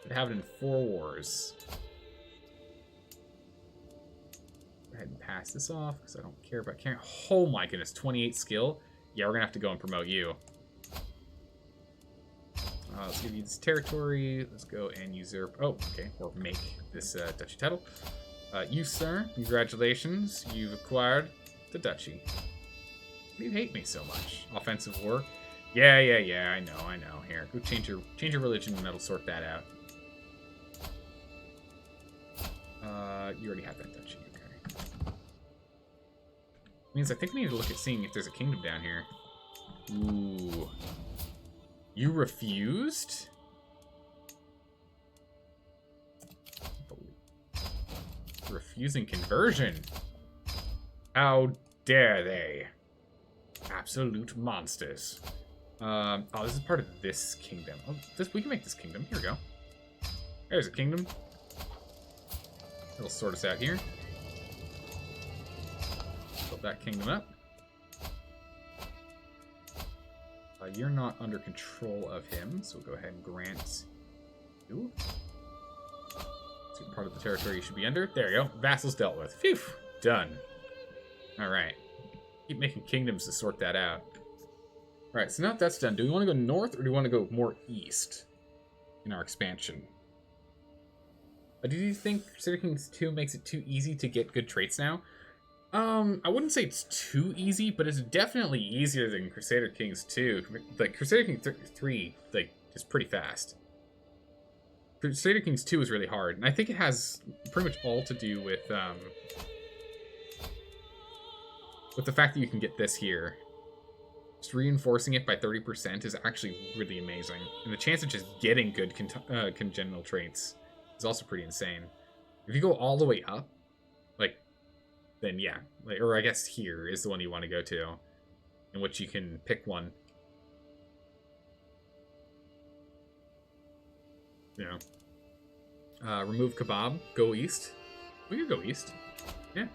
[SPEAKER 1] We have it in 4 wars. Go ahead and pass this off, because I don't care about carrying. Oh my goodness, 28 skill? Yeah, we're going to have to go and promote you. Let's give you this territory. Let's go and usurp. Oh, okay. Or make this duchy title. You, sir, congratulations. You've acquired the duchy. Why do you hate me so much? Offensive war? Yeah. I know. Here, go change your religion, and that'll sort that out. You already have that duchy. Okay. Means I think we need to look at seeing if there's a kingdom down here. Ooh. You refused? Refusing conversion. How dare they? Absolute monsters. Oh, this is part of this kingdom. Oh, we can make this kingdom. Here we go. There's a kingdom. It'll sort us out here. Build that kingdom up. You're not under control of him, so we'll go ahead and grant you. So part of the territory you should be under. There you go. Vassals dealt with. Phew. Done. Alright. Keep making kingdoms to sort that out. Alright, so now that that's done, do we want to go north or do we want to go more east in our expansion? Do you think Crusader Kings 2 makes it too easy to get good traits now? I wouldn't say it's too easy, but it's definitely easier than Crusader Kings 2. Like, Crusader Kings 3, like, is pretty fast. Crusader Kings 2 is really hard, and I think it has pretty much all to do with the fact that you can get this here. Just reinforcing it by 30% is actually really amazing. And the chance of just getting good congenital traits is also pretty insane. If you go all the way up, like, then yeah, like, or I guess here is the one you want to go to, in which you can pick one. You know, remove kebab, go east. We could go east. Yeah.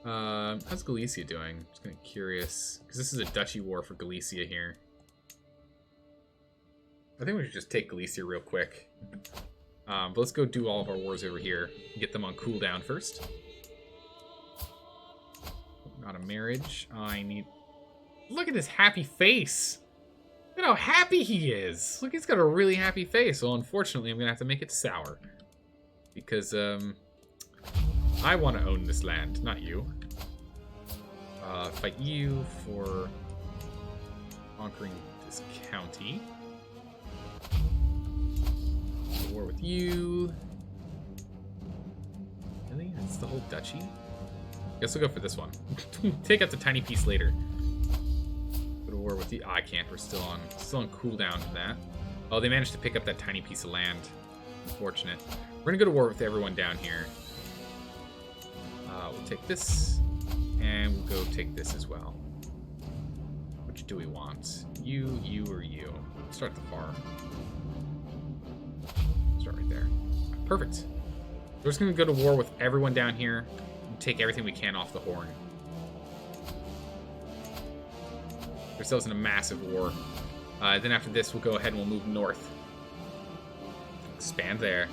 [SPEAKER 1] How's Galicia doing? Just kind of curious, because this is a duchy war for Galicia here. I think we should just take Galicia real quick. But let's go do all of our wars over here and get them on cooldown first. Not a marriage. I need... Look at his happy face. Look at how happy he is. Look, he's got a really happy face. Well, unfortunately, I'm going to have to make it sour. Because, I want to own this land, not you. Fight you for conquering this county. War with you. Really? That's the whole duchy? Guess we'll go for this one. Take out the tiny piece later. Go to war with you. Oh, I can't. We're still on cooldown for that. Oh, they managed to pick up that tiny piece of land. Unfortunate. We're gonna go to war with everyone down here. We'll take this, and we'll go take this as well. Which do we want? You, or you? Start at the farm. Start right there. Perfect. We're just going to go to war with everyone down here and take everything we can off the horn. Ourselves in a massive war. Then after this, we'll go ahead and we'll move north. Expand there.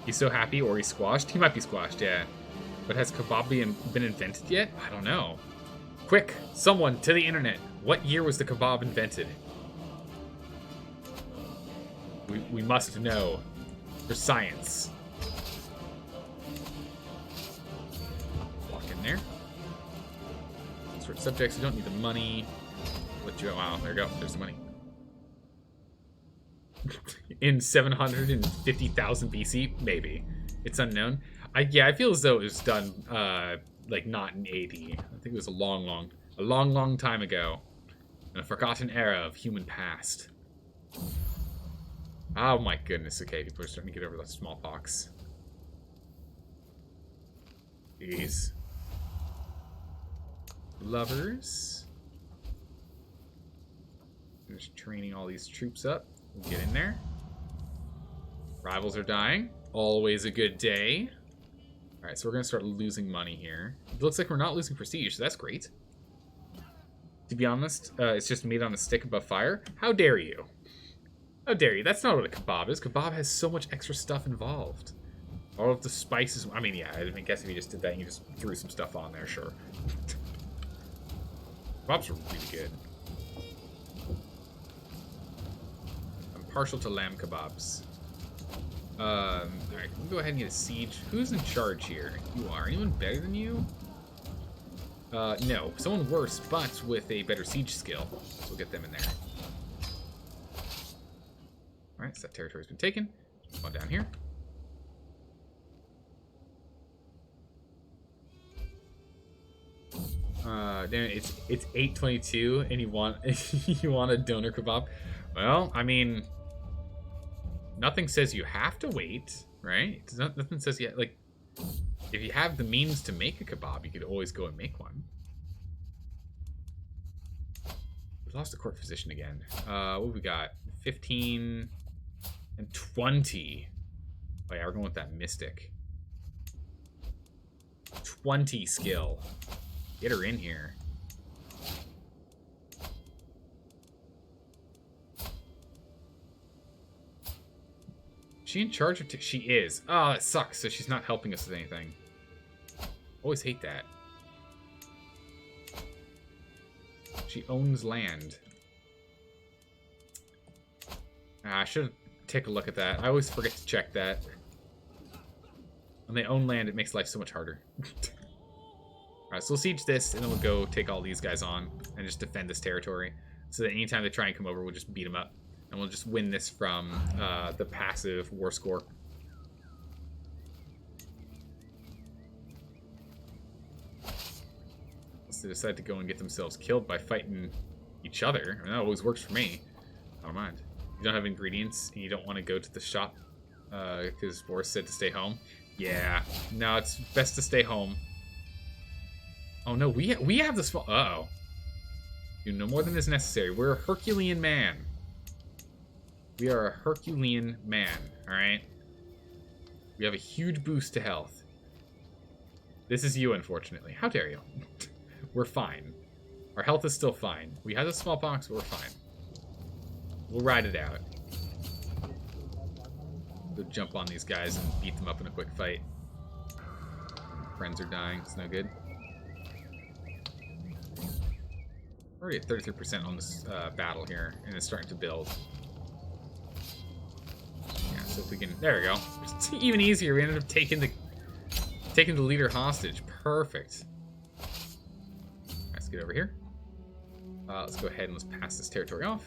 [SPEAKER 1] He's so happy, or he's squashed? He might be squashed, yeah. But has kebab been invented yet? I don't know. Quick, someone to the internet. What year was the kebab invented? We must know. For science. Walk in there. Sort subjects, you don't need the money. Let you, wow, there you go. There's the money. In 750,000 BC, maybe. It's unknown. I feel as though it was done like not in 80. I think it was a long time ago. In a forgotten era of human past. Oh my goodness, okay, people are starting to get over the smallpox. Jeez. Lovers. I'm just training all these troops up. We'll get in there. Rivals are dying. Always a good day. Alright, so we're going to start losing money here. It looks like we're not losing prestige, so that's great. To be honest, it's just meat on a stick above fire. How dare you? How dare you? That's not what a kebab is. Kebab has so much extra stuff involved. All of the spices. I mean, yeah, I guess if you just did that and you just threw some stuff on there, sure. Kebabs are really good. I'm partial to lamb kebabs. Alright, can we go ahead and get a siege? Who's in charge here? You are. Anyone better than you? No. Someone worse, but with a better siege skill. So we'll get them in there. Alright, so that territory's been taken. Come on down here. Damn it, it's 8:22 and you want you want a doner kebab? Well, I mean, nothing says you have to wait, right? Nothing says you like. If you have the means to make a kebab, you could always go and make one. We lost the court physician again. What have we got? 15 and 20. Oh yeah, we're going with that mystic. 20 skill. Get her in here. Is she in charge of... She is. Oh, that sucks. So she's not helping us with anything. Always hate that. She owns land. I should take a look at that. I always forget to check that. When they own land, it makes life so much harder. Alright, so we'll siege this, and then we'll go take all these guys on and just defend this territory. So that anytime they try and come over, we'll just beat them up. And we'll just win this from the passive war score. Unless they decide to go and get themselves killed by fighting each other. I mean, that always works for me. I don't mind. You don't have ingredients, and you don't want to go to the shop because Boris said to stay home. Yeah, no, it's best to stay home. Oh no, we have the small... Uh-oh. Do no more than is necessary. We're a Herculean man. We are a Herculean man, alright? We have a huge boost to health. This is you, unfortunately. How dare you? We're fine. Our health is still fine. We had a smallpox, but we're fine. We'll ride it out. Go jump on these guys and beat them up in a quick fight. Friends are dying. It's no good. We're already at 33% on this battle here, and it's starting to build. Yeah, so if we can... There we go. It's even easier. We ended up taking the leader hostage. Perfect. Let's get over here. Let's go ahead and let's pass this territory off.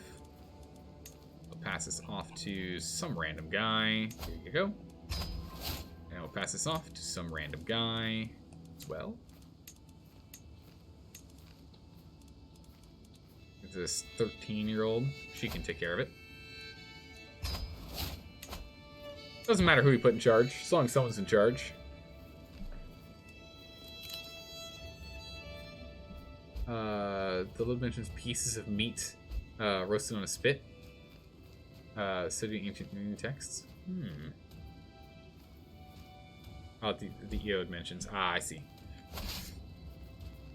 [SPEAKER 1] We'll pass this off to some random guy. Here you go. And we'll pass this off to some random guy as well. This 13-year-old, she can take care of it. Doesn't matter who we put in charge, as long as someone's in charge. the little mentions pieces of meat roasted on a spit. Studying ancient Indian texts. Oh, the Eod mentions. Ah, I see.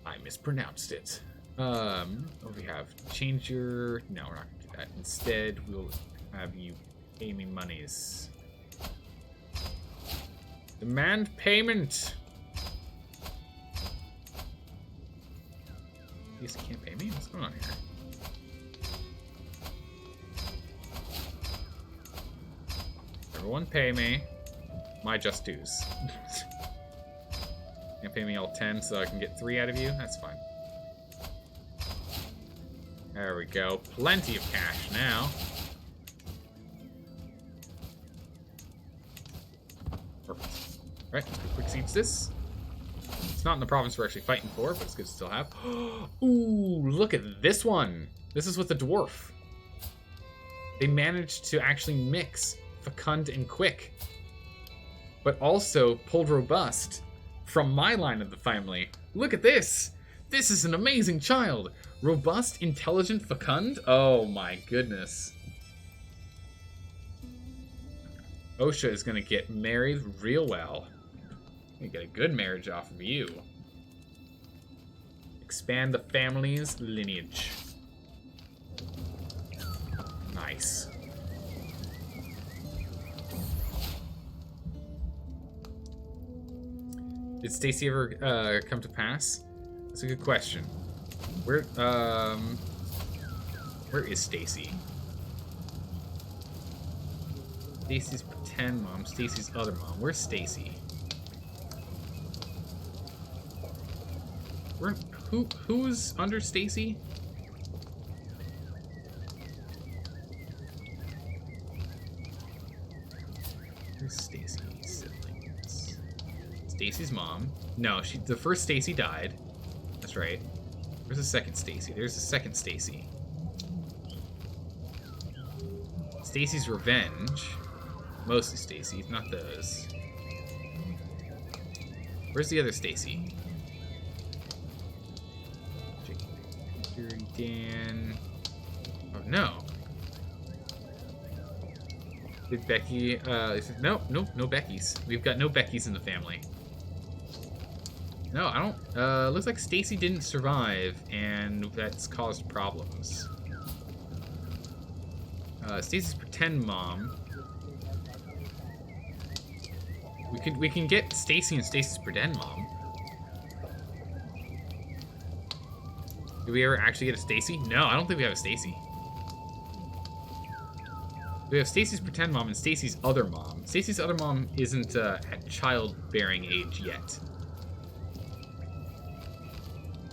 [SPEAKER 1] I mispronounced it. What do we have? Change your... No, we're not going to do that. Instead, we'll have you pay me monies. Demand payment! You guys can't pay me? What's going on here? Everyone pay me my just dues. Can't pay me all 10 so I can get 3 out of you? That's fine. There we go. Plenty of cash now. Perfect. Alright, let's go quick siege this. It's not in the province we're actually fighting for, but it's good to still have. Ooh, look at this one. This is with the dwarf. They managed to actually mix fecund and quick, but also pulled robust from my line of the family. Look at this. This is an amazing child. Robust, intelligent, fecund. Oh my goodness. Osha is going to get married real well. We get a good marriage off of you. Expand the family's lineage. Nice. Did Stacy ever come to pass? That's a good question. Where is Stacy? Stacy's pretend mom, Stacy's other mom. Where's Stacy? Who's under Stacy? Where's Stacy's siblings? Stacy's mom. No, the first Stacy died. That's right. Where's the second Stacy? There's the second Stacy. Stacy's revenge. Mostly Stacy, not those. Where's the other Stacy? Dan. Oh no. Did Becky no Beckys. We've got no Beckys in the family. No, I don't looks like Stacy didn't survive and that's caused problems. Stacy's pretend mom. We can get Stacy and Stacy's pretend mom. Did we ever actually get a Stacy? No, I don't think we have a Stacy. We have Stacy's pretend mom and Stacy's other mom. Stacy's other mom isn't at childbearing age yet.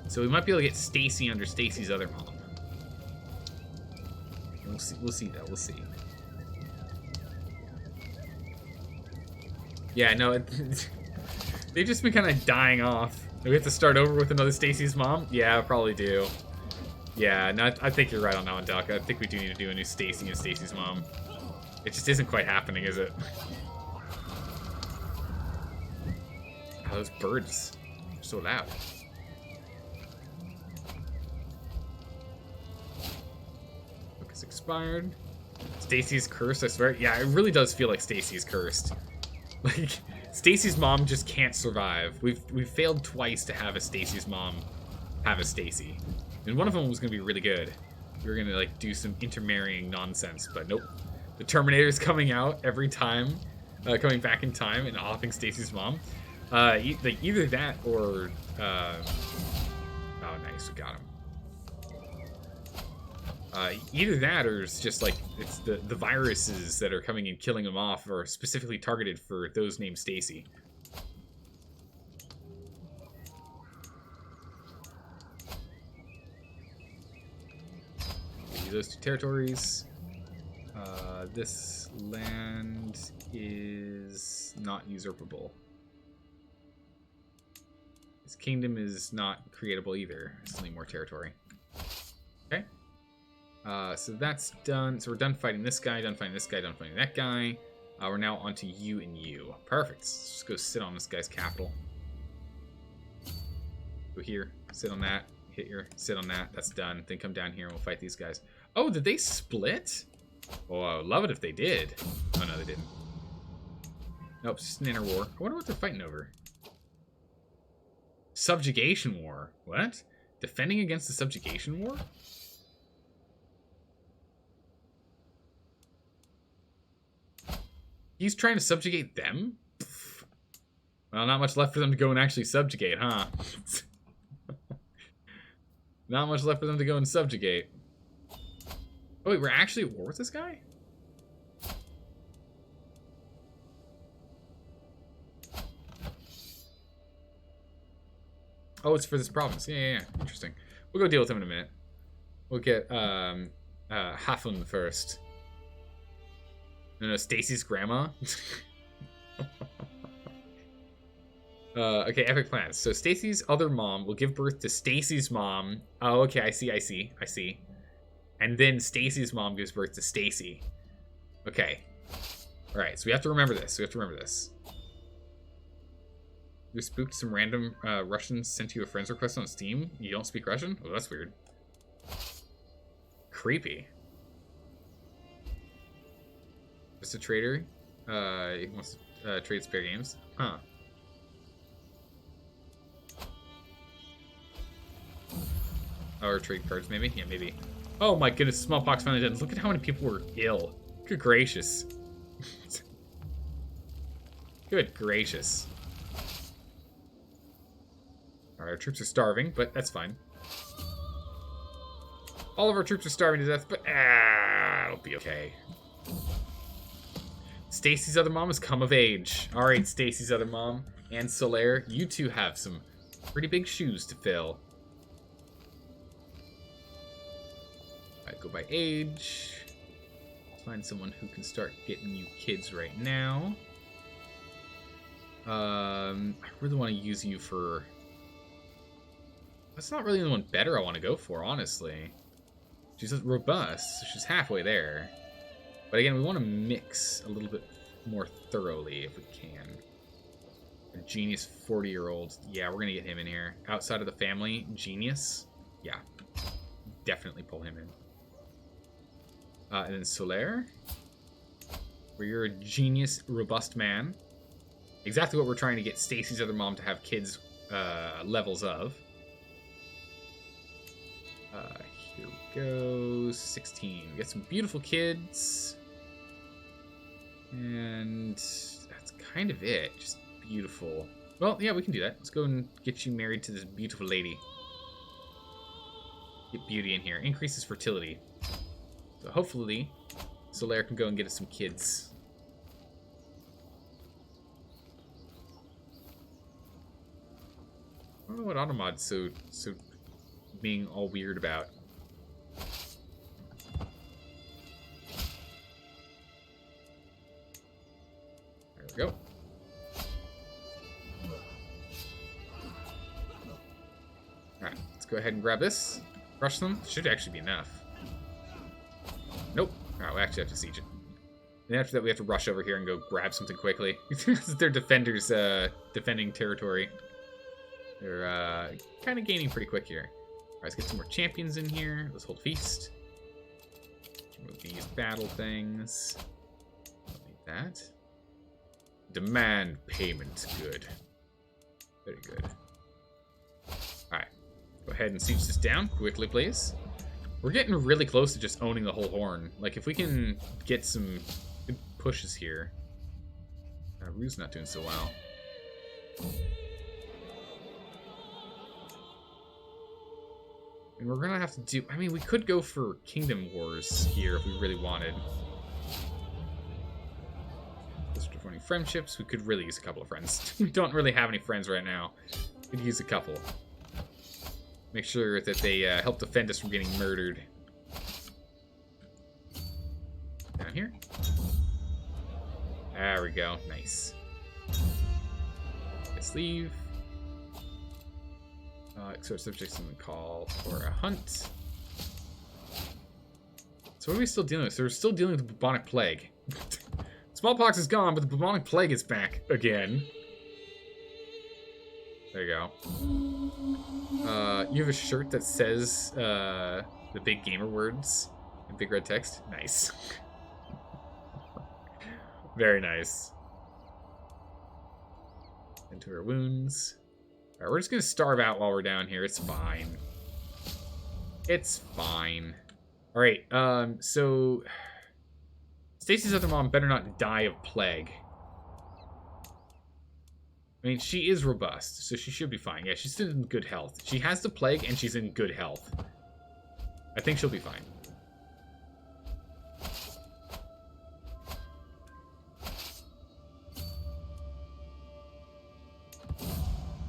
[SPEAKER 1] So we might be able to get Stacy under Stacy's other mom. We'll see though, we'll see. Yeah, no, they've just been kind of dying off. Do we have to start over with another Stacy's mom? Yeah, probably do. Yeah, no, I think you're right on that one, Doc. I think we do need to do a new Stacy and Stacy's mom. It just isn't quite happening, is it? Oh, those birds are so loud. Book is expired. Stacy's cursed, I swear. Yeah, it really does feel like Stacy's cursed. Like, Stacy's mom just can't survive. We've failed twice to have a Stacy's mom have a Stacy. And one of them was going to be really good. We were going to, like, do some intermarrying nonsense, but nope. The Terminator's coming out every time, coming back in time and offing Stacy's mom. Like, either that or... oh, nice, we got him. Either that or it's just like it's the viruses that are coming and killing them off are specifically targeted for those named Stacy. Those two territories. This land is not usurpable. This kingdom is not creatable either. I still need more territory. Okay. So that's done. So we're done fighting this guy, done fighting this guy, done fighting that guy. We're now on to you and you. Perfect. Let's just go sit on this guy's capital. Go here, sit on that, hit your sit on that. That's done. Then come down here and we'll fight these guys. Oh, did they split? Oh, I would love it if they did. Oh, no, they didn't. Nope, it's just an inner war. I wonder what they're fighting over. Subjugation war. What? Defending against the subjugation war? He's trying to subjugate them? Pfft. Well, not much left for them to go and actually subjugate, huh? Not much left for them to go and subjugate. Oh, wait, we're actually at war with this guy? Oh, it's for this province. Yeah. Interesting. We'll go deal with him in a minute. We'll get Hafun first. No, Stacy's grandma. Okay, epic plans. So Stacy's other mom will give birth to Stacy's mom. Oh, okay, I see. And then Stacy's mom gives birth to Stacy. Okay. All right, so we have to remember this. You spooked some random Russians sent you a friend's request on Steam. You don't speak Russian? Oh, that's weird. Creepy. Just a trader. He wants to trade spare games. Huh. Or trade cards, maybe? Yeah, maybe. Oh my goodness, smallpox finally done. Look at how many people were ill. Good gracious. Good gracious. Alright, our troops are starving, but that's fine. All of our troops are starving to death, but it'll be okay. Stacy's other mom has come of age. Alright, Stacy's other mom and Solaire, you two have some pretty big shoes to fill. Alright, go by age. Find someone who can start getting you kids right now. I really want to use you for... That's not really the one better I want to go for, honestly. She's robust, so she's halfway there. But again, we want to mix a little bit more thoroughly if we can. A genius 40-year-old. Yeah, we're going to get him in here. Outside of the family, genius. Yeah, definitely pull him in. And then Solaire, where you're a genius, robust man. Exactly what we're trying to get Stacy's other mom to have kids levels of. Here we go. 16. We got some beautiful kids. And that's kind of it. Just beautiful. Well, yeah, we can do that. Let's go and get you married to this beautiful lady. Get beauty in here. Increases fertility. So hopefully, Solaire can go and get us some kids. I don't know what Automod's so being all weird about. There we go. Alright, let's go ahead and grab this. Rush them. Should actually be enough. Nope. Alright, we actually have to siege it. And after that, we have to rush over here and go grab something quickly. They're defenders defending territory. They're kind of gaining pretty quick here. Alright, let's get some more champions in here. Let's hold feast. Remove these battle things. Don't need that. Demand payment. Good. Very good. Alright. Go ahead and siege this down quickly, please. We're getting really close to just owning the whole horn. Like, if we can get some good pushes here. Rue's not doing so well. And we're gonna have to do... I mean, we could go for Kingdom Wars here if we really wanted. Just defining friendships. We could really use a couple of friends. We don't really have any friends right now. We could use a couple. Make sure that they help defend us from getting murdered. Down here. There we go. Nice. Let's leave. Exhort subjects in the call for a hunt. So what are we still dealing with? So we're still dealing with the bubonic plague. Smallpox is gone, but the bubonic plague is back again. There you go. You have a shirt that says the big gamer words in big red text. Nice. Very nice. Into her wounds. Alright, we're just gonna starve out while we're down here. It's fine. It's fine. Alright, so Stacy's other mom better not die of plague. I mean, she is robust, so she should be fine. Yeah, she's still in good health. She has the plague, and she's in good health. I think she'll be fine.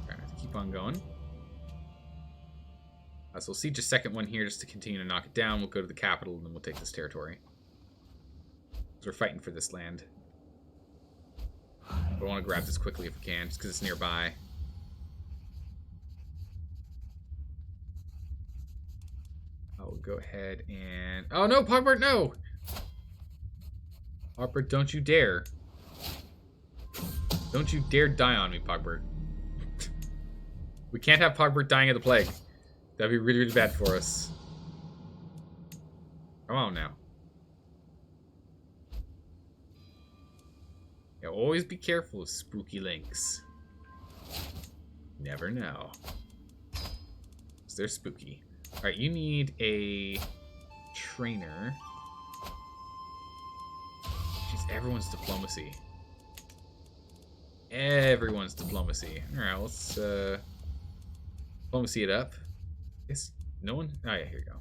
[SPEAKER 1] Alright, keep on going. So we'll siege a second one here just to continue to knock it down. We'll go to the capital, and then we'll take this territory. We're fighting for this land. But I want to grab this quickly if we can, just because it's nearby. I'll go ahead and... Oh no, Pogbert, no! Pogbert, don't you dare. Don't you dare die on me, Pogbert. We can't have Pogbert dying of the plague. That'd be really, really bad for us. Come on now. Yeah, always be careful of spooky links. Never know. So they're spooky. Alright, you need a trainer. Jeez, everyone's diplomacy. Everyone's diplomacy. Alright, let's diplomacy it up. Yes, no one? Oh yeah, here you go.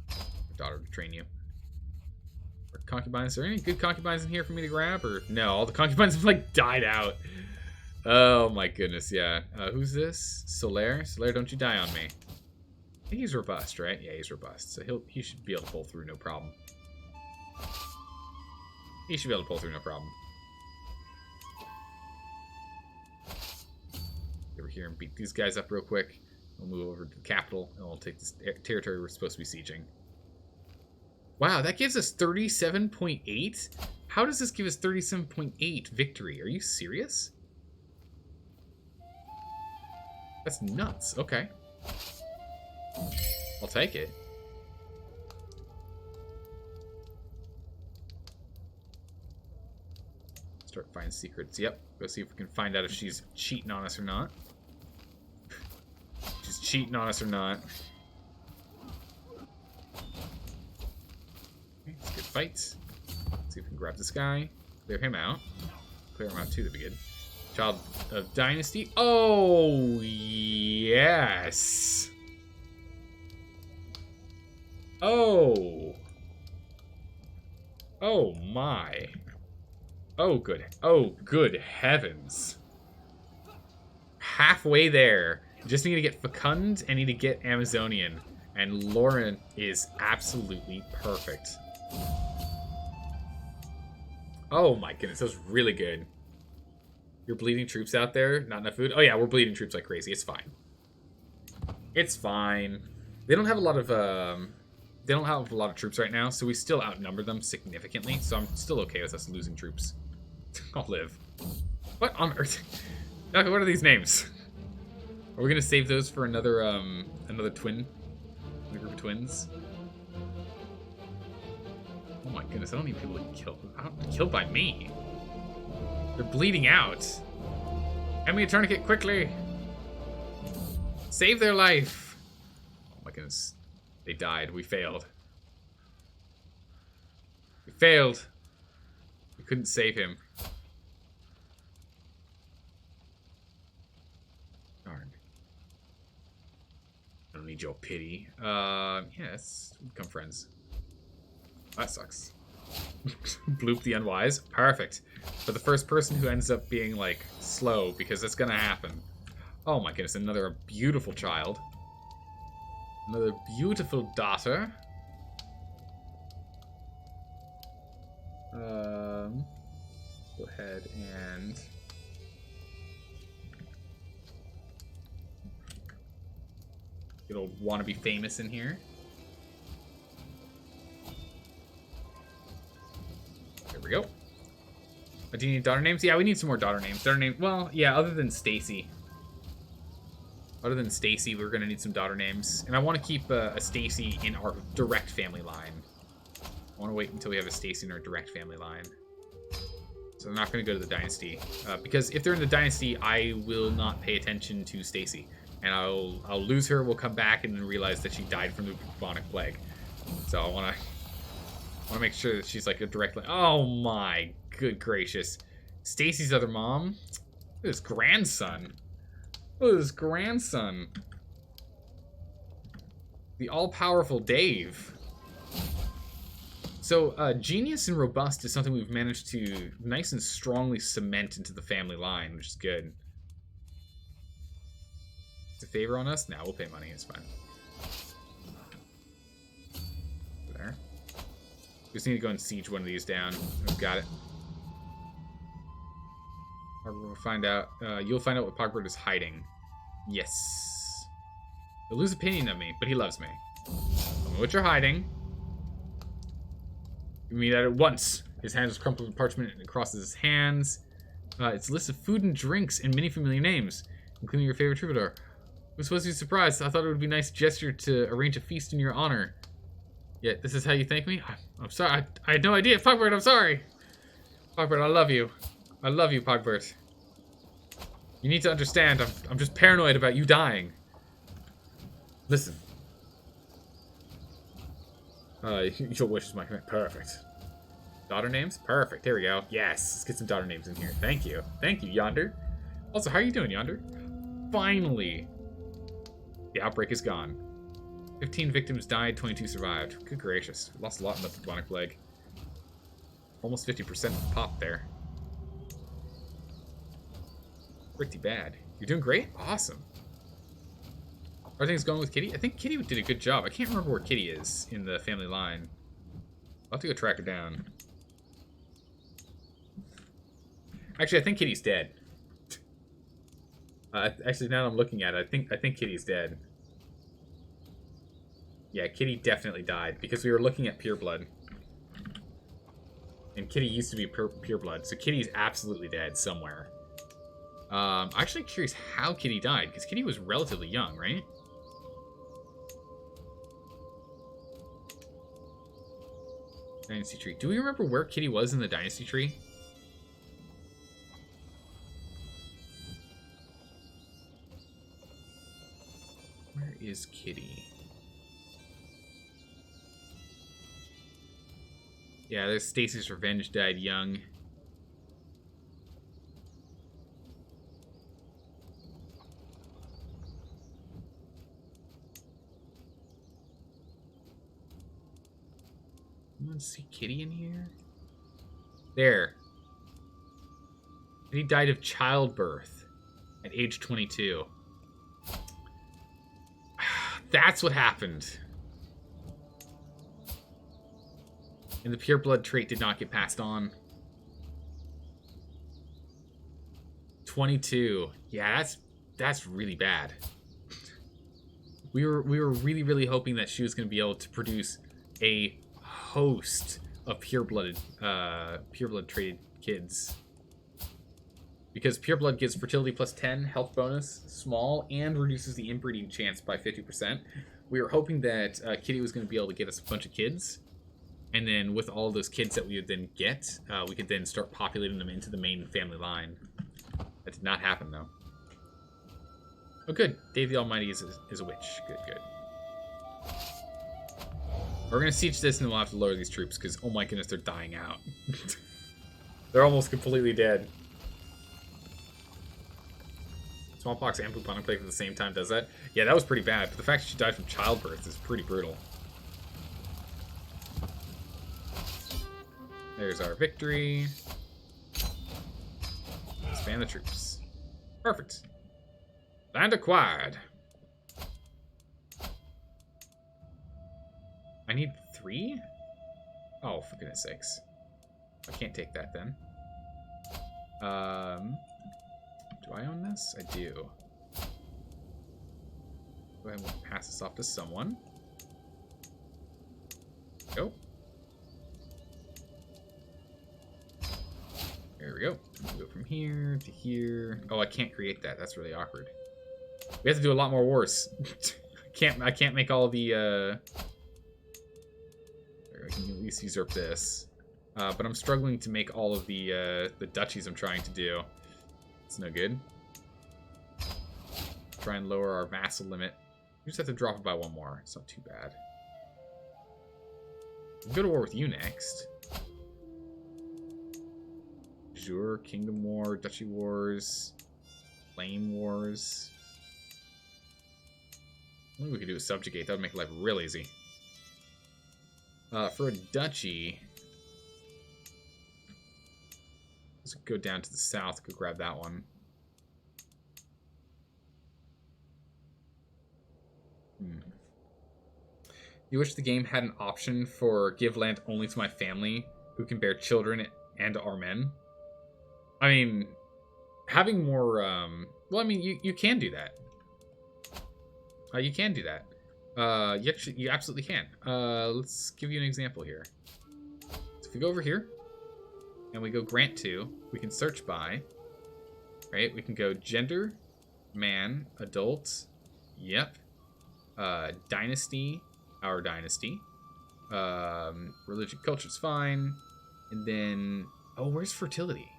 [SPEAKER 1] Your daughter to train you. Or concubines. Are there any good concubines in here for me to grab? Or no, all the concubines have like died out. Oh my goodness, yeah. Who's this? Solaire? Solaire, don't you die on me. I think he's robust, right? Yeah, he's robust. So he should be able to pull through, no problem. He should be able to pull through, no problem. Get over here and beat these guys up real quick. We'll move over to the capital, and we'll take this territory we're supposed to be sieging. Wow, that gives us 37.8? How does this give us 37.8 victory? Are you serious? That's nuts. Okay. I'll take it. Start finding secrets. Yep. Go see if we can find out if she's cheating on us or not. She's cheating on us or not. Okay, it's a good fight. Let's see if we can grab this guy. Clear him out. Clear him out too, that'd be good. Child of Dynasty. Oh, yes. Oh. Oh, my. Oh, good. Oh, good heavens. Halfway there. Just need to get Fecund and need to get Amazonian. And Lauren is absolutely perfect. Oh my goodness, that was really good. You're bleeding troops out there? Not enough food? Oh yeah, we're bleeding troops like crazy. It's fine. It's fine. They don't have a lot of troops right now, so we still outnumber them significantly. So I'm still okay with us losing troops. I'll live. What on earth? Okay, what are these names? Are we gonna save those for another twin? A group of twins? Oh my goodness, I don't need people to kill. Killed by me. They're bleeding out. Hand me a tourniquet quickly. Save their life. Oh my goodness. They died. We failed. We failed. We couldn't save him. Darn. I don't need your pity. Yes. Become friends. That sucks. Bloop the unwise. Perfect. For the first person who ends up being, like, slow, because that's gonna happen. Oh my goodness, another beautiful child. Another beautiful daughter. Go ahead and... It'll want to be famous in here. There we go. Do you need daughter names? Yeah, we need some more daughter names. Daughter names. Well, yeah, other than Stacy. Other than Stacy, we're going to need some daughter names. And I want to keep a Stacy in our direct family line. I want to wait until we have a Stacy in our direct family line. So they're not going to go to the dynasty. Because if they're in the dynasty, I will not pay attention to Stacy. And I'll lose her, we'll come back, and then realize that she died from the bubonic plague. So I want to make sure that she's like a direct line. Oh my good gracious. Stacy's other mom? Look at his grandson. Look at his grandson. The all-powerful Dave. So, genius and robust is something we've managed to nice and strongly cement into the family line, which is good. It's a favor on us? No, we'll pay money. It's fine. There. We just need to go and siege one of these down. We've got it. We'll find out. You'll find out what Pogbert is hiding. Yes. He'll lose opinion of me, but he loves me. Tell me what you're hiding. Give me that at once. His hands crumpled with parchment and it crosses his hands. It's a list of food and drinks and many familiar names, including your favorite troubadour. I was supposed to be surprised. I thought it would be a nice gesture to arrange a feast in your honor. Yet, this is how you thank me? I'm sorry. I had no idea. Pogbert, I'm sorry. Pogbert, I love you. I love you, Pogbert. You need to understand, I'm just paranoid about you dying. Listen. Your wish is my command. Perfect. Daughter names? Perfect. There we go. Yes. Let's get some daughter names in here. Thank you. Thank you, Yonder. Also, how are you doing, Yonder? Finally. The outbreak is gone. 15 victims died, 22 survived. Good gracious. We lost a lot in the bubonic plague. Almost 50% pop there. Pretty bad. You're doing great? Awesome. Are things going with Kitty? I think Kitty did a good job. I can't remember where Kitty is in the family line. I'll have to go track her down. Actually, I think Kitty's dead. Actually, now that I'm looking at it, I think Kitty's dead. Yeah, Kitty definitely died because we were looking at pureblood. And Kitty used to be pureblood, so Kitty's absolutely dead somewhere. I'm actually curious how Kitty died, because Kitty was relatively young, right? Dynasty tree. Do we remember where Kitty was in the dynasty tree? Where is Kitty? Yeah, there's Stacy's Revenge died young. Anyone see Kitty in here? There. He died of childbirth at age 22. That's what happened. And the pureblood trait did not get passed on. 22. Yeah, that's really bad. We were really hoping that she was going to be able to produce a host of pureblood traded kids, because pureblood gives fertility plus 10, health bonus, small, and reduces the inbreeding chance by 50%. We were hoping that Kitty was going to be able to get us a bunch of kids, and then with all those kids that we would then get, we could then start populating them into the main family line. That did not happen though. Oh good, Dave the Almighty is a witch. Good. We're going to siege this and then we'll have to lower these troops because, oh my goodness, they're dying out. They're almost completely dead. Smallpox and bubonic plague at the same time does that? Yeah, that was pretty bad, but the fact that she died from childbirth is pretty brutal. There's our victory. Expand the troops. Perfect. Land acquired. I need 3? Oh, for goodness sakes. I can't take that then. Do I own this? I do. Go ahead and pass this off to someone. Go. There we go. We'll go from here to here. Oh, I can't create that. That's really awkward. We have to do a lot more wars. I can't make all the, I can at least usurp this. But I'm struggling to make all of the duchies I'm trying to do. It's no good. Try and lower our vassal limit. We just have to drop it by one more. It's not too bad. We'll go to war with you next. Jure, Kingdom War, Duchy Wars, Flame Wars. Maybe we could do a Subjugate. That would make life real easy. For a duchy, let's go down to the south. Go grab that one. You wish the game had an option for give land only to my family who can bear children and are men? I mean, having more, well, I mean, you can do that. You can do that. You absolutely can. Let's give you an example here. So if we go over here, and we go grant to, we can search by, right? We can go gender, man, adult, yep. Dynasty, our dynasty. Religion, culture's fine. And then, oh, where's fertility?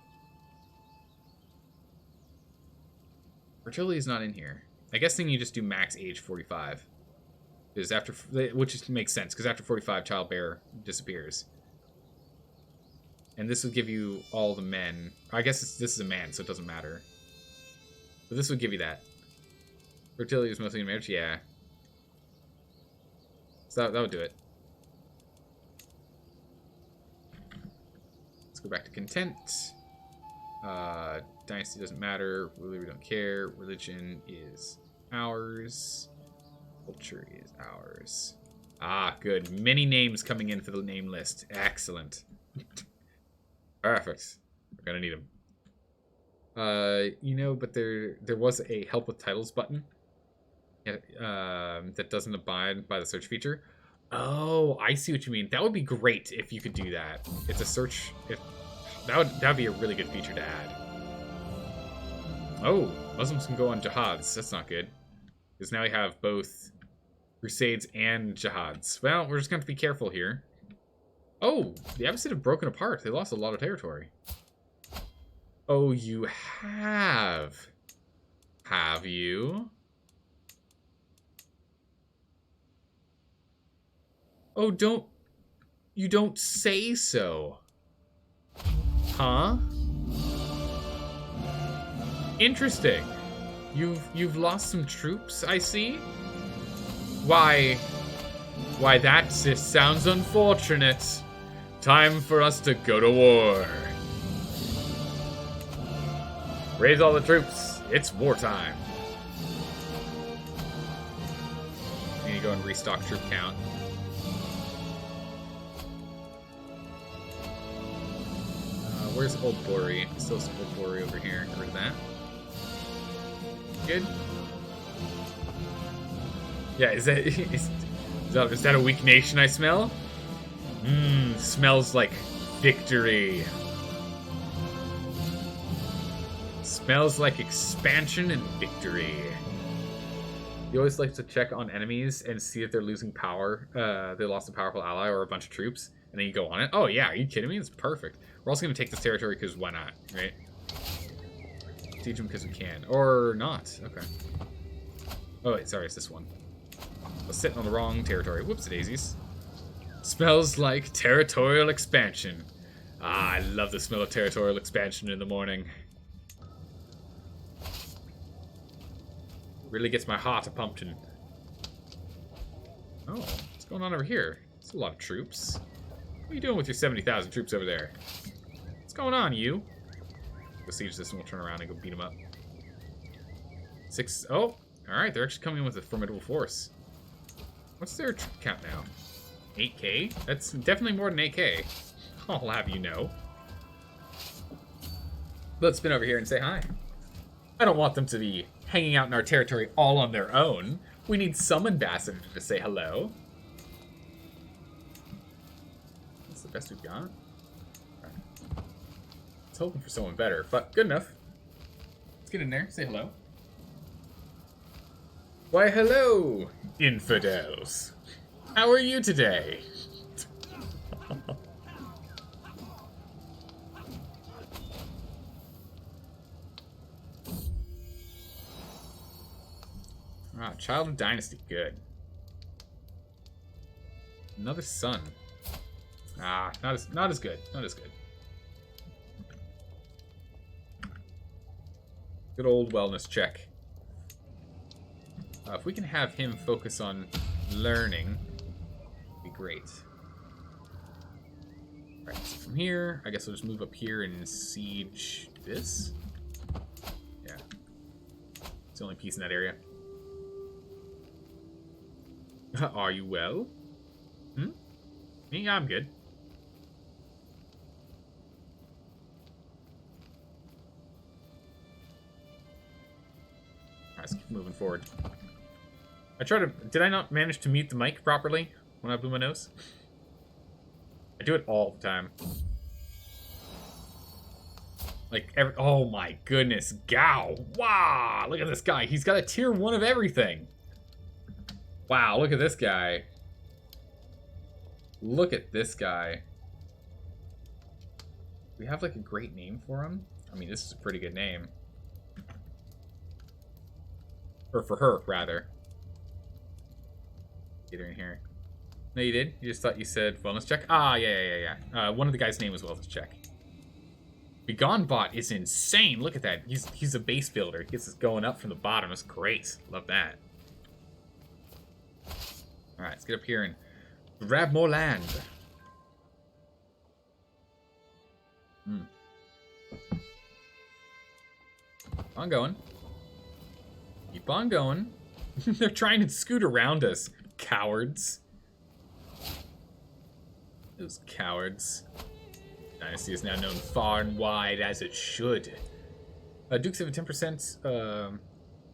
[SPEAKER 1] Fertility is not in here. I guess then you just do max age 45. Because after, which makes sense, because after 45, childbear disappears. And this would give you all the men. I guess this is a man, so it doesn't matter. But this would give you that. Fertility is mostly in marriage, yeah. So that would do it. Let's go back to content. Dynasty doesn't matter. Ruler, we don't care. Religion is ours. Culture is ours. Ah, good. Many names coming in for the name list. Excellent. Perfect. We're gonna need them. You know, but there was a help with titles button. That doesn't abide by the search feature. Oh, I see what you mean. That would be great if you could do that. It's a search. That would be a really good feature to add. Oh, Muslims can go on jihads. That's not good. Because now we have both crusades and jihads. Well, we're just going to have to be careful here. Oh, the Abbasid have broken apart. They lost a lot of territory. Oh, you have. Have you? Oh, you don't say so. Huh? Interesting. You've lost some troops, I see. Why that just sounds unfortunate. Time for us to go to war. Raise all the troops. It's wartime. Need to go and restock troop count. Where's Old Bori? Still some Old Bori over here. Get rid of that. Good. Yeah, is that a weak nation I smell? Smells like victory. Smells like expansion and victory. You always like to check on enemies and see if they're losing power. They lost a powerful ally or a bunch of troops. And then you go on it. Oh, yeah. Are you kidding me? It's perfect. We're also going to take this territory because why not, right? Siege them because we can. Or not. Okay. Oh, wait. Sorry. It's this one. I was sitting on the wrong territory. Whoops-a-daisies. Smells like territorial expansion. Ah, I love the smell of territorial expansion in the morning. Really gets my heart a pumpkin. Oh, what's going on over here? It's a lot of troops. What are you doing with your 70,000 troops over there? What's going on, you? Go siege this and we'll turn around and go beat them up. Oh, alright, they're actually coming in with a formidable force. What's their troop count now? 8k? That's definitely more than 8k. I'll have you know. Let's spin over here and say hi. I don't want them to be hanging out in our territory all on their own. We need some ambassador to say hello. That's the best we've got. Right. I was hoping for someone better, but good enough. Let's get in there, say hello. Why, hello, infidels. How are you today? Ah, Child of Dynasty, good. Another son. Ah, not as good. Not as good. Good old wellness check. If we can have him focus on learning, it'd be great. Alright, so from here, I guess we'll just move up here and siege this. Yeah. It's the only piece in that area. Are you well? Hmm? Me? I'm good. Alright, let's keep moving forward. Did I not manage to mute the mic properly when I blew my nose? I do it all the time. Like, oh my goodness, Gao! Wow, look at this guy. He's got a tier 1 of everything. Wow, look at this guy. Look at this guy. We have like a great name for him. I mean, this is a pretty good name. Or for her, rather. Get her in here. No, you did? You just thought you said wellness check? Ah, yeah. One of the guys' name was wellness check. Begone is insane. Look at that. He's a base builder. He gets us going up from the bottom. That's great. Love that. Alright, let's get up here and grab more land. Keep on going. Keep on going. They're trying to scoot around us. Cowards. Those cowards. Dynasty is now known far and wide, as it should. Dukes have a 10%.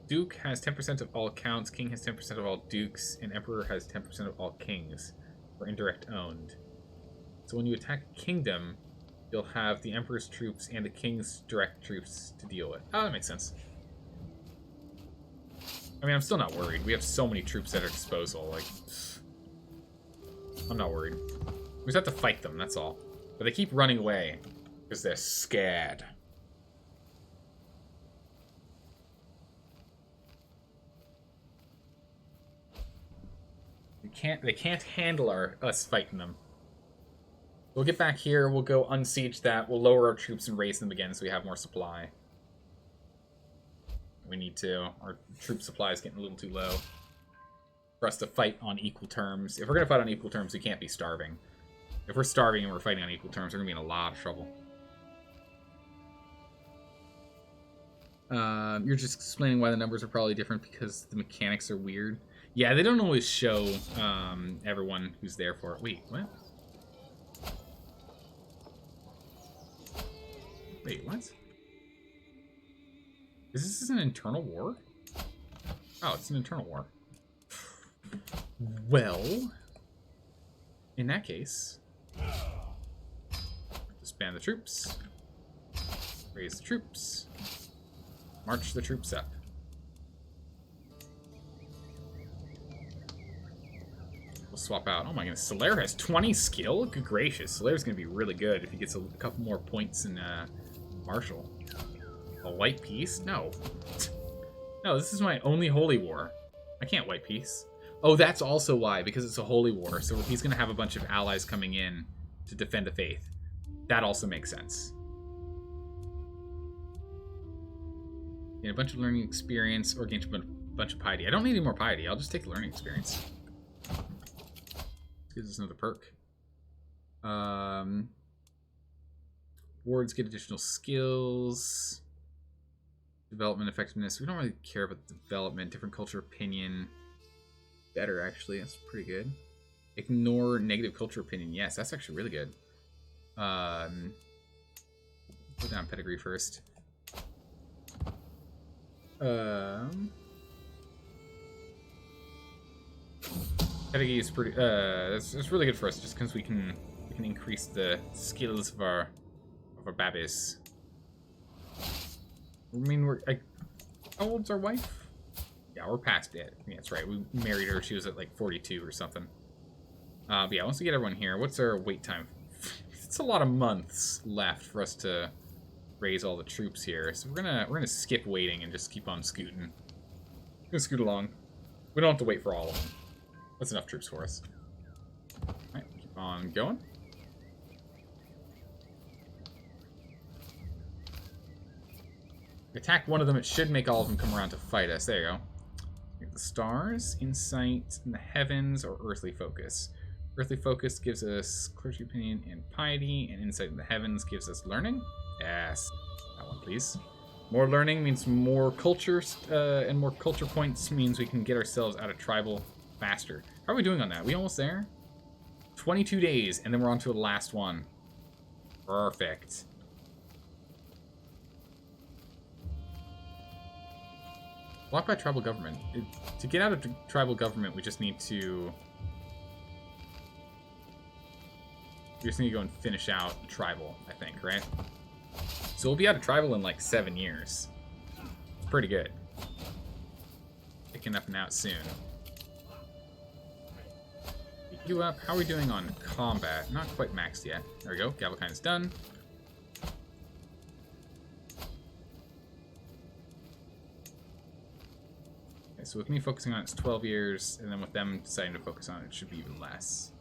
[SPEAKER 1] Duke has 10% of all counts, King has 10% of all dukes, and Emperor has 10% of all kings, or indirect owned. So when you attack a kingdom, you'll have the Emperor's troops and the King's direct troops to deal with. Oh, that makes sense. I mean, I'm still not worried. We have so many troops at our disposal. Like, I'm not worried. We just have to fight them, that's all. But they keep running away because they're scared. They can't handle us fighting them. We'll get back here, we'll go unsiege that, we'll lower our troops and raise them again so we have more supply. We need to. Our troop supply is getting a little too low for us to fight on equal terms. If we're going to fight on equal terms, we can't be starving. If we're starving and we're fighting on equal terms, we're going to be in a lot of trouble. You're just explaining why the numbers are probably different because the mechanics are weird. Yeah, they don't always show everyone who's there for it. Wait, what? Wait, what? Is this an internal war? Oh, it's an internal war. Well, in that case, disband the troops, raise the troops, march the troops up. We'll swap out. Oh my goodness, Solaire has 20 skill? Good gracious, Solaire's gonna be really good if he gets a couple more points in Martial. A white piece? No. No, this is my only holy war. I can't white piece. Oh, that's also why, because it's a holy war, so he's going to have a bunch of allies coming in to defend the faith. That also makes sense. Gain a bunch of learning experience, or gain a bunch of piety. I don't need any more piety, I'll just take the learning experience. Gives us another perk. Wards get additional skills. Development effectiveness. We don't really care about the development. Different culture opinion. Better, actually. That's pretty good. Ignore negative culture opinion. Yes, that's actually really good. Put down pedigree first. Pedigree is pretty. That's really good for us, just because we can increase the skills of our babbies. I mean, how old's our wife? Yeah, we're past it. Yeah, that's right. We married her. She was at like 42 or something. But yeah, once we get everyone here, what's our wait time? It's a lot of months left for us to raise all the troops here. So we're gonna skip waiting and just keep on scooting. Gonna scoot along. We don't have to wait for all of them. That's enough troops for us. Alright, keep on going. Attack one of them, it should make all of them come around to fight us. There you go. The stars, insight in the heavens, or earthly focus. Earthly focus gives us clergy opinion and piety, and insight in the heavens gives us learning. Yes, that one please. More learning means more culture, and more culture points means we can get ourselves out of tribal faster. How are we doing on that? We almost there? 22 days, and then we're on to the last one. Perfect. Blocked by tribal government. To get out of tribal government, we just need to... We just need to go and finish out tribal, I think, right? So we'll be out of tribal in like 7 years. It's pretty good. Picking up and out soon. Pick you up. How are we doing on combat? Not quite maxed yet. There we go. Galvakind's done. Okay, so with me focusing on it, it's 12 years, and then with them deciding to focus on it, it should be even less.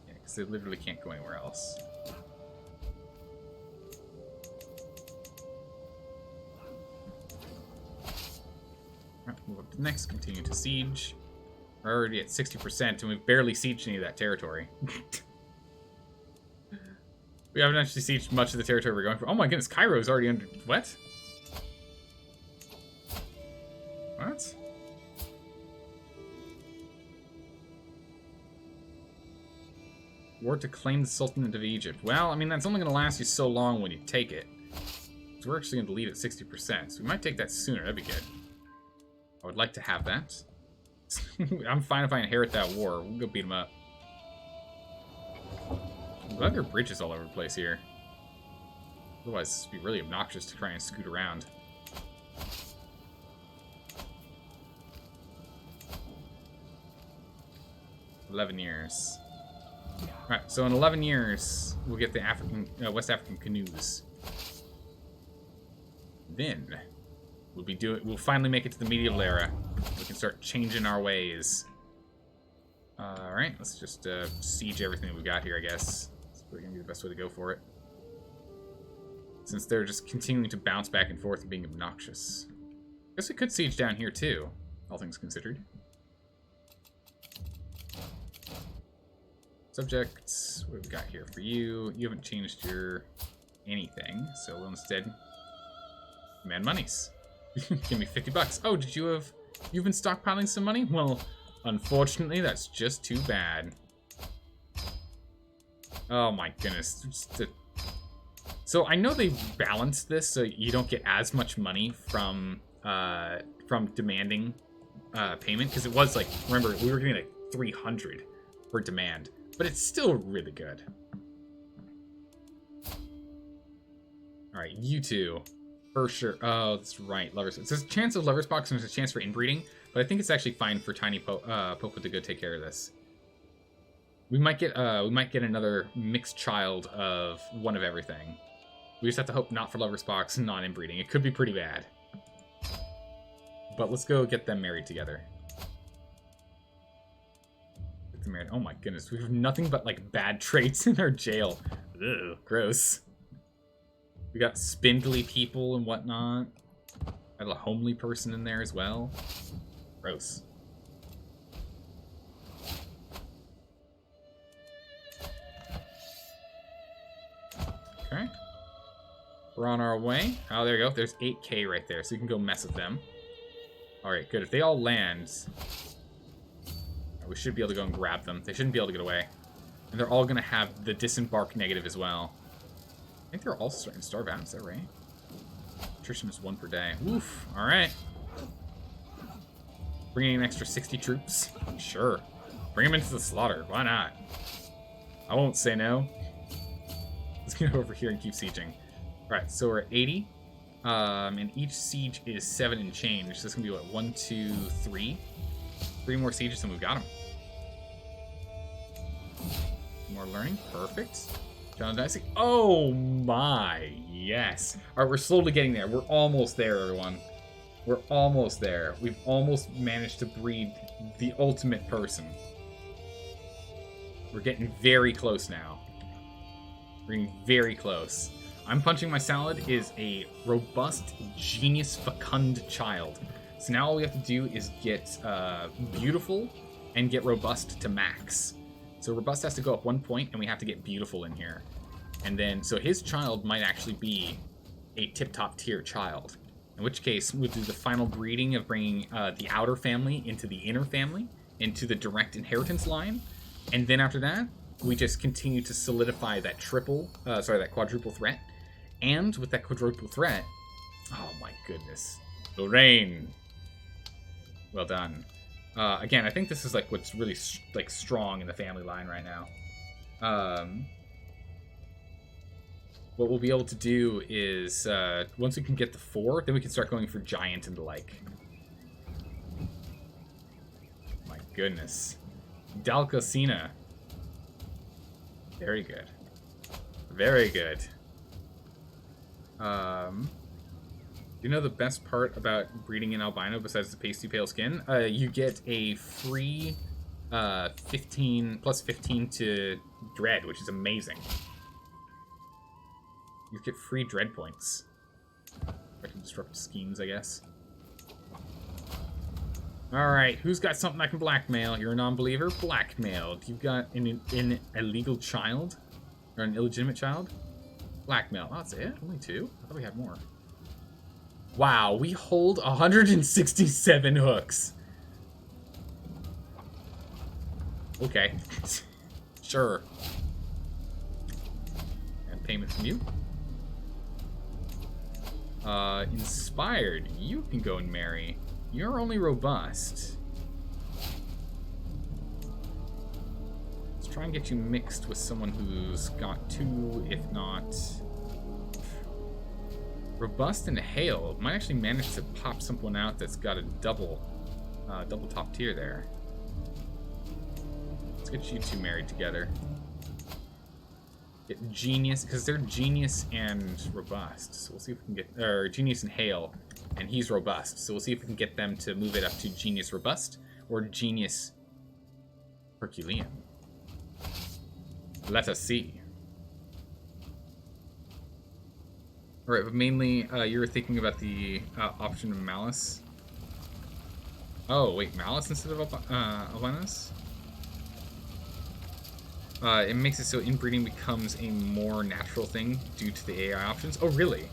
[SPEAKER 1] Yeah, because they literally can't go anywhere else. Move up to the next, continue to siege. We're already at 60%, and we've barely sieged any of that territory. We haven't actually sieged much of the territory we're going for. Oh my goodness, Cairo's already under... What? What? War to claim the Sultanate of Egypt. Well, I mean, that's only going to last you so long when you take it. So we're actually going to lead at 60%, so we might take that sooner. That'd be good. I would like to have that. I'm fine if I inherit that war. We'll go beat them up. I'm glad there are bridges all over the place here. Otherwise, it'd be really obnoxious to try and scoot around. $11 years. Alright, so in 11 years, we'll get the West African canoes. Then... We'll finally make it to the medieval era. We can start changing our ways. Alright, let's just siege everything we've got here, I guess. That's probably gonna be the best way to go for it. Since they're just continuing to bounce back and forth and being obnoxious. I guess we could siege down here too, all things considered. Subjects, what have we got here for you? You haven't changed your anything, so we'll instead demand monies. Give me 50 bucks. Oh, you've been stockpiling some money? Well, unfortunately, that's just too bad. Oh my goodness. So I know they balanced this so you don't get as much money from demanding payment, because it was like, remember, we were getting like 300 for demand, but it's still really good. All right, you two. For sure. Oh, that's right. Lovers. It says chance of lovers box and there's a chance for inbreeding, but I think it's actually fine for Tiny Popa to go take care of this. We might get another mixed child of one of everything. We just have to hope not for lovers box and not inbreeding. It could be pretty bad. But let's go get them married together. Get them married. Oh my goodness, we have nothing but like bad traits in our jail. Ugh, gross. We got spindly people and whatnot. Got a homely person in there as well. Gross. Okay. We're on our way. Oh, there you go. There's 8K right there, so you can go mess with them. Alright, good. If they all land, we should be able to go and grab them. They shouldn't be able to get away. And they're all going to have the disembark negative as well. I think they're all starting to starve out, is that right? Attrition is 1 per day. Woof. Alright. Bringing an extra 60 troops? Sure. Bring them into the slaughter. Why not? I won't say no. Let's get over here and keep sieging. Alright, so we're at 80. And each siege is 7 and change. So this can be what, 1, 2, 3? 3 more sieges and we've got them. More learning, perfect. John Dicey. Oh my, yes. All right, we're slowly getting there. We're almost there, everyone. We're almost there. We've almost managed to breed the ultimate person. We're getting very close now. We're getting very close. I'm punching my salad is a robust, genius, fecund child. So now all we have to do is get beautiful and get robust to max. So robust has to go up 1 point, and we have to get beautiful in here. And then, so his child might actually be a tip-top tier child. In which case, we'll do the final breeding of bringing the outer family into the inner family, into the direct inheritance line. And then after that, we just continue to solidify that that quadruple threat. And with that quadruple threat, oh my goodness, Lorraine, well done. Again, I think this is like what's really like strong in the family line right now. What we'll be able to do is once we can get the 4, then we can start going for giant and the like. My goodness, Dalcosina. Very good. Very good. You know the best part about breeding an albino besides the pasty pale skin? You get a free 15 to dread, which is amazing. You get free dread points. I can disrupt schemes, I guess. Alright, who's got something I can blackmail? You're a non-believer? Blackmailed. You've got an illegal child? Or an illegitimate child? Blackmail. Oh, that's it? Only 2? I thought we had more. Wow, we hold 167 hooks. Okay. Sure. And payment from you. Inspired. You can go and marry. You're only robust. Let's try and get you mixed with someone who's got 2, if not... Robust and Hail. Might actually manage to pop someone out that's got a double top tier there. Let's get you 2 married together. Get Genius, because they're Genius and Robust. So we'll see if we can get... Or Genius and Hail. And he's robust, so we'll see if we can get them to move it up to Genius Robust or Genius Herculean. Let us see. Alright, but mainly you were thinking about the option of Malice. Oh, wait, Malice instead of Albinos? It makes it so inbreeding becomes a more natural thing due to the AI options. Oh, really?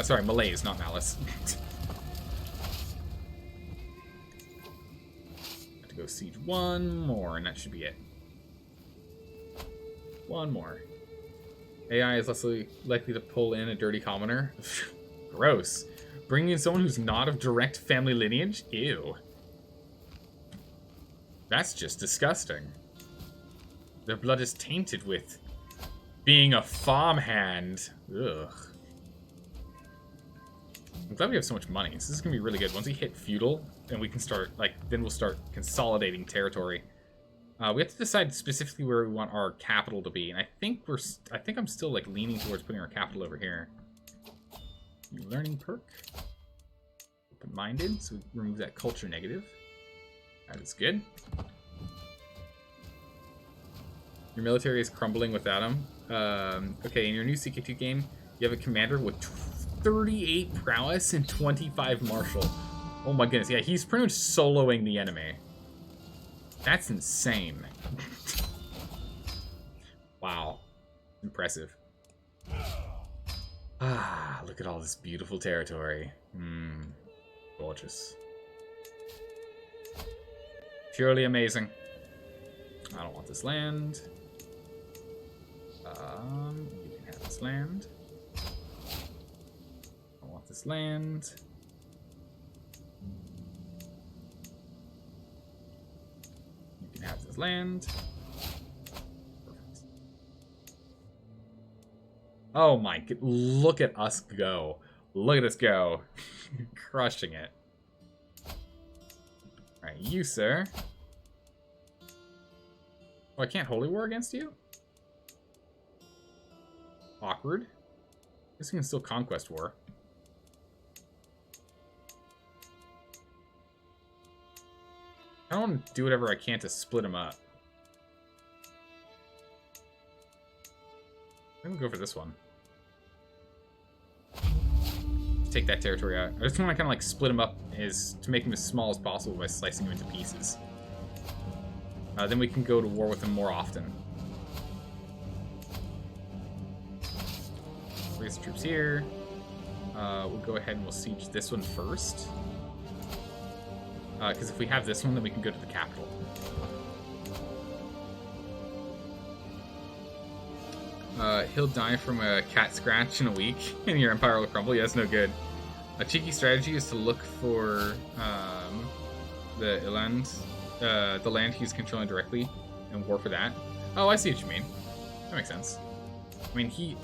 [SPEAKER 1] Sorry, Malaise, not Malice. Have to go siege 1 more, and that should be it. 1 more. AI is less likely to pull in a dirty commoner. Gross. Bringing in someone who's not of direct family lineage? Ew. That's just disgusting. Their blood is tainted with being a farmhand. Ugh. I'm glad we have so much money. So this is gonna be really good. Once we hit feudal, then we can start then we'll start consolidating territory. We have to decide specifically where we want our capital to be, and I think I'm still like leaning towards putting our capital over here. New learning perk. Open-minded, so we remove that culture negative. That is good. Your military is crumbling without him. Okay, in your new CK2 game, you have a commander with 38 prowess and 25 martial. Oh my goodness, yeah, he's pretty much soloing the enemy. That's insane. Wow. Impressive. Ah, look at all this beautiful territory. Gorgeous. Purely amazing. I don't want this land. You can have this land. I want this land. You can have this land. Perfect. Oh my, look at us go. Look at us go. Crushing it. Alright, you, sir. Oh, I can't holy war against you? Awkward. I guess we can still conquest war. I don't want to do whatever I can to split them up. I'm gonna go for this one. Take that territory out. I just want to kind of like split them up to make them as small as possible by slicing them into pieces. Then we can go to war with them more often. Raise the troops here. We'll go ahead and we'll siege this one first. Because if we have this one, then we can go to the capital. He'll die from a cat scratch in a week, and your empire will crumble. Yeah, that's no good. A cheeky strategy is to look for the land, the land he's controlling directly, and war for that. Oh, I see what you mean. That makes sense. I mean, he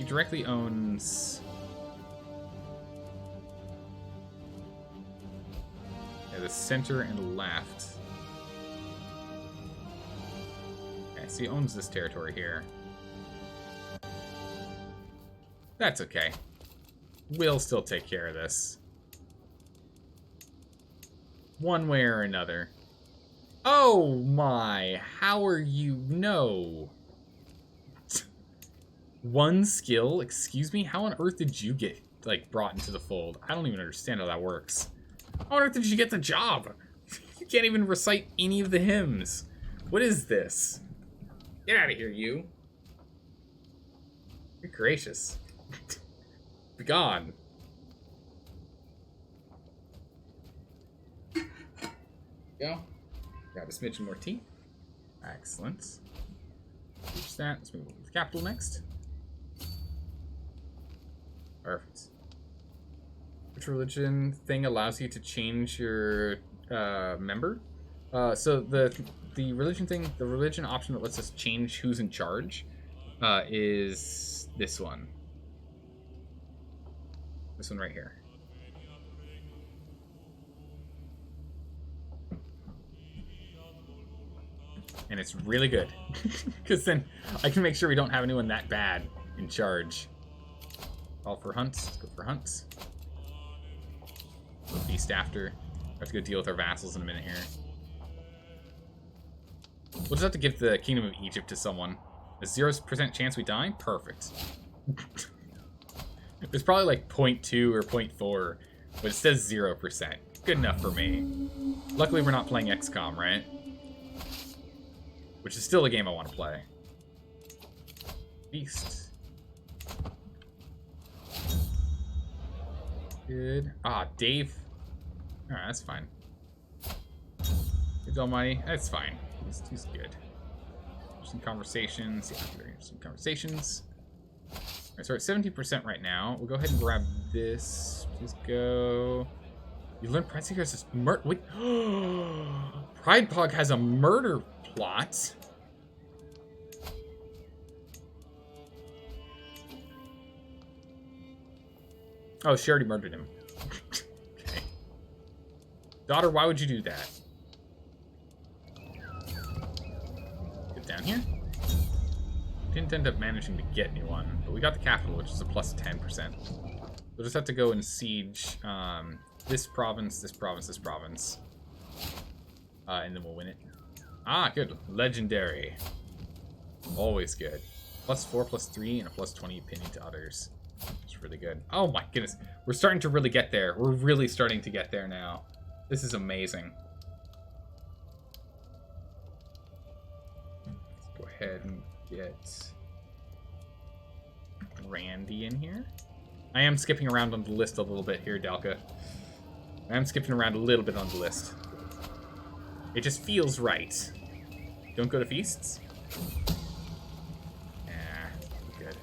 [SPEAKER 1] directly owns... Yeah, the center and the left. Okay, so he owns this territory here. That's okay. We'll still take care of this. One way or another. Oh my, how are you? No. One skill? Excuse me? How on earth did you get, like, brought into the fold? I don't even understand how that works. How on earth did you get the job? You can't even recite any of the hymns. What is this? Get out of here, you. Good gracious. Be gone. Go. Grab a smidgen more tea. Excellent. Reach that. Let's move to the capital next. Perfect. Which religion thing allows you to change your member? So the religion thing, the religion option that lets us change who's in charge is this one. This one right here. And it's really good. Because then I can make sure we don't have anyone that bad in charge. All for hunts. Let's go for hunts. We'll feast after. We have to go deal with our vassals in a minute here. We'll just have to give the Kingdom of Egypt to someone. A 0% chance we die? Perfect. It's probably like 0.2 or 0.4, but it says 0%. Good enough for me. Luckily, we're not playing XCOM, right? Which is still a game I want to play. Feast. Good. Ah, Dave. Alright, that's fine. Good almighty. That's fine. He's good. Some conversations. Yeah, very interesting conversations. Alright, so we're at 17% right now. We'll go ahead and grab this. Please go. You learn Pride Seeker has murder. Wait. Pride Pog has a murder plot. Oh, she already murdered him. Okay. Daughter, why would you do that? Get down here. Didn't end up managing to get anyone, but we got the capital, which is a plus 10%. We'll just have to go and siege this province, this province, this province. And then we'll win it. Ah, good. Legendary. Always good. Plus 4, plus 3, and a plus 20 opinion to others. It's really good. Oh my goodness. We're starting to really get there. We're really starting to get there now. This is amazing. Let's go ahead and get Randy in here. I am skipping around on the list a little bit here, Dalka. I am skipping around a little bit on the list. It just feels right. Don't go to feasts? Good.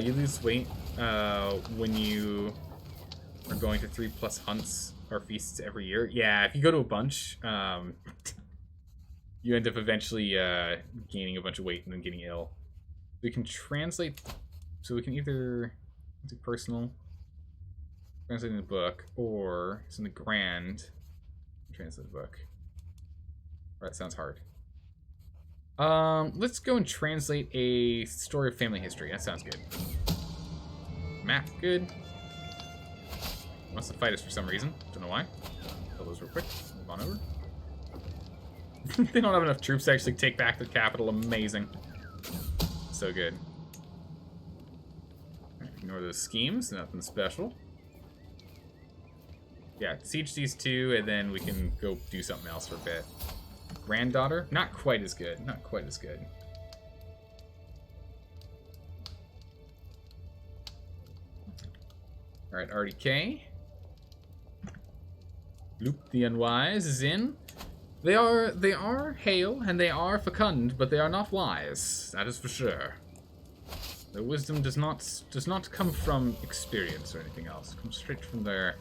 [SPEAKER 1] You lose weight when you are going to 3+ hunts or feasts every year. Yeah, if you go to a bunch, you end up eventually gaining a bunch of weight and then getting ill. We can translate So we can either do personal, translate the book, or something grand, translate the book. Oh, that sounds hard. Let's go and translate a story of family history. That sounds good. Map, good. Wants to fight us for some reason. Don't know why. Kill those real quick. Move on over. They don't have enough troops to actually take back the capital. Amazing. So good. Right, ignore those schemes. Nothing special. Yeah, siege these two, and then we can go do something else for a bit. Granddaughter? Not quite as good. Not quite as good. Alright, RDK. Loop the Unwise is in. They are hale and they are fecund, but they are not wise. That is for sure. Their wisdom does not come from experience or anything else. It comes straight from their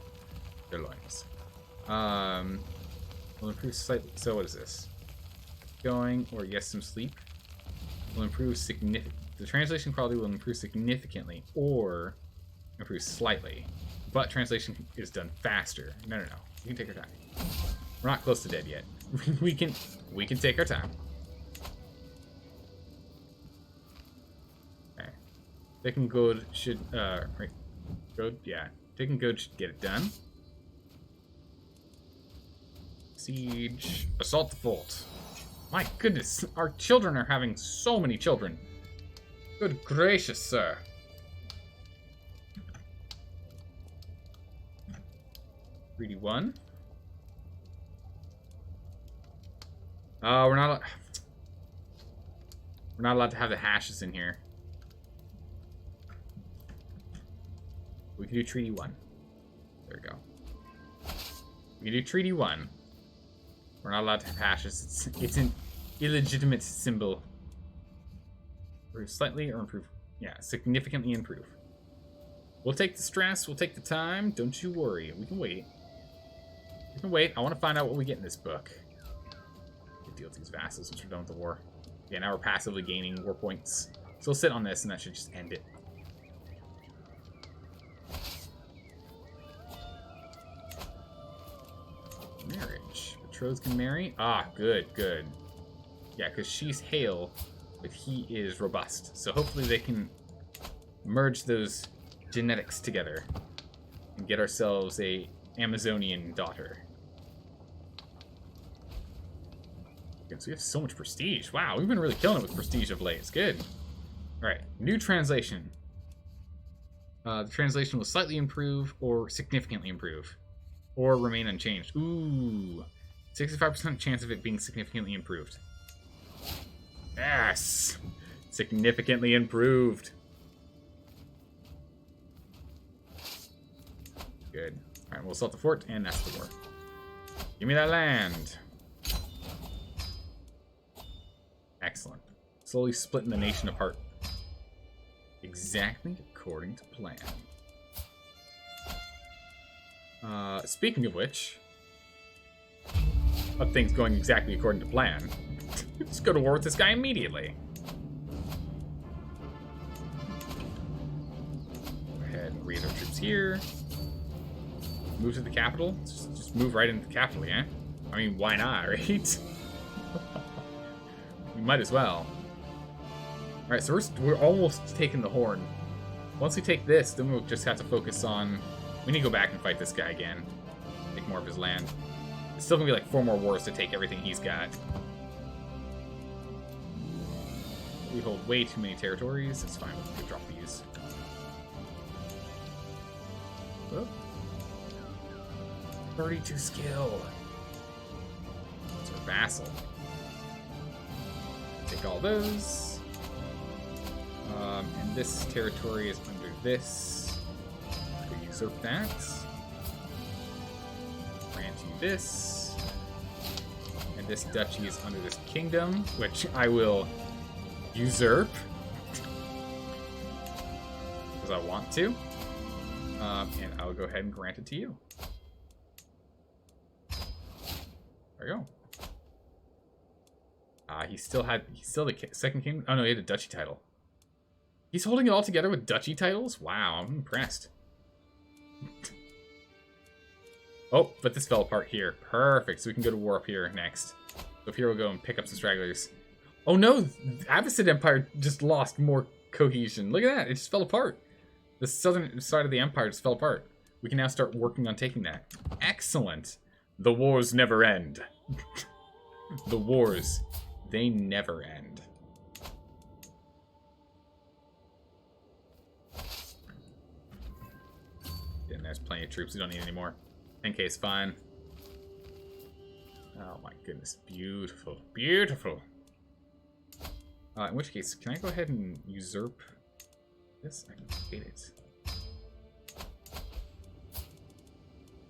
[SPEAKER 1] loins. Will improve slightly. So what is this? Going or yes, some sleep will improve significantly. The translation quality will improve significantly or improve slightly, but translation is done faster. No. We can take our time. We're not close to dead yet. we can take our time. Okay. Taking good should right. Good, yeah. Taking good should get it done. Siege. Assault the fort. My goodness, our children are having so many children. Good gracious, sir. Treaty 1. We're not allowed to have the hashes in here. We can do Treaty 1. There we go. We can do Treaty 1. We're not allowed to have hashes. It's an illegitimate symbol. Improve slightly or improve? Yeah, significantly improve. We'll take the stress. We'll take the time. Don't you worry. We can wait. We can wait. I want to find out what we get in this book. Good deal to these vassals since we're done with the war. Yeah, now we're passively gaining war points. So we'll sit on this, and that should just end it. Marriage. Betrothed can marry? Ah, good. Yeah, because she's hale, but he is robust. So hopefully they can merge those genetics together and get ourselves a Amazonian daughter. So we have so much prestige. Wow, we've been really killing it with prestige of late. It's good. All right, new translation. The translation will slightly improve or significantly improve or remain unchanged. Ooh, 65% chance of it being significantly improved. Yes, significantly improved. Good. All right, we'll assault the fort, and that's the war. Give me that land. Excellent. Slowly splitting the nation apart. Exactly according to plan. Speaking of which, of things going exactly according to plan, let's go to war with this guy immediately. Go ahead and raise our troops here. Move to the capital. Just move right into the capital, yeah? I mean, why not, right? We might as well. Alright, so we're almost taking the horn. Once we take this, then we'll just have to focus on... We need to go back and fight this guy again. Take more of his land. It's still gonna be like 4 more wars to take everything he's got. We hold way too many territories. It's fine. We can drop these. Oh. 32 skill. It's our vassal. Take all those. And this territory is under this. We usurp that. Grant you this. And this duchy is under this kingdom, which I will usurp. Because I want to. And I'll go ahead and grant it to you. There we go. He's still the second king. Oh no, he had a duchy title. He's holding it all together with duchy titles? Wow, I'm impressed. Oh, but this fell apart here. Perfect, so we can go to war up here next. So up here we'll go and pick up some stragglers. Oh no, the Abbasid Empire just lost more cohesion. Look at that, it just fell apart. The southern side of the empire just fell apart. We can now start working on taking that. Excellent. The wars never end. The wars, they never end. And there's plenty of troops. We don't need any more. 10k is fine. Oh my goodness. Beautiful. Beautiful. In which case, can I go ahead and usurp this? I hate it.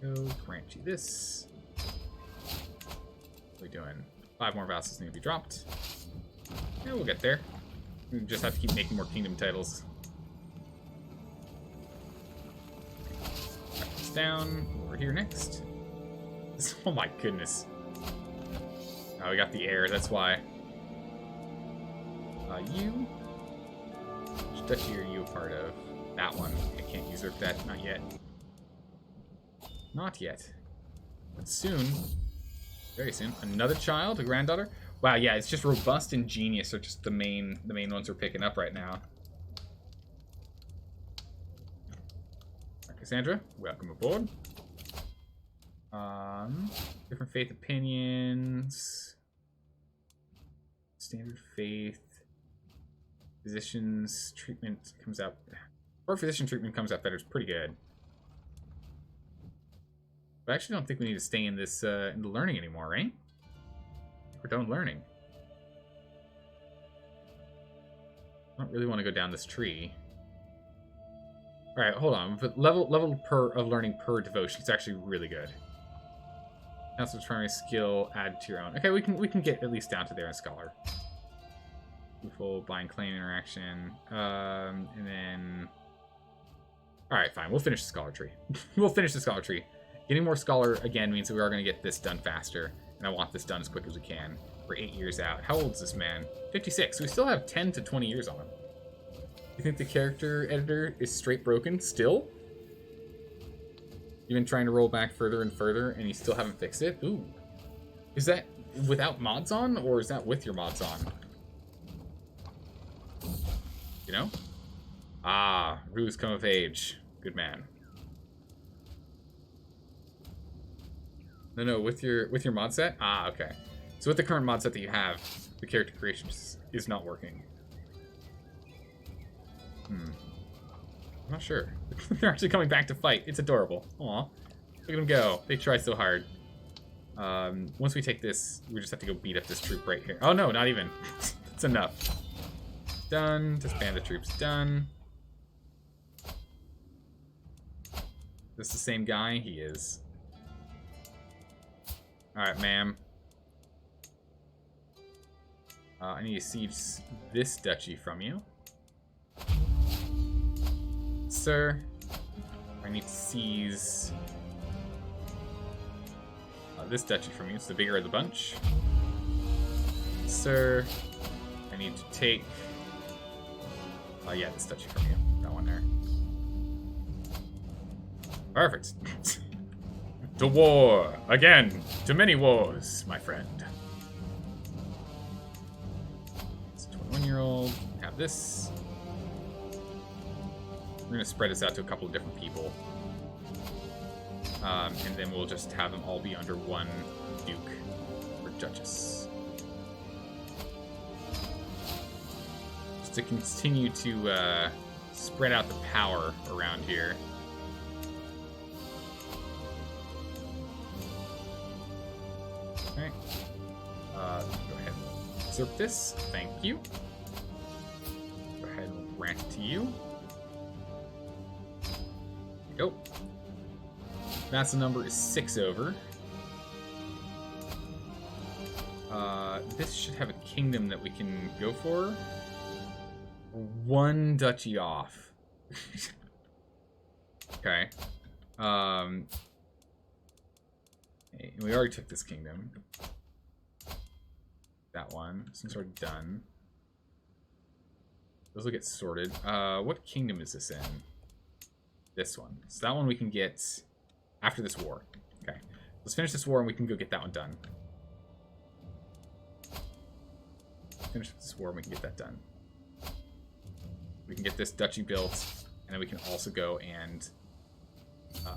[SPEAKER 1] Go grant you this. What are we doing? 5 more vassals need to be dropped. Yeah, we'll get there. We just have to keep making more kingdom titles. Write this down. Over here next. Oh my goodness. Oh, we got the air, that's why. You? Which duchy are you a part of? That one. I can't usurp that. Not yet. Not yet. But soon. Very soon. Another child? A granddaughter? Wow, yeah, it's just robust and genius are just the main ones we're picking up right now. Cassandra, welcome aboard. Different faith opinions. Standard faith. Physicians treatment comes out. Or physician treatment comes out better. It's pretty good. But I actually don't think we need to stay in this in the learning anymore, right? We're done learning. I don't really want to go down this tree. All right, hold on. But level per of learning per devotion is actually really good. That's the primary skill add to your own. Okay, we can get at least down to there in scholar. Full blind claim interaction, and then. All right, fine. We'll finish the scholar tree. We'll finish the scholar tree. Getting more scholar again means that we are going to get this done faster, and I want this done as quick as we can. We're 8 years out. How old is this man? 56. So we still have 10 to 20 years on him. You think the character editor is straight broken still? You've been trying to roll back further and further, and you still haven't fixed it? Ooh. Is that without mods on, or is that with your mods on? You know? Ah, Rue's come of age. Good man. No, with your mod set? Ah, okay. So with the current mod set that you have, the character creation is not working. I'm not sure. They're actually coming back to fight. It's adorable. Aw. Look at them go. They tried so hard. Once we take this, we just have to go beat up this troop right here. Oh no, not even. It's enough. Done. Disband the troops. Done. This the same guy? He is. Alright, ma'am. I need to siege this duchy from you. Sir, I need to seize this duchy from you. It's the bigger of the bunch. Sir, I need to take... yeah, this duchy from you. That one there. Perfect. To war! Again! To many wars, my friend. It's a 21-year-old. Have this. We're going to spread this out to a couple of different people. And then we'll just have them all be under one duke or duchess. Just to continue to spread out the power around here. Okay. Go ahead and usurp this. Thank you. Go ahead and grant it to you. Go. That's the number is 6 over. This should have a kingdom that we can go for. 1 duchy off. Okay. We already took this kingdom. That one. This one's already done. Those will get sorted. What kingdom is this in? This one. So that one we can get after this war. Okay. Let's finish this war and we can go get that one done. Finish this war and we can get that done. We can get this duchy built, and then we can also go and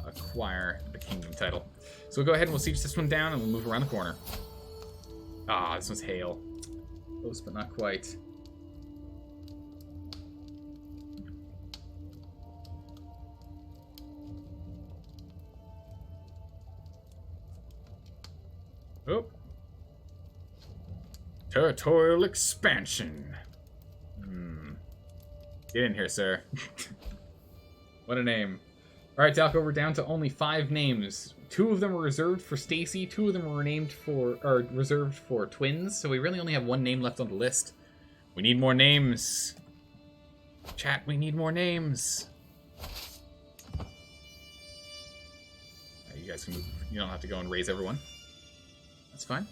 [SPEAKER 1] acquire the kingdom title. So we'll go ahead and we'll siege this one down and we'll move around the corner. Ah, this one's hail. Close, but not quite. Oh. Territorial expansion. Get in here, sir. What a name. Alright, Dalco, we're down to only 5 names. 2 of them were reserved for Stacy, 2 of them were reserved for twins, so we really only have 1 name left on the list. We need more names. Chat, we need more names. You guys can move. You don't have to go and raise everyone. That's fine.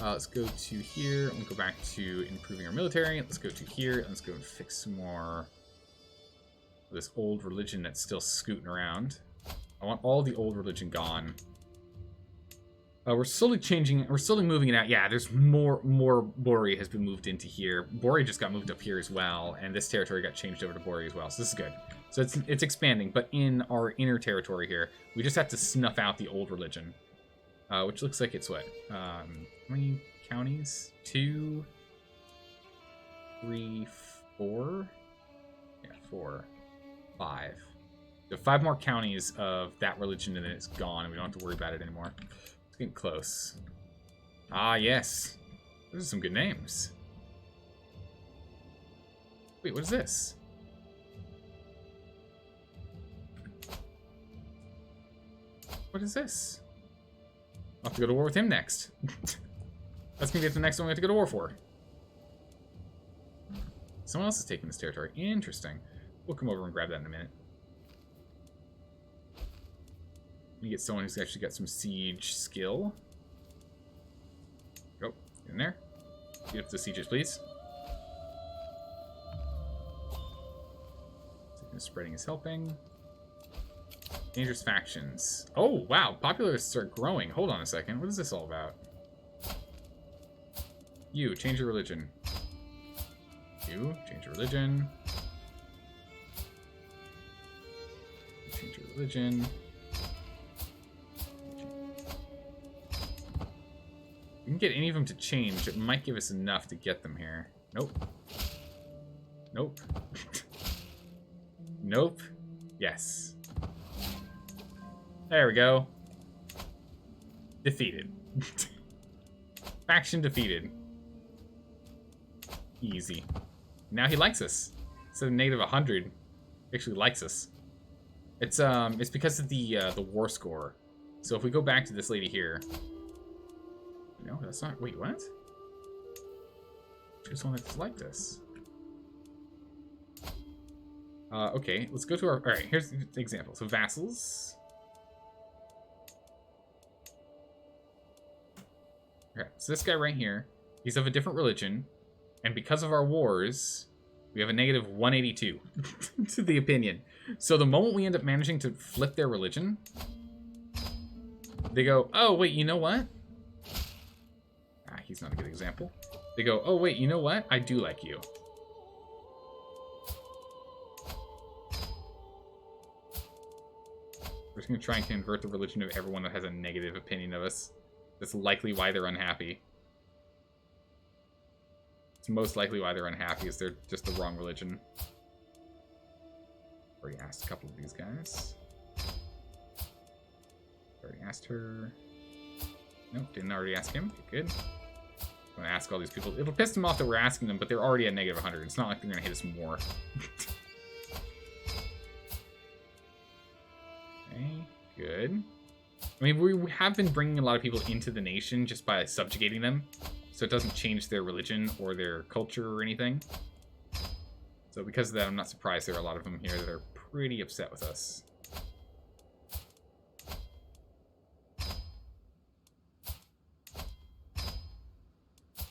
[SPEAKER 1] Let's go to here. We'll go back to improving our military. Let's go to here. Let's go and fix some more of this old religion that's still scooting around. I want all the old religion gone. We're slowly changing. We're slowly moving it out. Yeah, there's more Bori has been moved into here. Bori just got moved up here as well, and this territory got changed over to Bori as well. So this is good. So it's expanding, but in our inner territory here, we just have to snuff out the old religion. Which looks like it's what? How many counties? 2, 3, 4? Yeah, 4, 5. So 5 more counties of that religion and then it's gone and we don't have to worry about it anymore. It's getting close. Ah, yes. Those are some good names. Wait, what is this? What is this? I'll have to go to war with him next. That's gonna be the next one we have to go to war for. Someone else is taking this territory. Interesting. We'll come over and grab that in a minute. You get someone who's actually got some siege skill. Go, get in there. Get up the sieges, please. Spreading is helping. Dangerous factions. Oh, wow. Popularists are growing. Hold on a second. What is this all about? You, change your religion. You, change your religion. Change your religion. We can get any of them to change. It might give us enough to get them here. Nope. Nope. Nope. Yes. There we go. Defeated. Faction defeated. Easy. Now he likes us. Instead of negative 100, he actually likes us. It's because of the war score. So if we go back to this lady here. No, that's not. Wait, what? She's the one that disliked us. Okay, let's go to our. All right, here's the example. So vassals. Okay, so this guy right here, he's of a different religion, and because of our wars, we have a negative 182 to the opinion. So the moment we end up managing to flip their religion, they go, oh, wait, you know what? Ah, he's not a good example. They go, oh, wait, you know what? I do like you. We're just going to try and convert the religion of everyone that has a negative opinion of us. That's likely why they're unhappy. It's most likely why they're unhappy is they're just the wrong religion. Already asked a couple of these guys. Already asked her. Nope, didn't already ask him. Okay, good. I'm gonna ask all these people. It'll piss them off that we're asking them, but they're already at negative 100. It's not like they're gonna hit us more. Okay, good. I mean, we have been bringing a lot of people into the nation just by subjugating them, so it doesn't change their religion or their culture or anything. So because of that, I'm not surprised there are a lot of them here that are pretty upset with us.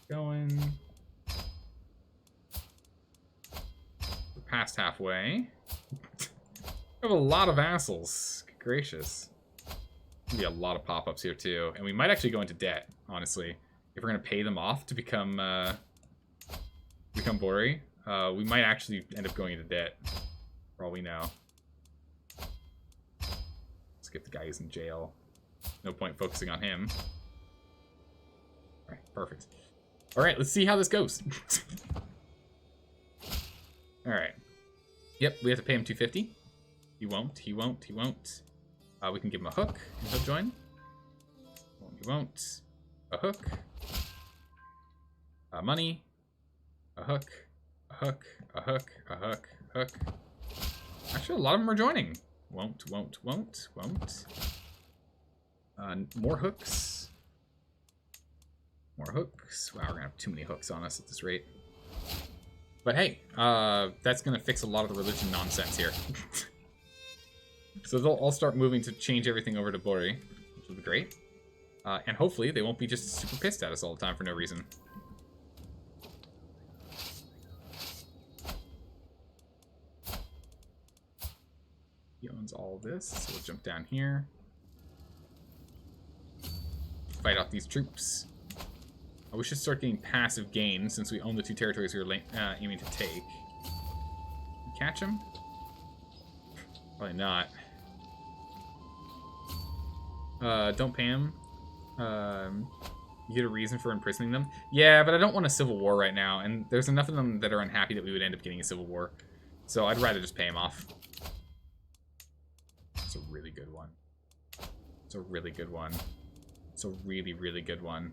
[SPEAKER 1] Going. past halfway. We have a lot of vassals. Good gracious. There'll be a lot of pop-ups here too. And we might actually go into debt, honestly. If we're gonna pay them off to become Bori, we might actually end up going into debt, for all we know. Let's get the guy who's in jail. No point focusing on him. Alright, perfect. Alright, let's see how this goes. Alright. Yep, we have to pay him 250. He won't. We can give him a hook, and he'll join. He won't. A hook. Money. A hook. A hook. A hook. A hook. Hook. Actually, a lot of them are joining. Won't. More hooks. More hooks. Wow, we're gonna have too many hooks on us at this rate. But hey, that's gonna fix a lot of the religion nonsense here. So they'll all start moving to change everything over to Bori, which will be great. And hopefully they won't be just super pissed at us all the time for no reason. He owns all this, so we'll jump down here. Fight off these troops. We should start getting passive gains since we own the 2 territories we were aiming to take. Catch him? Probably not. Don't pay him. You get a reason for imprisoning them? Yeah, but I don't want a civil war right now, and there's enough of them that are unhappy that we would end up getting a civil war. So I'd rather just pay him off. It's a really good one. It's a really good one. It's a really, really good one.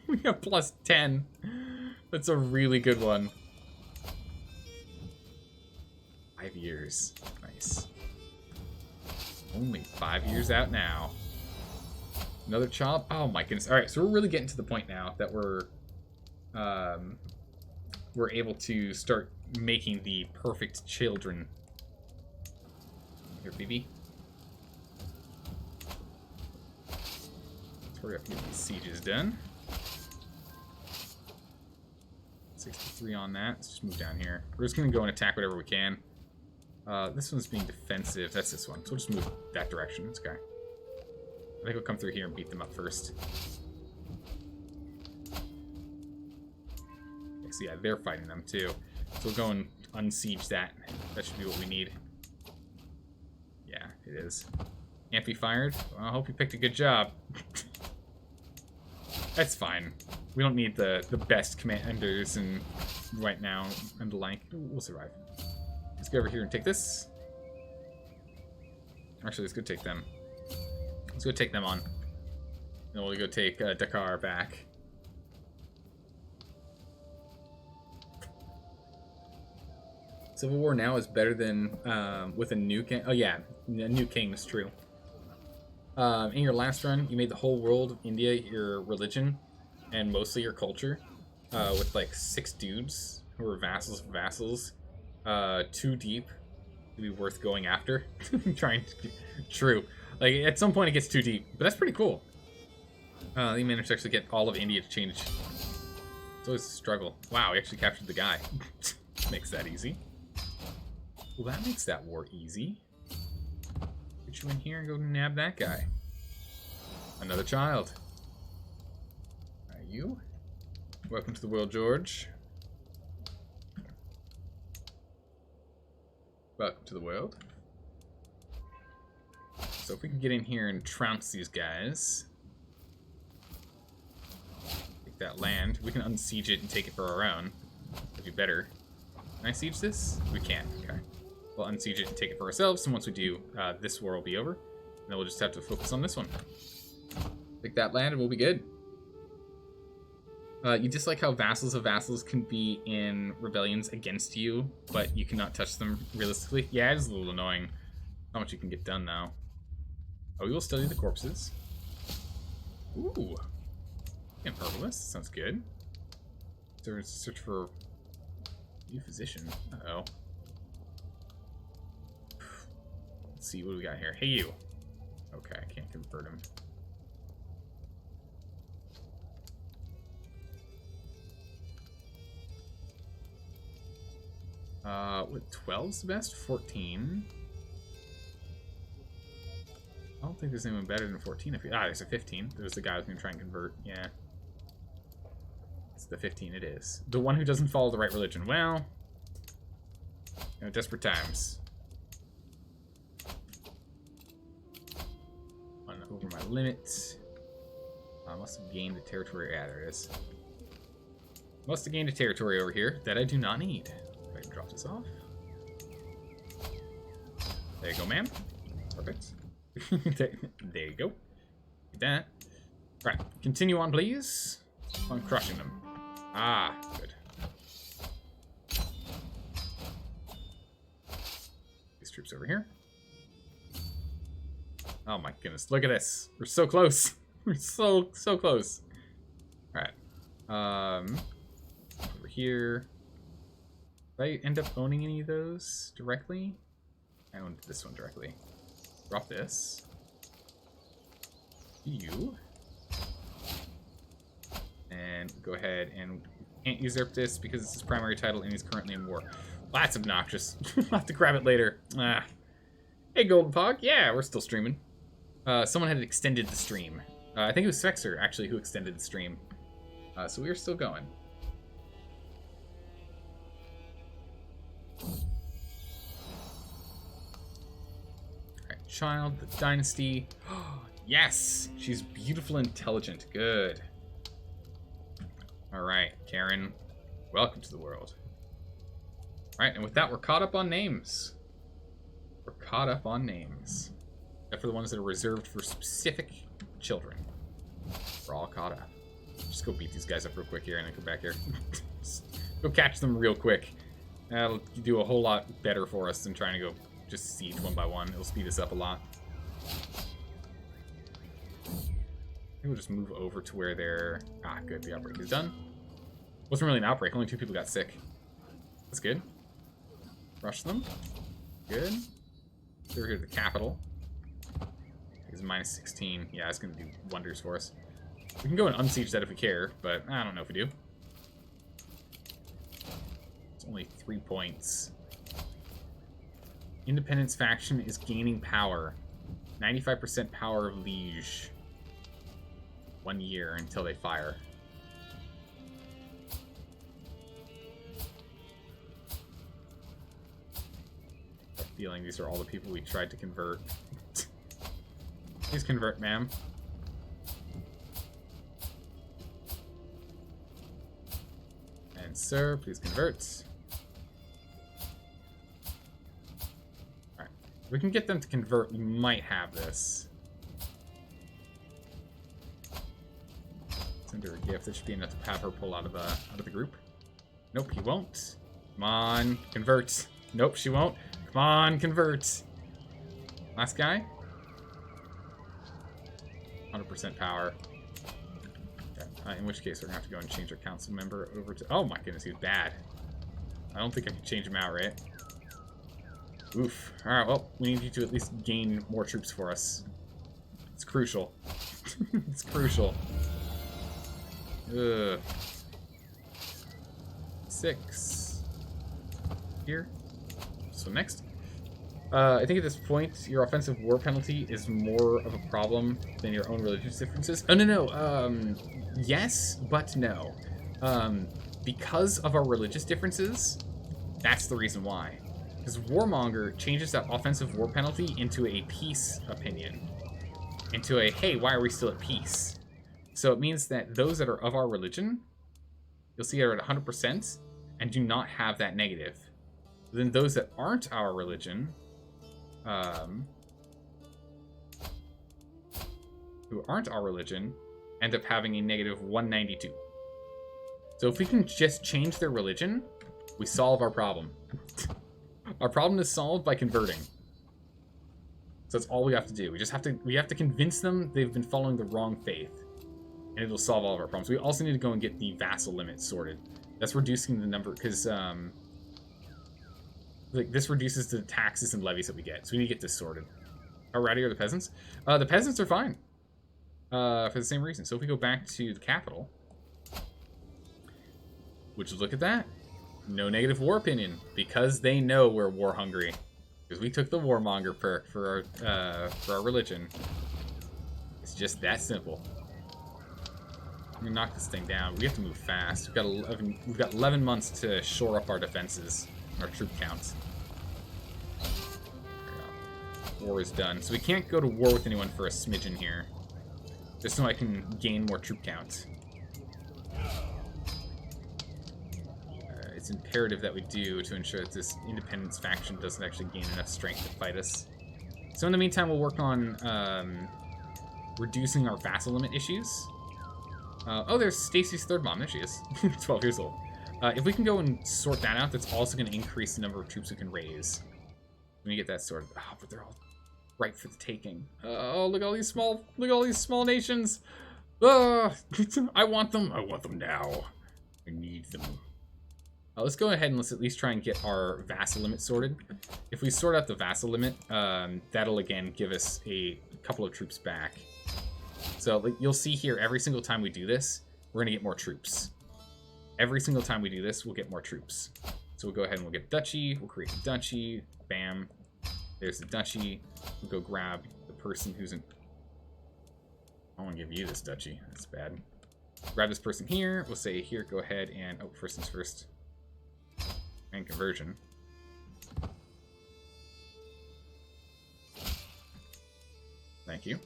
[SPEAKER 1] We have plus 10. That's a really good one. 5 years. Nice. Only 5 years out now. Another child? Oh my goodness. Alright, so we're really getting to the point now that we're able to start making the perfect children. Here, BB. Let's hurry up and get these sieges done. 63 on that. Let's just move down here. We're just going to go and attack whatever we can. This one's being defensive. That's this one. So we'll just move that direction. It's okay. I think we'll come through here and beat them up first. Okay, so yeah, they're fighting them too. So we'll go and unsiege that. That should be what we need. Yeah, it is. Amphi fired. Well, I hope you picked a good job. That's fine. We don't need the best commanders and right now and the like. We'll survive. Let's go over here and take this. Actually, let's go take them. Let's go take them on. And we'll go take Dakar back. Civil War now is better than with a new king. Oh yeah, a new king is true. In your last run, you made the whole world of India your religion and mostly your culture, with like 6 dudes who were vassals of vassals, 2 deep to be worth going after. Trying to true. Like at some point it gets too deep, but that's pretty cool. They managed to actually get all of India to change. It's always a struggle. Wow, we actually captured the guy. Makes that easy. Well, that makes that war easy. Get you in here and go nab that guy. Another child. Are you? Welcome to the world, George. Welcome to the world. So if we can get in here and trounce these guys. Take that land. We can unsiege it and take it for our own. That'd be better. Can I siege this? We can. Okay. We'll unsiege it and take it for ourselves, and once we do, this war will be over. And then we'll just have to focus on this one. Take that land and we'll be good. You dislike how vassals of vassals can be in rebellions against you, but you cannot touch them realistically? Yeah, it is a little annoying. Not much you can get done now. Oh, we will study the corpses. Ooh. And herbalist. Sounds good. So search for new physician. Uh-oh. Let's see, what do we got here? Hey, you. Okay, I can't convert him. What, 12's the best? 14. I don't think there's anyone better than 14. There's a 15. There's the guy who's gonna try and convert. Yeah. It's the 15 it is. The one who doesn't follow the right religion. Well, you know, desperate times. One over my limit. I must have gained a territory. Yeah, there it is. Must have gained a territory over here that I do not need. If I can drop this off. There you go, ma'am. Perfect. there you go. Like that. Right, continue on, please. On crushing them. Ah, good. These troops over here. Oh my goodness, look at this. We're so close. We're so close. Alright. Over here. Did I end up owning any of those directly? I owned this one directly. Drop this. You. And go ahead and can't usurp this because it's his primary title and he's currently in war. Well, that's obnoxious. I'll have to grab it later. Ah. Hey, Golden Pog. Yeah, we're still streaming. Someone had extended the stream. I think it was Sexer, actually, who extended the stream. So we are still going. Alright, child, the dynasty. Yes! She's beautiful and intelligent. Good. Alright, Karen. Welcome to the world. Alright, and with that, we're caught up on names. We're caught up on names. Except for the ones that are reserved for specific children. We're all caught up. Just go beat these guys up real quick here and then come back here. Go catch them real quick. That'll do a whole lot better for us than trying to go just siege one by one. It'll speed us up a lot. Maybe we'll just move over to where they're... Ah, good. The outbreak is done. Wasn't really an outbreak. Only 2 people got sick. That's good. Rush them. Good. Over here to the capital. It's minus 16. Yeah, it's going to do wonders for us. We can go and unsiege that if we care, but I don't know if we do. It's only 3 points. Independence faction is gaining power. 95% power of liege. 1 year until they fire. I have a feeling these are all the people we tried to convert. Please convert, ma'am. And sir, please convert. Alright. If we can get them to convert, we might have this. Send her a gift. That should be enough to have her pull out of the group. Nope, he won't. Come on, convert. Nope, she won't. Come on, convert. Last guy. 100% power. Okay. In which case, we're gonna have to go and change our council member over to... Oh my goodness, he's bad. I don't think I can change him out, right? Oof. Alright, well, we need you to at least gain more troops for us. It's crucial. It's crucial. Ugh. 6. Here. So next. I think at this point, your offensive war penalty is more of a problem than your own religious differences. Oh, no. Yes, but no. Because of our religious differences, that's the reason why. Because Warmonger changes that offensive war penalty into a peace opinion. Into a, hey, why are we still at peace? So it means that those that are of our religion, you'll see are at 100% and do not have that negative. Then those that aren't our religion, who aren't our religion, end up having a negative 192. So if we can just change their religion, we solve our problem. Our problem is solved by converting. So that's all we have to do. We have to convince them they've been following the wrong faith. And it'll solve all of our problems. We also need to go and get the vassal limit sorted. That's reducing the number, because like this reduces the taxes and levies that we get. So we need to get this sorted. How ready are the peasants? The peasants are fine. For the same reason. So if we go back to the capital, would you look at that? No negative war opinion, because they know we're war hungry. Because we took the warmonger perk for our religion. It's just that simple. I'm gonna knock this thing down. We have to move fast. We've got 11 months to shore up our defenses, our troop counts. War is done, so we can't go to war with anyone for a smidgen here. Just so I can gain more troop count. It's imperative that we do to ensure that this independence faction doesn't actually gain enough strength to fight us. So in the meantime, we'll work on reducing our vassal limit issues. Oh, there's Stacy's third mom. There she is. 12 years old. If we can go and sort that out, that's also going to increase the number of troops we can raise. When you get that sorted. Oh, but they're all ripe for the taking. Oh, look at all these small nations. I want them. I want them now. I need them. Let's go ahead and let's at least try and get our vassal limit sorted. If we sort out the vassal limit, that'll again give us a couple of troops back. So you'll see here, every single time we do this, we're gonna get more troops. Every single time we do this, we'll get more troops. So we'll go ahead and we'll get duchy, we'll create a duchy, bam. There's the duchy. We'll go grab the person who's in... I want to give you this duchy, that's bad. Grab this person here, we'll say here, go ahead and, oh, first things first. And conversion. Thank you.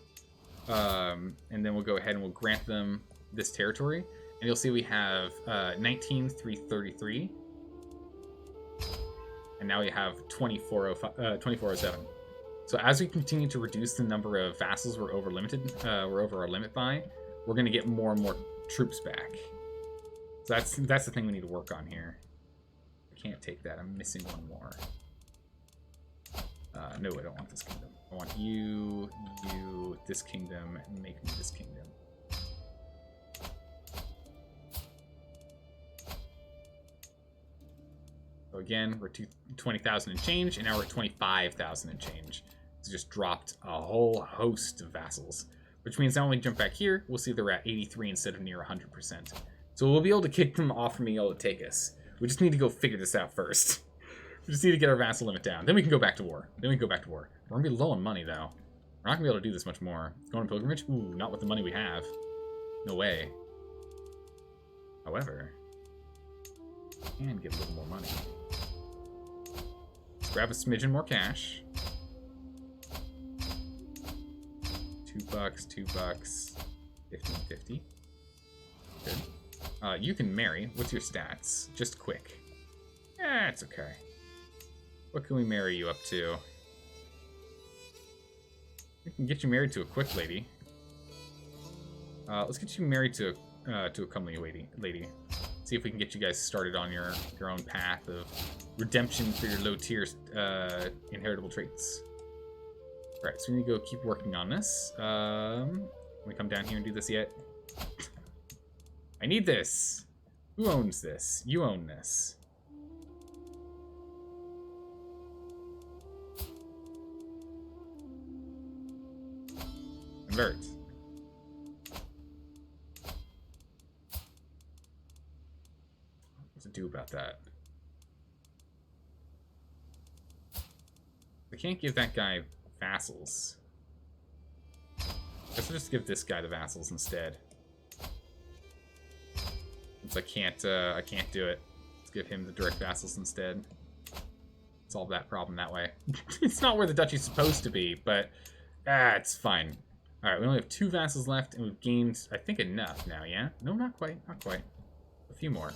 [SPEAKER 1] And then we'll go ahead and we'll grant them this territory. And you'll see we have 19,333. And now we have 2407. So as we continue to reduce the number of vassals we're over our limit by, we're going to get more and more troops back. So that's the thing we need to work on here. I can't take that. I'm missing one more. No, I don't want this kingdom. I want you, this kingdom, and make me this kingdom. So again, we're 20,000 and change, and now we're at 25,000 and change. It's just dropped a whole host of vassals, which means now when we jump back here, we'll see they're at 83 instead of near 100%. So we'll be able to kick them off from being able to take us. We just need to go figure this out first. We just need to get our vassal limit down. Then we can go back to war. We're gonna be low on money, though. We're not gonna be able to do this much more. Going on pilgrimage? Ooh, not with the money we have. No way. However, we can get a little more money. Let's grab a smidgen more cash. $2, $2, 15.50. Good. You can marry. What's your stats? Just quick. It's okay. What can we marry you up to? We can get you married to a quick lady. Let's get you married to a comely lady. See if we can get you guys started on your own path of redemption for your low tier inheritable traits. Alright, so we need to go keep working on this. Can we come down here and do this yet? I need this. Who owns this? You own this. Convert. What's it do about that? We can't give that guy vassals. Let's just give this guy the vassals instead. Since I can't do it. Let's give him the direct vassals instead. Solve that problem that way. It's not where the duchy's supposed to be, but it's fine. Alright, we only have 2 vassals left, and we've gained, I think, enough now, yeah? No, not quite, not quite. A few more.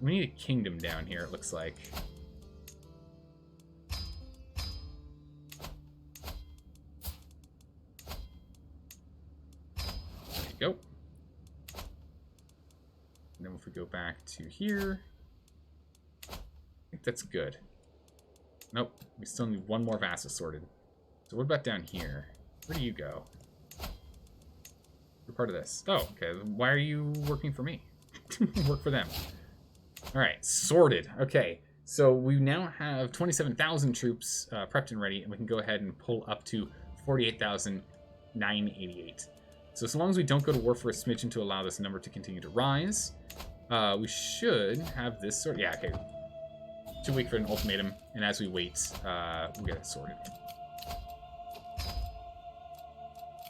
[SPEAKER 1] We need a kingdom down here, it looks like. There you go. And then if we go back to here, I think that's good. Nope, we still need 1 more vassal sorted. So what about down here? Where do you go? You're part of this. Oh, okay. Why are you working for me? Work for them. Alright, sorted. Okay, so we now have 27,000 troops prepped and ready, and we can go ahead and pull up to 48,988. So as long as we don't go to war for a smidgen to allow this number to continue to rise, We should have this sort. Yeah, okay. Should wait for an ultimatum, and as we wait, we'll get it sorted.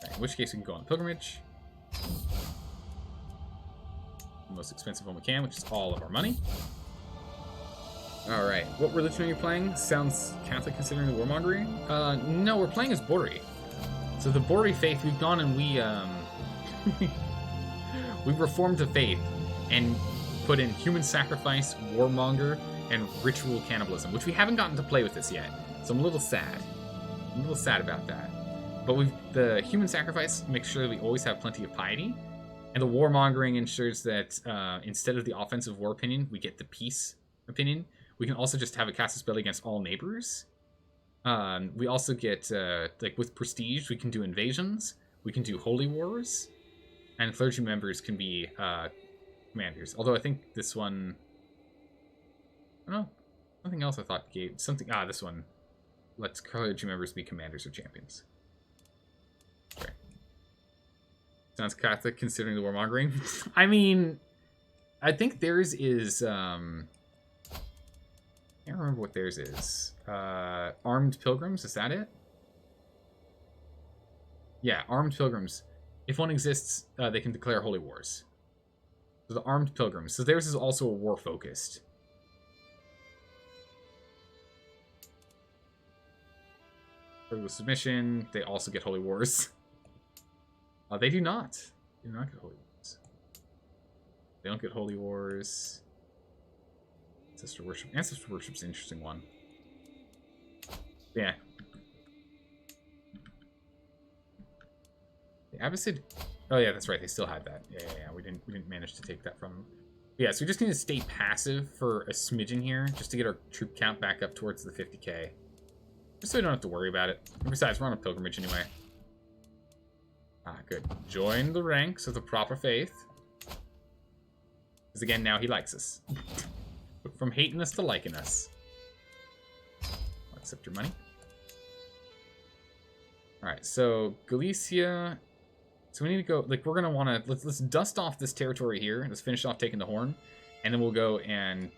[SPEAKER 1] Okay, in which case we can go on the pilgrimage. The most expensive one we can, which is all of our money. Alright, what religion are you playing? Sounds Catholic considering the warmongering? No, we're playing as Bori. So the Bori faith, we've gone and we've reformed the faith and put in human sacrifice, warmonger, and ritual cannibalism, which we haven't gotten to play with this yet. So I'm a little sad. I'm a little sad about that. But the human sacrifice makes sure that we always have plenty of piety, and the warmongering ensures that instead of the offensive war opinion, we get the peace opinion. We can also just have a cast spell against all neighbors. We also get, like with prestige, we can do invasions, we can do holy wars, and clergy members can be commanders. Although I think this one, I don't know, something else I thought gave something. This one lets clergy members be commanders or champions. Okay. Sounds Catholic considering the warmongering. I mean, I think theirs is. I can't remember what theirs is. Armed pilgrims, is that it? Yeah, armed pilgrims. If one exists, they can declare holy wars. So the armed pilgrims. So theirs is also a war-focused. With submission, they also get holy wars. They do not. They do not get holy wars. They don't get holy wars. Ancestor worship. Ancestor worship's an interesting one. Yeah. The Abbasid. Oh yeah, that's right. They still had that. Yeah. We didn't manage to take that from them. Yeah, so we just need to stay passive for a smidgen here, just to get our troop count back up towards the 50k. Just so we don't have to worry about it. And besides, we're on a pilgrimage anyway. Good. Join the ranks of the proper faith. Because again, now he likes us. From hating us to liking us. I'll accept your money. Alright, so Galicia. So we need to go, like, we're going to want to, let's dust off this territory here. Let's finish off taking the Horn. And then we'll go and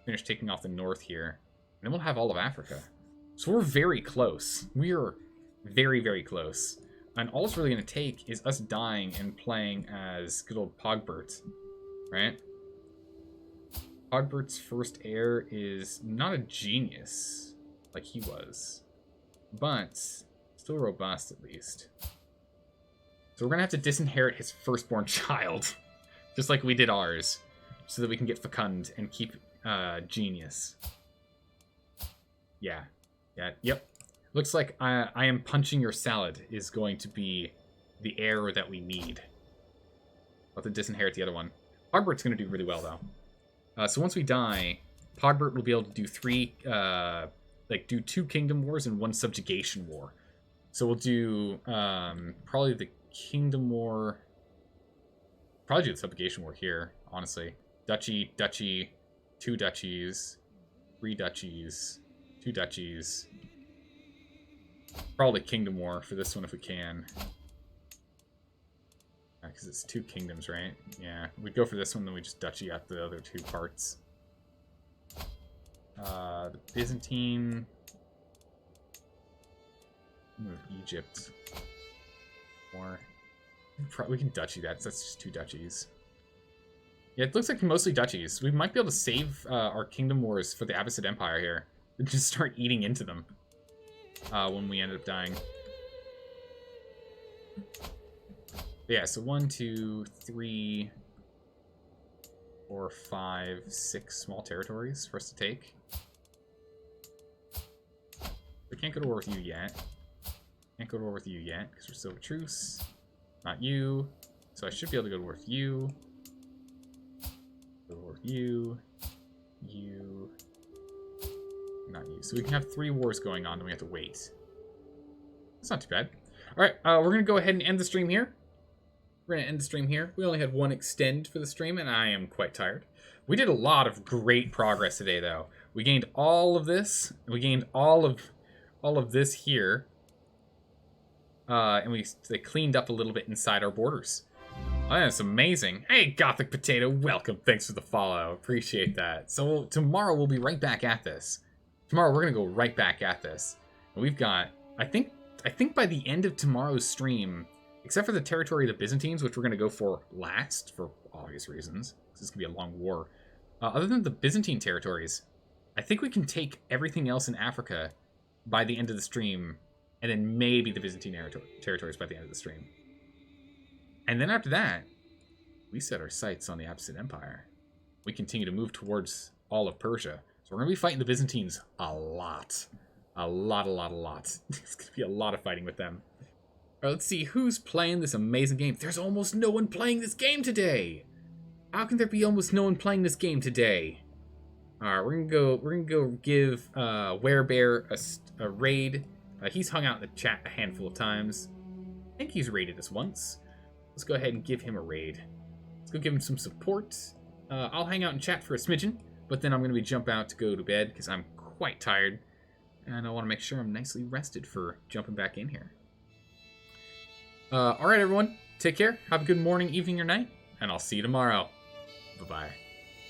[SPEAKER 1] finish taking off the north here. And then we'll have all of Africa. So we're very close. We are very, very close. And all it's really going to take is us dying and playing as good old Pogbert. Right? Pogbert's first heir is not a genius like he was. But still robust, at least. So we're going to have to disinherit his firstborn child. Just like we did ours. So that we can get fecund and keep genius. Yeah. Yep. Looks like I am punching your salad is going to be the heir that we need. I'll have to disinherit the other one. Pogbert's going to do really well, though. So once we die, Pogbert will be able to do do 2 kingdom wars and 1 subjugation war. So we'll do probably the kingdom war. Probably do the subjugation war here, honestly. Duchy, 2 duchies, 3 duchies, 2 duchies. Probably kingdom war for this one if we can. Because it's 2 kingdoms, right? Yeah, we'd go for this one, then we just duchy out the other 2 parts. The Byzantine. Move Egypt. More. We can duchy that. That's just 2 duchies. Yeah, it looks like mostly duchies. We might be able to save our kingdom wars for the Abbasid Empire here. Just start eating into them when we end up dying. Yeah, so 1, 2, 3, 4, 5, 6 small territories for us to take. We can't go to war with you yet. Can't go to war with you yet, because we're still a truce. Not you. So I should be able to go to war with you. Go to war with you. You. Not you. So we can have 3 wars going on, then we have to wait. That's not too bad. Alright, we're going to go ahead and end the stream here. We're going to end the stream here. We only had 1 extend for the stream, and I am quite tired. We did a lot of great progress today, though. We gained all of this. We gained all of this here. And they cleaned up a little bit inside our borders. Oh, that's amazing. Hey, Gothic Potato, welcome. Thanks for the follow. Appreciate that. So tomorrow we'll be right back at this. Tomorrow we're gonna go right back at this. We've got, I think by the end of tomorrow's stream, except for the territory of the Byzantines, which we're gonna go for last for obvious reasons, this is gonna be a long war. Other than the Byzantine territories, I think we can take everything else in Africa by the end of the stream, and then maybe the Byzantine territories by the end of the stream. And then after that, we set our sights on the Abbasid Empire. We continue to move towards all of Persia. So we're going to be fighting the Byzantines a lot. A lot. It's going to be a lot of fighting with them. All right, let's see who's playing this amazing game. There's almost no one playing this game today. How can there be almost no one playing this game today? All right, we're gonna go give Werebear a raid. He's hung out in the chat a handful of times. I think he's raided us once. Let's go ahead and give him a raid. Let's go give him some support. I'll hang out and chat for a smidgen, but then I'm going to jump out to go to bed because I'm quite tired. And I want to make sure I'm nicely rested for jumping back in here. All right, everyone. Take care. Have a good morning, evening, or night. And I'll see you tomorrow. Bye-bye.